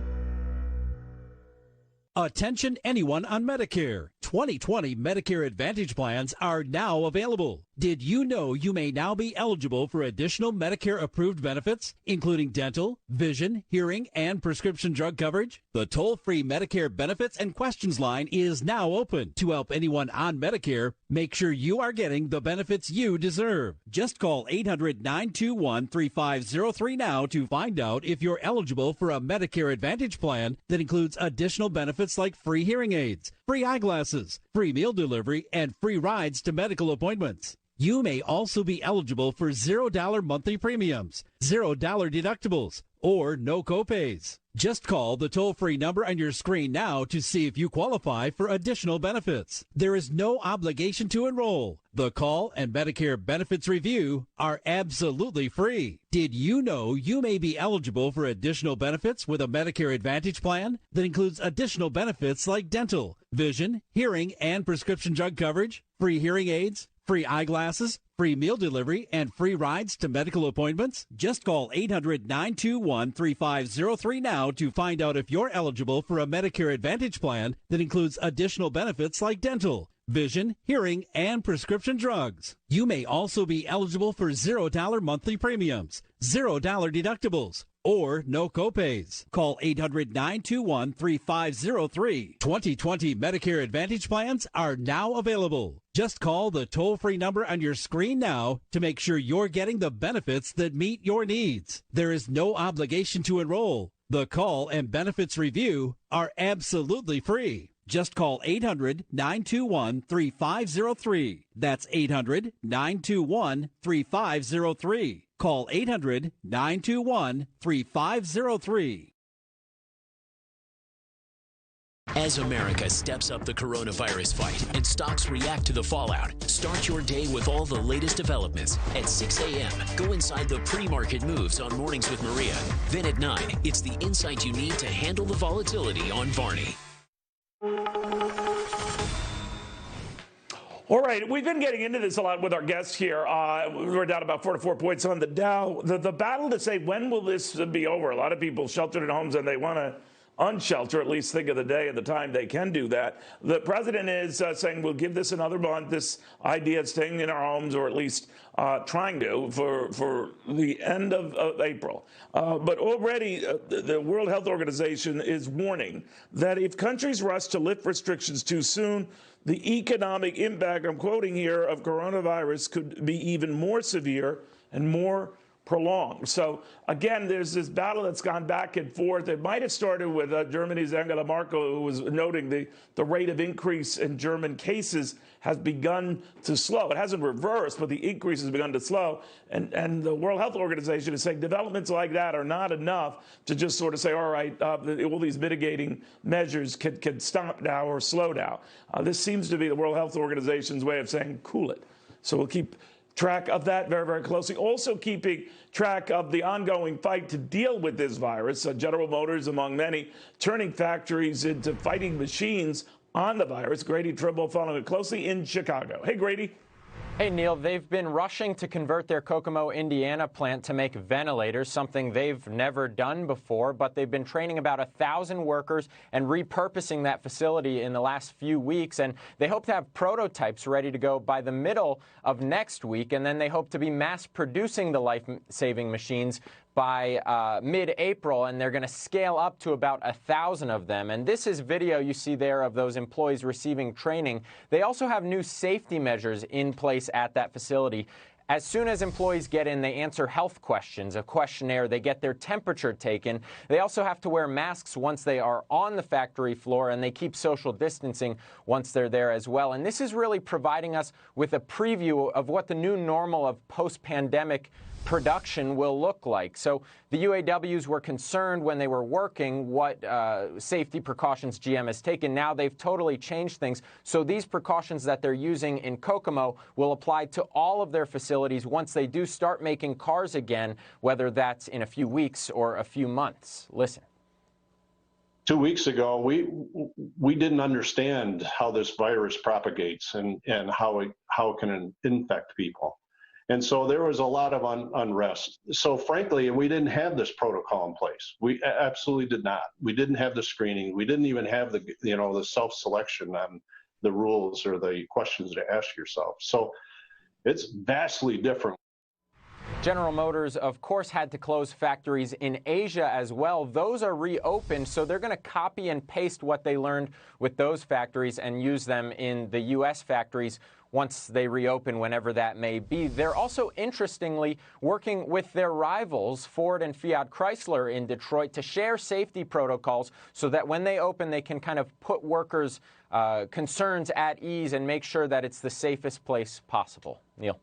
Attention anyone on Medicare. 2020 Medicare Advantage plans are now available. Did you know you may now be eligible for additional Medicare approved benefits, including dental, vision, hearing, and prescription drug coverage? The toll-free Medicare benefits and questions line is now open to help anyone on Medicare make sure you are getting the benefits you deserve. Just call 800-921-3503 now to find out if you're eligible for a Medicare Advantage plan that includes additional benefits like free hearing aids, free eyeglasses, free meal delivery, and free rides to medical appointments. You may also be eligible for $0 monthly premiums, $0 deductibles, or no copays. Just call the toll-free number on your screen now to see if you qualify for additional benefits. There is no obligation to enroll. The call and Medicare benefits review are absolutely free. Did you know you may be eligible for additional benefits with a Medicare Advantage plan that includes additional benefits like dental, vision, hearing, and prescription drug coverage, free hearing aids, free eyeglasses, free meal delivery, and free rides to medical appointments? Just call 800-921-3503 now to find out if you're eligible for a Medicare Advantage plan that includes additional benefits like dental, vision, hearing, and prescription drugs. You may also be eligible for $0 monthly premiums, $0 deductibles, or no copays. Call 800-921-3503. 2020 Medicare Advantage plans are now available. Just call the toll-free number on your screen now to make sure you're getting the benefits that meet your needs. There is no obligation to enroll. The call and benefits review are absolutely free. Just call 800-921-3503. That's 800-921-3503. Call 800-921-3503. As America steps up the coronavirus fight and stocks react to the fallout, start your day with all the latest developments. At 6 a.m., go inside the pre-market moves on Mornings with Maria. Then at 9, it's the insight you need to handle the volatility on Varney. All right, we've been getting into this a lot with our guests here. We're down about 4 to 4 points on the Dow. The battle to say when will this be over? A lot of people sheltered at homes and they want to unshelter, at least think of the day and the time they can do that. The president is saying we'll give this another month, this idea of staying in our homes, or at least trying to, for the end of April. But already the World Health Organization is warning that if countries rush to lift restrictions too soon, the economic impact, I'm quoting here, of coronavirus could be even more severe and more prolonged. So again, there's this battle that's gone back and forth. It might have started with Germany's Angela Merkel, who was noting the rate of increase in German cases has begun to slow. It hasn't reversed, but the increase has begun to slow. And the World Health Organization is saying developments like that are not enough to just sort of say, all right, all these mitigating measures can stop now or slow down. This seems to be the World Health Organization's way of saying, cool it. So we'll keep track of that very, very closely. Also keeping track of the ongoing fight to deal with this virus. General Motors, among many, turning factories into fighting machines on the virus. Grady Trimble following it closely in Chicago. Hey, Grady. Hey, Neal, they've been rushing to convert their Kokomo, Indiana plant to make ventilators, something they've never done before, but they've been training about 1,000 workers and repurposing that facility in the last few weeks, and they hope to have prototypes ready to go by the middle of next week, and then they hope to be mass producing the life-saving machines by mid-April, and they're going to scale up to about 1,000 of them. And this is video you see there of those employees receiving training. They also have new safety measures in place at that facility. As soon as employees get in, they answer health questions, a questionnaire. They get their temperature taken. They also have to wear masks once they are on the factory floor, and they keep social distancing once they're there as well. And this is really providing us with a preview of what the new normal of post-pandemic production will look like. So the UAWs were concerned when they were working what safety precautions GM has taken. Now they've totally changed things. So these precautions that they're using in Kokomo will apply to all of their facilities once they do start making cars again, whether that's in a few weeks or a few months. Listen. 2 weeks ago, we didn't understand how this virus propagates and how it can infect people. And so there was a lot of unrest. So frankly, we didn't have this protocol in place. We absolutely did not. We didn't have the screening. We didn't even have the self-selection on the rules or the questions to ask yourself. So it's vastly different. General Motors, of course, had to close factories in Asia as well. Those are reopened, so they're going to copy and paste what they learned with those factories and use them in the U.S. factories once they reopen, whenever that may be. They're also, interestingly, working with their rivals, Ford and Fiat Chrysler in Detroit, to share safety protocols so that when they open, they can kind of put workers' concerns at ease and make sure that it's the safest place possible. Neal.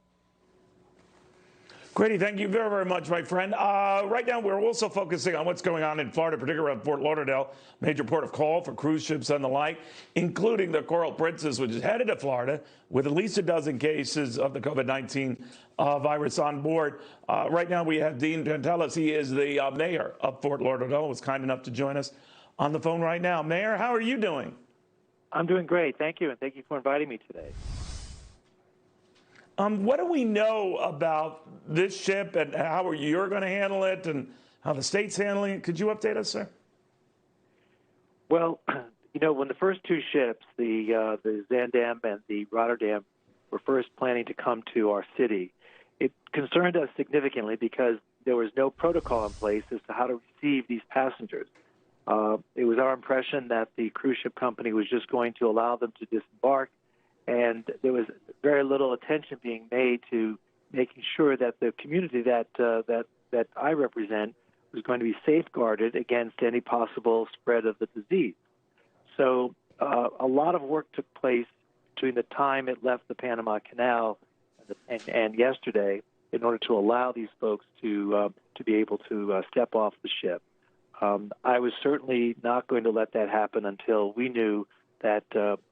Grady, thank you very, very much, my friend. Right now, we're also focusing on what's going on in Florida, particularly around Fort Lauderdale, major port of call for cruise ships and the like, including the Coral Princess, which is headed to Florida with at least a dozen cases of the COVID-19 virus on board. Right now, we have Dean Pantelis. He is the mayor of Fort Lauderdale, was kind enough to join us on the phone right now. Mayor, how are you doing? I'm doing great. Thank you, and thank you for inviting me today. What do we know about this ship and how you're going to handle it and how the state's handling it? Could you update us, sir? Well, when the first two ships, the Zaandam and the Rotterdam, were first planning to come to our city, it concerned us significantly because there was no protocol in place as to how to receive these passengers. It was our impression that the cruise ship company was just going to allow them to disembark, and there was very little attention being made to making sure that the community that I represent was going to be safeguarded against any possible spread of the disease. So a lot of work took place between the time it left the Panama Canal and yesterday in order to allow these folks to be able to step off the ship. I was certainly not going to let that happen until we knew that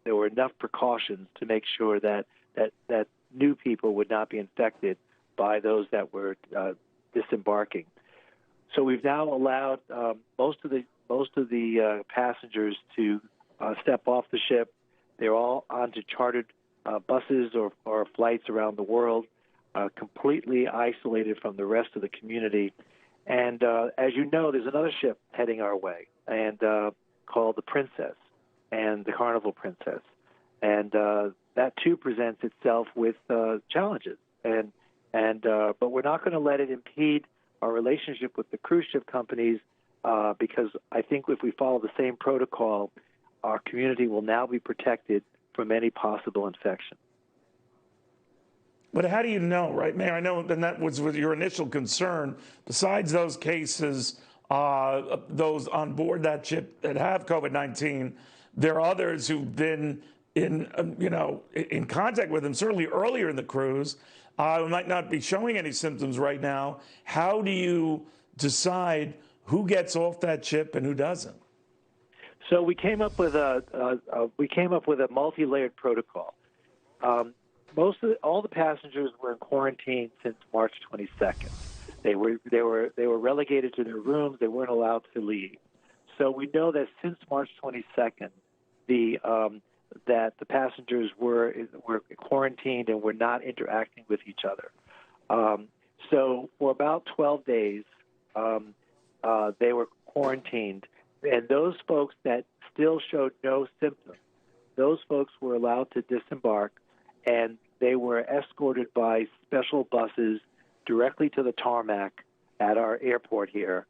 there were enough precautions to make sure that new people would not be infected by those that were disembarking. So we've now allowed most of the passengers to step off the ship. They're all onto chartered buses or flights around the world, completely isolated from the rest of the community. And as you know, there's another ship heading our way, and called the Princess and the Carnival Princess. And that too presents itself with challenges. But we're not going to let it impede our relationship with the cruise ship companies because I think if we follow the same protocol, our community will now be protected from any possible infection. But how do you know, right, Mayor? I know that was with your initial concern. Besides those cases, those on board that ship that have COVID-19, there are others who've been in contact with them, certainly earlier in the cruise, who might not be showing any symptoms right now. How do you decide who gets off that ship and who doesn't? So we came up with a multi-layered protocol. All the passengers were in quarantine since March 22nd. They were relegated to their rooms. They weren't allowed to leave. So we know that since March 22nd, that the passengers were quarantined and were not interacting with each other. So for about 12 days, they were quarantined, and those folks that still showed no symptoms, those folks were allowed to disembark, and they were escorted by special buses directly to the tarmac at our airport here,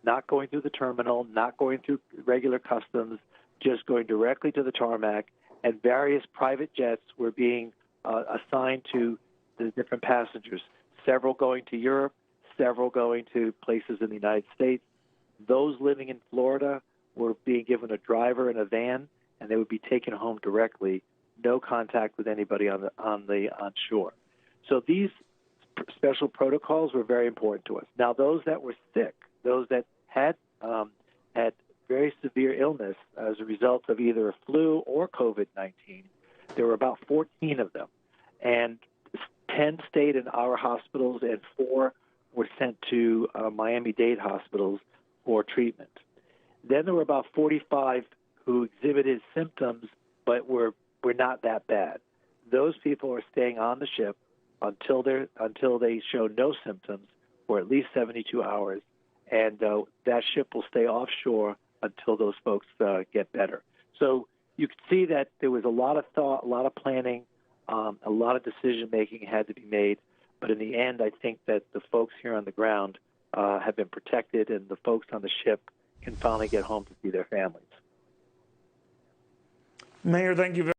not going through the terminal, not going through regular customs, just going directly to the tarmac, and various private jets were being assigned to the different passengers, several going to Europe, several going to places in the United States. Those living in Florida were being given a driver and a van, and they would be taken home directly, no contact with anybody on shore. So these special protocols were very important to us. Now, those that were sick, those that had very severe illness as a result of either a flu or COVID-19, there were about 14 of them, and 10 stayed in our hospitals, and 4 were sent to Miami-Dade hospitals for treatment. Then there were about 45 who exhibited symptoms but were not that bad. Those people are staying on the ship until they show no symptoms for at least 72 hours, and that ship will stay offshore until those folks get better. So you could see that there was a lot of thought, a lot of planning, a lot of decision-making had to be made. But in the end, I think that the folks here on the ground have been protected, and the folks on the ship can finally get home to see their families. Mayor, thank you very much.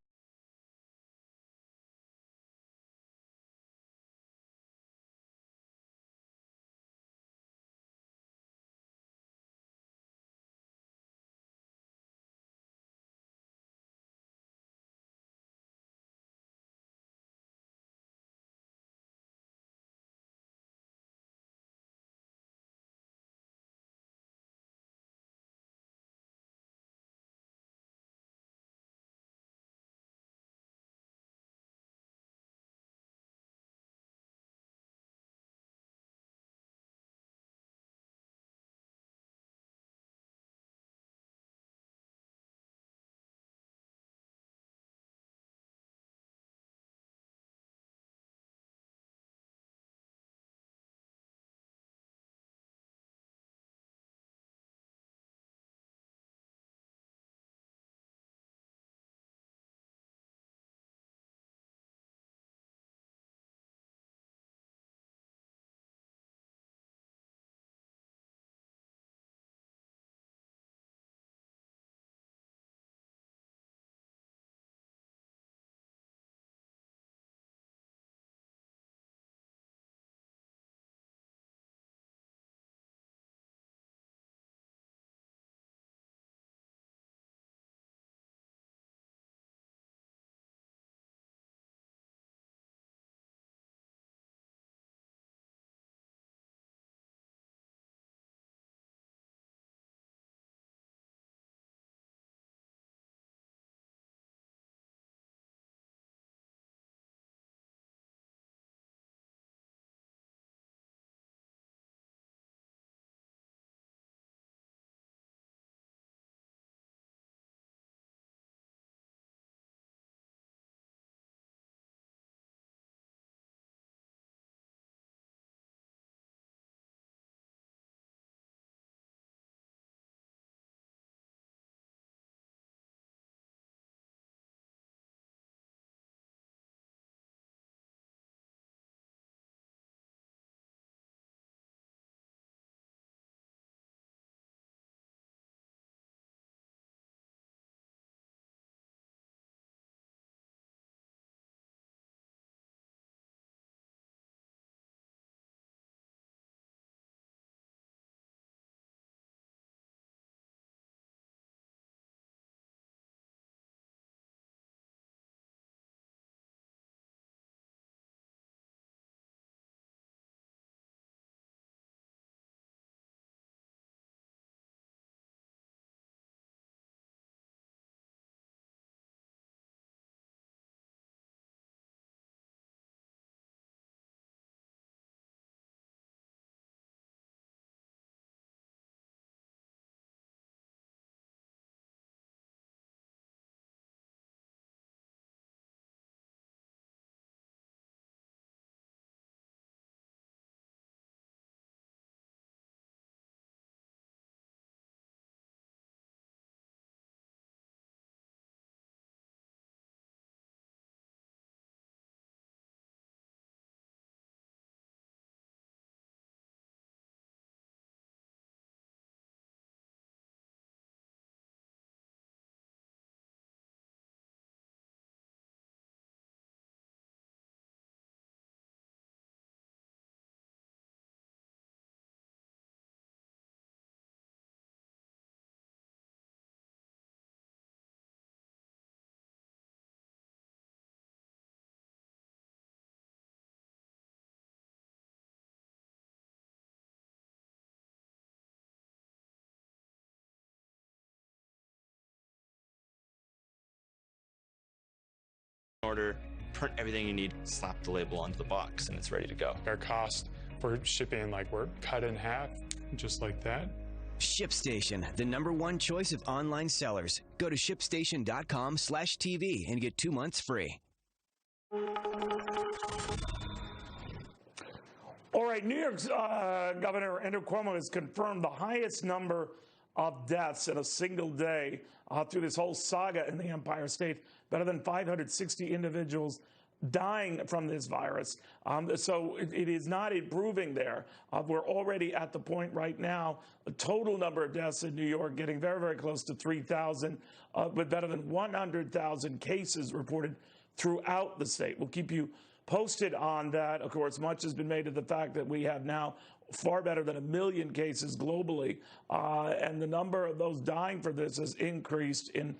order, print everything you need, slap the label onto the box, and it's ready to go. Our cost for shipping, like, we're cut in half, just like that. ShipStation, the #1 choice of online sellers. Go to shipstation.com/TV and get 2 months free. All right, New York's Governor Andrew Cuomo has confirmed the highest number of deaths in a single day through this whole saga in the Empire State. Better than 560 individuals dying from this virus. So it is not improving there. We're already at the point right now, a total number of deaths in New York getting very, very close to 3,000, with better than 100,000 cases reported throughout the state. We'll keep you posted on that. Of course, much has been made of the fact that we have now far better than 1 million cases globally, and the number of those dying for this has increased in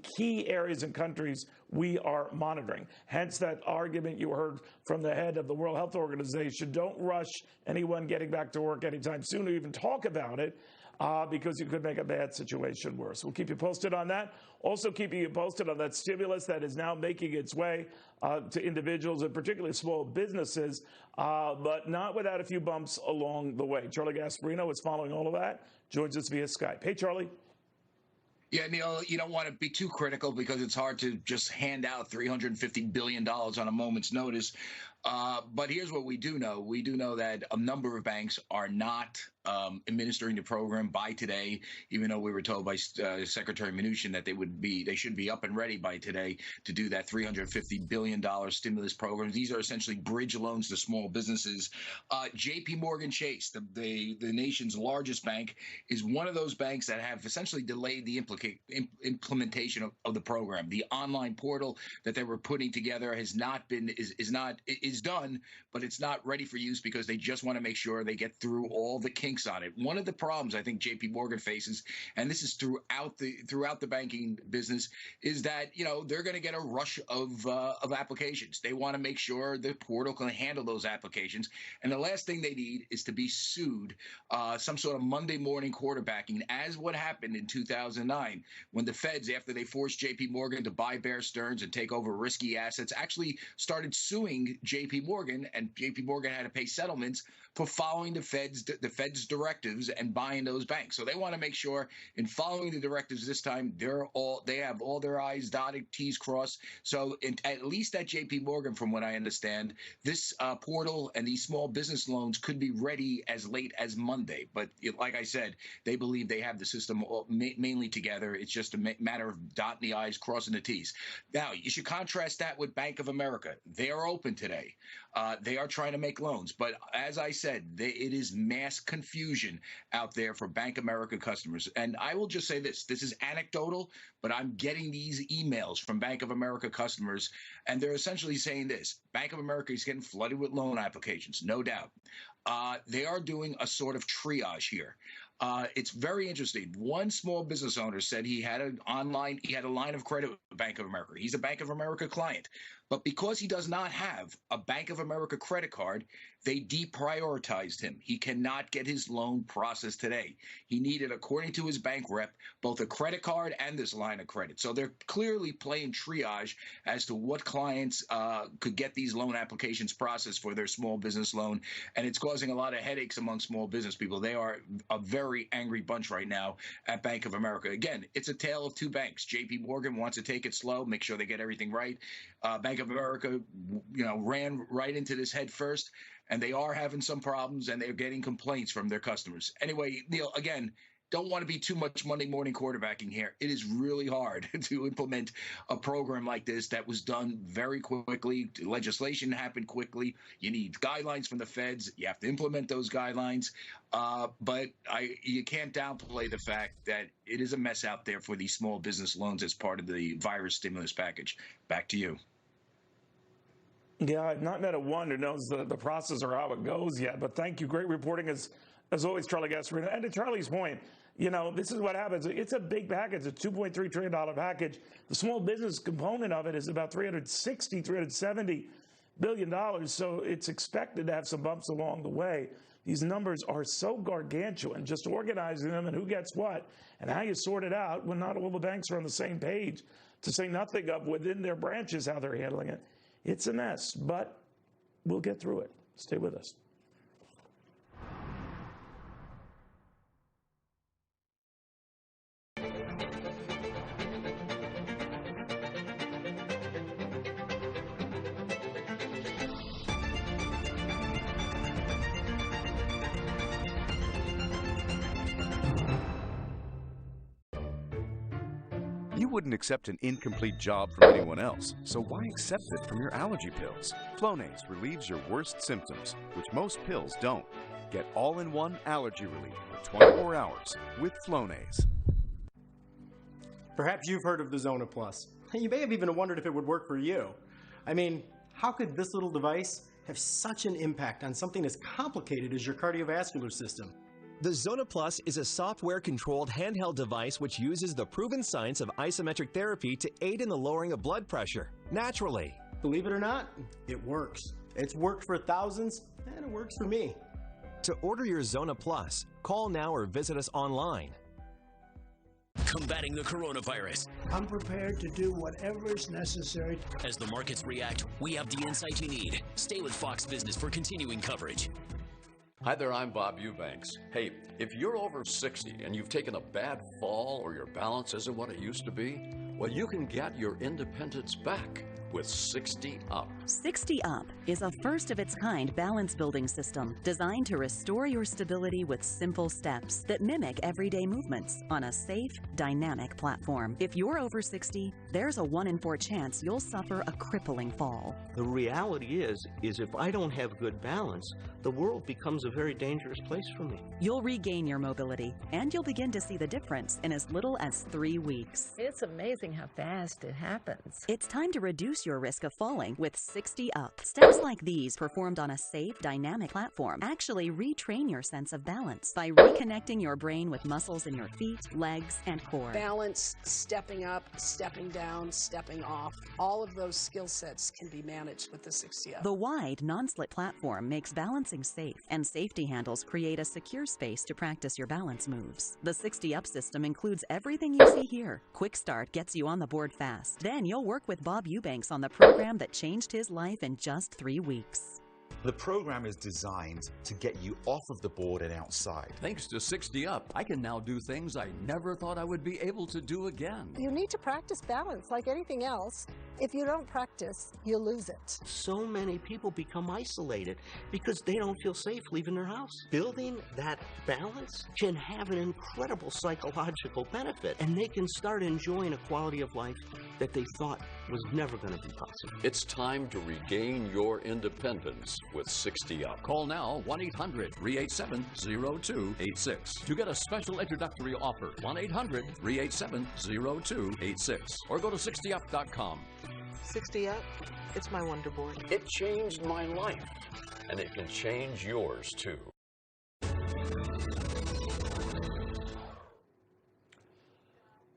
key areas and countries we are monitoring. Hence that argument you heard from the head of the World Health Organization: don't rush anyone getting back to work anytime soon or even talk about it, because you could make a bad situation worse. We'll keep you posted on that. Also keeping you posted on that stimulus that is now making its way to individuals and particularly small businesses, but not without a few bumps along the way. Charlie Gasparino is following all of that, joins us via Skype. Hey, Charlie. Yeah, Neal, you don't want to be too critical because it's hard to just hand out $350 billion on a moment's notice. But here's what we do know. We do know that a number of banks are not administering the program by today, even though we were told by Secretary Mnuchin that they should be up and ready by today to do that $350 billion stimulus program. These are essentially bridge loans to small businesses. JP Morgan Chase, the nation's largest bank, is one of those banks that have essentially delayed the implementation of the program. The online portal that they were putting together is done, but it's not ready for use because they just want to make sure they get through all the kinks on it. One of the problems I think JP Morgan faces, and this is throughout the banking business, is that they're going to get a rush of applications. They want to make sure the portal can handle those applications, and the last thing they need is to be sued, some sort of Monday morning quarterbacking, as what happened in 2009 when the feds, after they forced JP Morgan to buy Bear Stearns and take over risky assets, actually started suing JP Morgan, and JP Morgan had to pay settlements for following the Fed's directives and buying those banks. So they want to make sure in following the directives this time, they have all their I's dotted, T's crossed. So at least at JP Morgan, from what I understand, this portal and these small business loans could be ready as late as Monday. But like I said, they believe they have the system mainly together. It's just a matter of dotting the I's, crossing the T's. Now, you should contrast that with Bank of America. They are open today. They are trying to make loans. But as I said, it is mass confusion out there for Bank of America customers. And I will just say this is anecdotal, but I'm getting these emails from Bank of America customers, and they're essentially saying this: Bank of America is getting flooded with loan applications, no doubt. They are doing a sort of triage here. It's very interesting. One small business owner said he had a line of credit with Bank of America. He's a Bank of America client. But because he does not have a Bank of America credit card, they deprioritized him. He cannot get his loan processed today. He needed, according to his bank rep, both a credit card and this line of credit. So they're clearly playing triage as to what clients could get these loan applications processed for their small business loan. And it's causing a lot of headaches among small business people. They are a very angry bunch right now at Bank of America. Again, it's a tale of two banks. JP Morgan wants to take it slow, make sure they get everything right. Bank of America, ran right into this head first, and they are having some problems, and they're getting complaints from their customers. Anyway, Neal, again, don't want to be too much Monday morning quarterbacking here. It is really hard to implement a program like this that was done very quickly. Legislation happened quickly. You need guidelines from the feds. You have to implement those guidelines. But you can't downplay the fact that it is a mess out there for these small business loans as part of the virus stimulus package. Back to you. Yeah, I've not met a one who knows the process or how it goes yet. But thank you. Great reporting as always, Charlie Gasparino. And to Charlie's point, this is what happens. It's a big package, a $2.3 trillion package. The small business component of it is about $370 billion. So it's expected to have some bumps along the way. These numbers are so gargantuan, just organizing them and who gets what and how you sort it out when not all the banks are on the same page to say nothing of within their branches how they're handling it. It's a mess, but we'll get through it. Stay with us. You wouldn't accept an incomplete job from anyone else, so why accept it from your allergy pills? Flonase relieves your worst symptoms, which most pills don't. Get all-in-one allergy relief for 24 hours with Flonase. Perhaps you've heard of the Zona Plus. You may have even wondered if it would work for you. I mean, how could this little device have such an impact on something as complicated as your cardiovascular system? The Zona Plus is a software-controlled handheld device which uses the proven science of isometric therapy to aid in the lowering of blood pressure, naturally. Believe it or not, it works. It's worked for thousands, and it works for me. To order your Zona Plus, call now or visit us online. Combating the coronavirus. I'm prepared to do whatever is necessary. As the markets react, we have the insight you need. Stay with Fox Business for continuing coverage. Hi there, I'm Bob Eubanks. Hey, if you're over 60 and you've taken a bad fall or your balance isn't what it used to be, well, you can get your independence back with 60 Up. 60 Up is a first-of-its-kind balance-building system designed to restore your stability with simple steps that mimic everyday movements on a safe, dynamic platform. If you're over 60, there's a 1 in 4 chance you'll suffer a crippling fall. The reality is if I don't have good balance, the world becomes a very dangerous place for me. You'll regain your mobility, and you'll begin to see the difference in as little as 3 weeks. It's amazing how fast it happens. It's time to reduce your risk of falling with 60 Up. Steps like these, performed on a safe, dynamic platform, actually retrain your sense of balance by reconnecting your brain with muscles in your feet, legs, and core. Balance, stepping up, stepping down, stepping off. All of those skill sets can be managed with the 60 Up. The wide, non-slip platform makes balancing safe, and safety handles create a secure space to practice your balance moves. The 60 Up system includes everything you see here. Quick Start gets you on the board fast. Then you'll work with Bob Eubanks on the program that changed his life in just 3 weeks. The program is designed to get you off of the board and outside. Thanks to 60 Up, I can now do things I never thought I would be able to do again. You need to practice balance like anything else. If you don't practice, you lose it. So many people become isolated because they don't feel safe leaving their house. Building that balance can have an incredible psychological benefit, and they can start enjoying a quality of life that they thought was never going to be possible. It's time to regain your independence with 60 Up. Call now 1-800-387-0286 to get a special introductory offer. 1-800-387-0286 or go to 60up.com. 60 Up, it's my wonder board. It changed my life, and it can change yours too.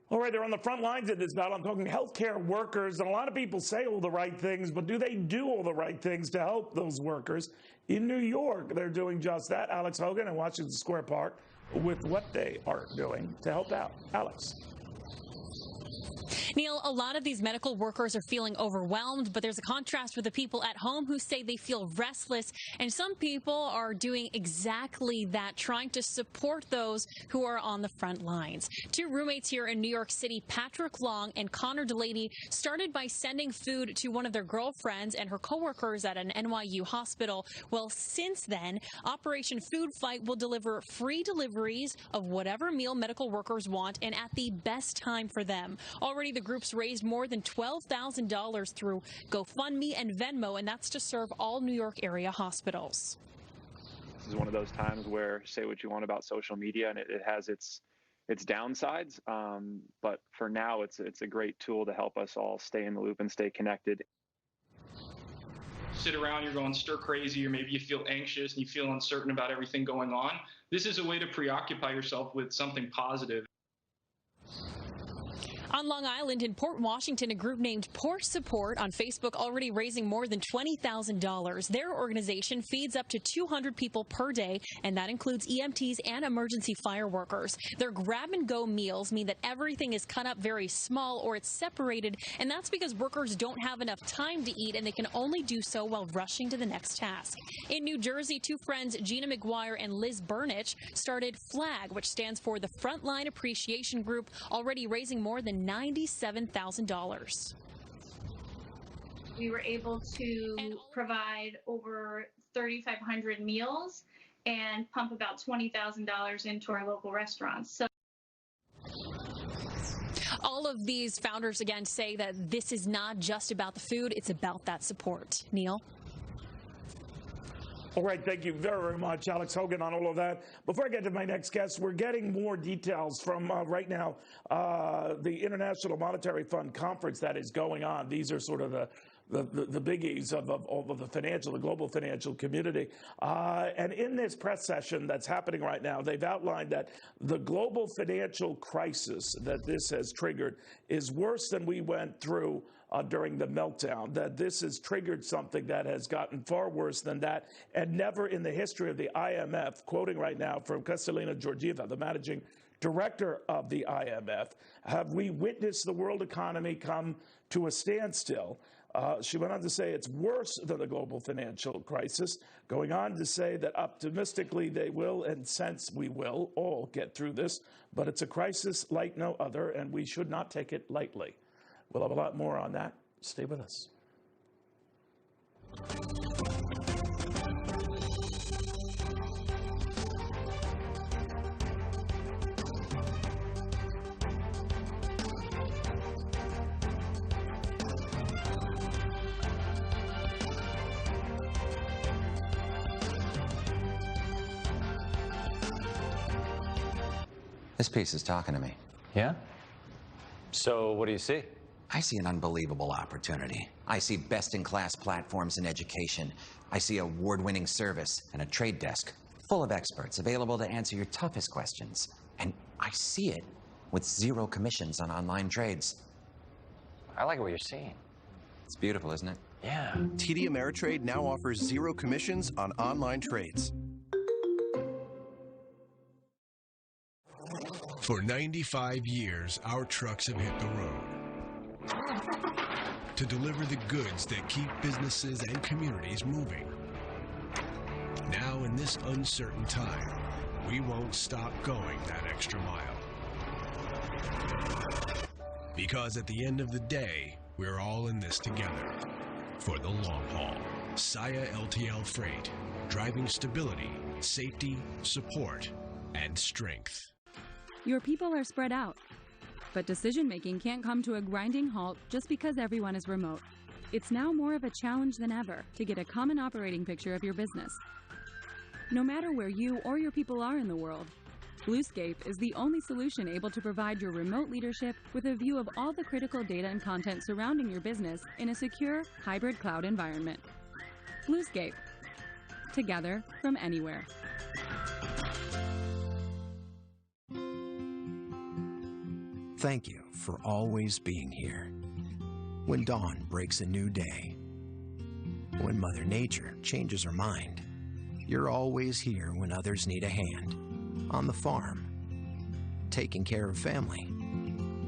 All right, they're on the front lines of this battle. I'm talking healthcare workers, and a lot of people say all the right things, but do they do all the right things to help those workers? In New York, they're doing just that. Alex Hogan in Washington Square Park with what they are doing to help out. Alex. Neal, a lot of these medical workers are feeling overwhelmed, but there's a contrast with the people at home who say they feel restless. And some people are doing exactly that, trying to support those who are on the front lines. Two roommates here in New York City, Patrick Long and Connor Delaney, started by sending food to one of their girlfriends and her coworkers at an NYU hospital. Well, since then, Operation Food Fight will deliver free deliveries of whatever meal medical workers want and at the best time for them. Already, the group's raised more than $12,000 through GoFundMe and Venmo, and that's to serve all New York area hospitals. This is one of those times where say what you want about social media, and it has its downsides, but for now, it's a great tool to help us all stay in the loop and stay connected. Sit around, you're going stir crazy, or maybe you feel anxious and you feel uncertain about everything going on. This is a way to preoccupy yourself with something positive. On Long Island in Port Washington, a group named Port Support on Facebook already raising more than $20,000. Their organization feeds up to 200 people per day, and that includes EMTs and emergency fire workers. Their grab-and-go meals mean that everything is cut up very small or it's separated, and that's because workers don't have enough time to eat, and they can only do so while rushing to the next task. In New Jersey, two friends, Gina McGuire and Liz Burnich, started FLAG, which stands for the Frontline Appreciation Group, already raising more than $97,000. We were able to provide over 3,500 meals and pump about $20,000 into our local restaurants. So all of these founders, again, say that this is not just about the food, it's about that support. Neal? All right, thank you very, very much, Alex Hogan, on all of that. Before I get to my next guest, we're getting more details from right now the International Monetary Fund conference that is going on. These are sort of the biggies of the global financial community. And in this press session that's happening right now, they've outlined that the global financial crisis that this has triggered is worse than we went through during the meltdown, that this has triggered something that has gotten far worse than that, and never in the history of the IMF, quoting right now from Kristalina Georgieva, the managing director of the IMF, have we witnessed the world economy come to a standstill. She went on to say it's worse than the global financial crisis, going on to say that optimistically they will, and sense we will all get through this, but it's a crisis like no other, and we should not take it lightly. We'll have a lot more on that. Stay with us. This piece is talking to me. Yeah? So what do you see? I see an unbelievable opportunity. I see best-in-class platforms in education. I see award-winning service and a trade desk full of experts available to answer your toughest questions. And I see it with zero commissions on online trades. I like what you're seeing. It's beautiful, isn't it? Yeah. TD Ameritrade now offers zero commissions on online trades. For 95 years, our trucks have hit the road to deliver the goods that keep businesses and communities moving. Now, in this uncertain time, we won't stop going that extra mile. Because at the end of the day, we're all in this together for the long haul. Saia LTL Freight, driving stability, safety, support, and strength. Your people are spread out, but decision-making can't come to a grinding halt just because everyone is remote. It's now more of a challenge than ever to get a common operating picture of your business. No matter where you or your people are in the world, Bluescape is the only solution able to provide your remote leadership with a view of all the critical data and content surrounding your business in a secure, hybrid cloud environment. Bluescape. Together from anywhere. Thank you for always being here. When dawn breaks a new day, when Mother Nature changes her mind, you're always here when others need a hand. On the farm, taking care of family,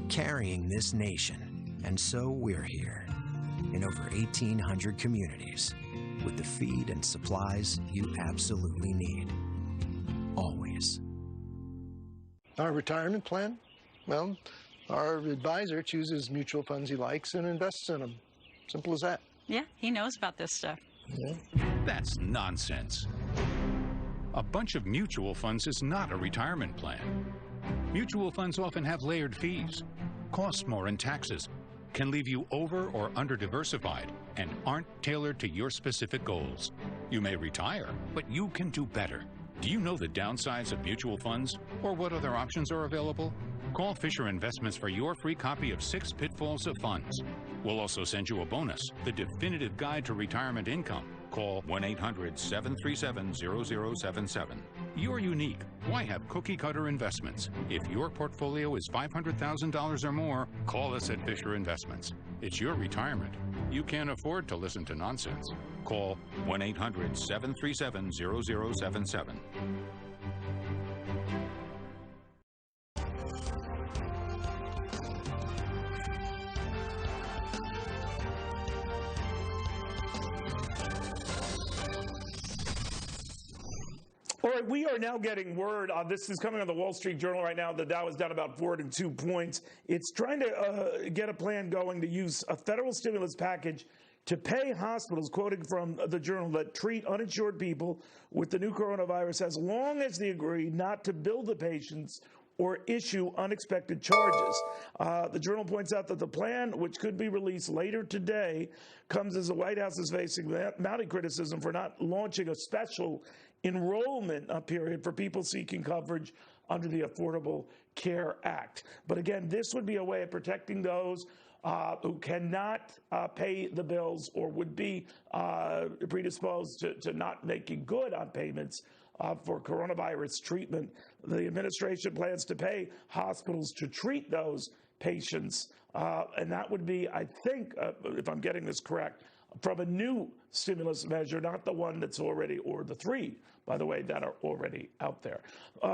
carrying this nation, and so we're here in over 1,800 communities with the feed and supplies you absolutely need. Always. Our retirement plan? Well, our advisor chooses mutual funds he likes and invests in them. Simple as that. Yeah, he knows about this stuff. Yeah. That's nonsense. A bunch of mutual funds is not a retirement plan. Mutual funds often have layered fees, cost more in taxes, can leave you over or under diversified, and aren't tailored to your specific goals. You may retire, but you can do better. Do you know the downsides of mutual funds or what other options are available? Call Fisher Investments for your free copy of 6 Pitfalls of Funds. We'll also send you a bonus, the definitive guide to retirement income. Call 1-800-737-0077. You're unique. Why have cookie-cutter investments? If your portfolio is $500,000 or more, call us at Fisher Investments. It's your retirement. You can't afford to listen to nonsense. Call 1-800-737-0077. All right, we are now getting word. This is coming on the Wall Street Journal right now. The Dow is down about 402 points. It's trying to get a plan going to use a federal stimulus package to pay hospitals, quoting from the Journal, that treat uninsured people with the new coronavirus as long as they agree not to bill the patients or issue unexpected charges. The Journal points out that the plan, which could be released later today, comes as the White House is facing mounting criticism for not launching a special enrollment period for people seeking coverage under the Affordable Care Act. But again, this would be a way of protecting those who cannot pay the bills or would be predisposed to not making good on payments for coronavirus treatment. The administration plans to pay hospitals to treat those patients, and that would be, I think, if I'm getting this correct, from a new stimulus measure, not the one that's already, or the three, by the way, that are already out there.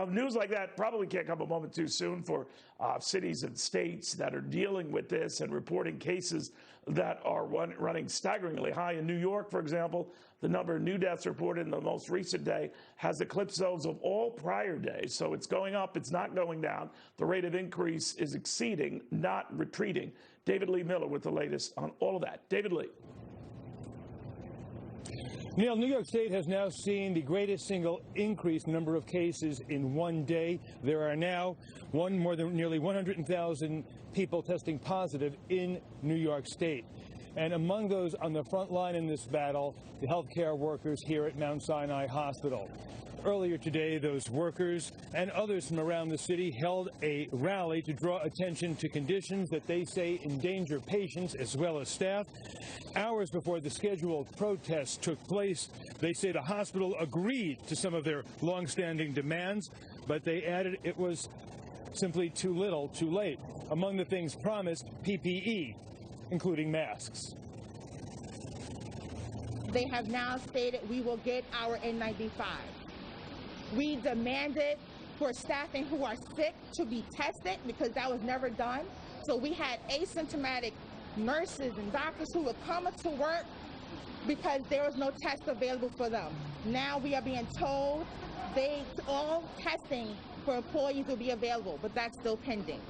News like that probably can't come a moment too soon for cities and states that are dealing with this and reporting cases that are running staggeringly high. In New York, for example, the number of new deaths reported in the most recent day has eclipsed those of all prior days. So it's going up, it's not going down. The rate of increase is exceeding, not retreating. David Lee Miller with the latest on all of that. David Lee. Neal, New York State has now seen the greatest single increase in number of cases in one day. There are now nearly 100,000 people testing positive in New York State. And among those on the front line in this battle, the healthcare workers here at Mount Sinai Hospital. Earlier today, those workers and others from around the city held a rally to draw attention to conditions that they say endanger patients as well as staff. Hours before the scheduled protests took place, they say the hospital agreed to some of their longstanding demands, but they added it was simply too little, too late. Among the things promised, PPE, including masks. They have now stated we will get our N95. We demanded for staffing who are sick to be tested because that was never done. So we had asymptomatic nurses and doctors who would come to work because there was no test available for them. Now we are being told all testing for employees will be available, but that's still pending.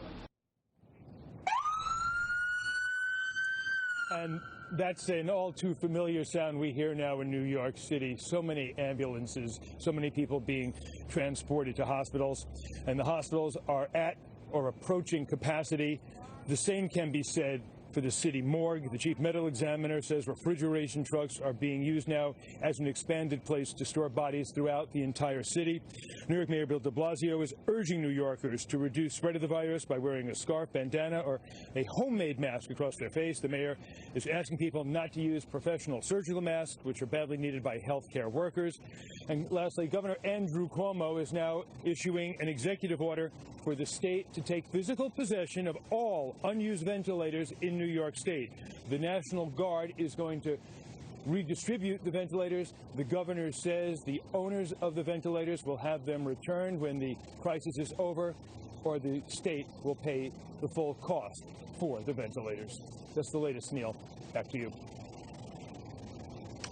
And that's an all too familiar sound we hear now in New York City. So many ambulances, so many people being transported to hospitals, and the hospitals are at or approaching capacity. The same can be said for the city morgue. The chief medical examiner says refrigeration trucks are being used now as an expanded place to store bodies throughout the entire city. New York Mayor Bill de Blasio is urging New Yorkers to reduce spread of the virus by wearing a scarf, bandana, or a homemade mask across their face. The mayor is asking people not to use professional surgical masks, which are badly needed by healthcare workers. And lastly, Governor Andrew Cuomo is now issuing an executive order for the state to take physical possession of all unused ventilators in New York State. The National Guard is going to redistribute the ventilators. The governor says the owners of the ventilators will have them returned when the crisis is over, or the state will pay the full cost for the ventilators. That's the latest, Neal. Back to you.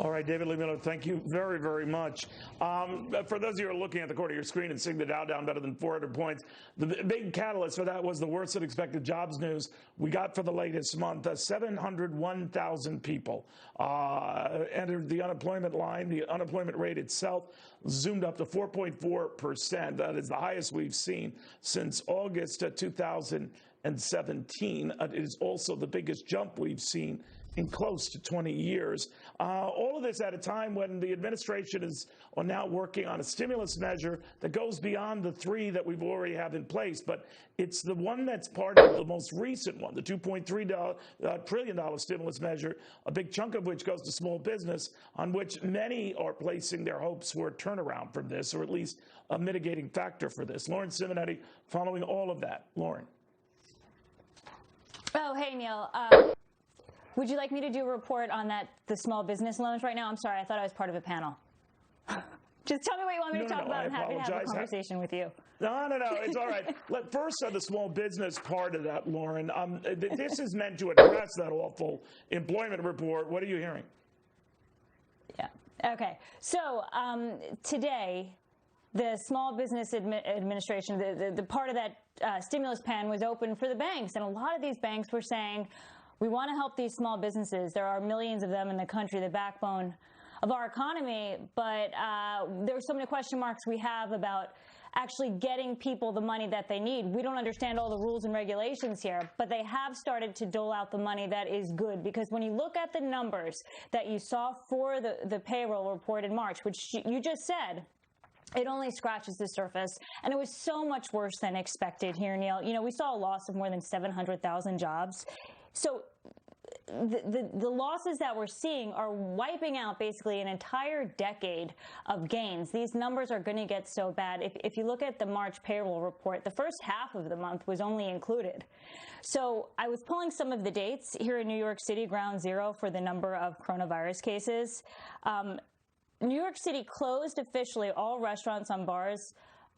All right, David Lee Miller, thank you very, very much. For those of you who are looking at the corner of your screen and seeing the Dow down better than 400 points, the big catalyst for that was the worse than expected jobs news we got for the latest month. 701,000 people entered the unemployment line. The unemployment rate itself zoomed up to 4.4%. That is the highest we've seen since August 2017. It is also the biggest jump we've seen in close to 20 years. All of this at a time when the administration is now working on a stimulus measure that goes beyond the three that we've already have in place. But it's the one that's part of the most recent one, the $2.3 trillion stimulus measure, a big chunk of which goes to small business, on which many are placing their hopes for a turnaround from this, or at least a mitigating factor for this. Lauren Simonetti following all of that. Lauren. Oh, hey, Neal. Would you like me to do a report on the small business loans right now? I'm sorry, I thought I was part of a panel. Just tell me what you want me to talk about. I'm happy to have a conversation with you. No, it's all right. First on the small business part of that, Lauren, this is meant to address that awful employment report. What are you hearing? Yeah. Okay. So today, the Small Business Administration, the part of that stimulus plan was open for the banks. And a lot of these banks were saying, we want to help these small businesses. There are millions of them in the country, the backbone of our economy. But there are so many question marks we have about actually getting people the money that they need. We don't understand all the rules and regulations here, but they have started to dole out the money that is good. Because when you look at the numbers that you saw for the payroll report in March, which you just said, it only scratches the surface, and it was so much worse than expected here, Neal. You know, we saw a loss of more than 700,000 jobs. So the losses that we're seeing are wiping out basically an entire decade of gains. These numbers are going to get so bad. If you look at the March payroll report, the first half of the month was only included. So I was pulling some of the dates here in New York City, ground zero for the number of coronavirus cases. New York City closed officially all restaurants and bars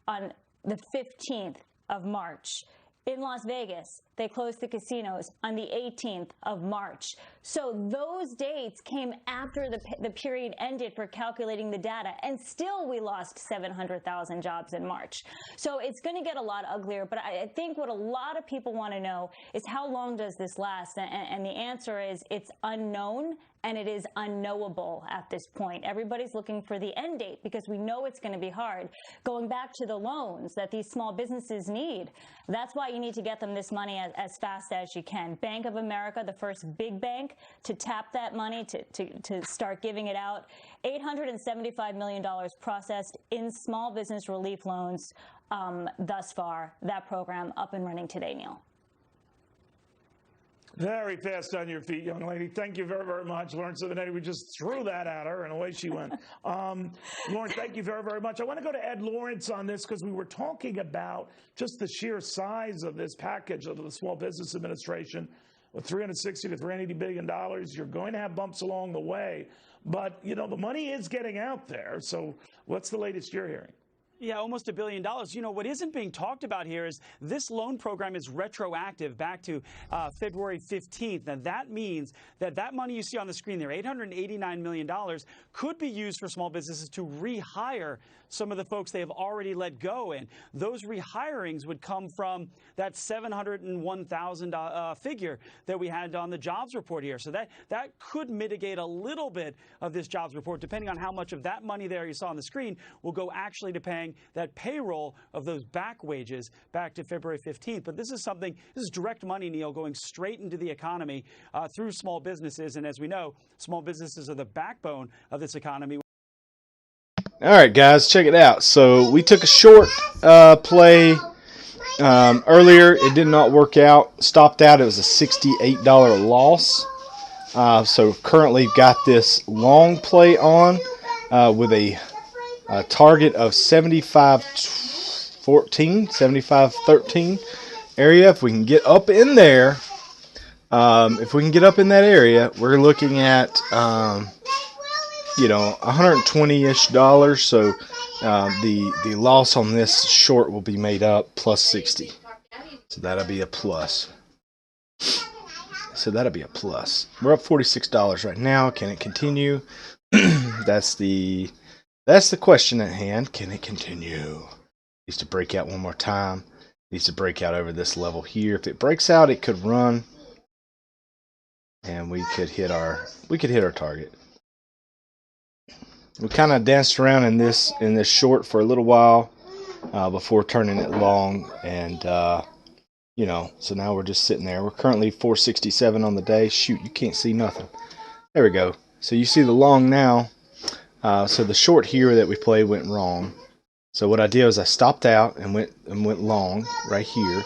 on the 15th of March. In Las Vegas, they closed the casinos on the 18th of March. So those dates came after the period ended for calculating the data, and still we lost 700,000 jobs in March. So it's going to get a lot uglier, but I think what a lot of people want to know is how long does this last? And the answer is it's unknown, and it is unknowable at this point. Everybody's looking for the end date because we know it's going to be hard. Going back to the loans that these small businesses need, that's why you need to get them this money as fast as you can. Bank of America, the first big bank to tap that money, to start giving it out. $875 million processed in small business relief loans thus far. That program up and running today, Neal. Very fast on your feet, young lady. Thank you very, very much. Lauren Simonetti, we just threw that at her, and away she went. Lauren, thank you very, very much. I want to go to Ed Lawrence on this because we were talking about just the sheer size of this package of the Small Business Administration. With $360 to $380 billion, you're going to have bumps along the way. But, you know, the money is getting out there. So what's the latest you're hearing? Yeah, almost $1 billion. You know, what isn't being talked about here is this loan program is retroactive back to February 15th. Now, that means that money you see on the screen there, $889 million, could be used for small businesses to rehire some of the folks they have already let go. And those rehirings would come from that 701,000 figure that we had on the jobs report here. So that could mitigate a little bit of this jobs report, depending on how much of that money there you saw on the screen will go actually to paying that payroll of those back wages back to February 15th. But this is direct money, Neal, going straight into the economy through small businesses. And as we know, small businesses are the backbone of this economy. All right, guys, check it out. So we took a short play earlier. It did not work out. Stopped out. It was a $68 loss. So currently got this long play on with a target of 75-14, 75-13 area. If we can get up in there, if we can get up in that area, we're looking at $120-ish. So the loss on this short will be made up plus 60. So that'll be a plus. We're up $46 right now. Can it continue? That's the question at hand. Can it continue? Needs to break out one more time. Needs to break out over this level here. If it breaks out, it could run, and we could hit our target. We kind of danced around in this short for a little while before turning it long, and you know, so now we're just sitting there. We're currently 467 on the day. Shoot, you can't see nothing. There we go. So you see the long now. So the short here that we played went wrong. So what I did was I stopped out and went long right here.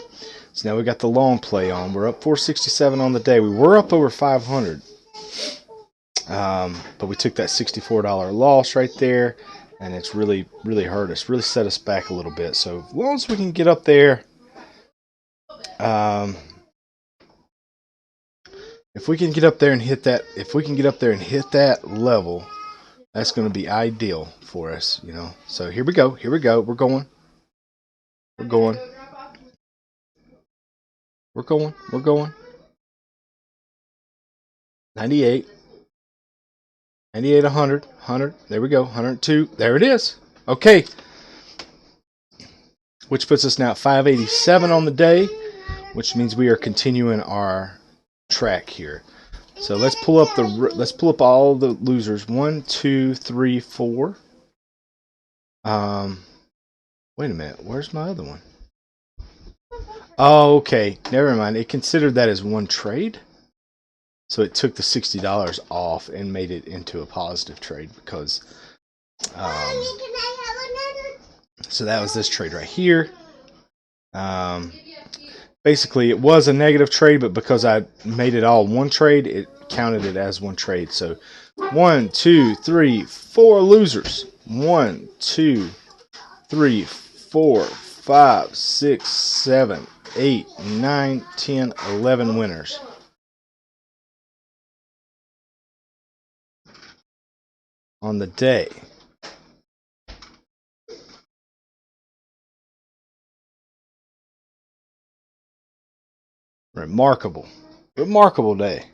So now we got the long play on. We're up 467 on the day. We were up over 500. But we took that $64 loss right there, and it's really hurt us, really set us back a little bit. So as long as we can get up there, if we can get up there and hit that, level, that's going to be ideal for us, you know. So here we go. We're going. 98. 98, 100. There we go. 102. There it is. Okay. Which puts us now at 587 on the day, which means we are continuing our track here. So let's pull up all the losers. 1, 2, 3, 4. Wait a minute. Where's my other one? Oh, okay. Never mind. It considered that as one trade. So it took the $60 off and made it into a positive trade because so that was this trade right here. Basically it was a negative trade, but because I made it all one trade, it counted it as one trade. So 1, 2, 3, 4 losers. 1, 2, 3, 4, 5, 6, 7, 8, 9, 10, 11 winners. On the day. Remarkable day.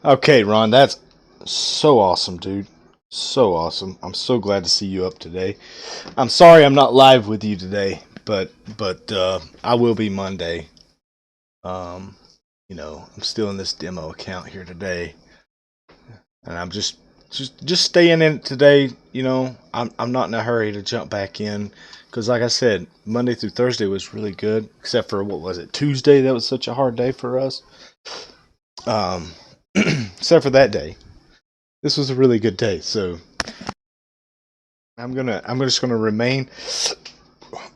Okay, Ron, that's so awesome, dude. So awesome. I'm so glad to see you up today. I'm sorry I'm not live with you today, but I will be Monday. You know, I'm still in this demo account here today, and I'm just staying in it today. You know, I'm not in a hurry to jump back in because, like I said, Monday through Thursday was really good, except for what was it, Tuesday? That was such a hard day for us. Except for that day, this was a really good day. So I'm just gonna remain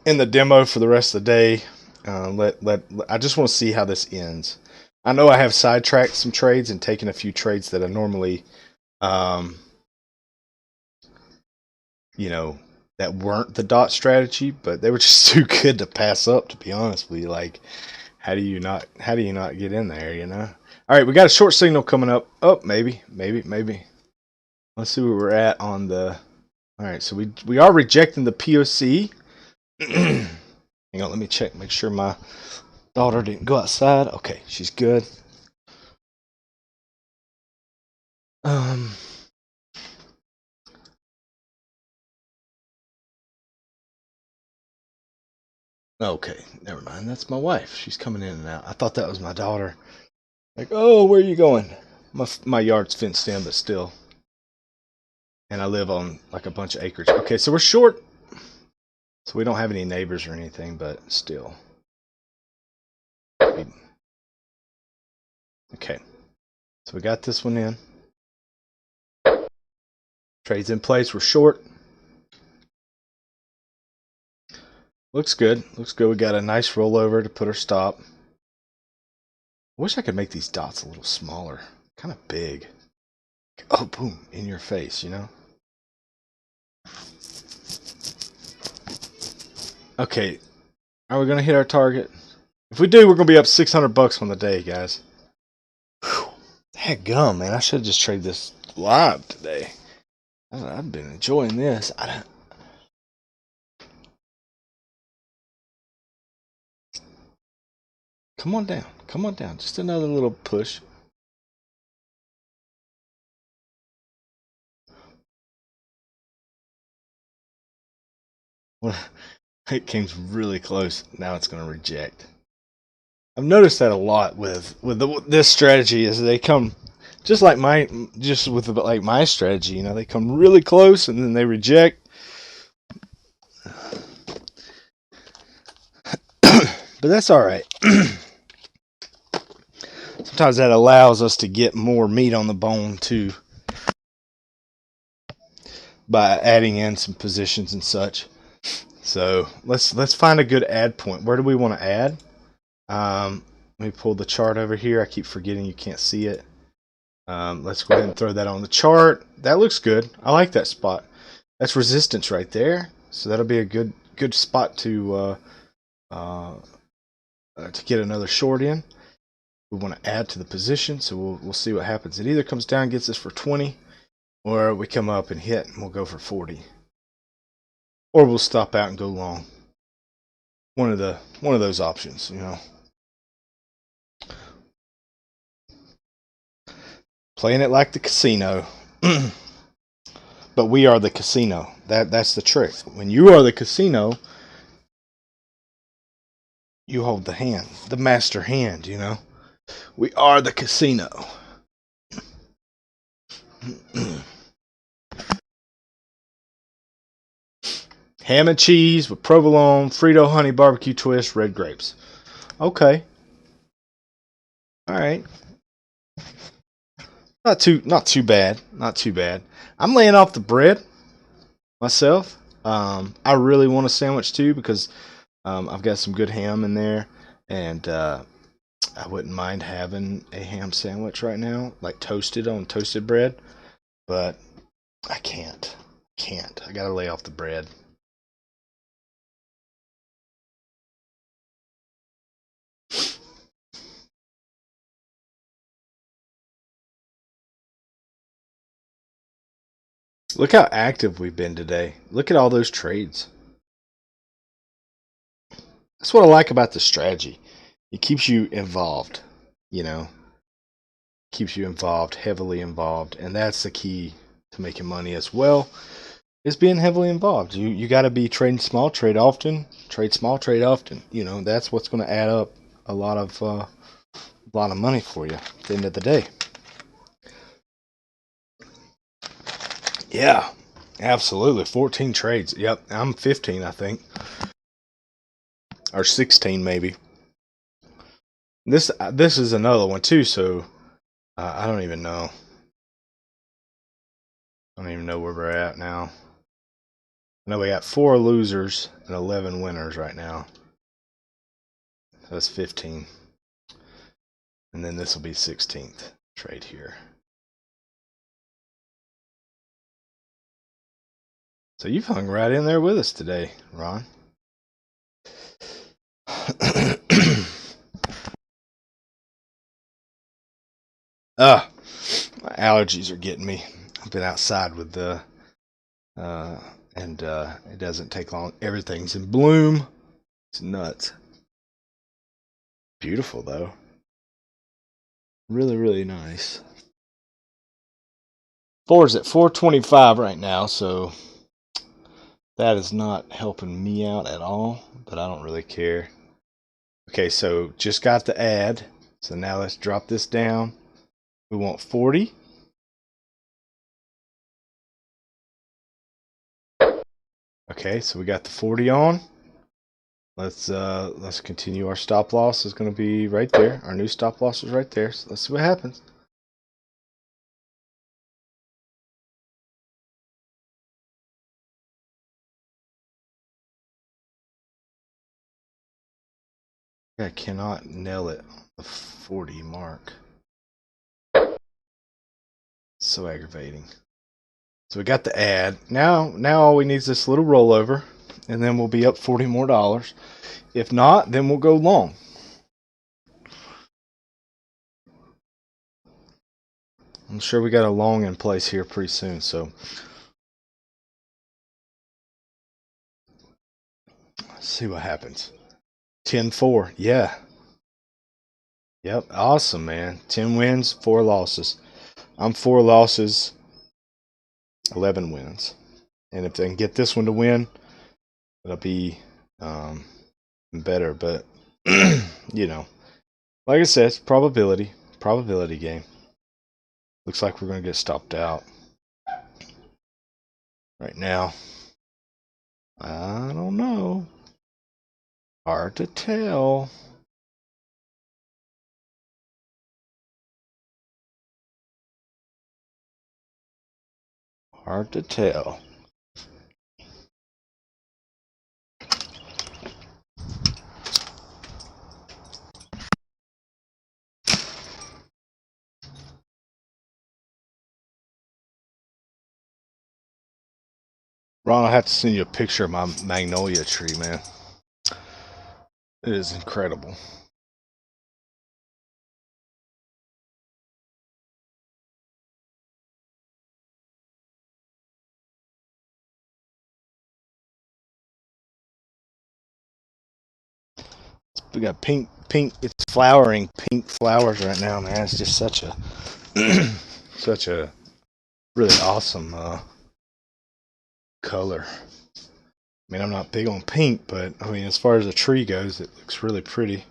in the demo for the rest of the day. I just want to see how this ends. I know I have sidetracked some trades and taken a few trades that I normally, you know, that weren't the dot strategy, but they were just too good to pass up. To be honest with you, like, how do you not get in there? You know. All right, we got a short signal coming up. Oh, maybe. Let's see where we're at on the. All right, so we are rejecting the POC. Hang on, let me check, make sure my daughter didn't go outside. Okay, she's good. Okay, never mind. That's my wife. She's coming in and out. I thought that was my daughter. Like, oh, where are you going? My yard's fenced in, but still. And I live on like a bunch of acreage. Okay, so we're short. So we don't have any neighbors or anything, but still. Okay. So we got this one in. Trade's in place. We're short. Looks good. Looks good. We got a nice rollover to put our stop. I wish I could make these dots a little smaller. Kind of big. Oh, boom. In your face, you know? Okay. Are we going to hit our target? If we do, we're going to be up $600 on the day, guys. Whew. Heckgum, man. I should have just traded this live today. I've been enjoying this. Come on down. Come on down. Just another little push. Well, it came really close. Now it's going to reject. I've noticed that a lot with this strategy is they come just like my strategy. You know, they come really close and then they reject. But that's all right. Sometimes that allows us to get more meat on the bone too, by adding in some positions and such. So let's find a good add point. Where do we want to add? Let me pull the chart over here. I keep forgetting you can't see it. Let's go ahead and throw that on the chart. That looks good. I like that spot. That's resistance right there. So that'll be a good spot to get another short in. We want to add to the position, so we'll see what happens. It either comes down and gets us for 20, or we come up and hit and we'll go for 40. Or we'll stop out and go long. One of those options, you know. Playing it like the casino. But we are the casino. That's the trick. When you are the casino, you hold the hand, the master hand, you know. We are the casino. Ham and cheese with provolone, Frito honey barbecue twist, red grapes. Okay. All right. Not too bad. Not too bad. I'm laying off the bread myself. I really want a sandwich too because I've got some good ham in there, and I wouldn't mind having a ham sandwich right now, like toasted on toasted bread. But I can't. I gotta lay off the bread. Look how active we've been today. Look at all those trades. That's what I like about the strategy. It keeps you involved, you know. Keeps you involved, heavily involved, and that's the key to making money as well. Is being heavily involved. You got to be trading small, trade often. Trade small, trade often. You know, that's what's going to add up a lot of money for you at the end of the day. Yeah, absolutely. 14 trades. Yep, I'm 15, I think. Or 16 maybe. This is another one too, so I don't even know. I don't even know where we're at now. I know we got 4 losers and 11 winners right now. So that's 15. And then this will be 16th trade here. So you've hung right in there with us today, Ron. My allergies are getting me. I've been outside with the and it doesn't take long. Everything's in bloom. It's nuts. Beautiful though. Really, really nice. Ford's at 425 right now, so That is not helping me out at all, but I don't really care. Okay, so just got the ad. So now let's drop this down. We want 40. Okay, so we got the 40 on. Let's continue. Our stop loss is going to be right there. Our new stop loss is right there. So let's see what happens. I cannot nail it on the 40 mark. So aggravating. So we got the ad. Now all we need is this little rollover, and then we'll be up $40 more. If not, then we'll go long. I'm sure we got a long in place here pretty soon, so let's see what happens. 10-4, yeah. Yep, awesome, man. 10 wins, 4 losses. I'm 4 losses, 11 wins. And if they can get this one to win, it'll be better. But, you know, like I said, it's probability game. Looks like we're going to get stopped out right now. I don't know. Hard to tell. Hard to tell. Ron, I have to send you a picture of my magnolia tree, man. It is incredible. We got pink, it's flowering pink flowers right now, man. It's just such a, such a really awesome color. I mean, I'm not big on pink, but I mean, as far as the tree goes, it looks really pretty.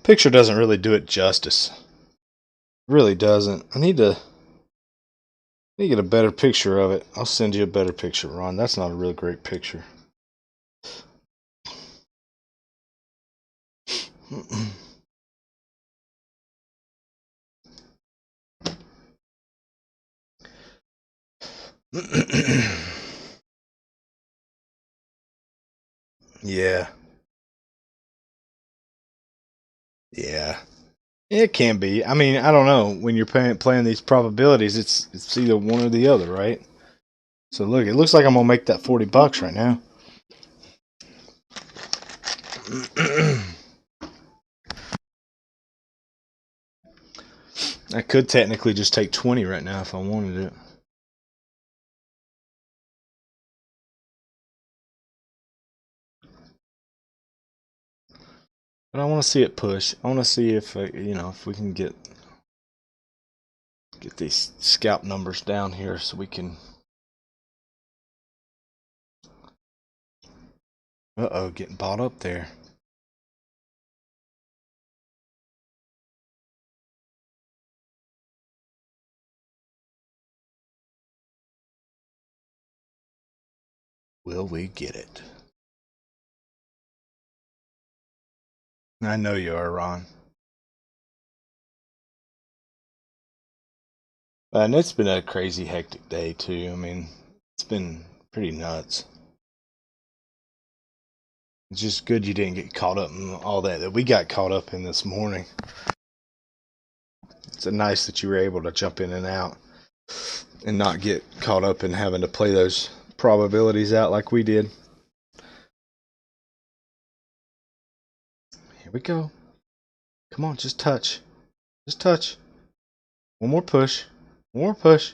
Picture doesn't really do it justice. It really doesn't. I need to get a better picture of it. I'll send you a better picture, Ron. That's not a real great picture. Yeah. Yeah. It can be. I mean, I don't know. When you're playing these probabilities, it's either one or the other, right? So look, it looks like I'm gonna make that $40 right now. I could technically just take 20 right now if I wanted it. But I want to see it push. I want to see if if we can get these scalp numbers down here so we can. Uh-oh, getting bought up there. Will we get it? I know you are, Ron. And it's been a crazy hectic day too. I mean, it's been pretty nuts. It's just good you didn't get caught up in all that we got caught up in this morning. It's nice that you were able to jump in and out and not get caught up in having to play those probabilities out like we did. Here we go. Come on, just touch. Just touch. One more push. One more push.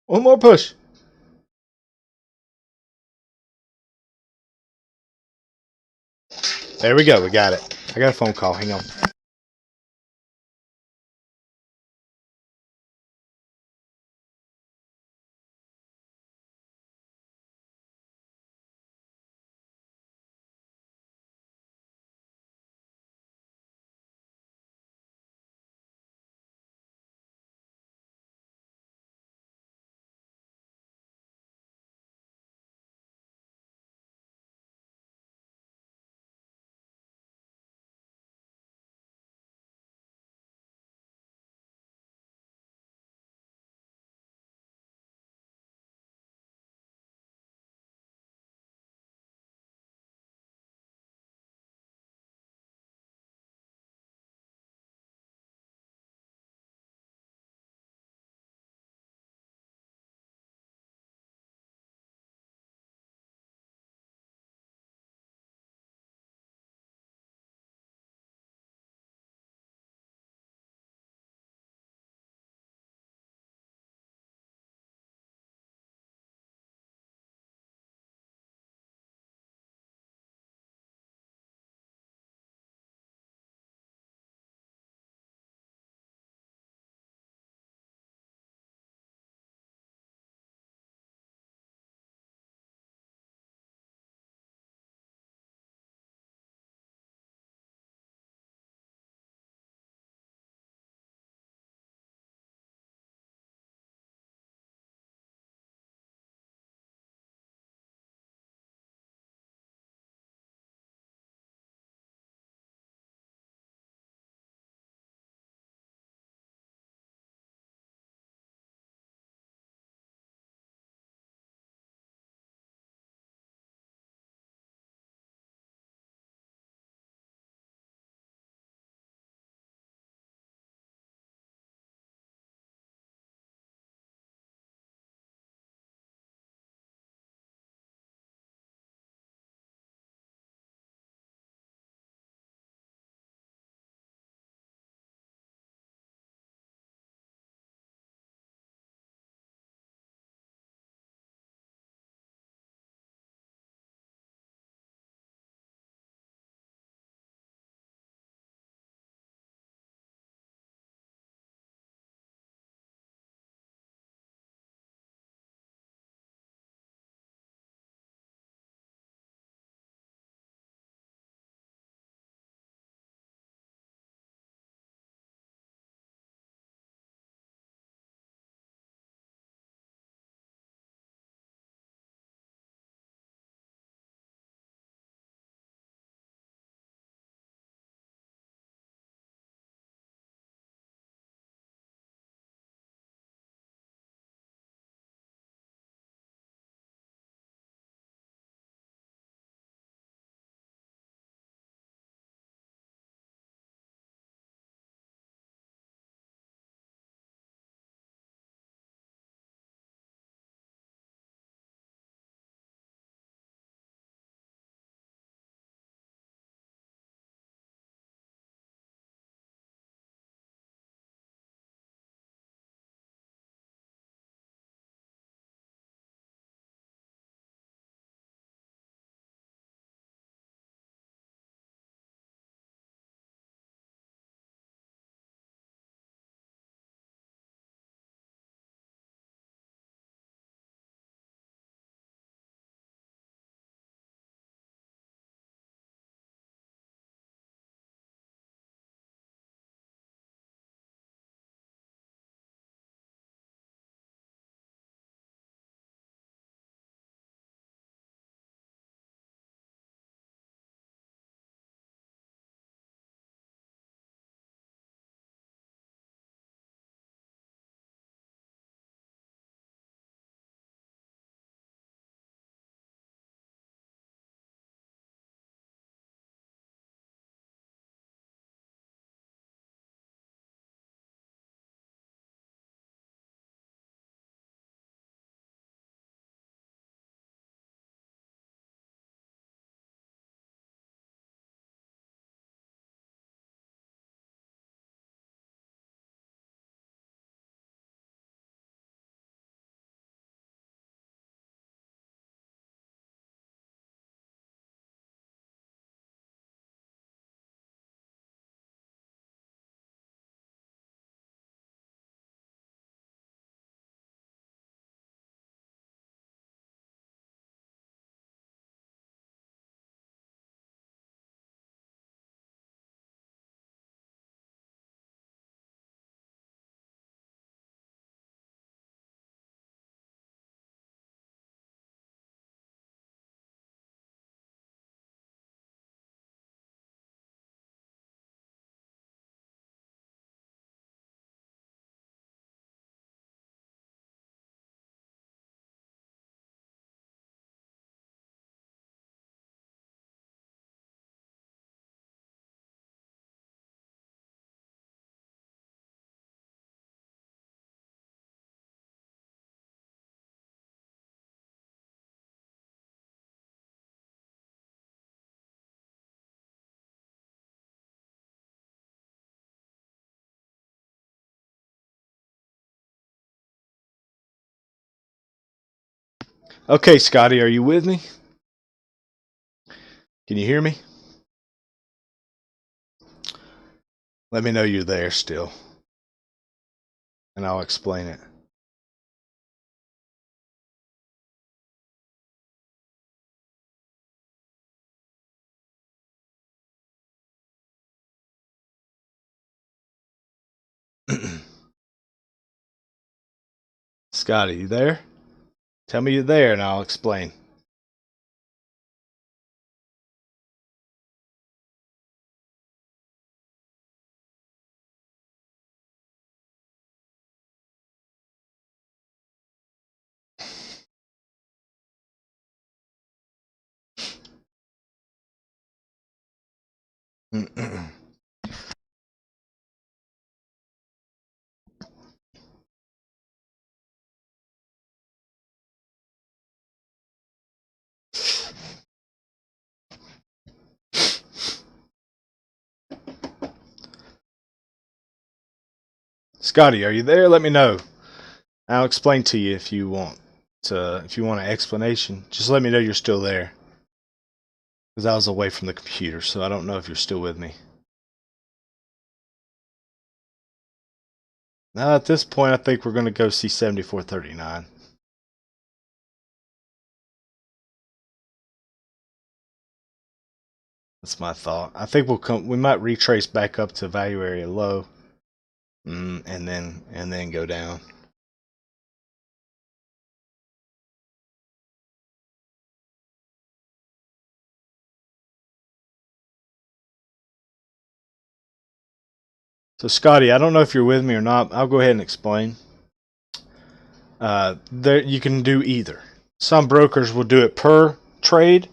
One more push. There we go. We got it. I got a phone call. Hang on. Okay, Scotty, are you with me? Can you hear me? Let me know you're there still, and I'll explain it. Scotty, you there? Tell me you're there, and I'll explain. Scotty, are you there? Let me know. I'll explain to you if you want to. If you want an explanation, just let me know you're still there. Because I was away from the computer, so I don't know if you're still with me. Now, at this point, I think we're going to go see 7439. That's my thought. I think we might retrace back up to value area low, and then go down. So Scotty, I don't know if you're with me or not. I'll go ahead and explain. There you can do either. Some brokers will do it per trade,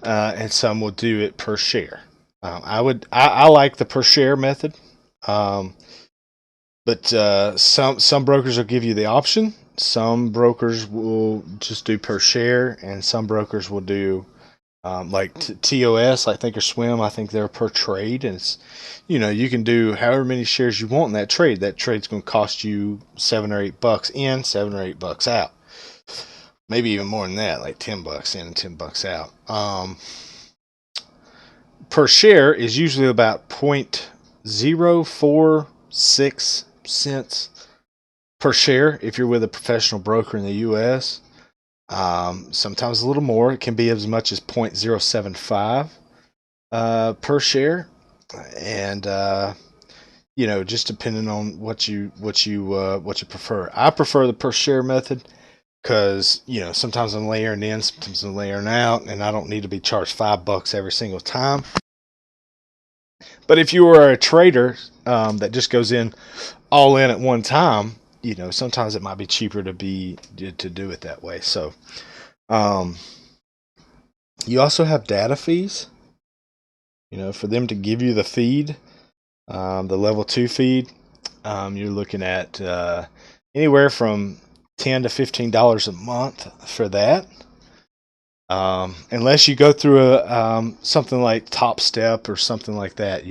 and some will do it per share. I like the per share method, but some brokers will give you the option. Some brokers will just do per share, and some brokers will do like TOS, like Think or Swim. I think they're per trade, and it's, you can do however many shares you want in that trade. That trade's going to cost you $7 or $8 in, $7 or $8 out. Maybe even more than that, like $10 in and $10 out. Per share is usually about 0.046 cents per share if you're with a professional broker in the U.S. Sometimes a little more. It can be as much as 0.075 per share, and just depending on what you prefer. I prefer the per share method because sometimes I'm layering in, sometimes I'm layering out, and I don't need to be charged $5 every single time. But if you are a trader that just goes in all in at one time, sometimes it might be cheaper to do it that way. So you also have data fees, for them to give you the feed, the level 2 feed. You're looking at anywhere from $10 to $15 a month for that. Unless you go through something like Top Step or something like that,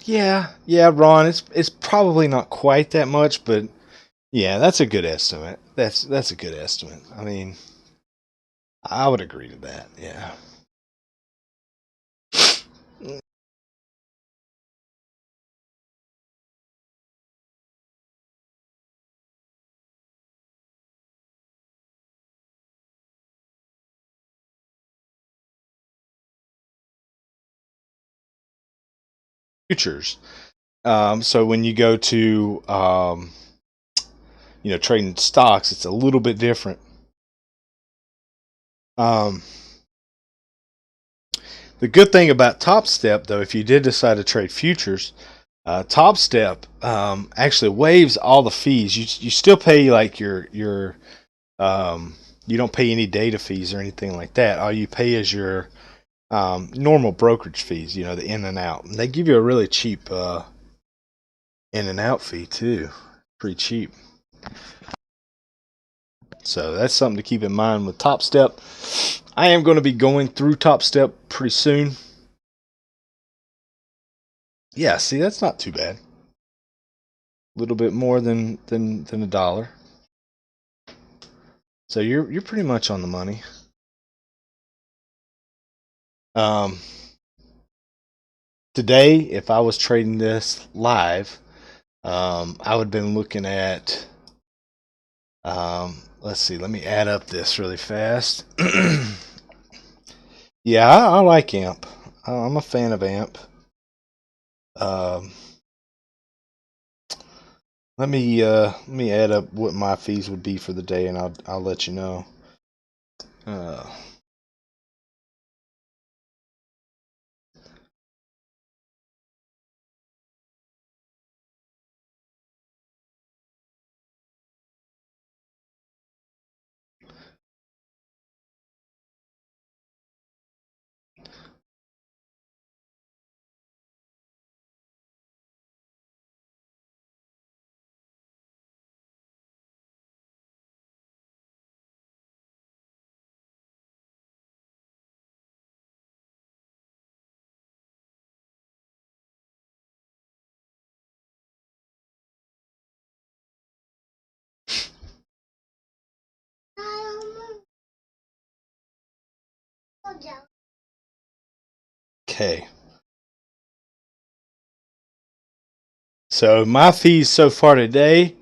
Yeah, Ron, it's probably not quite that much, but yeah, that's a good estimate. That's a good estimate. I mean, I would agree to that. Yeah. Futures. So when you go to trading stocks, it's a little bit different. The good thing about Top Step, though, if you did decide to trade futures, Top Step actually waives all the fees. You still pay like your you don't pay any data fees or anything like that. All you pay is your normal brokerage fees, the in and out. And they give you a really cheap in and out fee too, pretty cheap. So that's something to keep in mind with Top Step. I am going to be going through Top Step pretty soon. Yeah, see, that's not too bad. little bit more than $1. So you're pretty much on the money. Today, if I was trading this live, I would have been looking at, let's see, let me add up this really fast. Yeah, I like AMP. I'm a fan of AMP. Let me add up what my fees would be for the day, and I'll let you know. Okay. So my fees so far today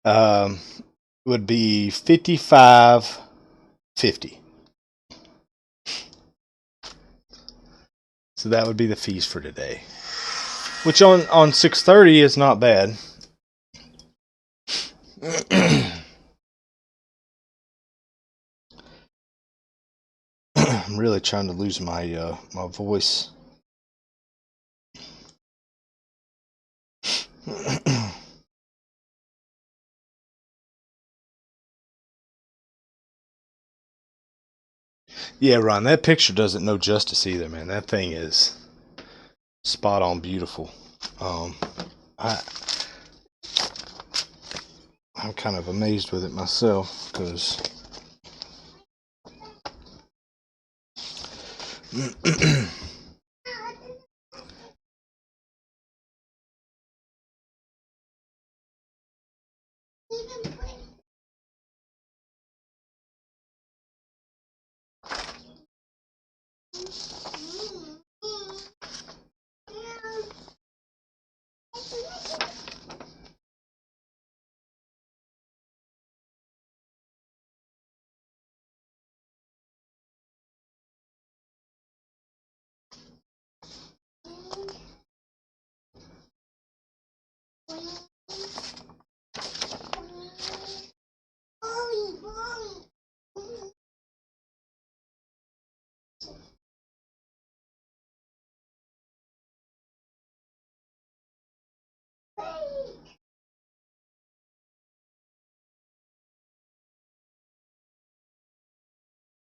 would be $55.50. So that would be the fees for today, which on 630 is not bad. I'm really trying to lose my my voice. Yeah, Ron, that picture doesn't know justice either, man. That thing is spot on beautiful. I'm kind of amazed with it myself because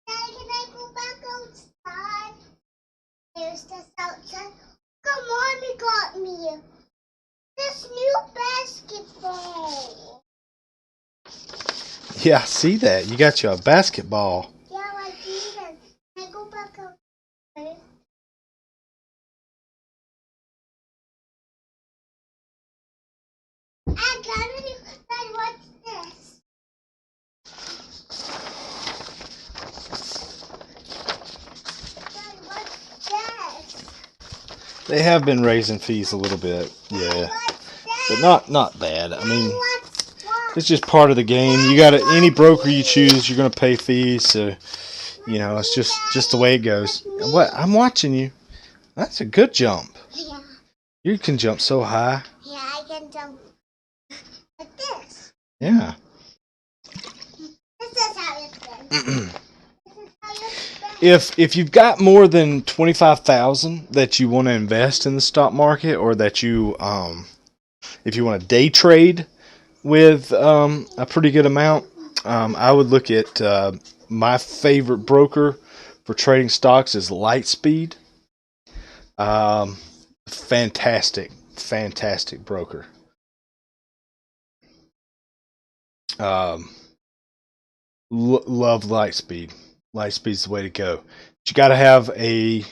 Can I go back outside? There's this outside. Come on, you got me. This new basketball. yeah, I see that. You got you a basketball. Yeah, I see that. Can I go back outside? I got it. Then what's this? Then what's this? They have been raising fees a little bit, yeah, but not bad. I mean, it's just part of the game. You got any broker you choose, you're gonna pay fees. So you know, it's just the way it goes. What? I'm watching you. That's a good jump. Yeah. You can jump so high. Yeah, I can jump like this. Yeah. This is how it's done. If you've got more than 25,000 that you want to invest in the stock market, or that you if you want to day trade with a pretty good amount, I would look at my favorite broker for trading stocks is Lightspeed. Fantastic broker. Love Lightspeed. Lightspeed's the way to go. But you got to have a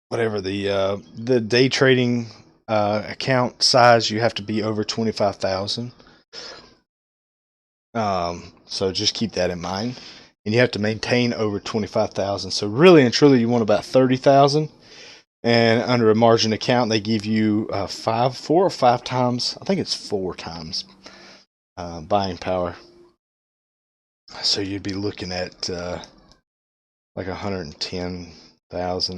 whatever the day trading account size, you have to be over 25,000. So just keep that in mind, and you have to maintain over 25,000. So really and truly, you want about 30,000. And under a margin account, they give you 4 or 5 times. I think it's 4 times buying power. So you'd be looking at like 110,000,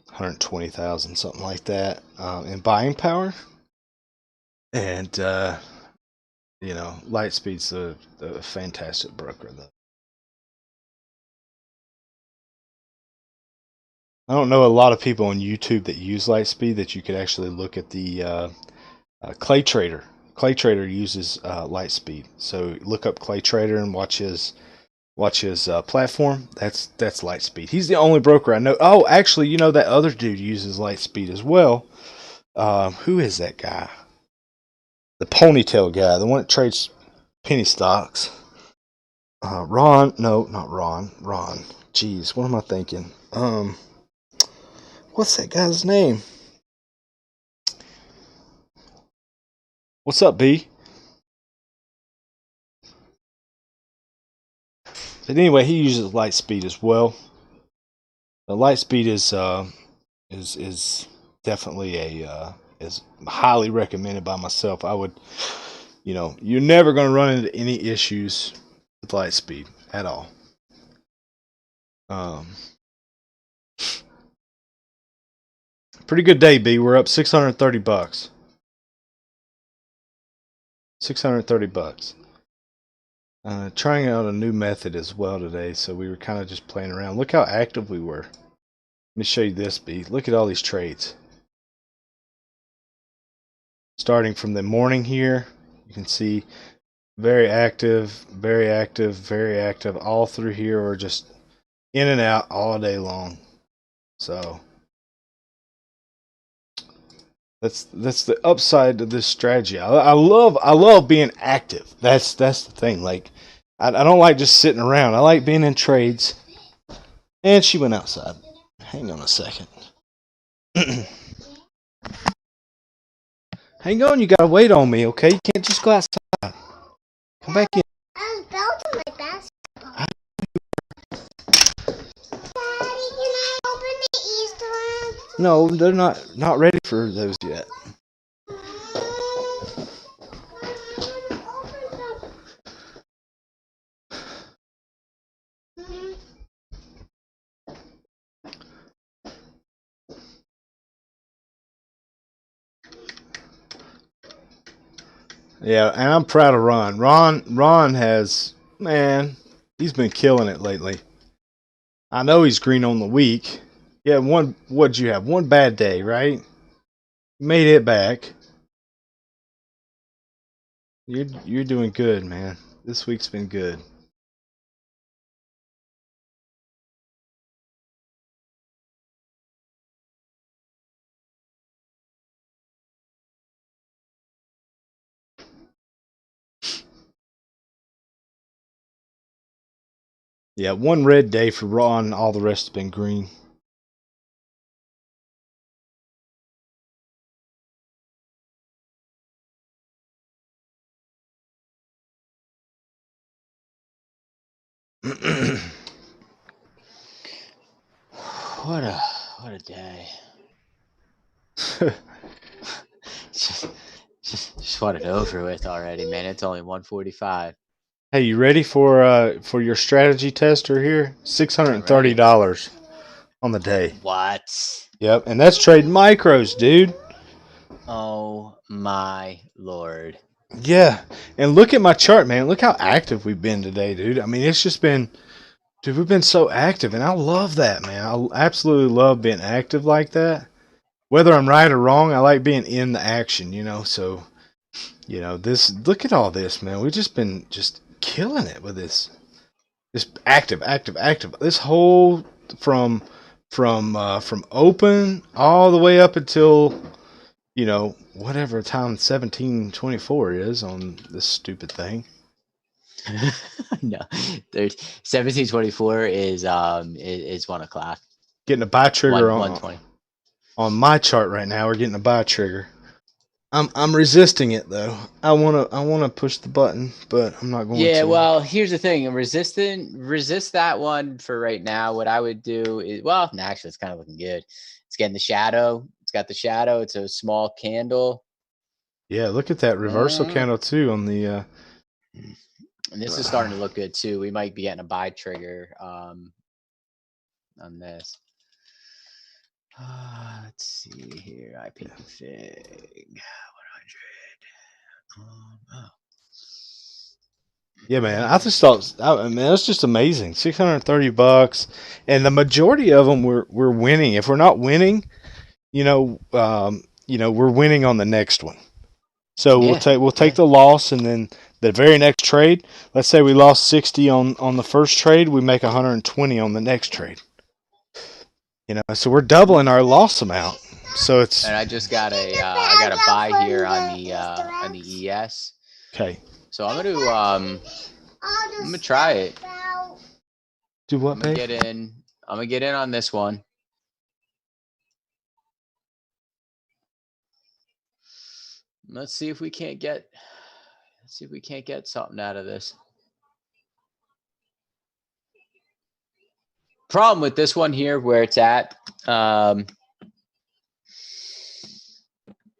120,000, something like that in buying power. And Lightspeed's a fantastic broker, though. I don't know a lot of people on YouTube that use Lightspeed that you could actually look at the Clay Trader. Clay Trader uses Lightspeed, so look up Clay Trader and watch his platform. That's Lightspeed. He's the only broker I know. Oh, actually, that other dude uses Lightspeed as well. Who is that guy? The ponytail guy, the one that trades penny stocks. Ron? No, not Ron. Ron. Jeez, what am I thinking? What's that guy's name? What's up, B? But anyway, he uses Lightspeed as well. The Lightspeed is definitely is highly recommended by myself. I would, you're never going to run into any issues with Lightspeed at all. Pretty good day, B. We're up $630. $630. Trying out a new method as well today, so we were kind of just playing around. Look how active we were. Let me show you this, B. Look at all these trades. Starting from the morning here, you can see very active, very active, very active. All through here, we're just in and out all day long. So that's the upside of this strategy. I love being active. That's the thing. Like I don't like just sitting around. I like being in trades. And she went outside. Hang on a second. Hang on, you gotta wait on me, okay? You can't just go outside. Come back in. I was building my basketball. Daddy, can I open the Easter eggs? No, they're not ready for those yet. Yeah, and I'm proud of Ron. Ron has, man, he's been killing it lately. I know he's green on the week. Yeah, what'd you have? One bad day, right? You made it back. You're doing good, man. This week's been good. Yeah, one red day for Ron, all the rest have been green. What a day. just want it over with already, man. It's only 1:45. Hey, you ready for your strategy tester here? $630 on the day. What? Yep, and that's trading micros, dude. Oh my lord. Yeah, and look at my chart, man. Look how active we've been today, dude. I mean, it's just been, dude, we've been so active, and I love that, man. I absolutely love being active like that. Whether I'm right or wrong, I like being in the action, So, this. Look at all this, man. We've just been killing it with this. Just active. This whole from open all the way up until whatever time 17:24 is on this stupid thing. No, there's 17:24 is 1 o'clock. Getting a buy trigger on 120. On my chart right now. We're getting a buy trigger. I'm resisting it though. I wanna push the button, but I'm not going to. Yeah, well, here's the thing. Resist that one for right now. What I would do is, well, no, actually, it's kind of looking good. It's getting the shadow. It's got the shadow. It's a small candle. Yeah, look at that reversal candle too on the. And this is starting to look good too. We might be getting a buy trigger on this. Let's see here. IP config 100. Yeah, man. I just thought, I mean, that's just amazing. $630, and the majority of them we're winning. If we're not winning, we're winning on the next one. So we'll take the loss, and then the very next trade. Let's say we lost 60 on the first trade, we make 120 on the next trade. So we're doubling our loss amount. So it's. And I just got I got a buy here on the ES. Okay. So I'm gonna try it. Do what, I'm gonna babe? I'm gonna get in on this one. Let's see if we can't get something out of this. Problem with this one here, where it's at.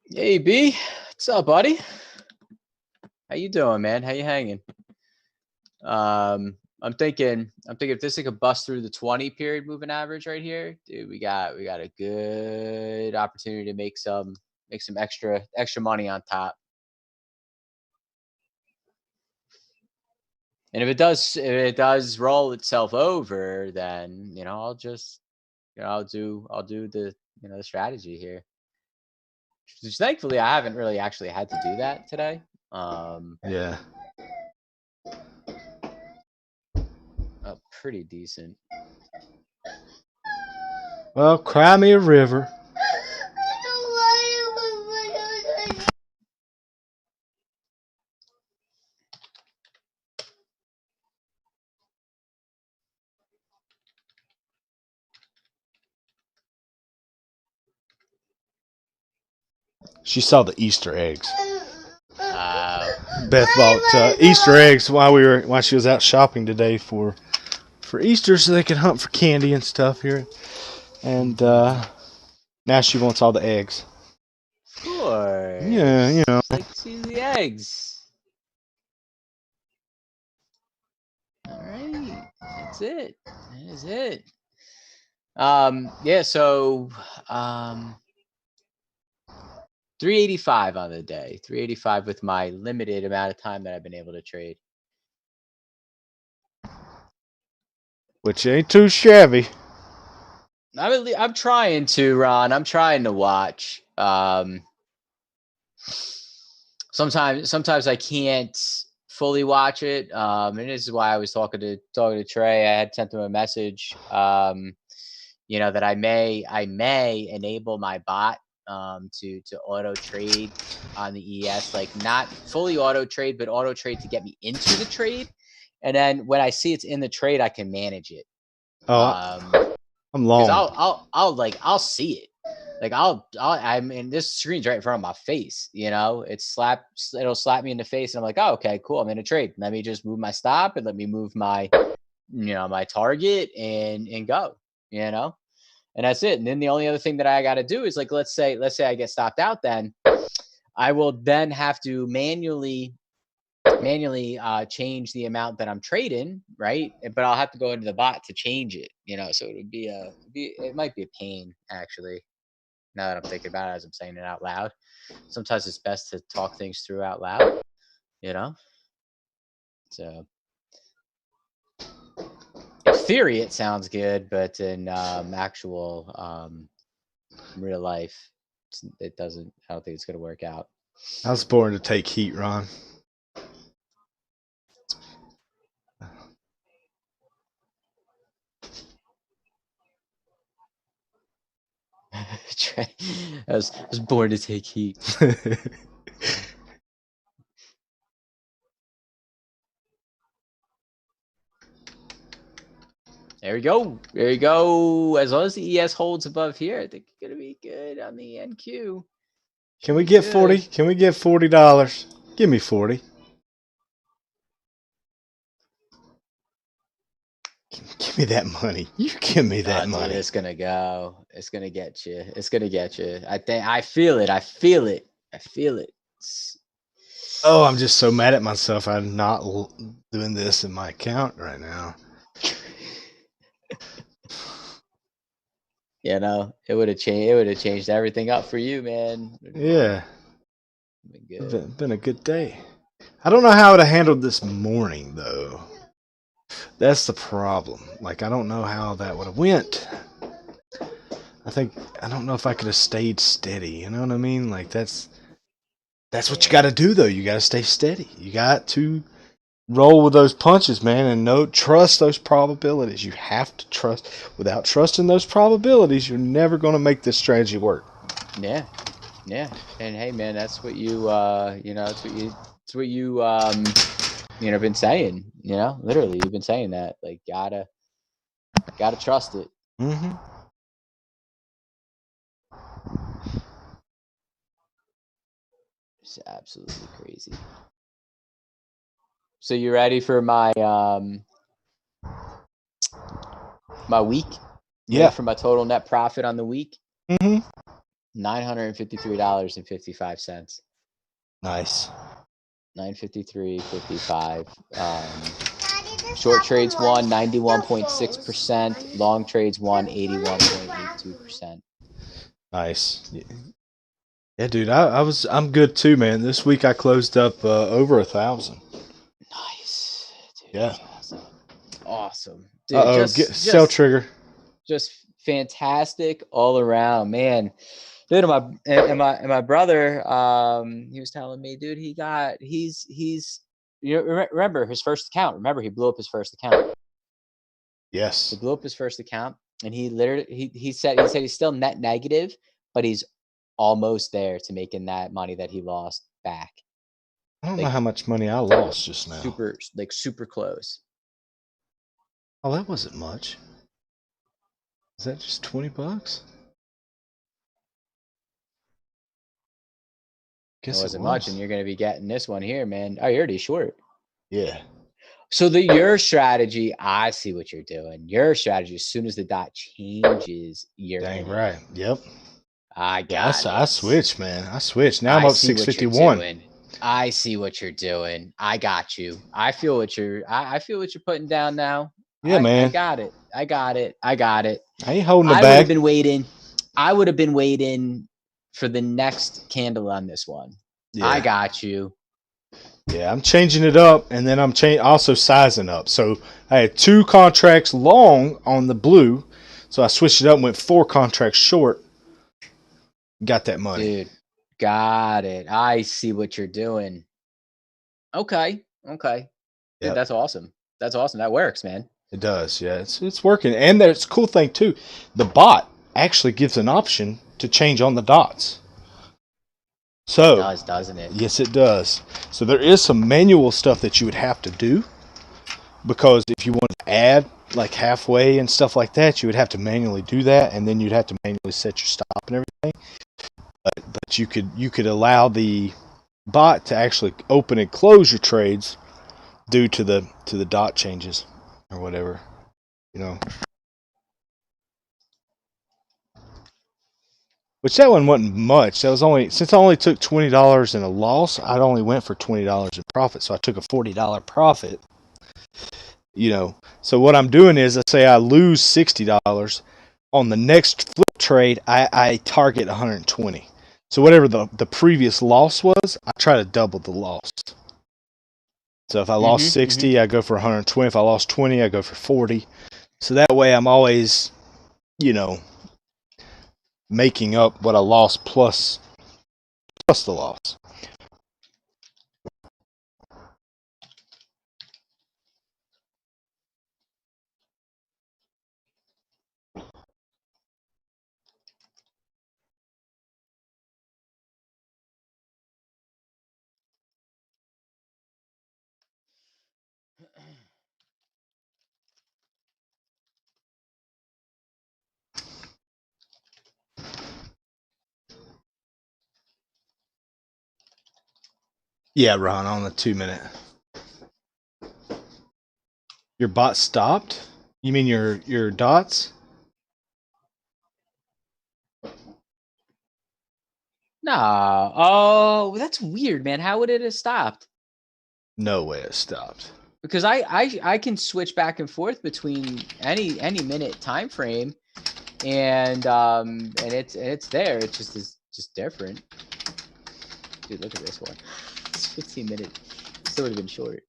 Hey B, what's up, buddy? How you doing, man? How you hanging? I'm thinking if this thing could bust through the 20 period moving average right here, dude, we got a good opportunity to make some extra money on top. And if it does roll itself over, then I'll just I'll do the the strategy here. Which thankfully I haven't really actually had to do that today. Yeah. Pretty decent. Well, cry me a river. She saw the Easter eggs. Beth bought Easter eggs while she was out shopping today for Easter, so they could hunt for candy and stuff here. And now she wants all the eggs. Of course. Yeah, Like to see the eggs. All right, that's it. That is it. Yeah. So 385 on the day. 385 with my limited amount of time that I've been able to trade. Which ain't too shabby. I'm trying to, Ron. I'm trying to watch. Sometimes I can't fully watch it. And this is why I was talking to Trae. I had sent him a message. That I may enable my bot to auto trade on the ES, like not fully auto trade, but auto trade to get me into the trade. And then when I see it's in the trade, I can manage it. Oh, I'm long. I'll see it. Like I mean, this screen's right in front of my face. It'll slap me in the face, and I'm like, oh, okay, cool. I'm in a trade. Let me just move my stop and let me move my, my target and go. And that's it. And then the only other thing that I got to do is, like, let's say I get stopped out, then I will then have to manually change the amount that I'm trading, right? But I'll have to go into the bot to change it, so it might be a pain, actually, now that I'm thinking about it as I'm saying it out loud. Sometimes it's best to talk things through out loud, so in theory it sounds good, but in actual real life it doesn't. I don't think it's going to work out. I was born to take heat, Ron. I was born to take heat. There we go. There you go. As long as the ES holds above here, I think it's gonna be good on the NQ. Can we get 40? Can we get $40? Give me 40. Give me that money. You give me that money. Dude, it's gonna go. It's gonna get you. It's gonna get you. I feel it. I feel it. I feel it. Oh, I'm just so mad at myself. I'm not doing this in my account right now. You know, it would have changed. It would have changed everything up for you, man. Yeah. Been Been a good day. I don't know how I would have handled this morning though. That's the problem. Like I don't know how that would have went. I don't know if I could have stayed steady. You know what I mean? Like that's what you got to do though. You got to stay steady. You got to roll with those punches, man, and trust those probabilities. You have to trust. Without trusting those probabilities, you're never going to make this strategy work. Yeah, yeah. And hey, man, that's what you, that's what you, been saying. You know, literally, you've been saying that. Like, gotta trust it. Mm-hmm. It's absolutely crazy. So you ready for my my week? Yeah. For my total net profit on the week. Mm-hmm. $953.55. Nice. $953.55. Short trades won 91.6%. Long trades won 81.82%. Nice. Yeah, dude, I'm good too, man. This week I closed up over 1,000. Nice. Dude, yeah. Awesome. Dude, sell trigger. Just fantastic all around, man. Dude, my brother, he was telling me, dude, remember his first account. Remember, he blew up his first account. Yes. He blew up his first account, and he literally he said he's still net negative, but he's almost there to making that money that he lost back. I don't know how much money I lost just now. Super close. Oh, that wasn't much. Is that just $20? Guess it wasn't much, and you're going to be getting this one here, man. Oh, you're already short. Yeah. So your strategy, I see what you're doing. Your strategy, as soon as the dot changes, you're dang right. Yep. I got it. I switched, man. I switched. Now I'm up 651. I see what you're doing. I got you. I feel what you're putting down now. Yeah, man. I got it. I ain't holding the bag. I would have been waiting. I would have been waiting for the next candle on this one. Yeah. I got you. Yeah, I'm changing it up, and then I'm also sizing up. So I had 2 contracts long on the blue, so I switched it up and went 4 contracts short. Got that money. Dude, got it. I see what you're doing. Okay. Dude, yep. That's awesome. That works, man. It does, yeah. It's working. And there's a cool thing, too. The bot actually gives an option to change on the dots. So, it does, doesn't it? Yes, it does. So there is some manual stuff that you would have to do, because if you want to add like halfway and stuff like that, you would have to manually do that, and then you'd have to manually set your stop and everything. But you could allow the bot to actually open and close your trades due to the dot changes or whatever, you know. Which that one wasn't much. That was since I only took $20 in a loss, I only went for $20 in profit. So I took a $40 profit. You know, so what I'm doing is, I say I lose $60 on the next flip trade. I target 120. So whatever the previous loss was, I try to double the loss. So if I lost 60, I go for 120. If I lost 20, I go for 40. So that way I'm always, making up what I lost plus the loss. Yeah, Ron, on the 2-minute. Your bot stopped? You mean your dots? Nah. Oh, that's weird, man. How would it have stopped? No way it stopped. Because I can switch back and forth between any minute time frame, and it's there. It's just different. Dude, look at this one. It's 15 minutes. Still would have been short.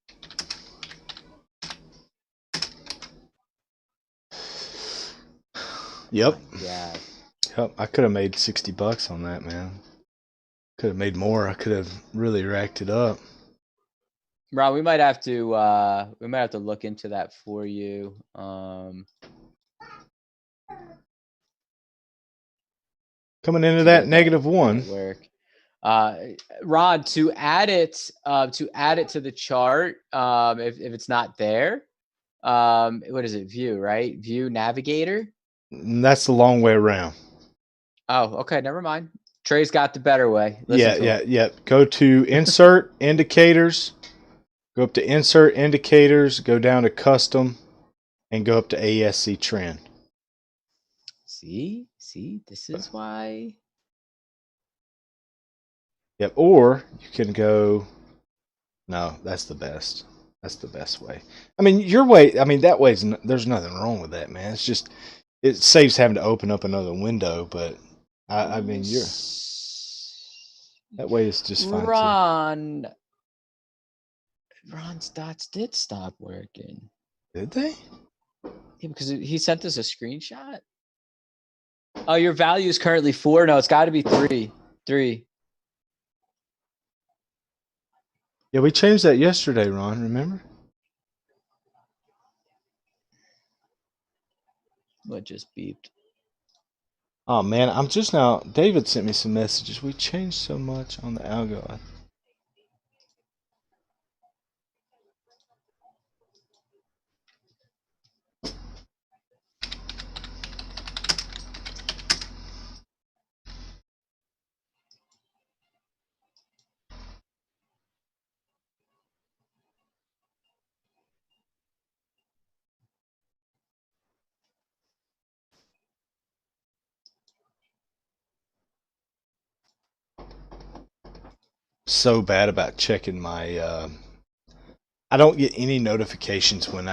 Yep. Oh my God. Yep. I could have made $60 on that, man. Could have made more. I could have really racked it up. Ron, we might have to look into that for you. Coming into that -1. Work. Ron, to add it to the chart, if it's not there, what is it? View, right? View navigator. That's the long way around. Oh, okay. Never mind. Trae's got the better way. Yeah. Go to insert indicators. Go up to insert indicators. Go down to custom, and go up to ASC trend. See, this is why. Yep. Or you can go. No, that's the best. That's the best way. I mean, your way. I mean, that way's. There's nothing wrong with that, man. It's just it saves having to open up another window. But I mean, that way is just fine Ron. Ron's dots did stop working. Did they? Yeah, because he sent us a screenshot. Oh, your value is currently 4. No, it's got to be 3. 3. Yeah, we changed that yesterday, Ron. Remember? What just beeped? Oh man, I'm just now. David sent me some messages. We changed so much on the algo. So bad about checking my. I don't get any notifications when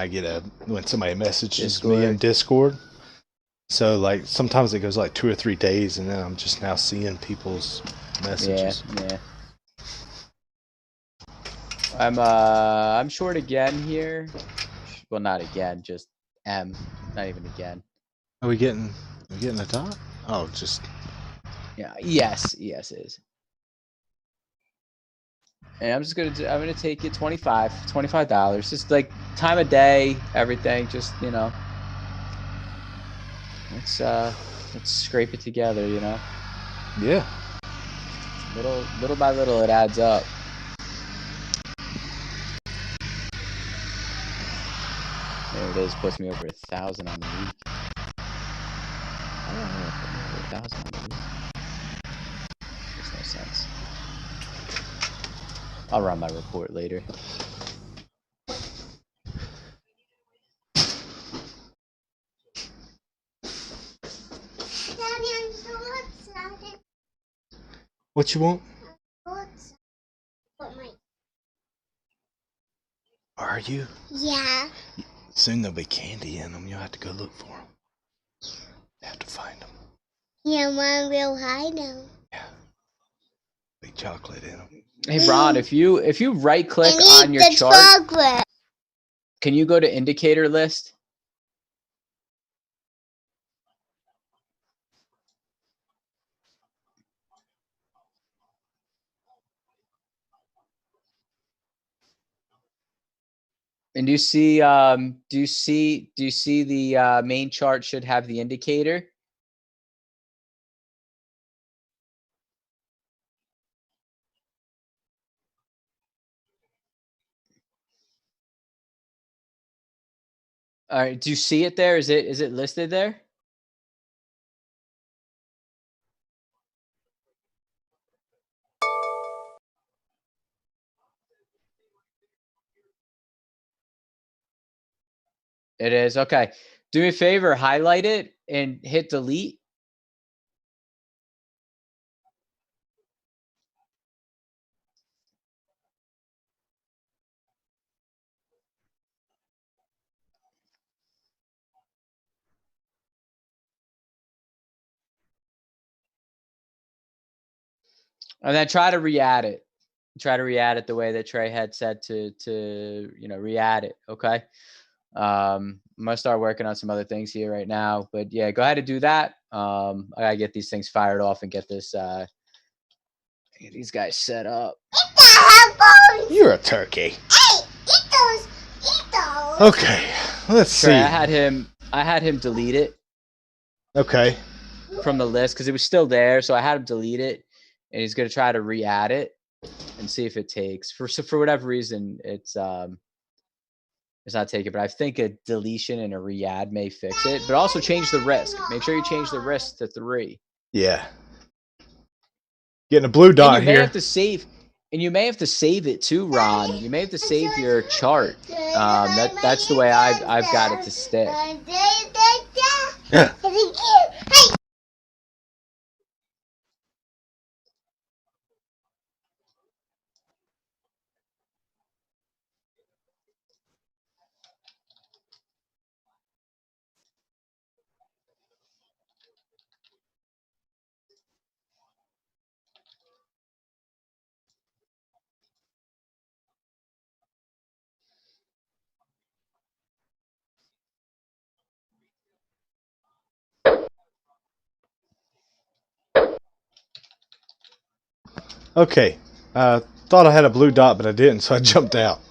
somebody messages me in Discord. So like sometimes it goes like 2 or 3 days, and then I'm just now seeing people's messages. Yeah. I'm short again here. Well, not again, just M. Not even again. Are we getting a dot? Oh, just. Yeah. Yes, it is. And I'm gonna take it $25. Just like time of day, everything. Just let's scrape it together. Yeah. Little by little, it adds up. There it is. Puts me over 1,000 on the week. I don't know. Put me over 1,000 on the week. Makes no sense. I'll run my report later. Daddy, I'm so excited. What you want? Are you? Yeah. Soon there'll be candy in them. You'll have to go look for them. You have to find them. Yeah, mine real high now. Yeah. Big chocolate in them. Hey Ron, if you right click on your chart, chocolate. Can you go to indicator list? And do you see the main chart should have the indicator? All right, do you see it there? Is it listed there? It is. Okay. Do me a favor, highlight it and hit delete. And then try to re-add it. Try to re-add it the way that Trae had said to re-add it. Okay. I'm gonna start working on some other things here right now, but yeah, go ahead and do that. I gotta get these things fired off and get this get these guys set up. You're a turkey. Hey, eat those. Okay, let's see. Trae, I had him delete it. Okay. From the list because it was still there, so I had him delete it, and he's gonna try to re-add it and see if it takes. For whatever reason, it's not taking. But I think a deletion and a re-add may fix it. But also change the risk. Make sure you change the risk to 3. Yeah. Getting a blue dot and you here. May have to save, and you may have to save it too, Ron. You may have to save your chart. That's the way I've got it to stick. Yeah. Okay. Thought I had a blue dot, but I didn't, so I jumped out.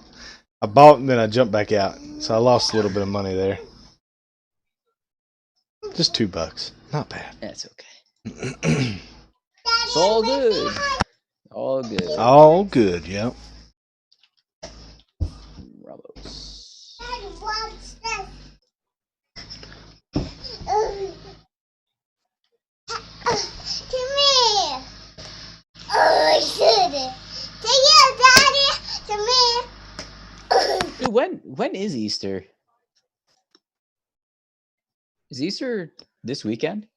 I bought and then I jumped back out. So I lost a little bit of money there. Just $2. Not bad. That's okay. It's all good. All good. All good, yep. Ramos. Daddy, watch this. Come here. Oh, shit. Come here, Daddy. Come here. Dude, when is Easter? Is Easter this weekend?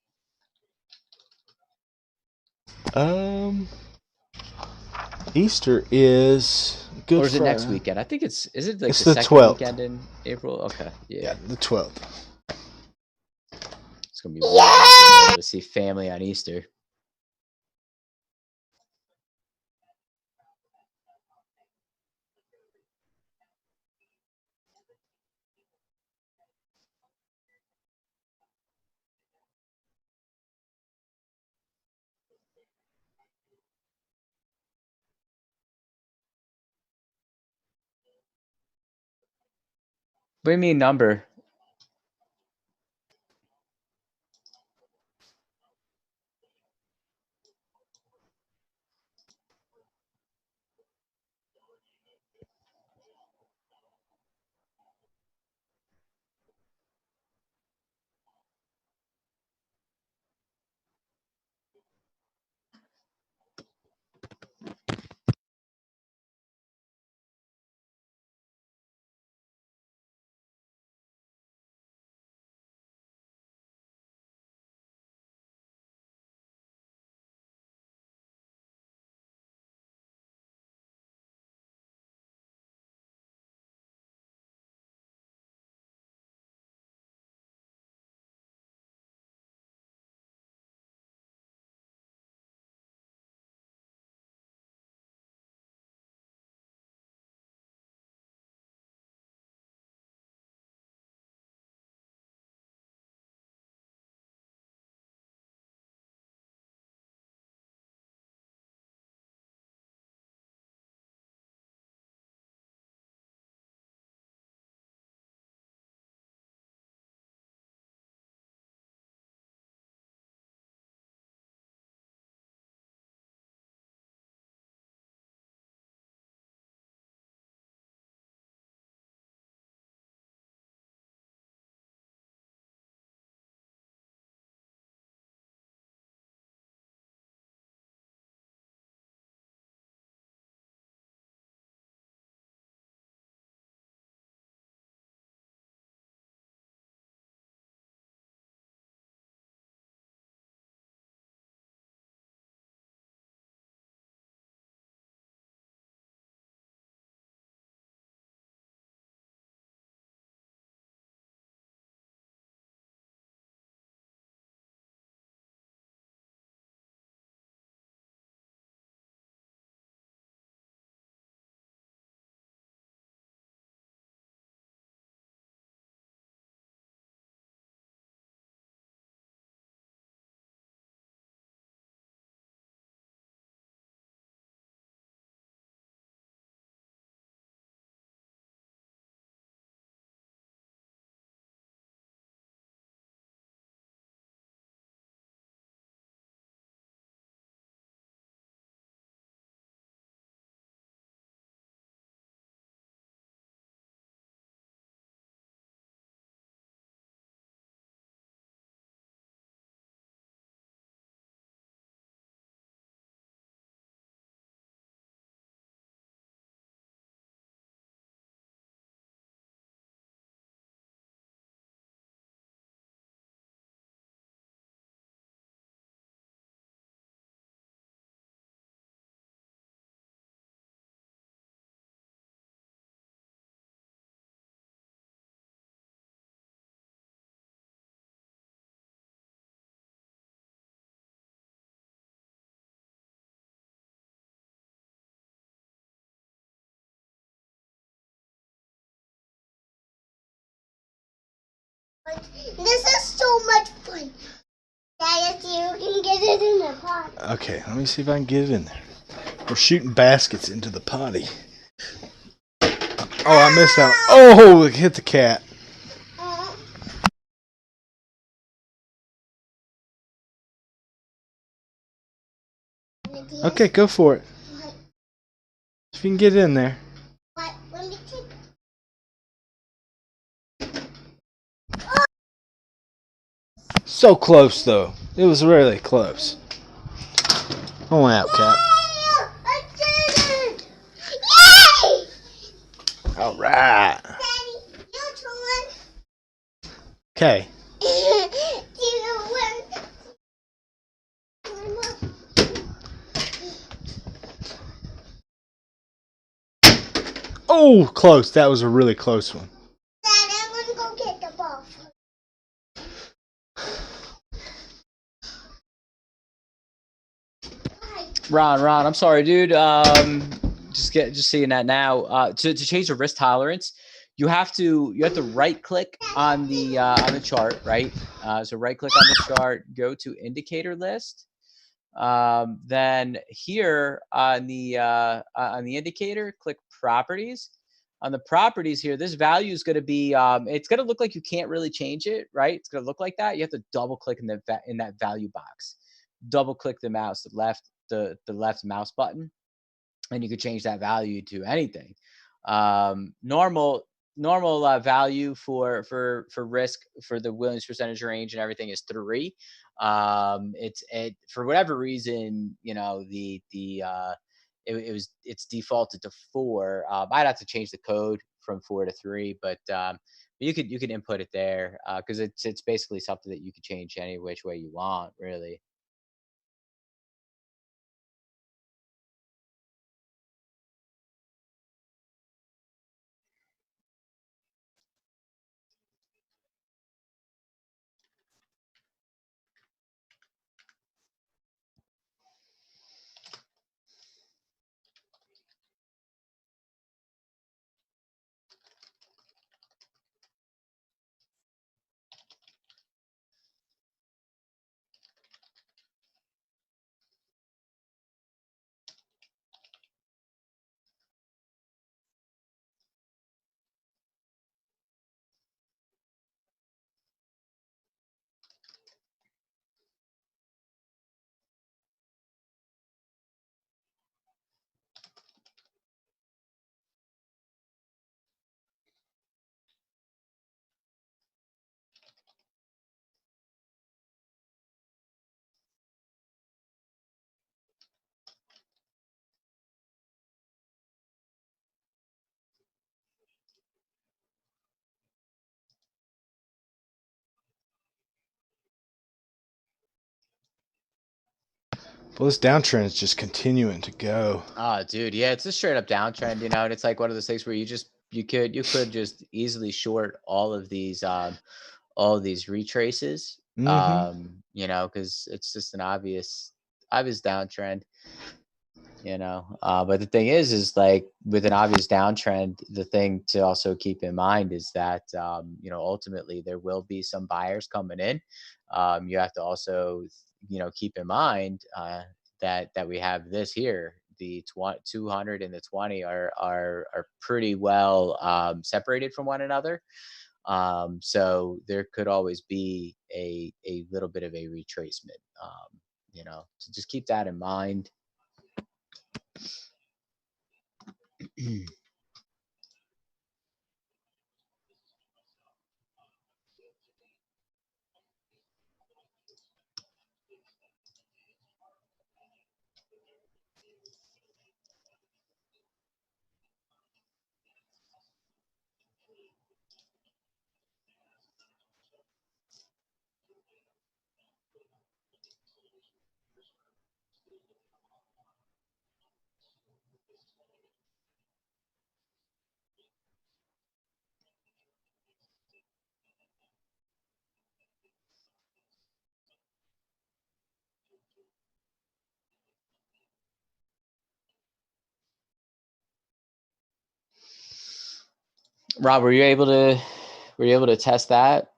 Easter is Good Or is it Friday. next weekend? I think is it like It's the the second 12th. weekend in April? Okay. Yeah. The 12th. It's gonna be wild to see family on Easter. What do you mean number? This is so much fun. Dad, if you can get it in the pot. Okay, let me see if I can get it in there. We're shooting baskets into the potty. Oh, I missed out. Oh, it hit the cat. Okay, go for it. If you can get in there. What? Let me take. So close, though. It was really close. Oh, out, cat. I did it! Yay! All right. Daddy, your turn. Okay. Oh, close. That was a really close one. Dad, I'm gonna go get the ball. Ron, I'm sorry, dude. Just seeing that now. To change the risk tolerance, you have to right click on the chart, right? So right click on the chart, go to indicator list. Then here on the indicator, click properties. On the properties here, this value is going to be it's going to look like you can't really change it, right? It's going to look like that. You have to double click in that value box. Double click the mouse, the left mouse button, and you could change that value to anything. Normal value for risk for the willingness percentage range and everything is 3. It for whatever reason, it's defaulted to 4. I'd have to change the code from 4 to 3, but you could input it there because it's basically something that you can change any which way you want, really. Well, this downtrend is just continuing to go. Oh, dude, yeah, it's a straight up downtrend, and it's like one of those things where you could just easily short all of these retraces, because it's just an obvious downtrend, but the thing is like with an obvious downtrend, the thing to also keep in mind is that ultimately there will be some buyers coming in. You have to also keep in mind that we have this here, the 200 and the 20 are pretty well separated from one another. So there could always be a little bit of a retracement. So just keep that in mind. Rob, were you able to test that?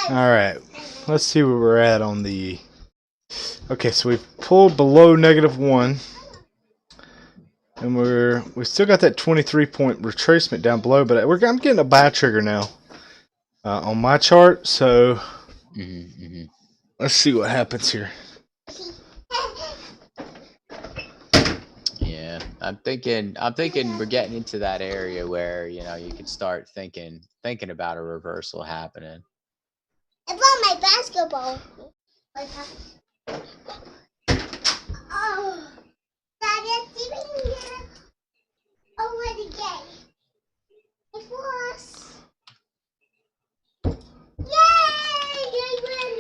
All right, let's see where we're at on the. Okay, so we've pulled below -1, and we still got that 23-point retracement down below, but I'm getting a buy trigger now on my chart. So let's see what happens here. Yeah, I'm thinking we're getting into that area where you could start thinking about a reversal happening. I brought my basketball. Oh, Daddy, it's even here over the gate. It was. Yay! I win!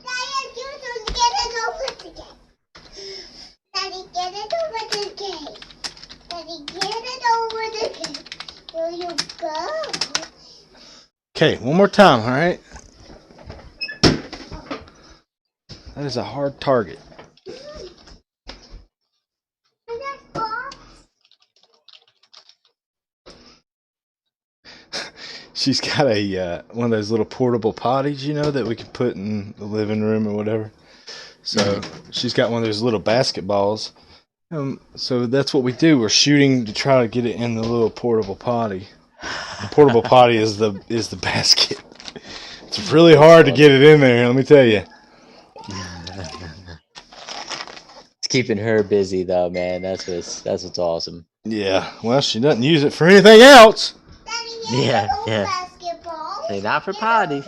Daddy, you don't get it over the gate. Daddy, get it over the gate. Daddy, get it over the gate. There you go. Okay, one more time, all right? That is a hard target. She's got a one of those little portable potties, that we can put in the living room or whatever. So she's got one of those little basketballs. So that's what we do. We're shooting to try to get it in the little portable potty. The portable potty is the basket. It's really hard to get it in there, let me tell you. It's keeping her busy though, man. That's what's awesome. Yeah. Well, she doesn't use it for anything else. Yeah. Say not for potty.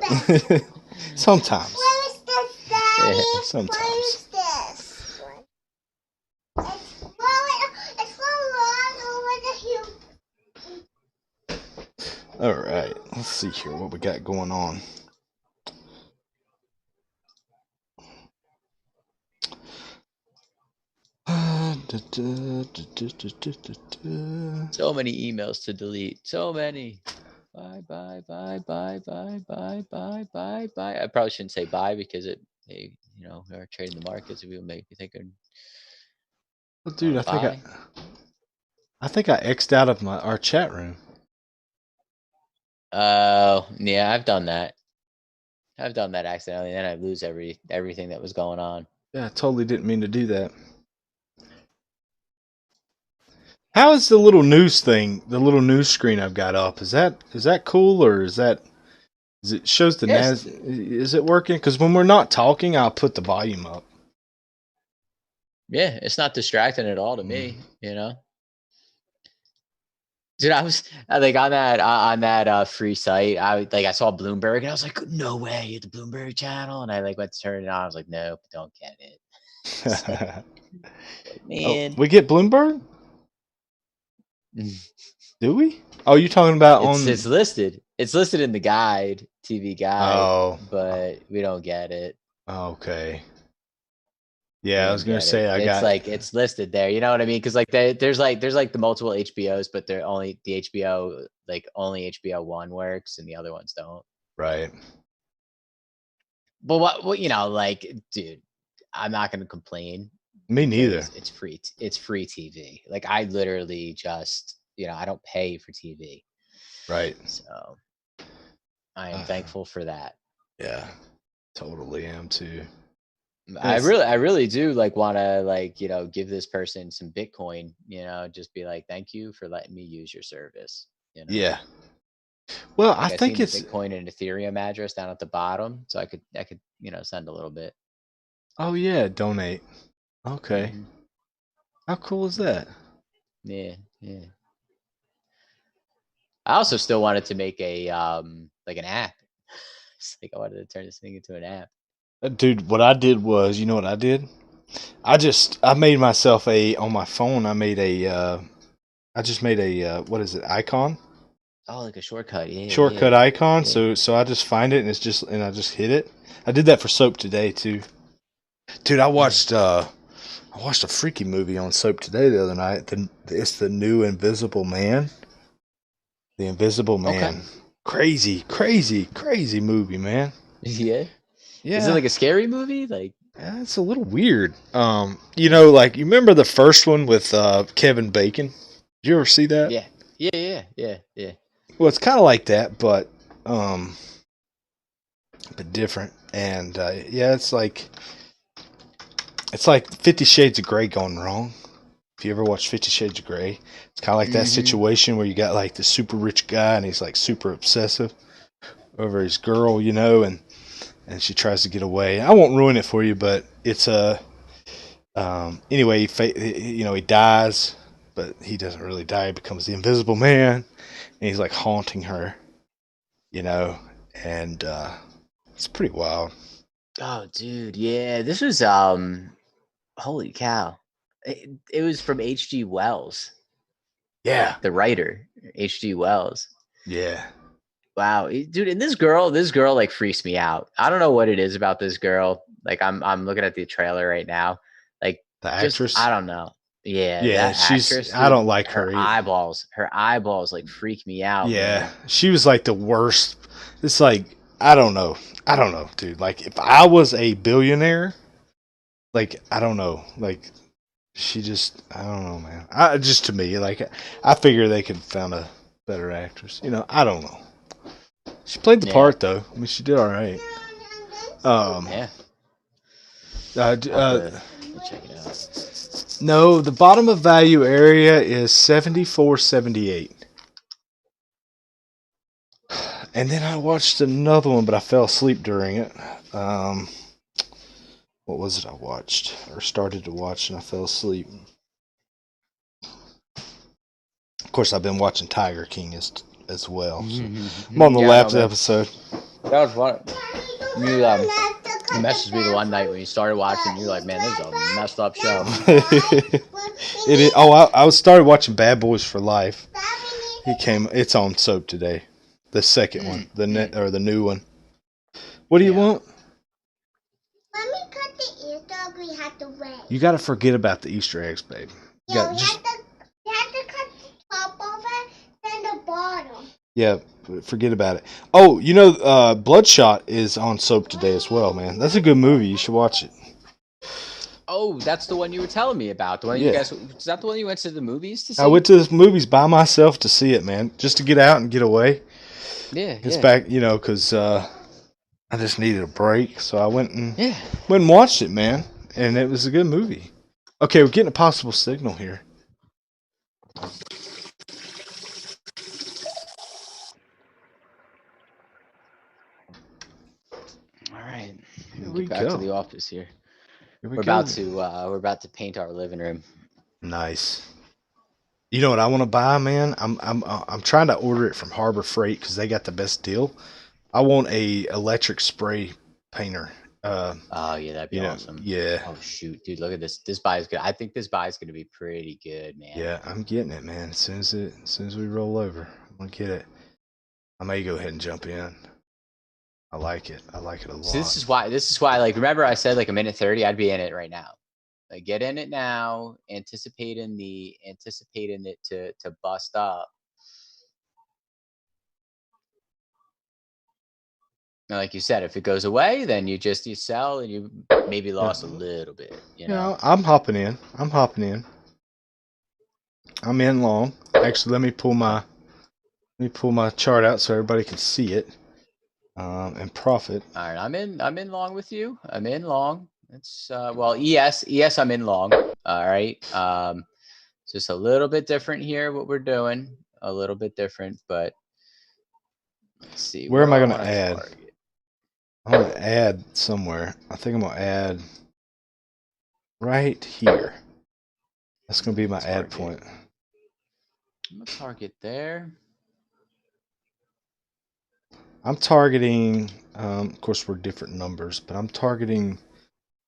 Sometimes. Where is this, Daddy? Sometimes. Where is this? It's all over the hill. All right. Let's see here what we got going on. So many emails to delete. So many. Bye. I probably shouldn't say bye because we are trading the markets. If you make me thinking. Well, dude, bye. I think I X'd out of our chat room. Oh, yeah, I've done that. I've done that accidentally, and then I lose everything that was going on. Yeah, I totally didn't mean to do that. How is the little news thing, the little news screen I've got up? Is that cool, or is it shows the Yes. Is it working? Because when we're not talking, I'll put the volume up. Yeah, it's not distracting at all to me, Dude, I was like on that free site. I saw Bloomberg and I was like, no way, the Bloomberg channel. And I went to turn it on. I was like, nope, don't get it. Man, we get Bloomberg? Do we? Oh, you talking about it's listed. It's listed in the guide, TV guide. But we don't get it. Okay. Yeah, I was gonna say it's listed there. You know what I mean? Because there's the multiple HBOs, but they're only the HBO only HBO One works and the other ones don't. Right. But dude, I'm not gonna complain. Me neither. It's free. It's free TV. I literally just I don't pay for TV. Right. So I am thankful for that. Yeah, totally am too. I really do want to give this person some Bitcoin, just be like, thank you for letting me use your service. Yeah. Well, I think it's Bitcoin and Ethereum address down at the bottom, so I could send a little bit. Oh yeah, donate. Okay. Mm-hmm. How cool is that? Yeah. I also still wanted to make a an app. was like, I wanted to turn this thing into an app. Dude, what I did was, you know what I did? I made myself on my phone. I just made a what is it? Icon. Oh, like a shortcut. Yeah, Shortcut yeah, icon. yeah. So I just find it and I just hit it. I did that for Soap today too. Dude, I watched a freaky movie on Soap today the other night. It's the new Invisible Man. The Invisible Okay. Man. Crazy, crazy, crazy movie, man. Yeah. Yeah. Is it like a scary movie? Like, Yeah, it's a little weird. You know, like you remember the first one with Kevin Bacon? Did you ever see that? yeah, yeah. Well, it's kind of like that, but different. And yeah, it's like 50 Shades of Grey gone wrong. If you ever watched 50 Shades of Grey, it's kind of like that situation where you got like the super rich guy and he's like super obsessive over his girl, you know, and she tries to get away. I won't ruin it for you, but it's a anyway, he dies, but he doesn't really die. He becomes the Invisible Man, and he's like haunting her, you know, and it's pretty wild. Oh, dude, yeah. This was holy cow. It was from H.G. Wells. Yeah. The writer, H.G. Wells. Yeah. Wow, dude, and this girl like freaks me out. I don't know what it is about this girl. Like I'm looking at the trailer right now. Like the actress. I don't know. Yeah, Yeah, that actress. Dude, I don't like her her. Eyeballs. Her eyeballs like freak me out. Yeah, man. she was like the worst. It's like I don't know, dude. Like if I was a billionaire, like I don't know, like she just I don't know, man. Just to me, like I figure they could found a better actress. You know, I don't know. She played the part though. I mean, she did all right. Yeah. Check it out. No, the bottom of value area is 74.78. And then I watched another one, but I fell asleep during it. What was it I watched or started to watch and I fell asleep? Of course, I've been watching Tiger King as well. So I'm on the last episode. That was fun. You messaged me the one night when you started watching. You're like, man, this is a messed up show. It is. Oh, I started watching Bad Boys for Life. It's on Soap today. The second one, the new one. What do you want? Let me cut the Easter egg we had to wait. You got to forget about the Easter eggs, babe. We had to cut the top of it, then the bottom. Yeah, forget about it. Oh, you know, Bloodshot is on Soap today as well, man. That's a good movie. You should watch it. Oh, that's the one you were telling me about. The one you guys, is that the one you went to the movies to see? I went to the movies by myself to see it, man, just to get out and get away. Yeah, it's back, you know, because I just needed a break, so I went and went and watched it, man, and it was a good movie. Okay, we're getting a possible signal here. All right, get back to the office here. We're about to paint our living room. Nice. You know what I want to buy, man? I'm trying to order it from Harbor Freight because they got the best deal. I want a electric spray painter. Oh yeah, that'd be awesome. Yeah. Oh shoot, dude, look at this. This buy is good. I think this buy is going to be pretty good, man. Yeah, I'm getting it, man. As soon as we roll over, I'm gonna get it. I may go ahead and jump in. I like it. I like it a lot. So this is why. Like, remember I said like a minute 30, I'd be in it right now. Like, get in it now, anticipating it to bust up. And like you said, if it goes away, then you sell and you maybe lost a little bit. You know? Yeah, I'm hopping in. I'm in long. Actually, let me pull my chart out so everybody can see it. And profit. All right, I'm in long with you. I'm in long. It's well, ES I'm in long. All right. Just a little bit different here what we're doing. A little bit different, but let's see. Where am I going to add? I'm going to add somewhere. I think I'm going to add right here. That's going to be my add point. I'm going to target there. I'm targeting Of course, we're different numbers, but I'm targeting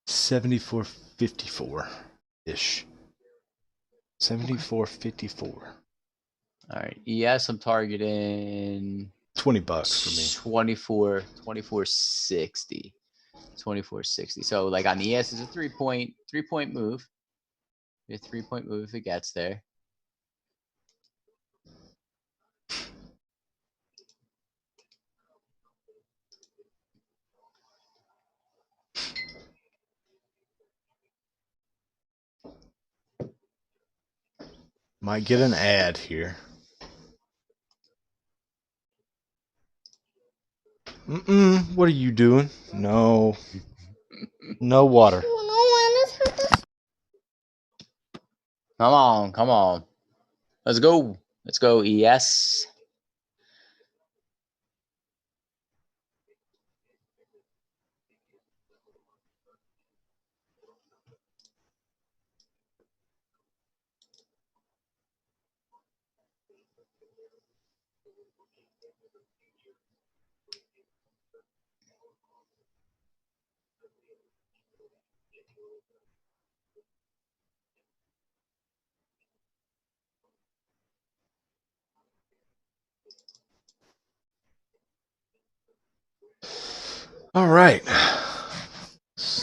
74.54 ish. 74.54. All right. ES, I'm targeting $20 for me. 24.60. 24.60. So like on the ES is a 3-point move. A 3-point move if it gets there. Might get an ad here. What are you doing? No. No water. Come on, come on. Let's go. Let's go, ES. All right. All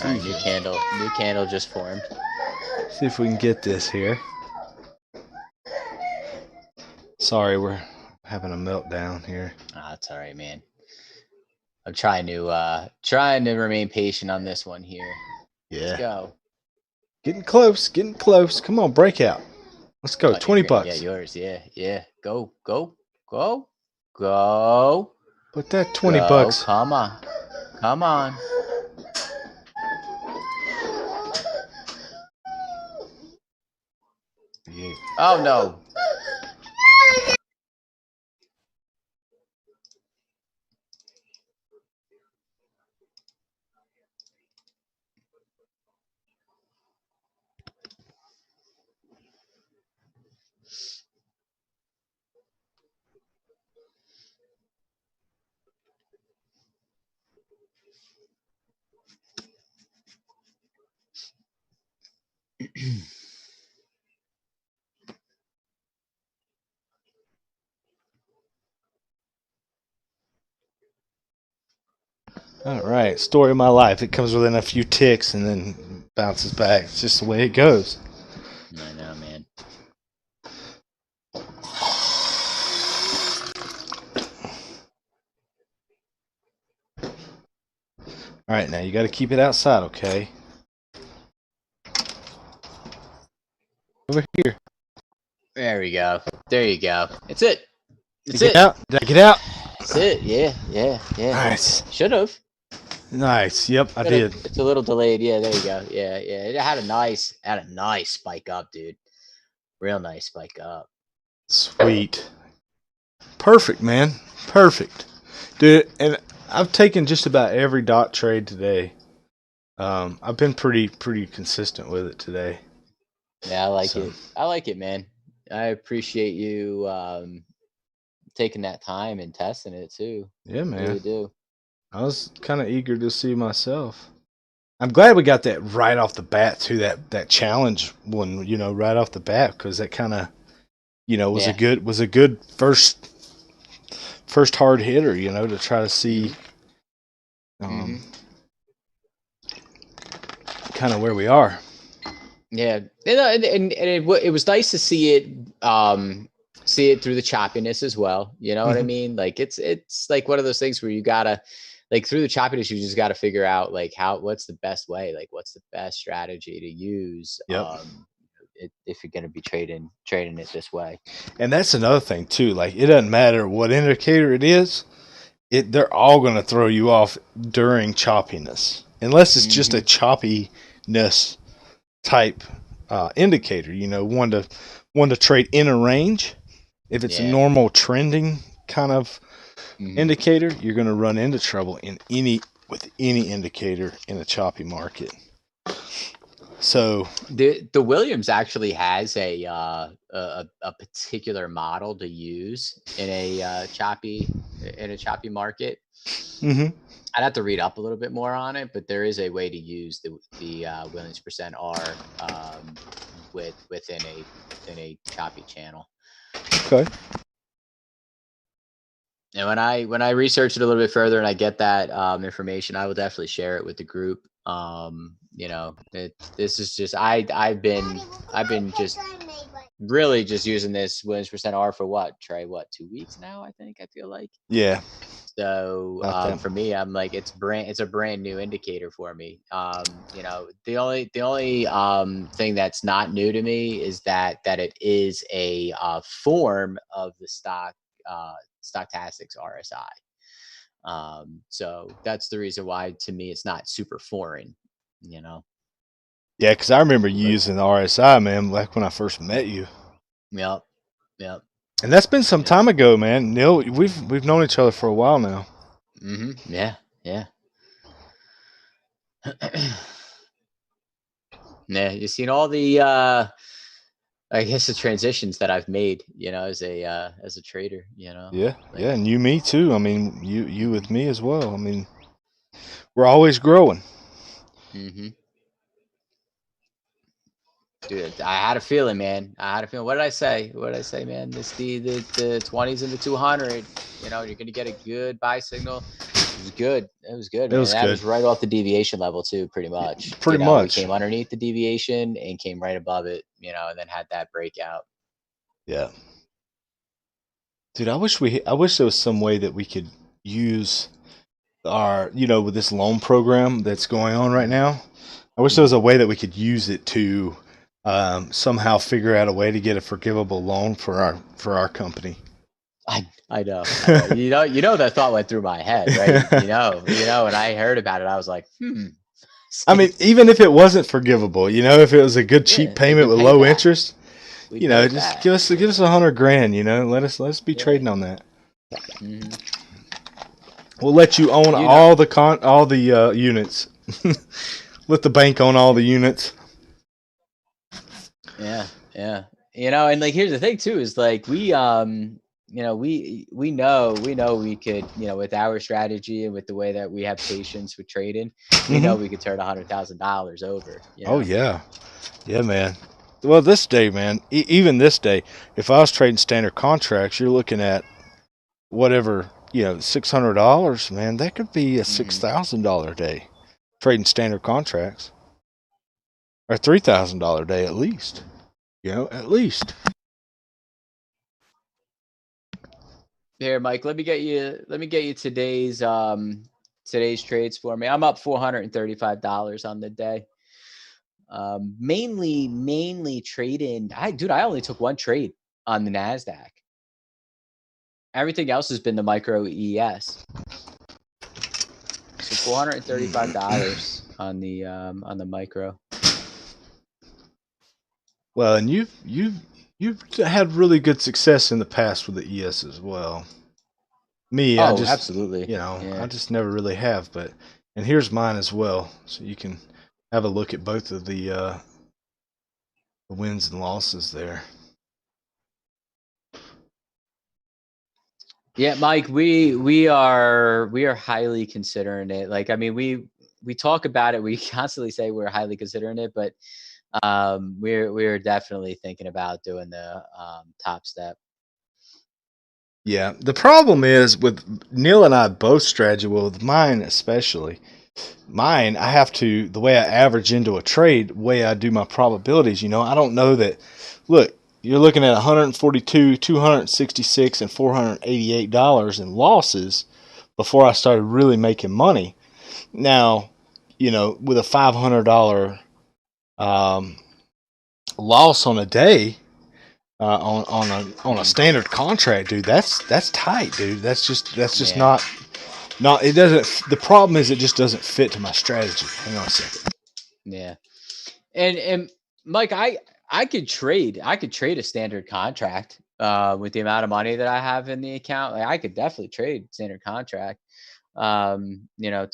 right, new candle just formed. See if we can get this here. Sorry, we're having a meltdown here. That's all right, man. I'm trying to remain patient on this one here. Yeah. Let's go. Getting close, getting close. Come on, breakout. Let's go. $20. Yeah, yours. Yeah. Go. Put that $20. Come on. Yeah. Oh no. All right, story of my life. It comes within a few ticks and then bounces back. It's just the way it goes. I know, man. All right, now you got to keep it outside, okay? Over here. There we go. There you go. It's it. It's Did I it. get out? Did I get out? That's it. Yeah. Nice. Should have. Nice. Yep, I did. It's a little delayed. Yeah, there you go. Yeah. It had a nice spike up, dude. Real nice spike up. Sweet. Perfect, man. Perfect. Dude, and I've taken just about every dot trade today. I've been pretty consistent with it today. Yeah, I like it. I like it, man. I appreciate you taking that time and testing it too. Yeah, man. I really do. I was kind of eager to see myself. I'm glad we got that right off the bat too. That challenge one, right off the bat, because that kind of, was a good first hard hitter, to try to see, kind of where we are. Yeah, and it was nice to see it through the choppiness as well. You know what I mean? Like it's like one of those things where you gotta, like, through the choppiness, you just gotta figure out like what's the best way, like what's the best strategy to use. If you're gonna be trading it this way. And that's another thing too. Like, it doesn't matter what indicator it is. They're all gonna throw you off during choppiness, unless it's just a choppiness type indicator, one to trade in a range. If it's a normal trending kind of indicator, you're going to run into trouble with any indicator in a choppy market. So the Williams actually has a particular model to use in a choppy market. I'd have to read up a little bit more on it, but there is a way to use the Williams percent R within a copy channel. Okay. And when I research it a little bit further and I get that information, I will definitely share it with the group. This is just I've been just really just using this Williams percent R for what, Trae? 2 weeks now? I think I feel like. Yeah. So for me, I'm like it's a brand new indicator for me. The only thing that's not new to me is that it is a form of the Stochastics RSI. So that's the reason why to me it's not super foreign. Yeah, because I remember you using the RSI, man, like when I first met you. Yep. And that's been some time ago, man. Neal, we've known each other for a while now. Yeah. Yeah, you've seen all the I guess the transitions that I've made, as a trader, Yeah, and you, me too. I mean, you with me as well. I mean, we're always growing. Dude, I had a feeling, man. What did I say? Man? This the 20s and the 200. You're going to get a good buy signal. It was good. Man. That was right off the deviation level too, pretty much. Pretty much. We came underneath the deviation and came right above it, and then had that breakout. Yeah. Dude, I wish there was some way that we could use our, with this loan program that's going on right now. I wish there was a way that we could use it to somehow figure out a way to get a forgivable loan for our company. I know. That thought went through my head, right? When I heard about it, I was like, I mean, even if it wasn't forgivable, if it was a good cheap payment with low interest, just give us $100,000, let us be trading on that. We'll let you own all the units. Let the bank own all the units. Yeah. And like here's the thing too is like we know we could, with our strategy and with the way that we have patience with trading, we know we could turn $100,000 over. Oh yeah, man. Well, this day, man, even this day, if I was trading standard contracts, you're looking at whatever, $600, man. That could be a $6,000 day trading standard contracts, or $3,000 day at least. At least. Here, Mike, let me get you today's trades for me. I'm up $435 on the day. Mainly trading. I only took one trade on the NASDAQ. Everything else has been the micro ES. So $435 on the micro. Well, and you've had really good success in the past with the ES as well. Me, absolutely. I just never really have, and here's mine as well, so you can have a look at both of the wins and losses there. Yeah, Mike, we are highly considering it. Like, I mean, we talk about it. We constantly say we're highly considering it, but we're definitely thinking about doing the top step. Yeah, the problem is with Neal and I both strategy, well, with mine especially. Mine, I have to, the way I average into a trade, the way I do my probabilities, I don't know that, look, you're looking at 142, 266, and $488 in losses before I started really making money. Now, with a $500 loss on a day, on a standard contract, dude, that's tight, dude. That's just not it doesn't. The problem is it just doesn't fit to my strategy. Hang on a second. Yeah, and Mike, I could trade a standard contract with the amount of money that I have in the account. Like, I could definitely trade standard contract. To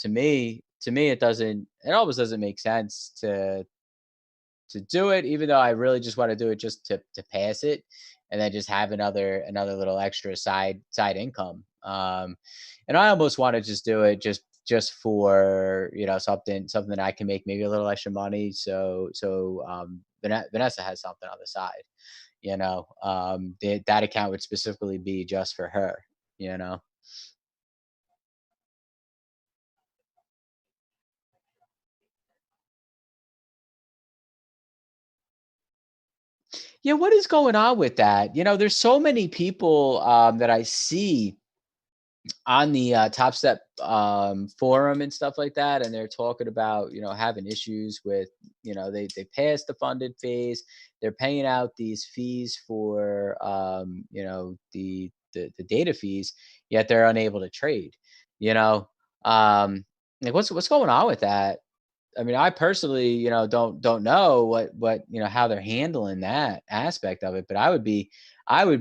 me it almost doesn't make sense to do it, even though I really just want to do it just to pass it and then just have another little extra side income. And I almost want to just do it just just for, you know, something that I can make maybe a little extra money. So Vanessa has something on the side, you know. That account would specifically be just for her, you know. Yeah, what is going on with that? You know, there's so many people that I see on the Top Step forum and stuff like that, and they're talking about, you know, having issues with, you know, they passed the funded phase, they're paying out these fees for, you know, the data fees, yet they're unable to trade. You know, like what's going on with that? I mean, I personally, you know, don't know what you know how they're handling that aspect of it, but I would be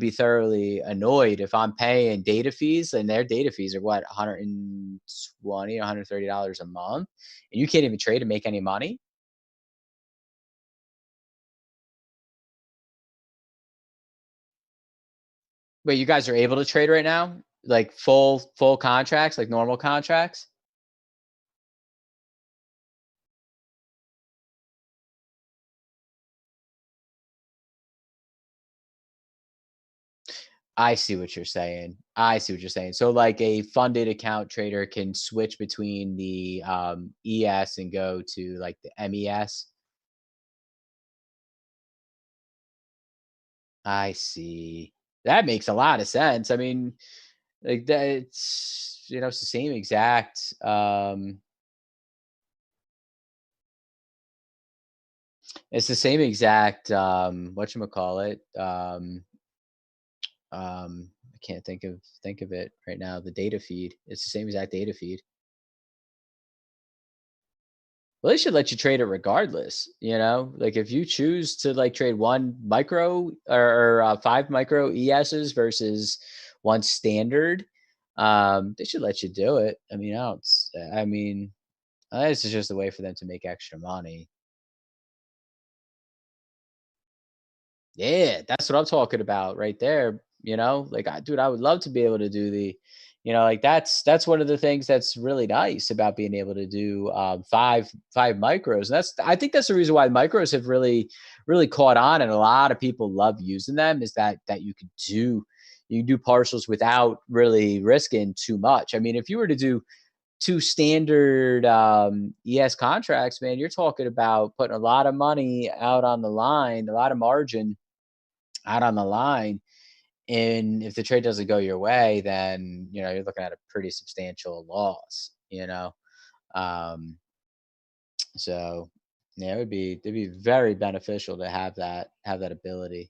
thoroughly annoyed if I'm paying data fees and their data fees are what, 120, $130 a month, and you can't even trade and make any money. Wait, you guys are able to trade right now, like full contracts, like normal contracts? I see what you're saying. I see what you're saying. So like a funded account trader can switch between the ES and go to like the MES. I see. That makes a lot of sense. I mean, like that it's, you know, it's the same exact it's the same exact whatchamacallit. I can't think of it right now. The data feed. It's the same exact data feed. Well, they should let you trade it regardless, you know? Like if you choose to like trade one micro or 5 micro ESs versus one standard, they should let you do it. I mean, I mean, this is just a way for them to make extra money. Yeah, that's what I'm talking about right there. You know, like dude, I would love to be able to do the, you know, like that's one of the things that's really nice about being able to do five micros. And that's I think that's the reason why micros have really caught on, and a lot of people love using them. Is that you do partials without really risking too much. I mean, if you were to do two standard ES contracts, man, you're talking about putting a lot of money out on the line, a lot of margin out on the line. And if the trade doesn't go your way, then you know you're looking at a pretty substantial loss. You know, um, so yeah, it'd be very beneficial to have that ability.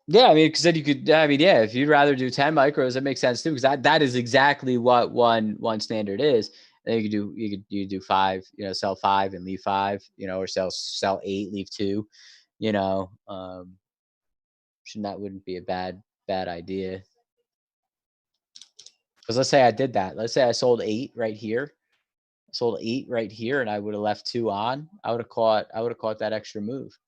Yeah, I mean, because then you could. I mean, yeah, if you'd rather do 10 micros, that makes sense too. Because that is exactly what one standard is. And you do five. You know, sell five and leave five. You know, or sell eight, leave two. You know, that wouldn't be a bad idea. Because let's say I did that. Let's say I sold eight right here. Sold eight right here, and I would have left two on. I would have caught that extra move.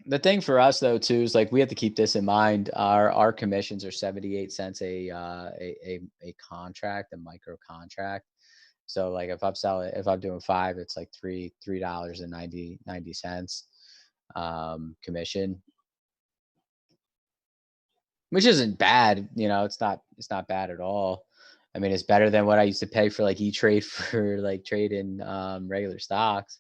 The thing for us though too is like we have to keep this in mind. Our commissions are 78 cents a contract, a micro contract. So like if I'm doing five, it's like $3 and 90 cents commission, which isn't bad. You know, it's not bad at all. I mean, it's better than what I used to pay for like E-Trade for like trading regular stocks.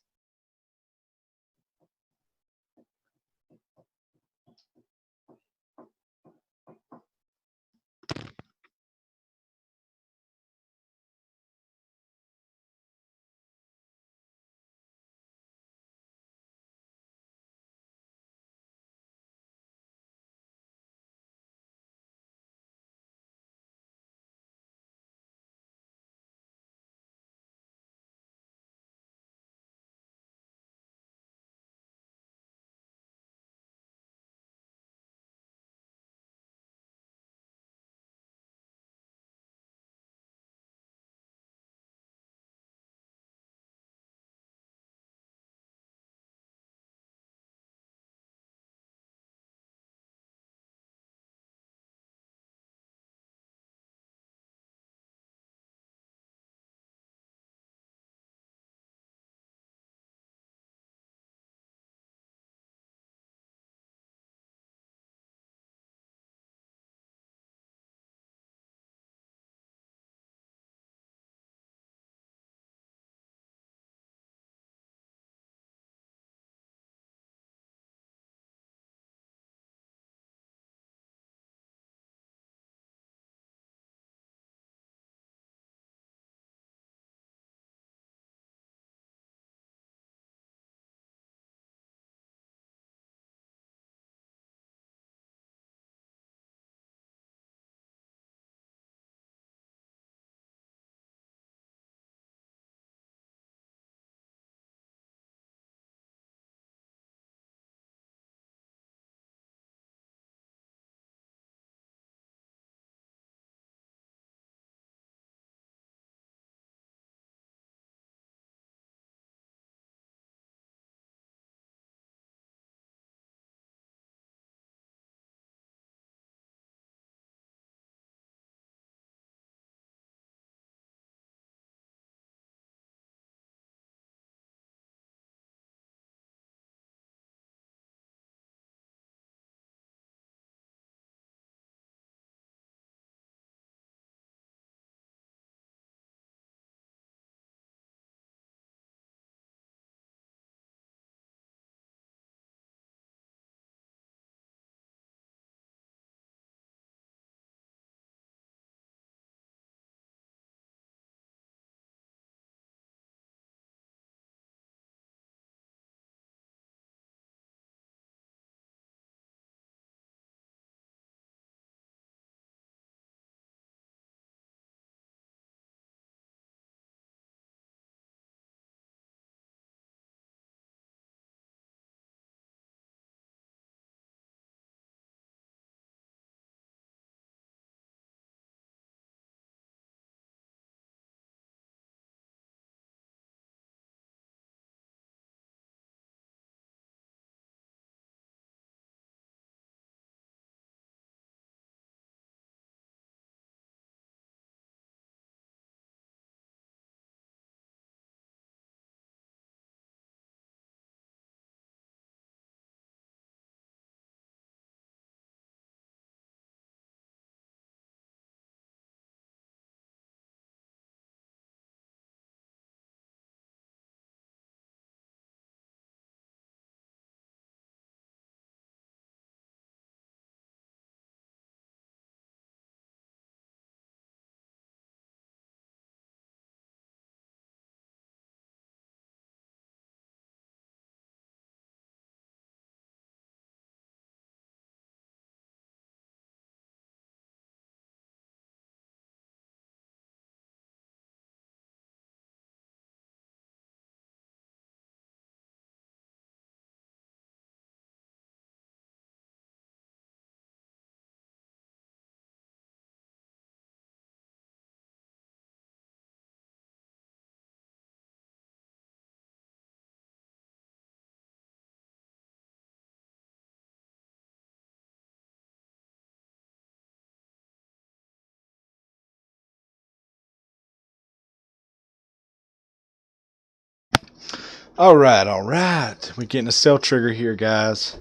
All right, all right. We're getting a sell trigger here, guys.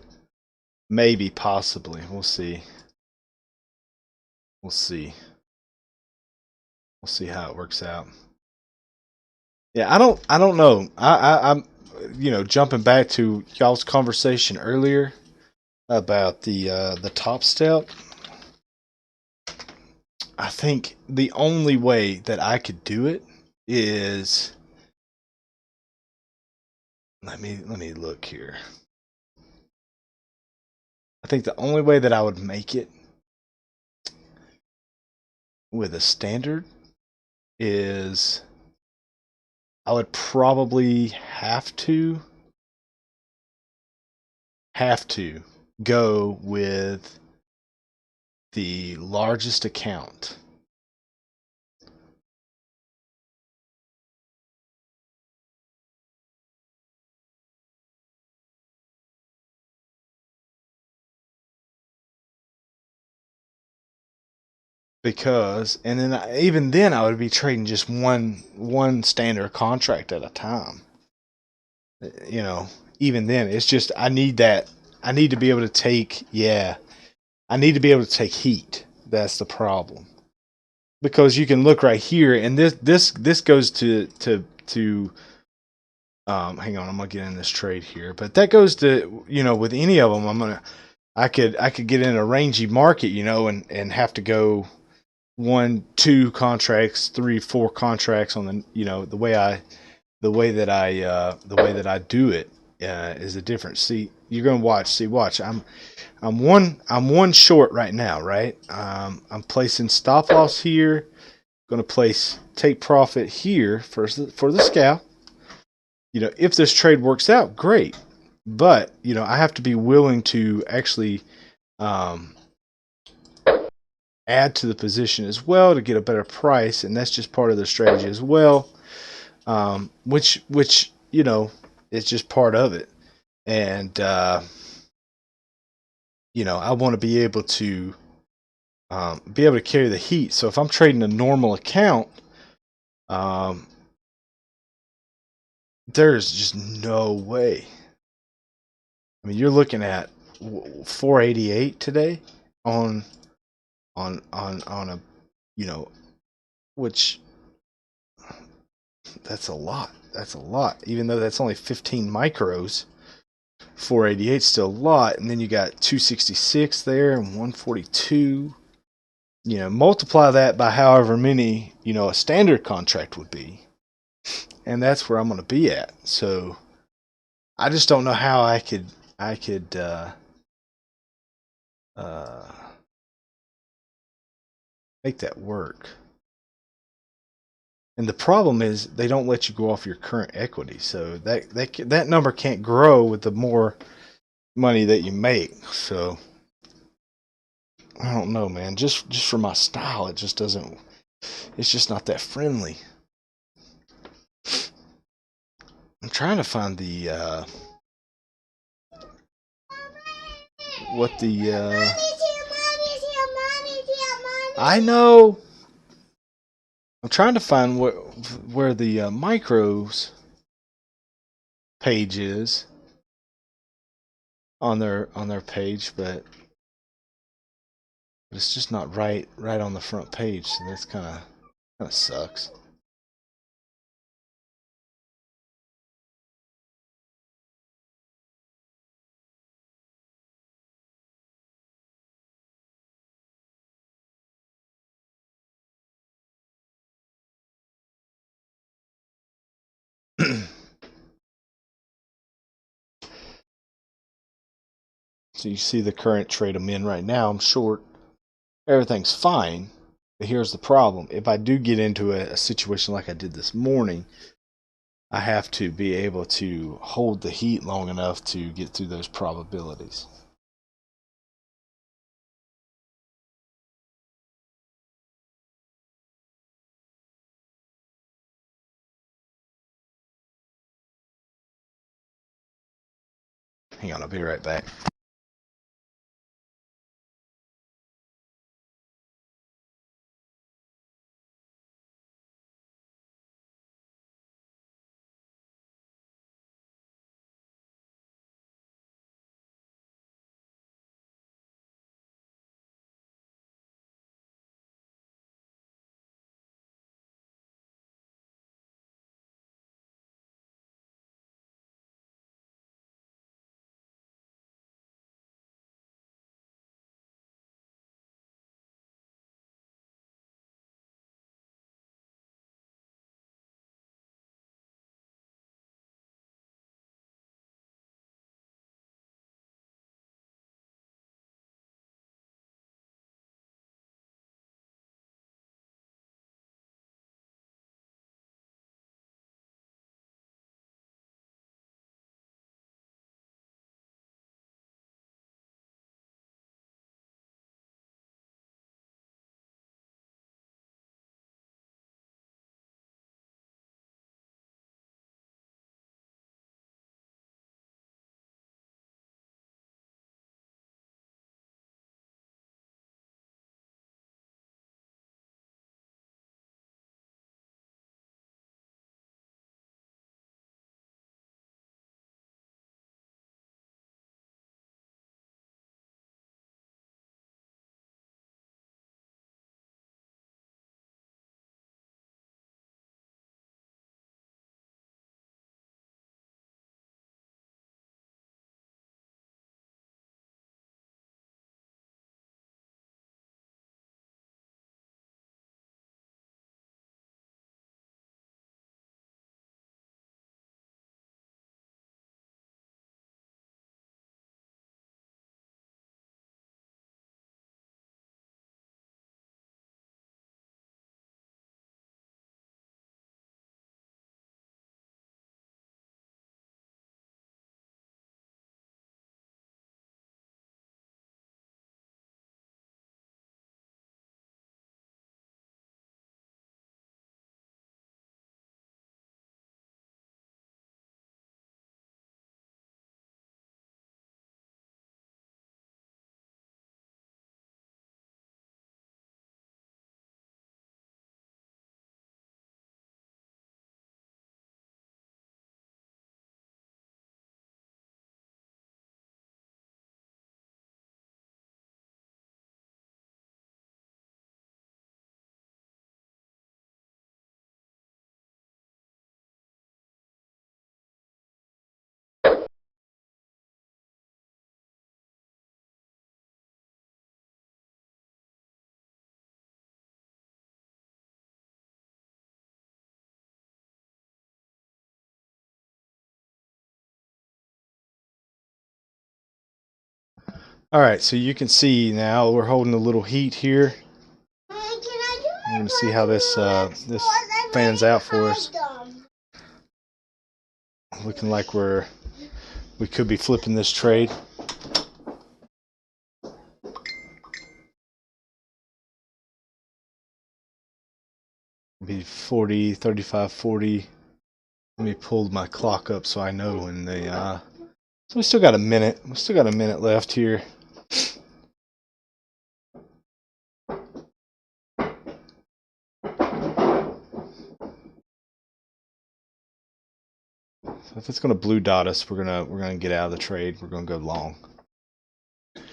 Maybe, possibly. We'll see. We'll see. We'll see how it works out. Yeah, I don't know. I'm jumping back to y'all's conversation earlier about the top step. I think the only way that I could do it is, let me look here. I think the only way that I would make it with a standard is I would probably have to go with the largest account. Because, and then even then I would be trading just one standard contract at a time. Even then it's just I need to be able to take heat. That's the problem. Because you can look right here, and this goes to hang on, I'm gonna get in this trade here, but that goes to with any of them. I could get in a rangy market, and have to go 1, 2 contracts, 3, 4 contracts on the way that I do it is a difference. See, you're gonna watch. I'm one short right now, right? I'm placing stop loss here. Going to place take profit here for the scalp. If this trade works out, great. But I have to be willing to actually add to the position as well to get a better price, and that's just part of the strategy as well. Which is just part of it, and I want to be able to carry the heat. So if I'm trading a normal account, there's just no way. I mean, you're looking at 488 today on a which that's a lot. That's a lot. Even though that's only 15 micros, 488 is still a lot. And then you got 266 there and 142. Multiply that by however many a standard contract would be, and that's where I'm going to be at. So I just don't know how I could make that work. And the problem is they don't let you go off your current equity, so that number can't grow with the more money that you make. So I don't know, man. Just for my style, it just doesn't. It's just not that friendly. I'm trying to find the what the I know. I'm trying to find where the micros page is on their page, but it's just not right on the front page. So that's kind of sucks. So you see the current trade I'm in right now. I'm short. Everything's fine. But here's the problem. If I do get into a situation like I did this morning, I have to be able to hold the heat long enough to get through those probabilities. Hang on, I'll be right back. All right, so you can see now we're holding a little heat here. I'm going to see how this fans out for us. Looking like we could be flipping this trade. Be 40, 35, 40. Let me pull my clock up so I know when they so we still got a minute. We still got a minute left here. So if it's going to blue dot us, we're gonna get out of the trade. We're gonna go long. So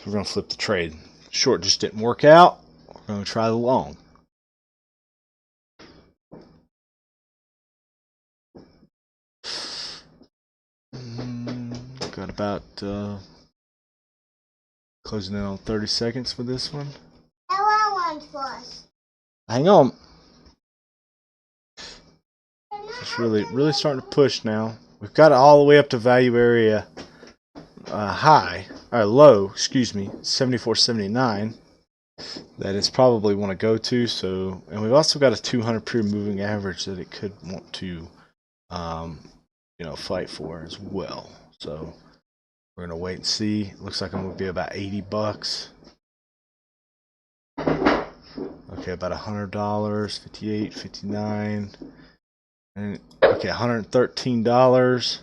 we're gonna flip the trade. Short just didn't work out. We're gonna try the long. Got about closing in on 30 seconds for this one. Hang on. It's really starting to push now. We've got it all the way up to value area low, excuse me, 74.79. That it's probably want to go to. So, and we've also got a 200 period moving average that it could want to, fight for as well. So we're gonna wait and see. It looks like I'm gonna be about $80. Okay, about $100, 58, 59, and okay, $113.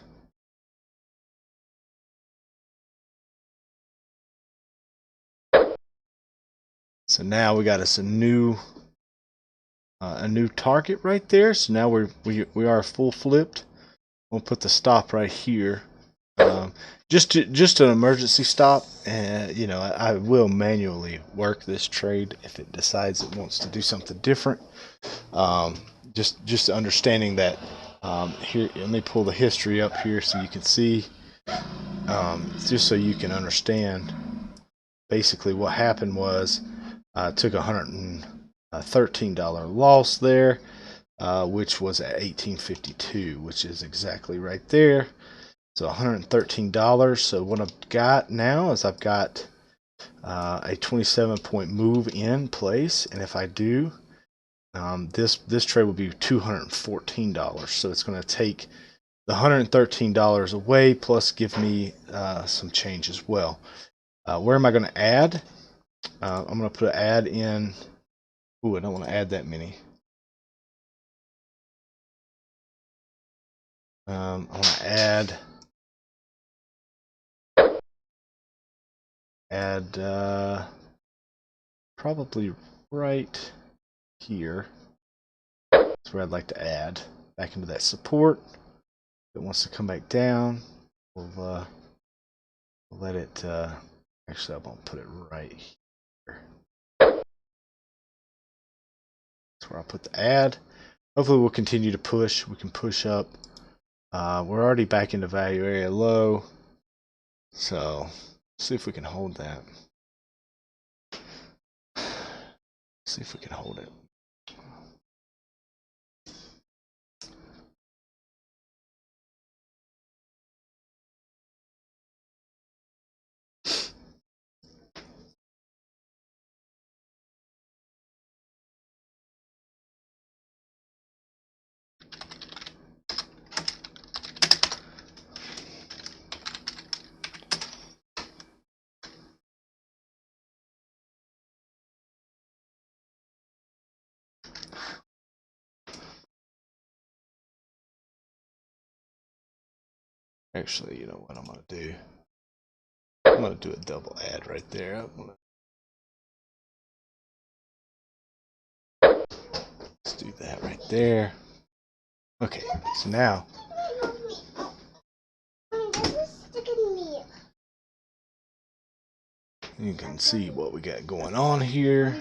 So now we got us a new target right there. So now we are full flipped. We'll put the stop right here. Just an emergency stop, and I will manually work this trade if it decides it wants to do something different. Just understanding that here, let me pull the history up here so you can see, just so you can understand basically what happened was took a $113 loss there, which was at 1852, which is exactly right there. So $113. So what I've got now is I've got a 27-point move in place, and if I do, this trade will be $214. So it's going to take the $113 away plus give me some change as well. Where am I going to add? I'm going to put an add in. Ooh, I don't want to add that many. I want to add probably right here. That's where I'd like to add back into that support. If it wants to come back down, we'll let it. Actually, I won't put it right here. That's where I'll put the add. Hopefully, we'll continue to push. We can push up. We're already back into value area low, so see if we can hold that. See if we can hold it. Actually, you know what I'm going to do? I'm going to do a double add right there. Let's do that right there. Okay, so now you can see what we got going on here.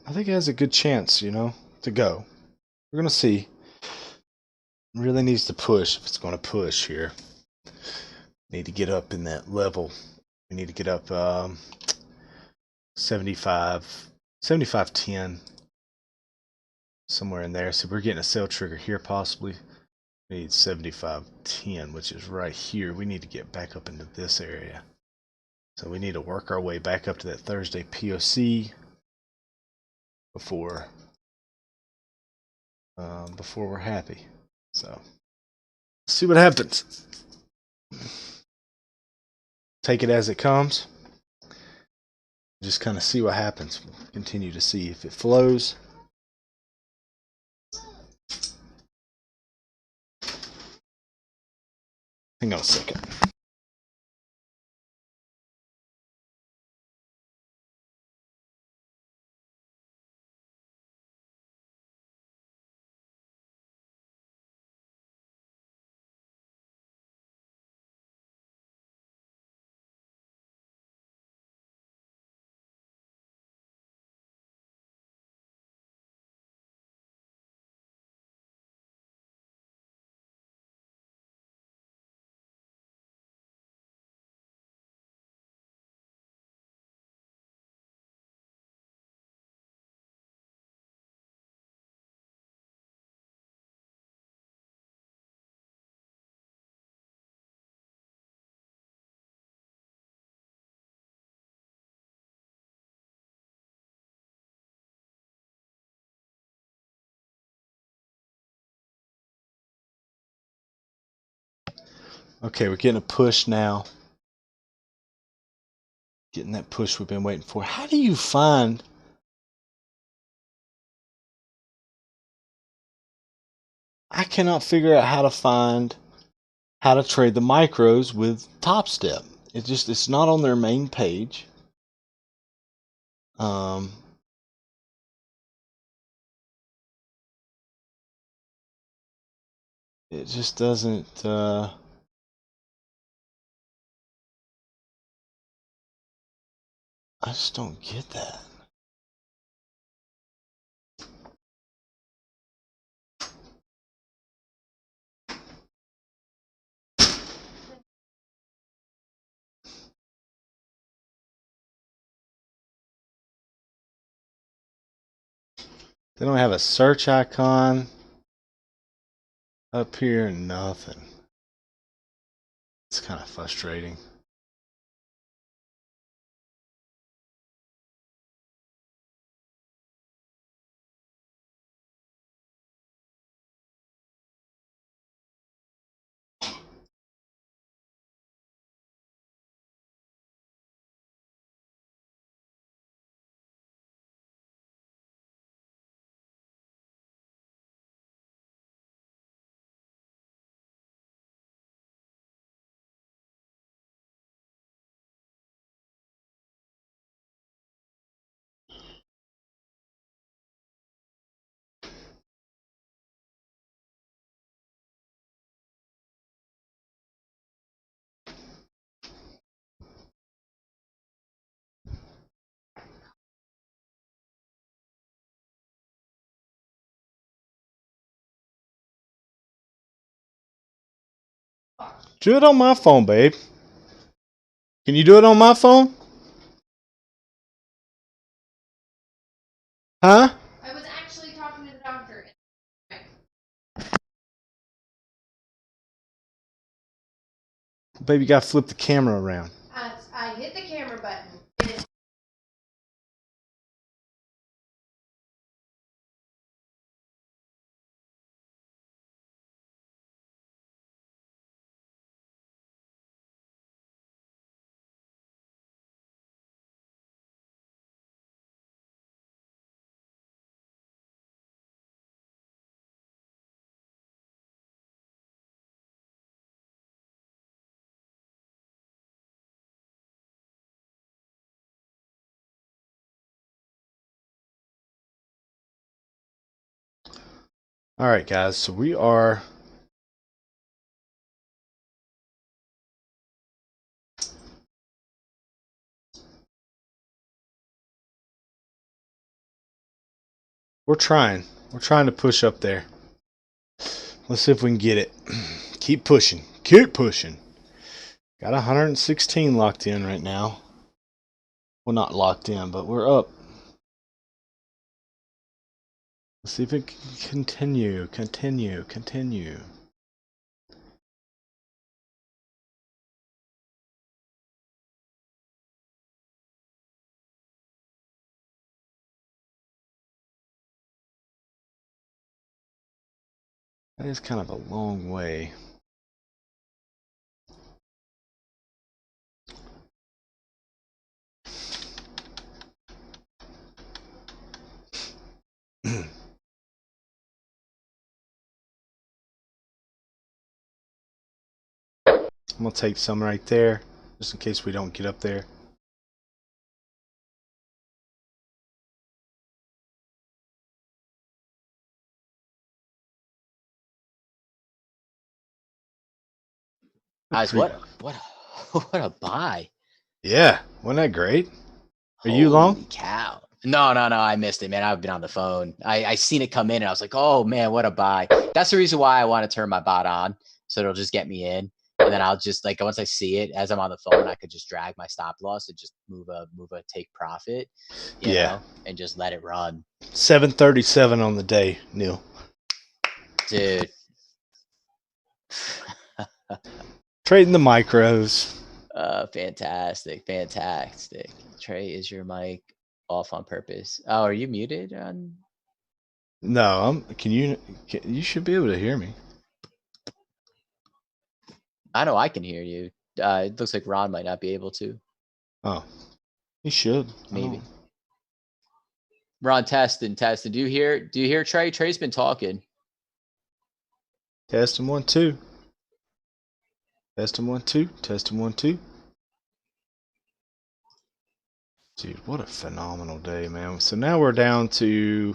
I think it has a good chance, you know, to go. We're gonna see. It really needs to push if it's gonna push here. Need to get up in that level. We need to get up 75.10, somewhere in there. So we're getting a sell trigger here possibly. We need 75.10, which is right here. We need to get back up into this area. So we need to work our way back up to that Thursday POC before we're happy. So see what happens. Take it as it comes. Just kind of see what happens. Continue to see if it flows. Hang on a second. Okay, we're getting a push now. Getting that push we've been waiting for. How do you find... I cannot figure out how to find how to trade the micros with Top Step. It's not on their main page. It just doesn't I just don't get that. They don't have a search icon up here, nothing. It's kind of frustrating. Do it on my phone, babe. Can you do it on my phone? Huh? I was actually talking to the doctor. Baby, you gotta flip the camera around. I hit the camera button. Alright guys, so we are We're trying. We're trying to push up there. Let's see if we can get it. Keep pushing. Keep pushing. Got 116 locked in right now. Well, not locked in, but we're up. Let's see if it can continue. Continue. That is kind of a long way. I'm going to take some right there, just in case we don't get up there. Guys, what a buy. Yeah, wasn't that great? Are you Holy long? cow. No, I missed it, man. I've been on the phone. I seen it come in and I was like, oh man, what a buy. That's the reason why I want to turn my bot on, so it'll just get me in. And then I'll just, like, once I see it as I'm on the phone, I could just drag my stop loss and just move a take profit, you know, and just let it run. 737 on the day, Neal. Dude. Trading the micros. Fantastic. Trae, is your mic off on purpose? Oh, are you muted on? No, you should be able to hear me. I know I can hear you. It looks like Ron might not be able to. Oh, he should. Maybe. Ron, testing. Do you hear Trae? Trae's been talking. Testing 1 2. Testing 1 2. Testing 1 2. Dude, what a phenomenal day, man. So now we're down to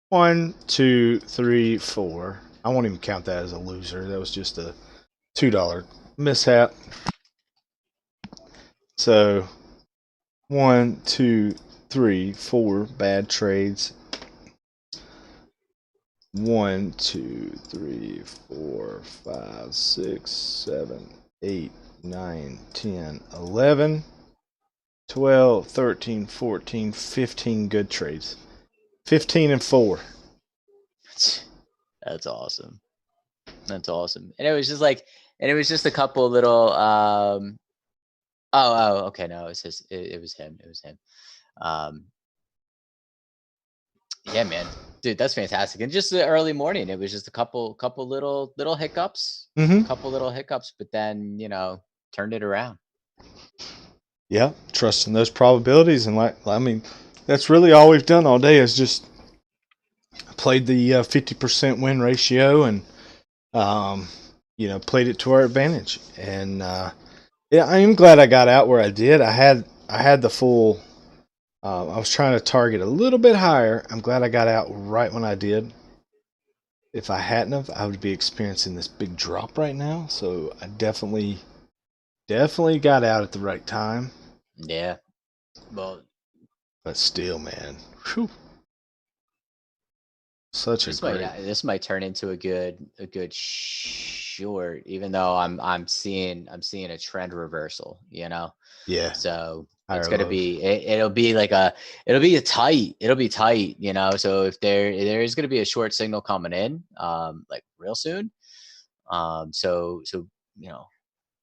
1 2 3 4. I won't even count that as a loser. That was just a $2 mishap. So 1 2 3 4 bad trades. 1 2 3 4 5 6 7 8 9 10 11 12 13 14 15 good trades. 15 and 4. That's awesome. And it was just a couple little okay, no, it was him. Yeah, man. Dude, that's fantastic. And just the early morning, it was just a couple little hiccups. Couple little hiccups, but then, turned it around. Yeah, trusting those probabilities, and that's really all we've done all day is just played the 50% win ratio and played it to our advantage. And yeah, I am glad I got out where I did. I had the full. I was trying to target a little bit higher. I'm glad I got out right when I did. If I hadn't have, I would be experiencing this big drop right now. So I definitely got out at the right time. Yeah. Well, but still, man. Whew. This might turn into a good short, even though I'm seeing a trend reversal, Yeah. So it's gonna be it'll be tight, So if there is gonna be a short signal coming in, like real soon. So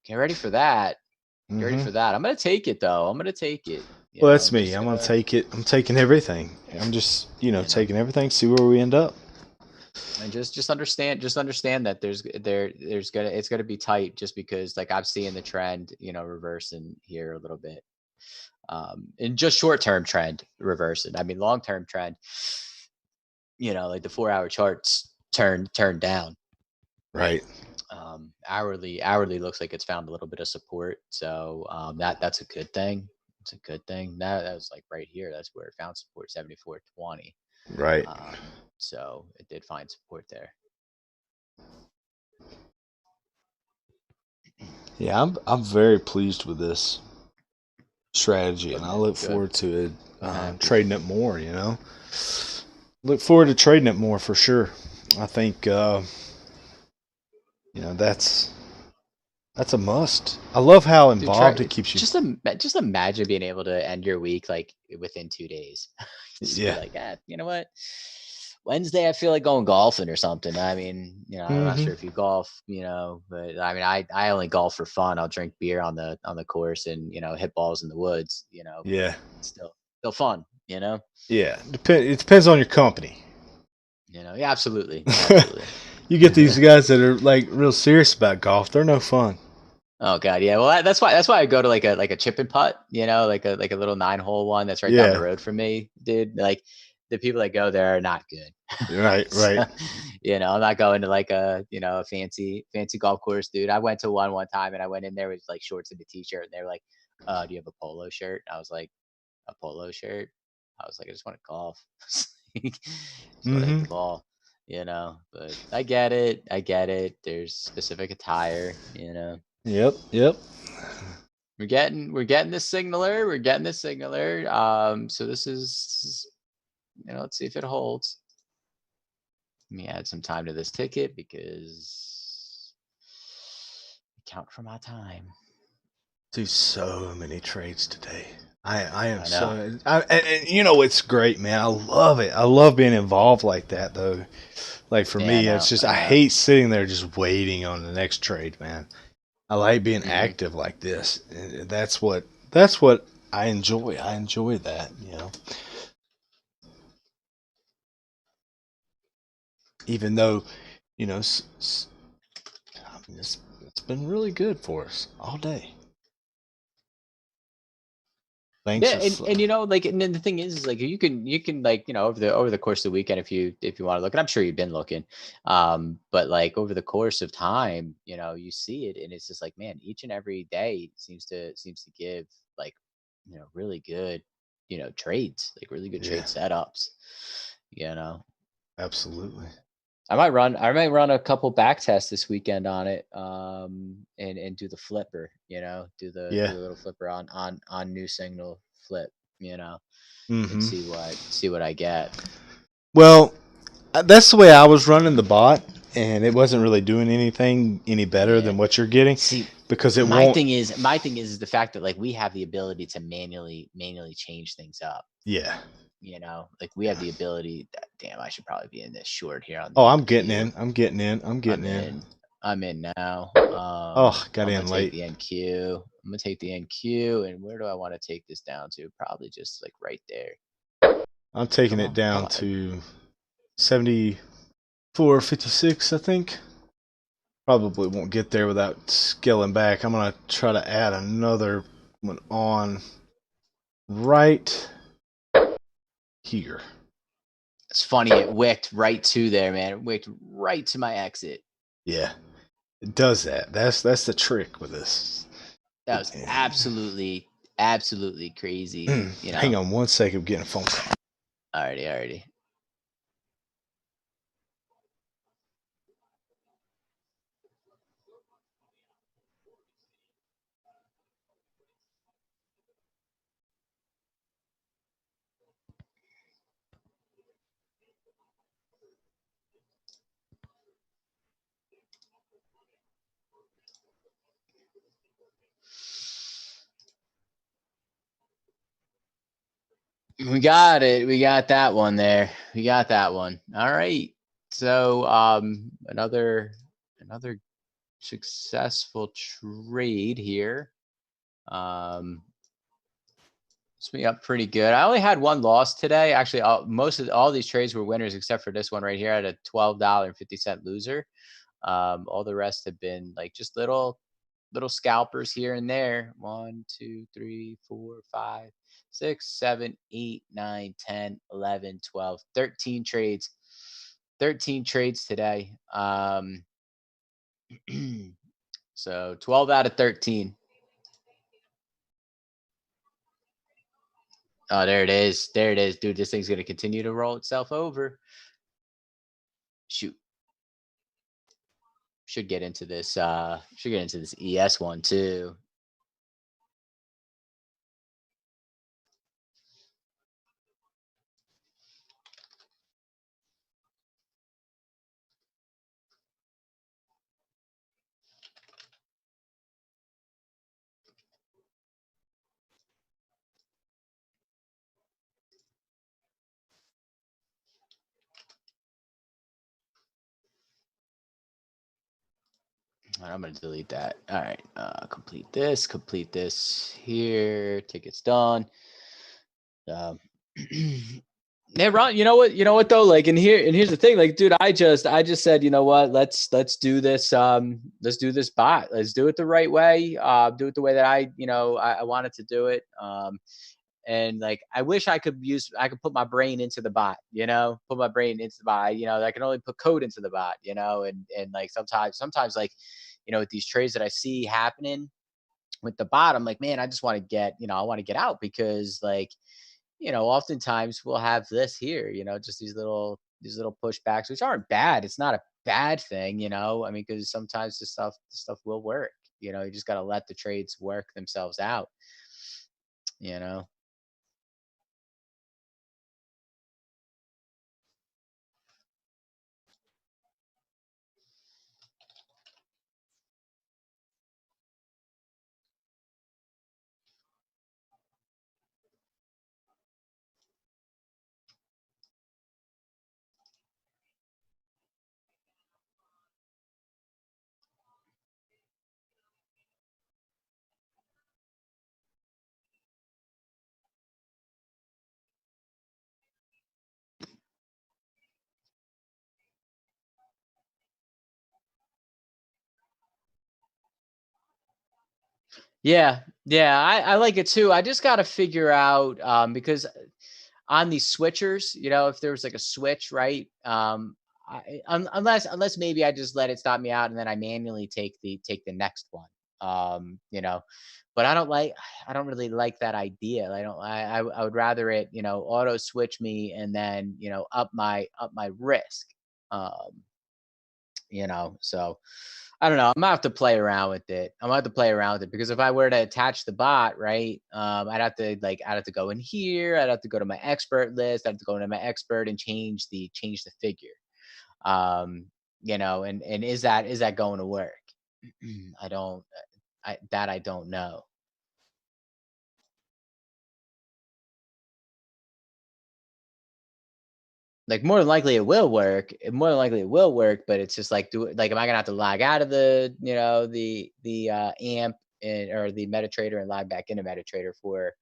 get ready for that. Get ready for that. I'm gonna take it though. I'm gonna take it. Well, that's me. I'm gonna take it. I'm taking everything. I'm just taking everything. See where we end up. And just understand that it's gonna be tight, just because, like, I'm seeing the trend, reversing here a little bit. And just short-term trend reversing. I mean, long-term trend, like the 4-hour charts turned down. Right. Hourly looks like it's found a little bit of support. So that's a good thing. It's a good thing. That was like right here. That's where it found support, 74.20. Right. So it did find support there. Yeah, I'm very pleased with this strategy, and I look forward to it trading it more. look forward to trading it more for sure. I think that's a must. I love how Dude, involved it keeps you. just imagine being able to end your week like within 2 days. Just be Yeah. like, you know what? Wednesday, I feel like going golfing or something. I mean, I'm not sure if you golf, but I mean, I only golf for fun. I'll drink beer on the course and hit balls in the woods. Yeah. It's still fun. Yeah. It depends on your company. Yeah, absolutely. Absolutely. You get these guys that are like real serious about golf. They're no fun. Oh God, yeah. Well, that's why I go to like a chip and putt, like a little 9-hole one that's right down the road from me, dude. Like the people that go there are not good. Right. So, I'm not going to like a fancy golf course, dude. I went to one time and I went in there with like shorts and a t-shirt, and they were like, "Do you have a polo shirt?" I was like, "A polo shirt?" I was like, "I just want to golf." Just want to hit the ball, But I get it. There's specific attire, Yep. We're getting this signaler. So this is, let's see if it holds. Let me add some time to this ticket because count for my time. Do so many trades today. I am I know. so. And it's great, man. I love it. I love being involved like that, though. Like for me, it's just I hate sitting there just waiting on the next trade, man. I like being active like this. And that's what I enjoy. I enjoy that, Even though, I mean, it's been really good for us all day. Thanks. Yeah, and like, and then the thing is like you can like over the course of the weekend if you want to look, and I'm sure you've been looking, but like over the course of time, you see it, and it's just like, man, each and every day seems to give like really good trades, like really good trade setups, Absolutely. I might run a couple back tests this weekend on it, and do the flipper, do the little flipper on new signal flip, and see what I get. Well, that's the way I was running the bot, and it wasn't really doing anything any better than what you're getting. See, because it my won't. thing is the fact that like we have the ability to manually change things up. Yeah. Like we have the ability. Damn, I should probably be in this short here on. Oh, I'm getting in. I'm getting in now. Got in late. Take the NQ. I'm gonna take the NQ, and where do I want to take this down to? Probably just like right there. I'm taking it down to 74.56, I think. Probably won't get there without scaling back. I'm gonna try to add another one on right here. It's funny, it wicked right to there, man. It wicked right to my exit. Yeah, it does that. That's the trick with this. That was absolutely crazy. Hang on 1 second, I'm getting a phone call. Alrighty. We got it. We got that one there. We got that one. All right. So another successful trade here. It's me up pretty good. I only had one loss today. Actually, all these trades were winners except for this one right here. I had a $12.50 loser. All the rest have been like just little scalpers here and there. 1, 2, 3, 4, 5, 6, 7, 8, 9, 10, 11, 12, 13 trades. 13 trades today. So 12 out of 13. Oh, there it is. Dude, this thing's going to continue to roll itself over. Shoot. Should get into this ES one too. I'm gonna delete that. All right, complete this here. Tickets done. Yeah, Ron, you know what though? Like, and here's the thing, like, dude, I just said, you know what? Let's do this. Let's do this bot. Let's do it the right way. Do it the way that I wanted to do it. And like, I wish I could put my brain into the bot, put my brain into the bot. I can only put code into the bot, and like sometimes like, with these trades that I see happening with the bot, I'm like, man, I just want to get, I want to get out because like, oftentimes we'll have this here, just these little pushbacks, which aren't bad. It's not a bad thing, I mean, because sometimes the stuff will work. You just got to let the trades work themselves out. You know. Yeah, yeah, I like it too. I just got to figure out because on these switchers, if there was like a switch, right? Unless maybe I just let it stop me out and then I manually take the next one. But I don't really like that idea. I would rather it, auto switch me and then, up my risk. Um, so I don't know. I'm gonna have to play around with it. I'm gonna have to play around with it because if I were to attach the bot, right, I'd have to go in here. I'd have to go to my expert list. I'd have to go into my expert and change the figure. And is that going to work? I don't. I don't know. Like more than likely it will work. More than likely it will work, but it's just like am I gonna have to log out of the amp or the MetaTrader and log back into MetaTrader for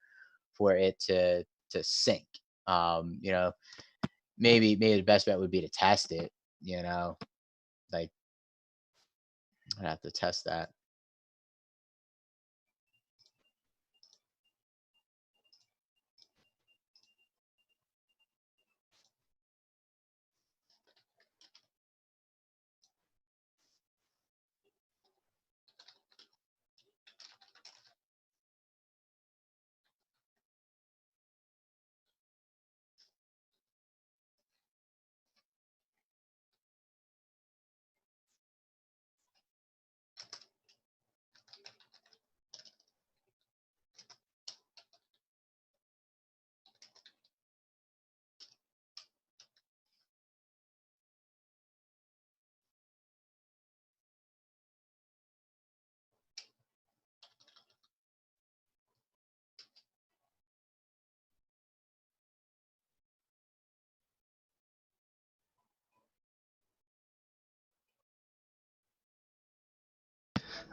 it to sync? You know, maybe the best bet would be to test it. Like I'd have to test that.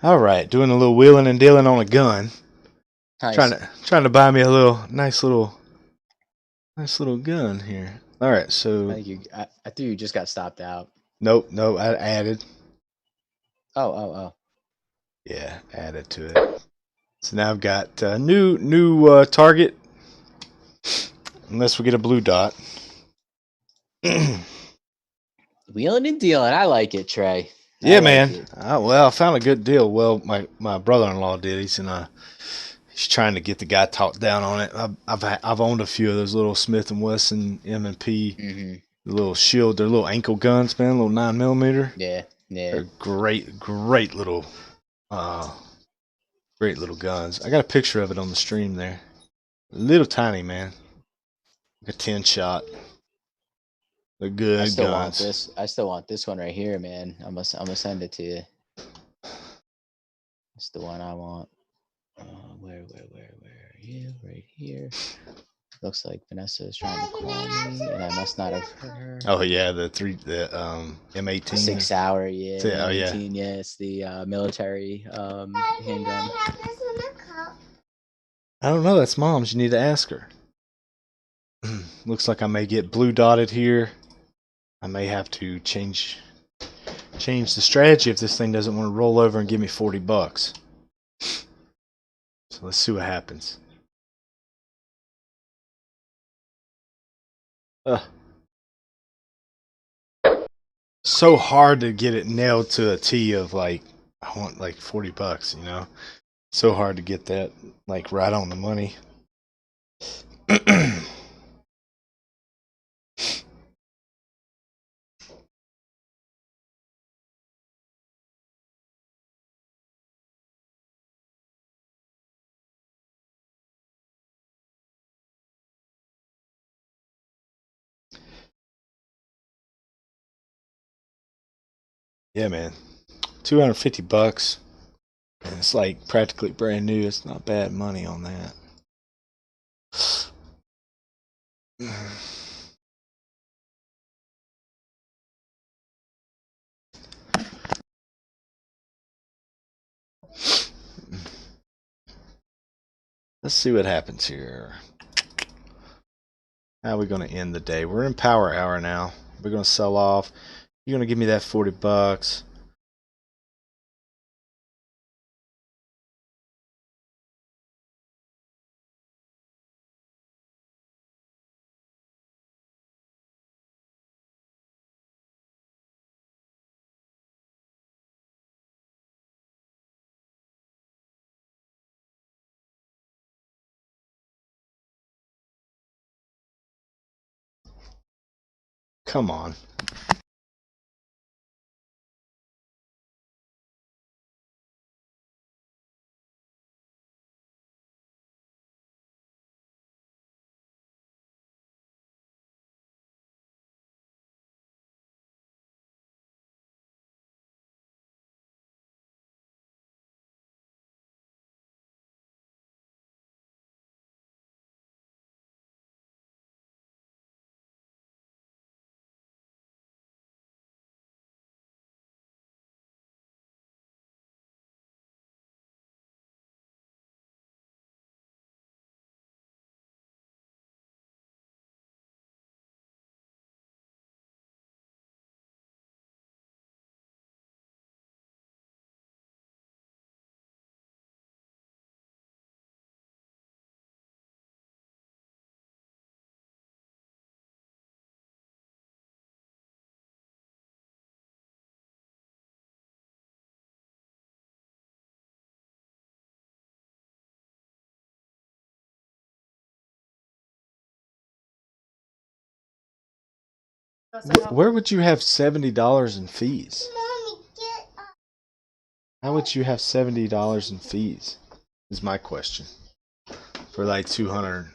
All right, doing a little wheeling and dealing on a gun. Nice. Trying to buy me a nice little gun here. All right, so I think you just got stopped out. Nope, I added. Oh. Yeah, added to it. So now I've got new target. Unless we get a blue dot. Wheeling and dealing. I like it, Trae. Yeah, man. I found a good deal. Well, my brother-in-law did. He's trying to get the guy talked down on it. I've owned a few of those little Smith and Wesson M&P, the little shield. They're little ankle guns, man. Little 9mm. Yeah. They're great little guns. I got a picture of it on the stream there. Little tiny, man. Like a 10 shot. They're good I still want guns. this. I still want this one right here, man. I'm gonna send it to you. It's the one I want. Where are you? Right here. Looks like Vanessa is trying to call me, and I must not have heard her. Oh yeah, the M18. 6 hour, yeah. The Oh yeah. M18, yeah. It's the military handgun. I don't know. That's Mom's. You need to ask her. Looks like I may get blue dotted here. I may have to change the strategy if this thing doesn't want to roll over and give me $40. So let's see what happens. So hard to get it nailed to a T of like, I want like $40, you know? So hard to get that like right on the money. Yeah, man. $250. And it's like practically brand new. It's not bad money on that. Let's see what happens here. How are we going to end the day? We're in power hour now. We're going to sell off. You're going to give me that $40. Come on. Where would you have $70 in fees? How would you have $70 in fees? Is my question. For like 200.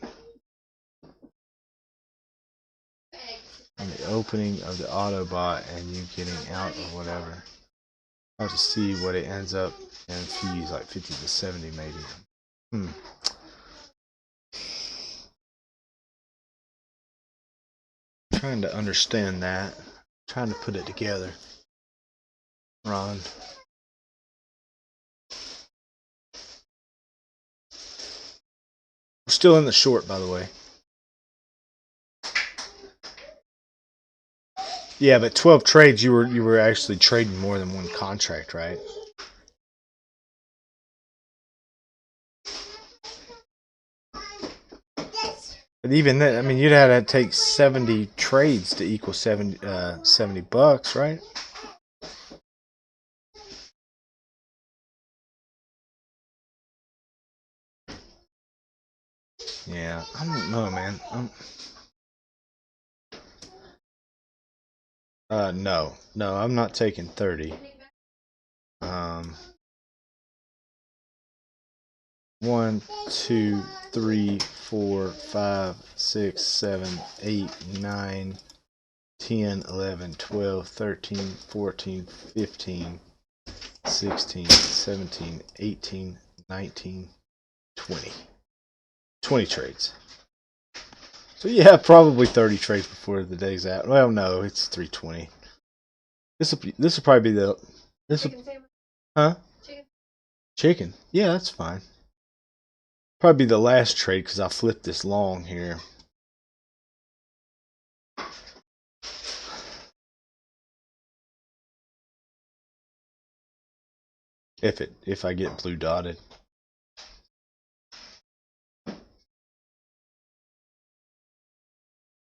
On the opening of the Autobot and you getting out or whatever. I have to see what it ends up in fees, like 50 to 70 maybe. Trying to understand that. Trying to put it together. Ron. We're still in the short, by the way. Yeah, but 12 trades, you were actually trading more than one contract, right? But even then, I mean, you'd have to take 70 trades to equal $70, right? Yeah, I don't know, man. No, I'm not taking 30. 1, 2, 3, 4, 5, 6, 7, 8, 9, 10, 11, 12, 13, 14, 15, 16, 17, 18, 19, 20. 20 trades. So yeah, probably 30 trades before the day's out. Well, no, it's 3:20. This will probably be the this will, huh? Chicken. Yeah, that's fine. Probably be the last trade because I flipped this long here. If I get blue dotted.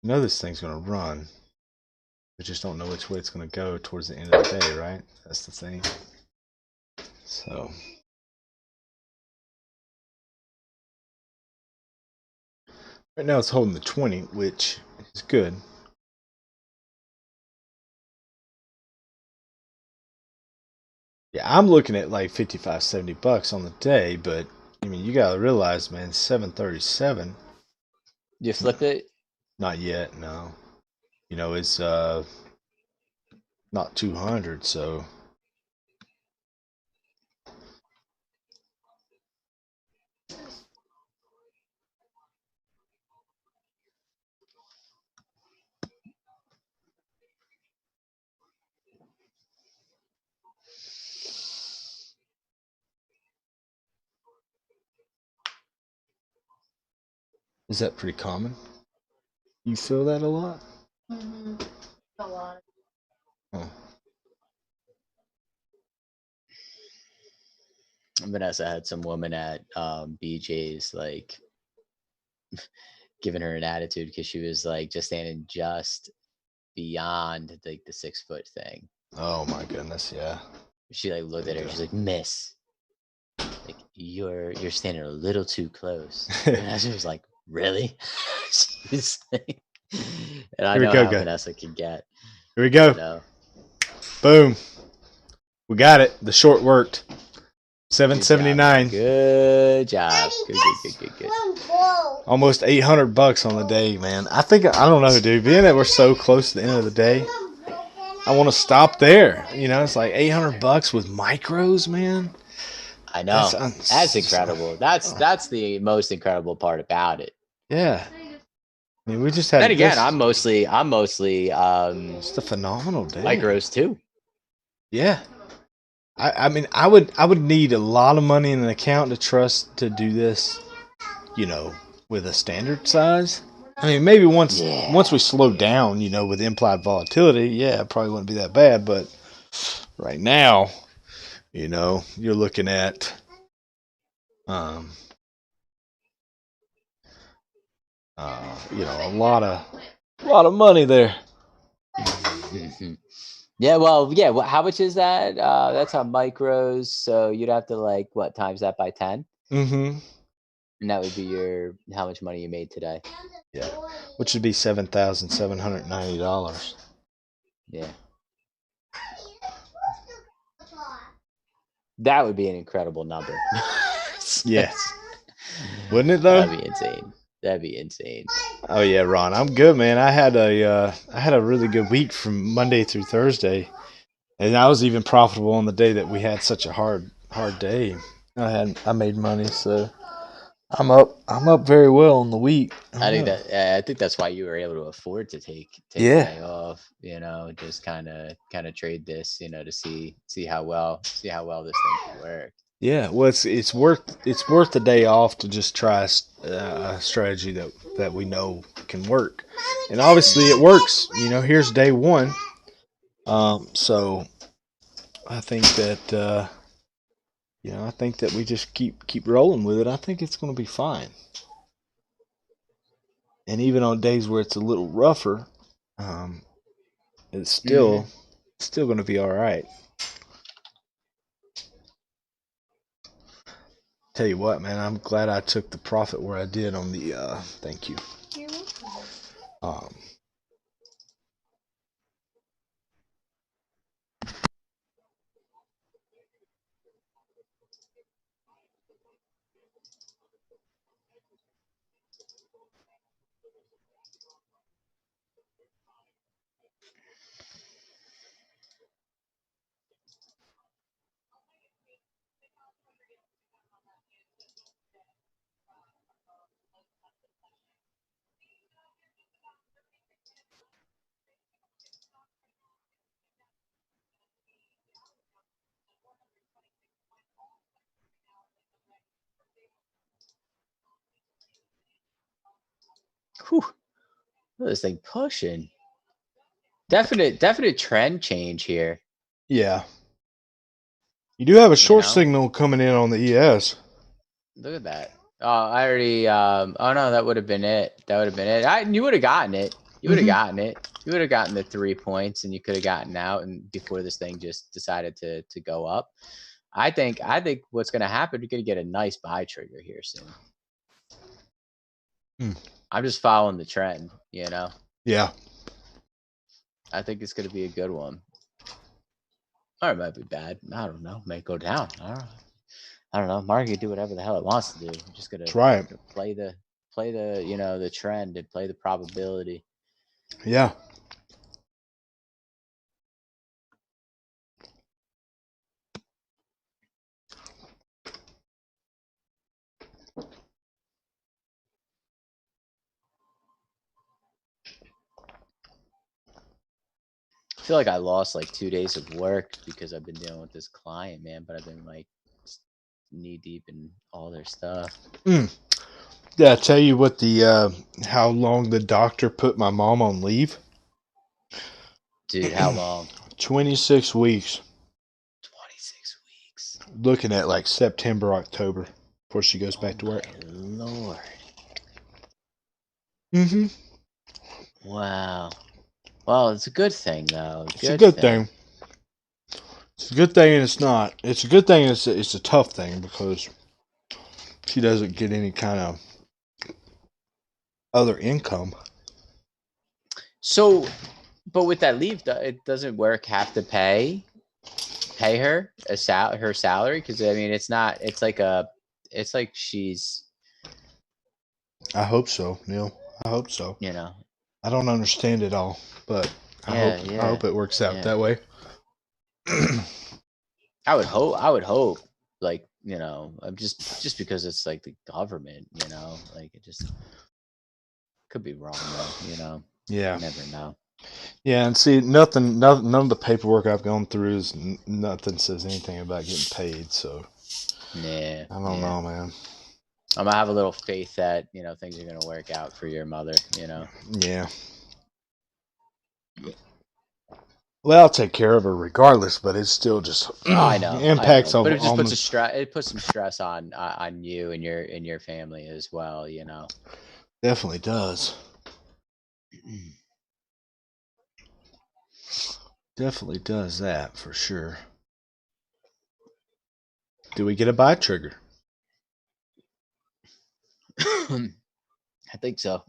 I know this thing's gonna run. I just don't know which way it's gonna go towards the end of the day, right? That's the thing. So right now it's holding the 20, which is good. Yeah, I'm looking at like 55, 70 bucks on the day, but I mean, you gotta realize, man, 737. You flip it? Not yet, no. You know, it's not 200, so is that pretty common? You feel that a lot? Mm-hmm. A lot. Huh. Vanessa had some woman at BJ's like giving her an attitude because she was like just standing just beyond like the 6 foot thing. Oh my goodness, yeah. She like looked at her. She's like, "Miss, like you're standing a little too close." And she was like, "Really?" She's like, and I Here we know go, how guys. Vanessa can get. Here we go. You know? Boom. We got it. The short worked. 779. Good job. Good. Almost 800 bucks on the day, man. I don't know, dude. Being that we're so close to the end of the day, I want to stop there. You know, it's like 800 bucks with micros, man. I know. That's incredible. That's the most incredible part about it. Yeah. I mean, we just had. Then again, I'm mostly It's a phenomenal day. micros too. Yeah. I mean, I would need a lot of money in an account to trust to do this, you know, with a standard size. I mean, maybe once we slow down, you know, with implied volatility, yeah, it probably wouldn't be that bad. But right now, you know, you're looking at, you know, a lot of money there. Yeah, well, yeah. How much is that? That's on micros, so you'd have to like what times that by 10, Mm-hmm. and that would be how much money you made today. Yeah, which would be $7,790. Yeah, that would be an incredible number. Yes, wouldn't it though? That'd be insane. That'd be insane. Oh yeah, Ron, I'm good, man. I had a really good week from Monday through Thursday, and I was even profitable on the day that we had such a hard day. I made money, so I'm up very well in the week. I think that's why you were able to afford to take the day off. You know, just kind of trade this, you know, to see how well this thing can work. Yeah, well, it's worth the day off to just try a strategy that we know can work, and obviously it works. You know, here's day one. So I think that I think that we just keep rolling with it. I think it's going to be fine. And even on days where it's a little rougher, it's still going to be all right. Tell you what, man, I'm glad I took the profit where I did on the. Thank you. Whew. Look at this thing pushing. Definite trend change here. Yeah. You do have a short know? signal coming in on the ES. Look at that. Oh, I already. Oh no, that would have been it. That would have been it. You would have gotten it. You would have gotten it. You would have gotten the 3 points, and you could have gotten out. And before this thing just decided to go up, I think what's going to happen, you're going to get a nice buy trigger here soon. I'm just following the trend, you know. Yeah. I think it's going to be a good one. Or it might be bad. I don't know. It might go down. I don't know. Market can do whatever the hell it wants to do. I'm just gonna Try it. Play the the trend and play the probability. Yeah. I feel like I lost like 2 days of work because I've been dealing with this client, man. But I've been like knee deep in all their stuff. Did I tell you what the how long the doctor put my mom on leave? Dude, how long? 26 weeks. 26 weeks. Looking at like September, October before she goes back to work. Lord. Mm-hmm. Wow. Well, it's a good thing though. It's a good thing. It's a good thing, and it's not. It's a good thing. It's a tough thing because she doesn't get any kind of other income. So, but with that leave, it doesn't work have to pay her her salary? Because I mean, it's not. It's like she's. I hope so, Neil. I hope so. You know. I don't understand it all, but I hope it works out that way. I would hope. Like, you know, just because it's like the government, you know, like it just could be wrong though, you know. Yeah. You never know. Yeah, and see, none of the paperwork I've gone through is nothing says anything about getting paid. So, yeah, I don't know, man. I'm gonna have a little faith that things are gonna work out for your mother. You know. Yeah. Well, I'll take care of her regardless, but it's still just I know impacts but it just on puts it puts some stress on you and your family as well. You know. Definitely does. Definitely does that for sure. Do we get a buy trigger? I think so.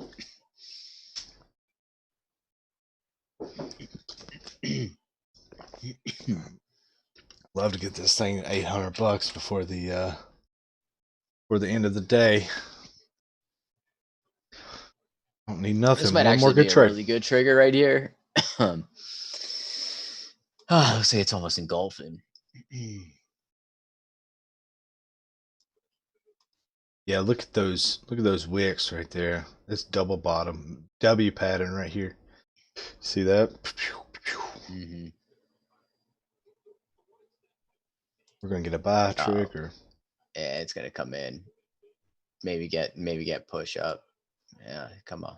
Love to get this thing at $800 before the end of the day. Don't need nothing. This might One more actually good be a trade. really good trigger right here. Let's say it's almost engulfing. Yeah, look at those wicks right there. This double bottom W pattern right here. See that? Mm-hmm. We're gonna get a buy trigger. Yeah, it's gonna come in. Maybe get push up. Yeah, come on.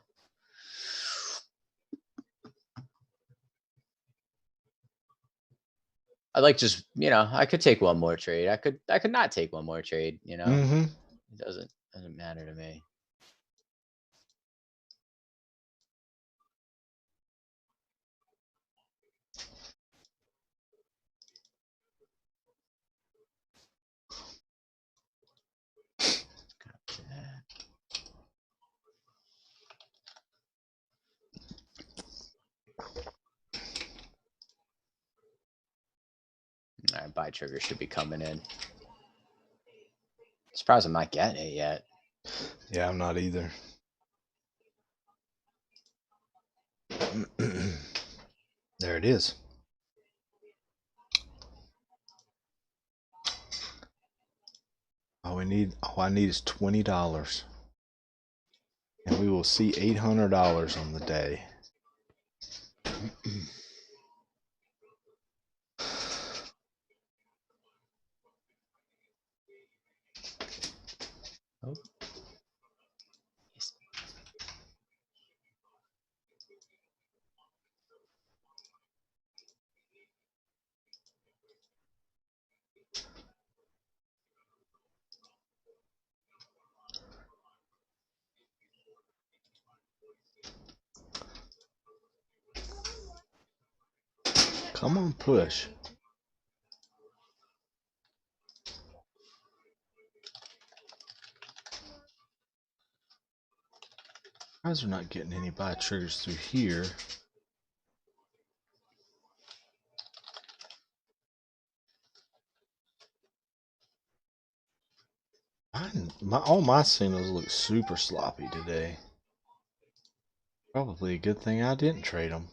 I like just I could take one more trade. I could not take one more trade. You know, It doesn't matter to me. All right, buy trigger should be coming in. Surprised I'm not getting it yet. Yeah, I'm not either. There it is. All I need is $20. And we will see $800 on the day. Oh. Come on, push. Guys are not getting any buy triggers through here. All my signals look super sloppy today. Probably a good thing I didn't trade them.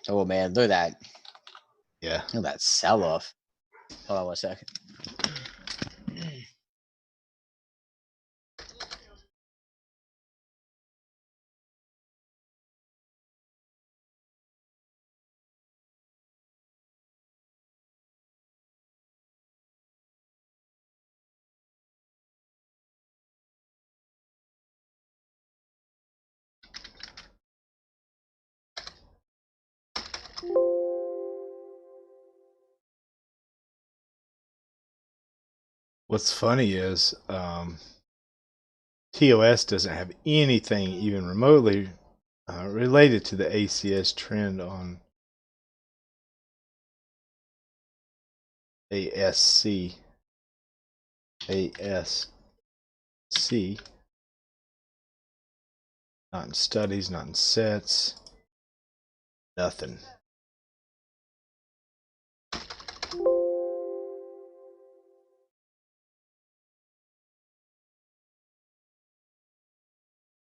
Oh man, look at that. Yeah. Look at that sell off. Hold on 1 second. What's funny is TOS doesn't have anything even remotely related to the ACS trend on ASC. Not in studies, not in sets, nothing.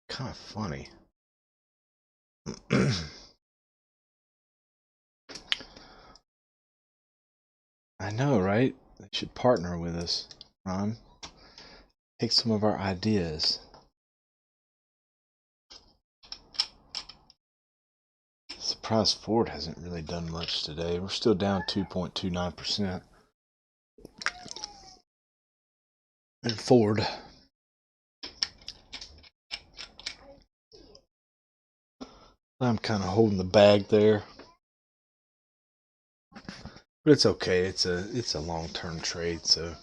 Kind of funny. I know, right? They should partner with us, Ron. Take some of our ideas. Surprised Ford hasn't really done much today. We're still down 2.29%. And Ford. I'm kind of holding the bag there. But it's okay. It's a long-term trade, so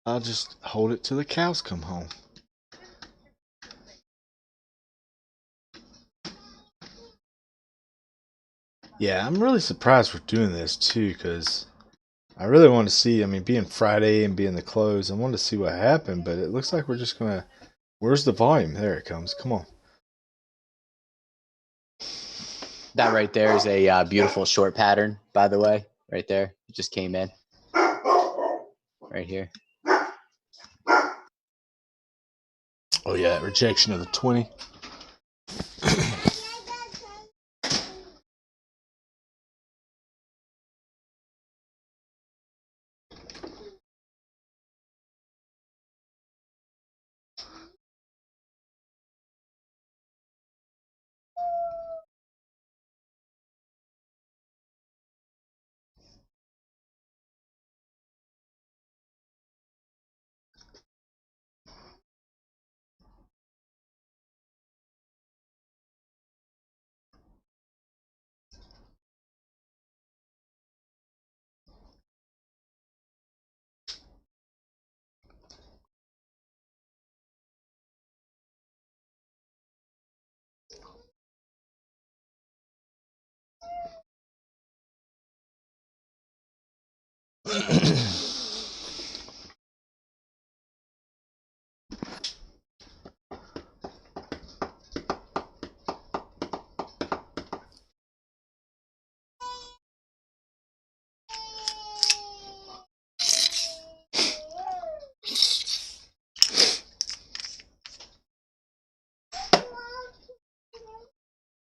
I'll just hold it till the cows come home. Yeah, I'm really surprised we're doing this too, because I really want to see, I mean, being Friday and being the close, I wanted to see what happened, but it looks like we're just going to, where's the volume? There it comes. Come on. That right there is a beautiful short pattern, by the way. Right there. It just came in. Right here. Oh yeah, rejection of the 20.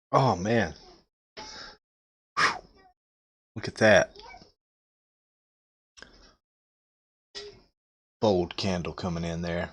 Oh man. Whew. Look at that. Bold candle coming in there.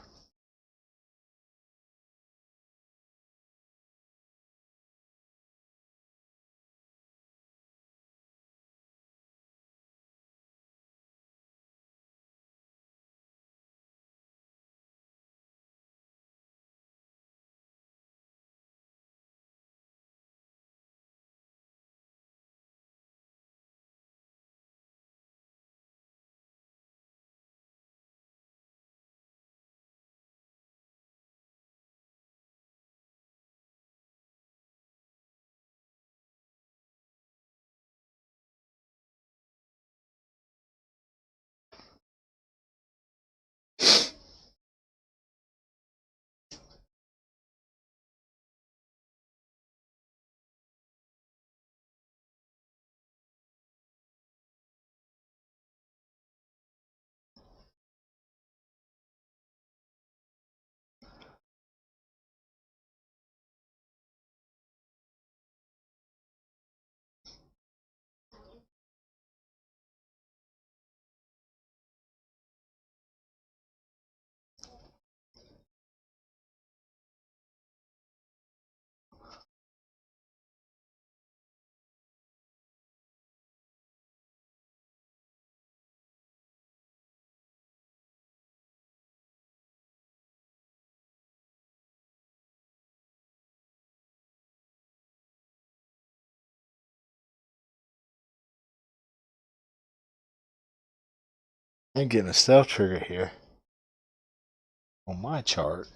I'm getting a sell trigger here on my chart.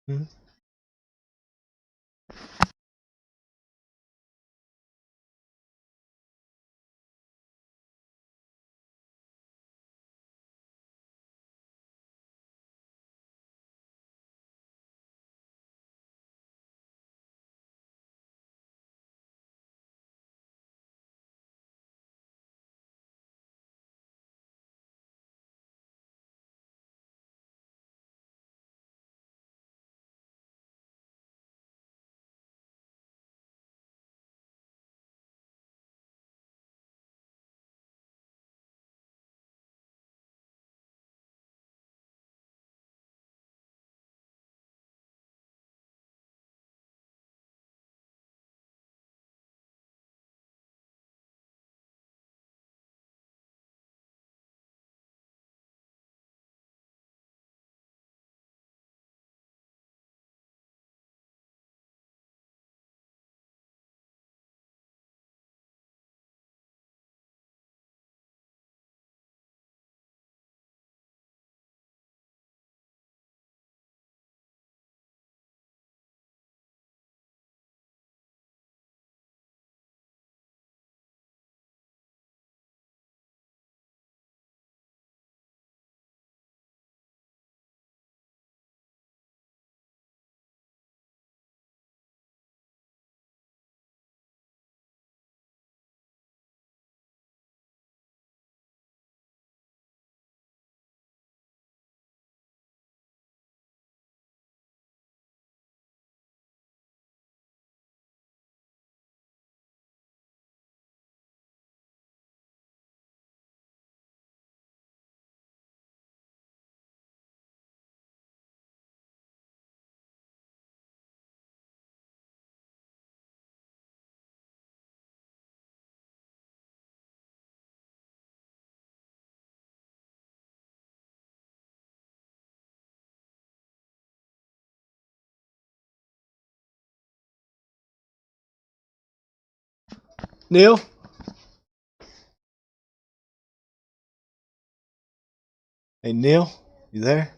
Hmm. Neal? Hey, Neal? You there?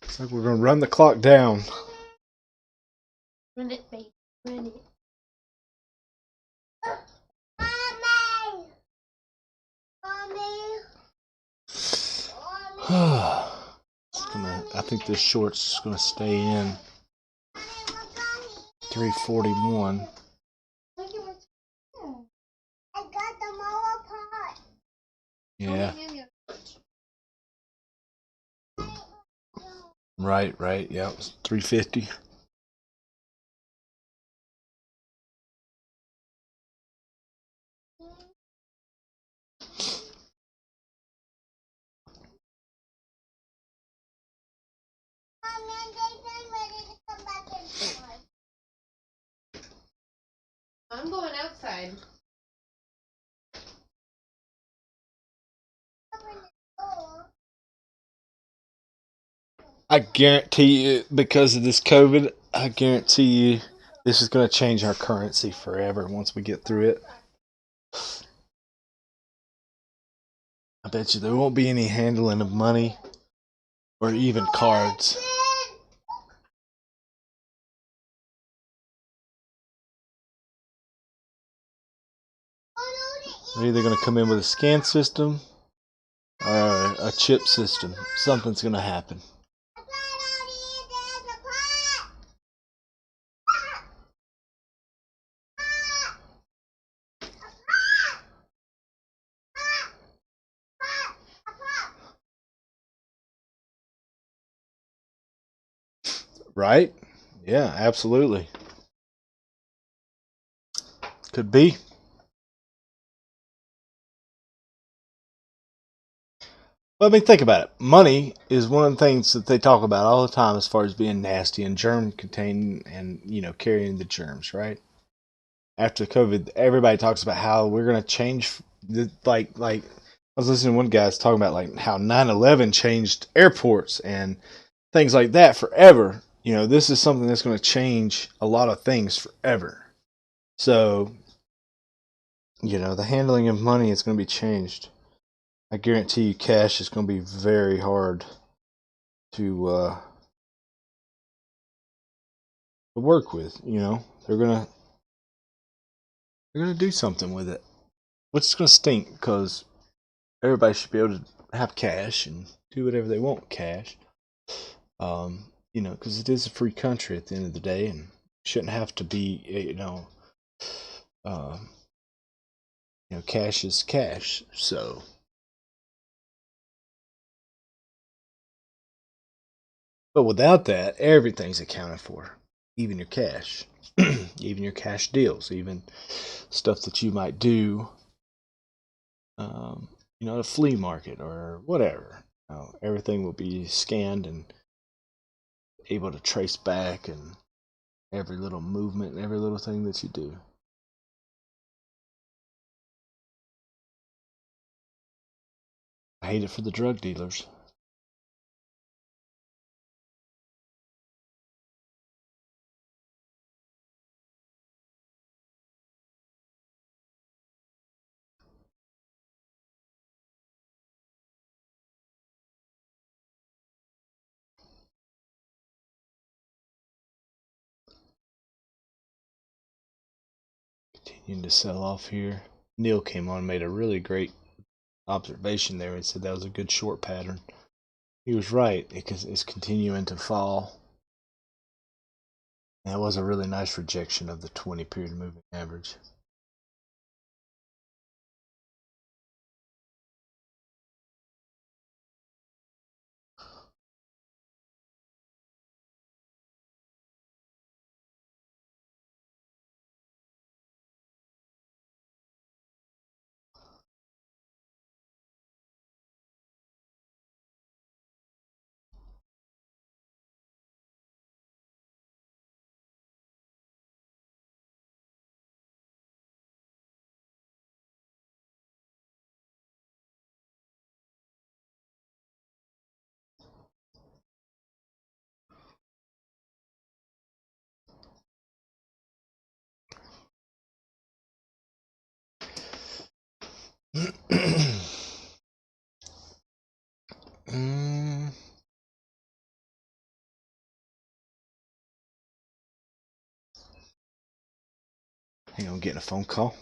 Looks like we're going to run the clock down. Run it, babe. Run it. I think this short's just going to stay in 341. Yeah. Right. Yeah, it was 350. I'm going outside. I guarantee you, because of this COVID, I guarantee you this is going to change our currency forever once we get through it. I bet you there won't be any handling of money or even cards. They're either going to come in with a scan system or a chip system. Something's going to happen. Right? Yeah, absolutely. Could be. Well, I mean, think about it. Money is one of the things that they talk about all the time as far as being nasty and germ containing and, carrying the germs, right? After COVID, everybody talks about how we're going to change. I was listening to one guy's talking about like how 9/11 changed airports and things like that forever. This is something that's going to change a lot of things forever. So, the handling of money is going to be changed. I guarantee you cash is going to be very hard to work with. They're gonna do something with it, which is gonna stink because everybody should be able to have cash and do whatever they want with cash. Because it is a free country at the end of the day, and shouldn't have to be, cash is cash. So, but without that, everything's accounted for, even your cash, even your cash deals, even stuff that you might do, at a flea market or whatever. Everything will be scanned and able to trace back, and every little movement and every little thing that you do. I hate it for the drug dealers. Continuing to sell off here. Neal came on and made a really great observation there and said that was a good short pattern. He was right because it's continuing to fall. And that was a really nice rejection of the 20 period moving average. Hang on, I'm getting a phone call.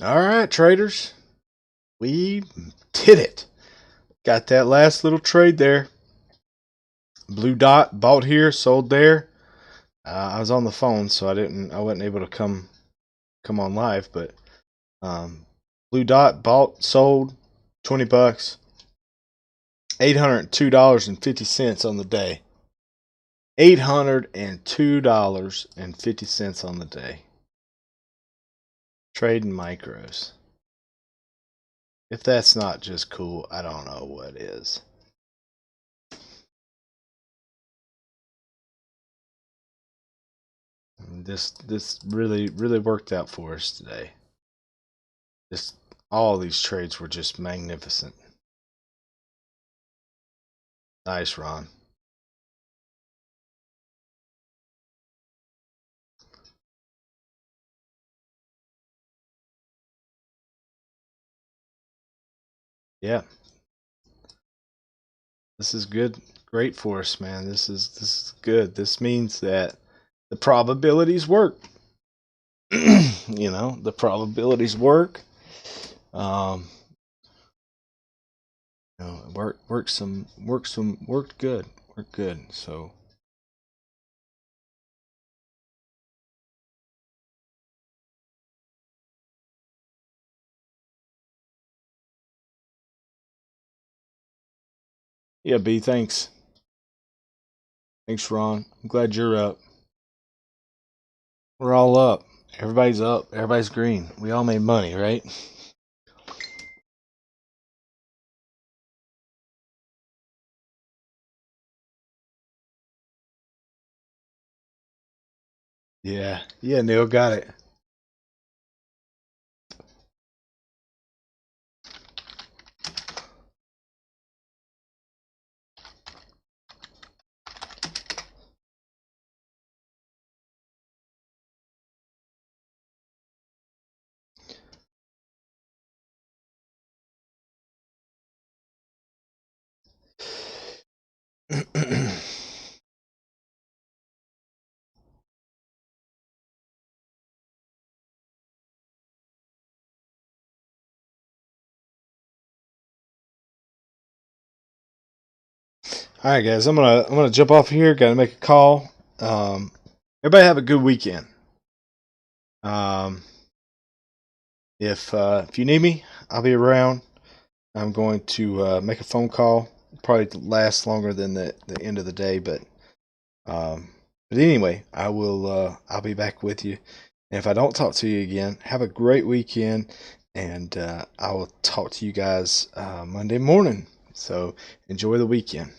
All right, traders. We did it. Got that last little trade there. Blue Dot bought here, sold there. I was on the phone, so I wasn't able to come on live, but Blue Dot bought, sold, $20, $802.50 on the day. $802.50 on the day. Trading micros. If that's not just cool, I don't know what is. This really worked out for us today. Just all these trades were just magnificent. Nice, Ron. Yeah. This is good. Great for us, man. This is good. This means that the probabilities work. You know, the probabilities work. You know, worked good. Worked good. So yeah, B, thanks. Thanks, Ron. I'm glad you're up. We're all up. Everybody's up. Everybody's green. We all made money, right? Yeah. Yeah, Neil got it. All right, guys. I'm gonna jump off here. Got to make a call. Everybody have a good weekend. If you need me, I'll be around. I'm going to make a phone call. Probably last longer than the end of the day, but anyway, I'll be back with you. And if I don't talk to you again, have a great weekend, and I will talk to you guys Monday morning. So enjoy the weekend.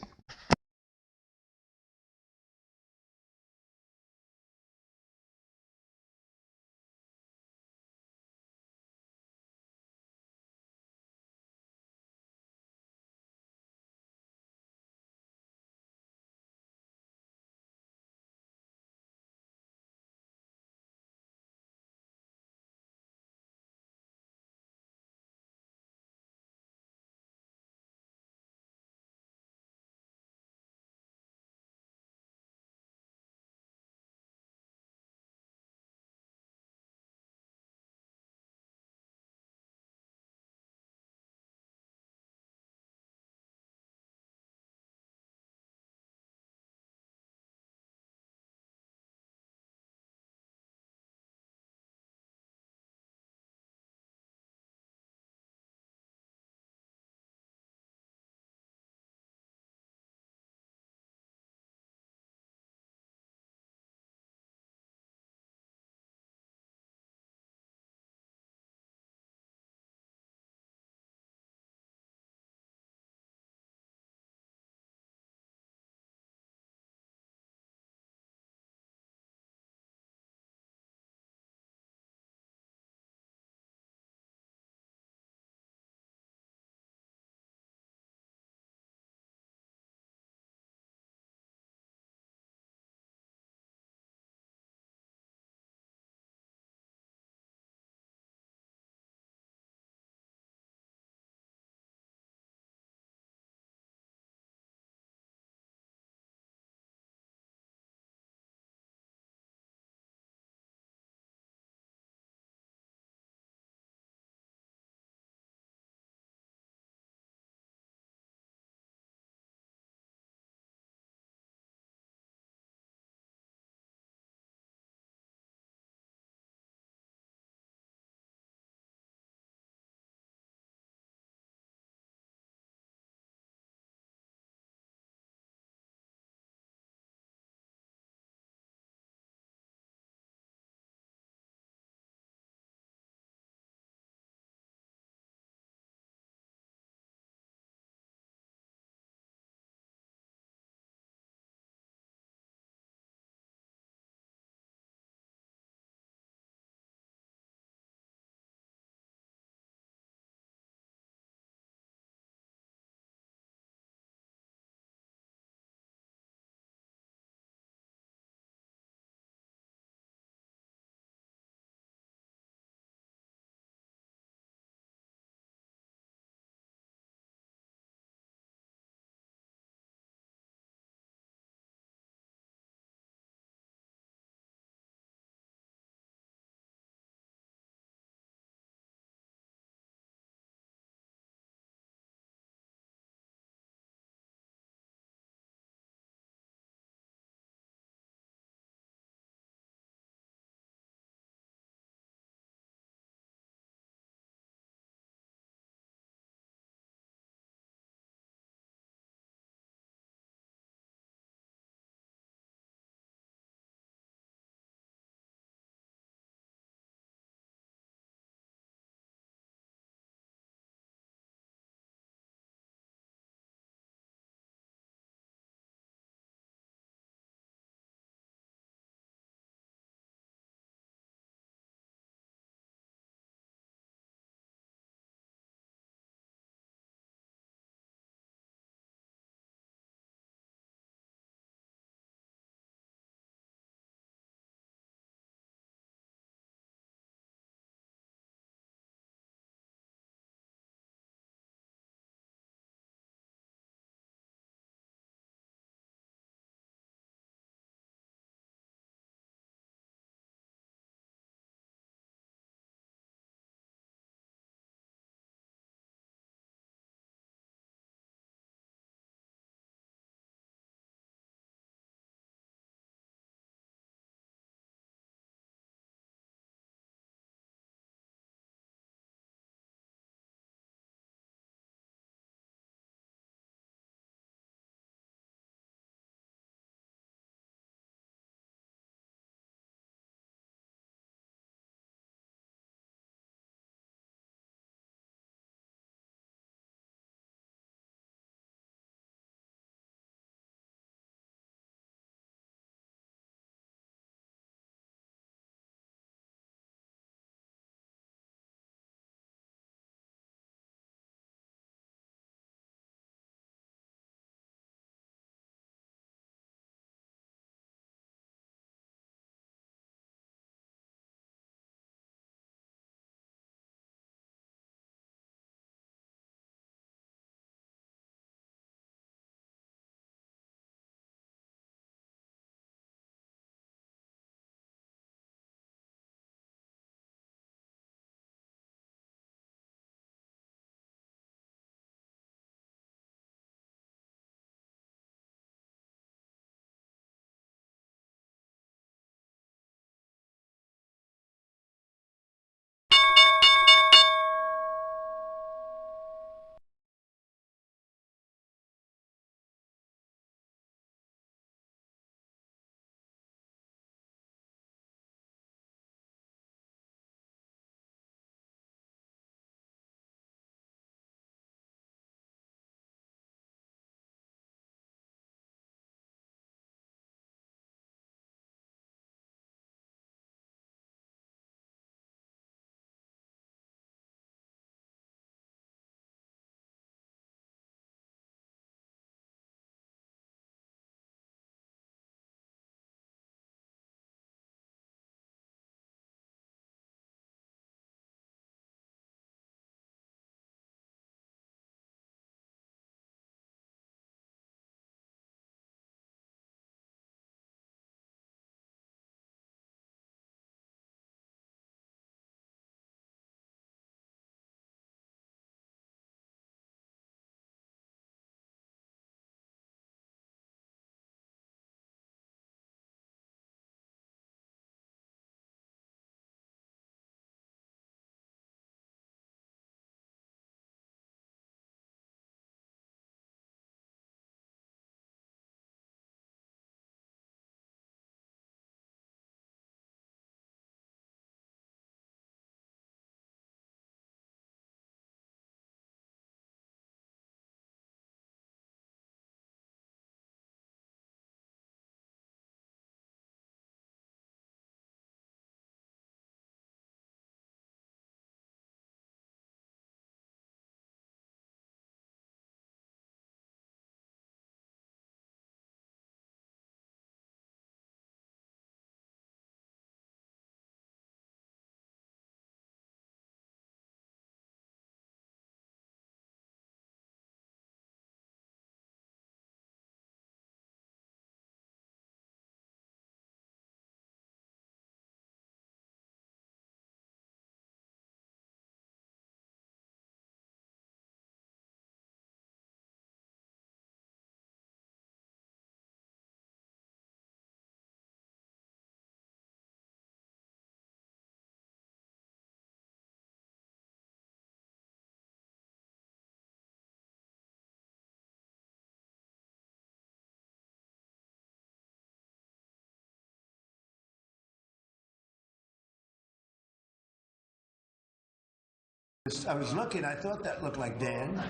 I was looking, I thought that looked like Dan.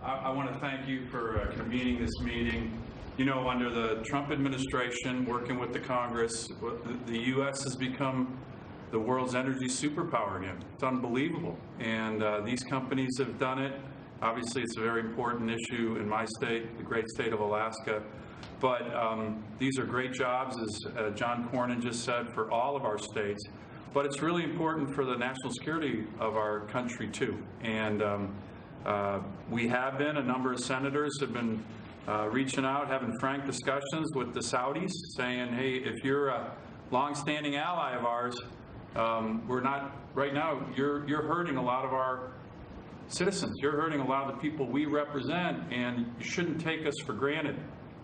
I want to thank you for convening this meeting. You know, under the Trump administration, working with the Congress, the U.S. has become the world's energy superpower again. It's unbelievable. And these companies have done it. Obviously, it's a very important issue in my state, the great state of Alaska. But these are great jobs, as John Cornyn just said, for all of our states. But it's really important for the national security of our country, too. And we have been, a number of senators have been reaching out, having frank discussions with the Saudis, saying, hey, if you're a longstanding ally of ours, we're not, right now, you're hurting a lot of our citizens. You're hurting a lot of the people we represent, and you shouldn't take us for granted.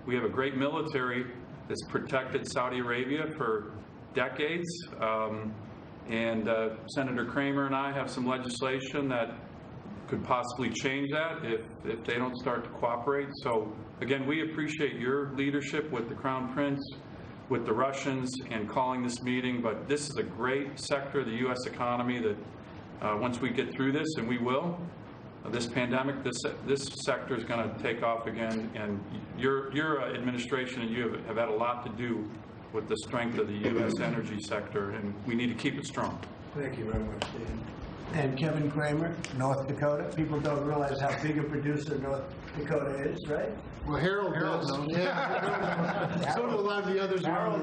We have a great military that's protected Saudi Arabia for decades. Senator Kramer and I have some legislation that could possibly change that if they don't start to cooperate. So again, we appreciate your leadership with the Crown Prince, with the Russians, and calling this meeting. But this is a great sector of the U.S. economy that once we get through this, and we will, this pandemic, this sector is going to take off again. And your administration and you have had a lot to do with the strength of the U.S. energy sector, and we need to keep it strong. Thank you very much, Dan. And Kevin Kramer, North Dakota. People don't realize how big a producer North Dakota is, right? Well, Harold does. Yeah. So do a lot of the others around.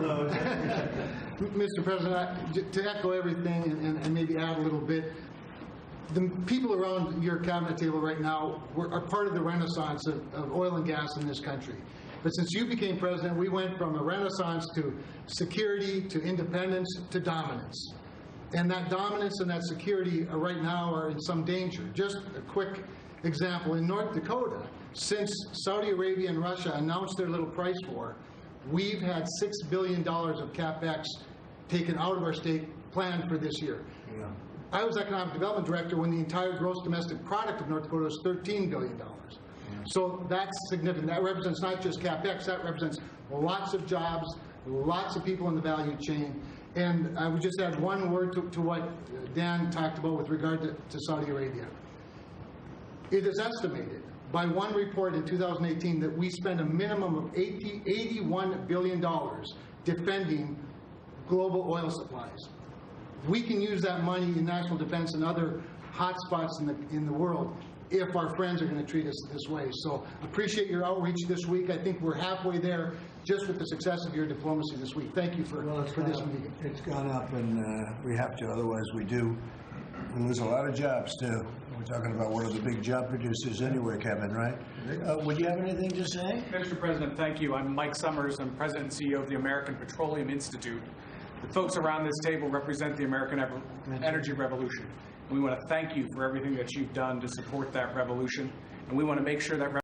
Mr. President, to echo everything and maybe add a little bit, the people around your cabinet table right now are part of the renaissance of oil and gas in this country. But since you became president, we went from a renaissance to security, to independence, to dominance. And that dominance and that security right now are in some danger. Just a quick example, in North Dakota, since Saudi Arabia and Russia announced their little price war, we've had $6 billion of CapEx taken out of our state planned for this year. Yeah. I was economic development director when the entire gross domestic product of North Dakota was $13 billion. Yeah. So that's significant. That represents not just CapEx, that represents lots of jobs, lots of people in the value chain. And I would just add one word to what Dan talked about with regard to Saudi Arabia. It is estimated by one report in 2018 that we spend a minimum of $81 billion defending global oil supplies. We can use that money in national defense and other hotspots in the world if our friends are going to treat us this way. So appreciate your outreach this week. I think we're halfway there just with the success of your diplomacy this week. Thank you for this meeting. It's gone up, and we have to, otherwise we lose a lot of jobs too. We're talking about one of the big job producers anyway, Kevin, right? Would you have anything to say? Mr. President, thank you. I'm Mike Summers. I'm President and CEO of the American Petroleum Institute. The folks around this table represent the American energy revolution. And we want to thank you for everything that you've done to support that revolution. And we want to make sure that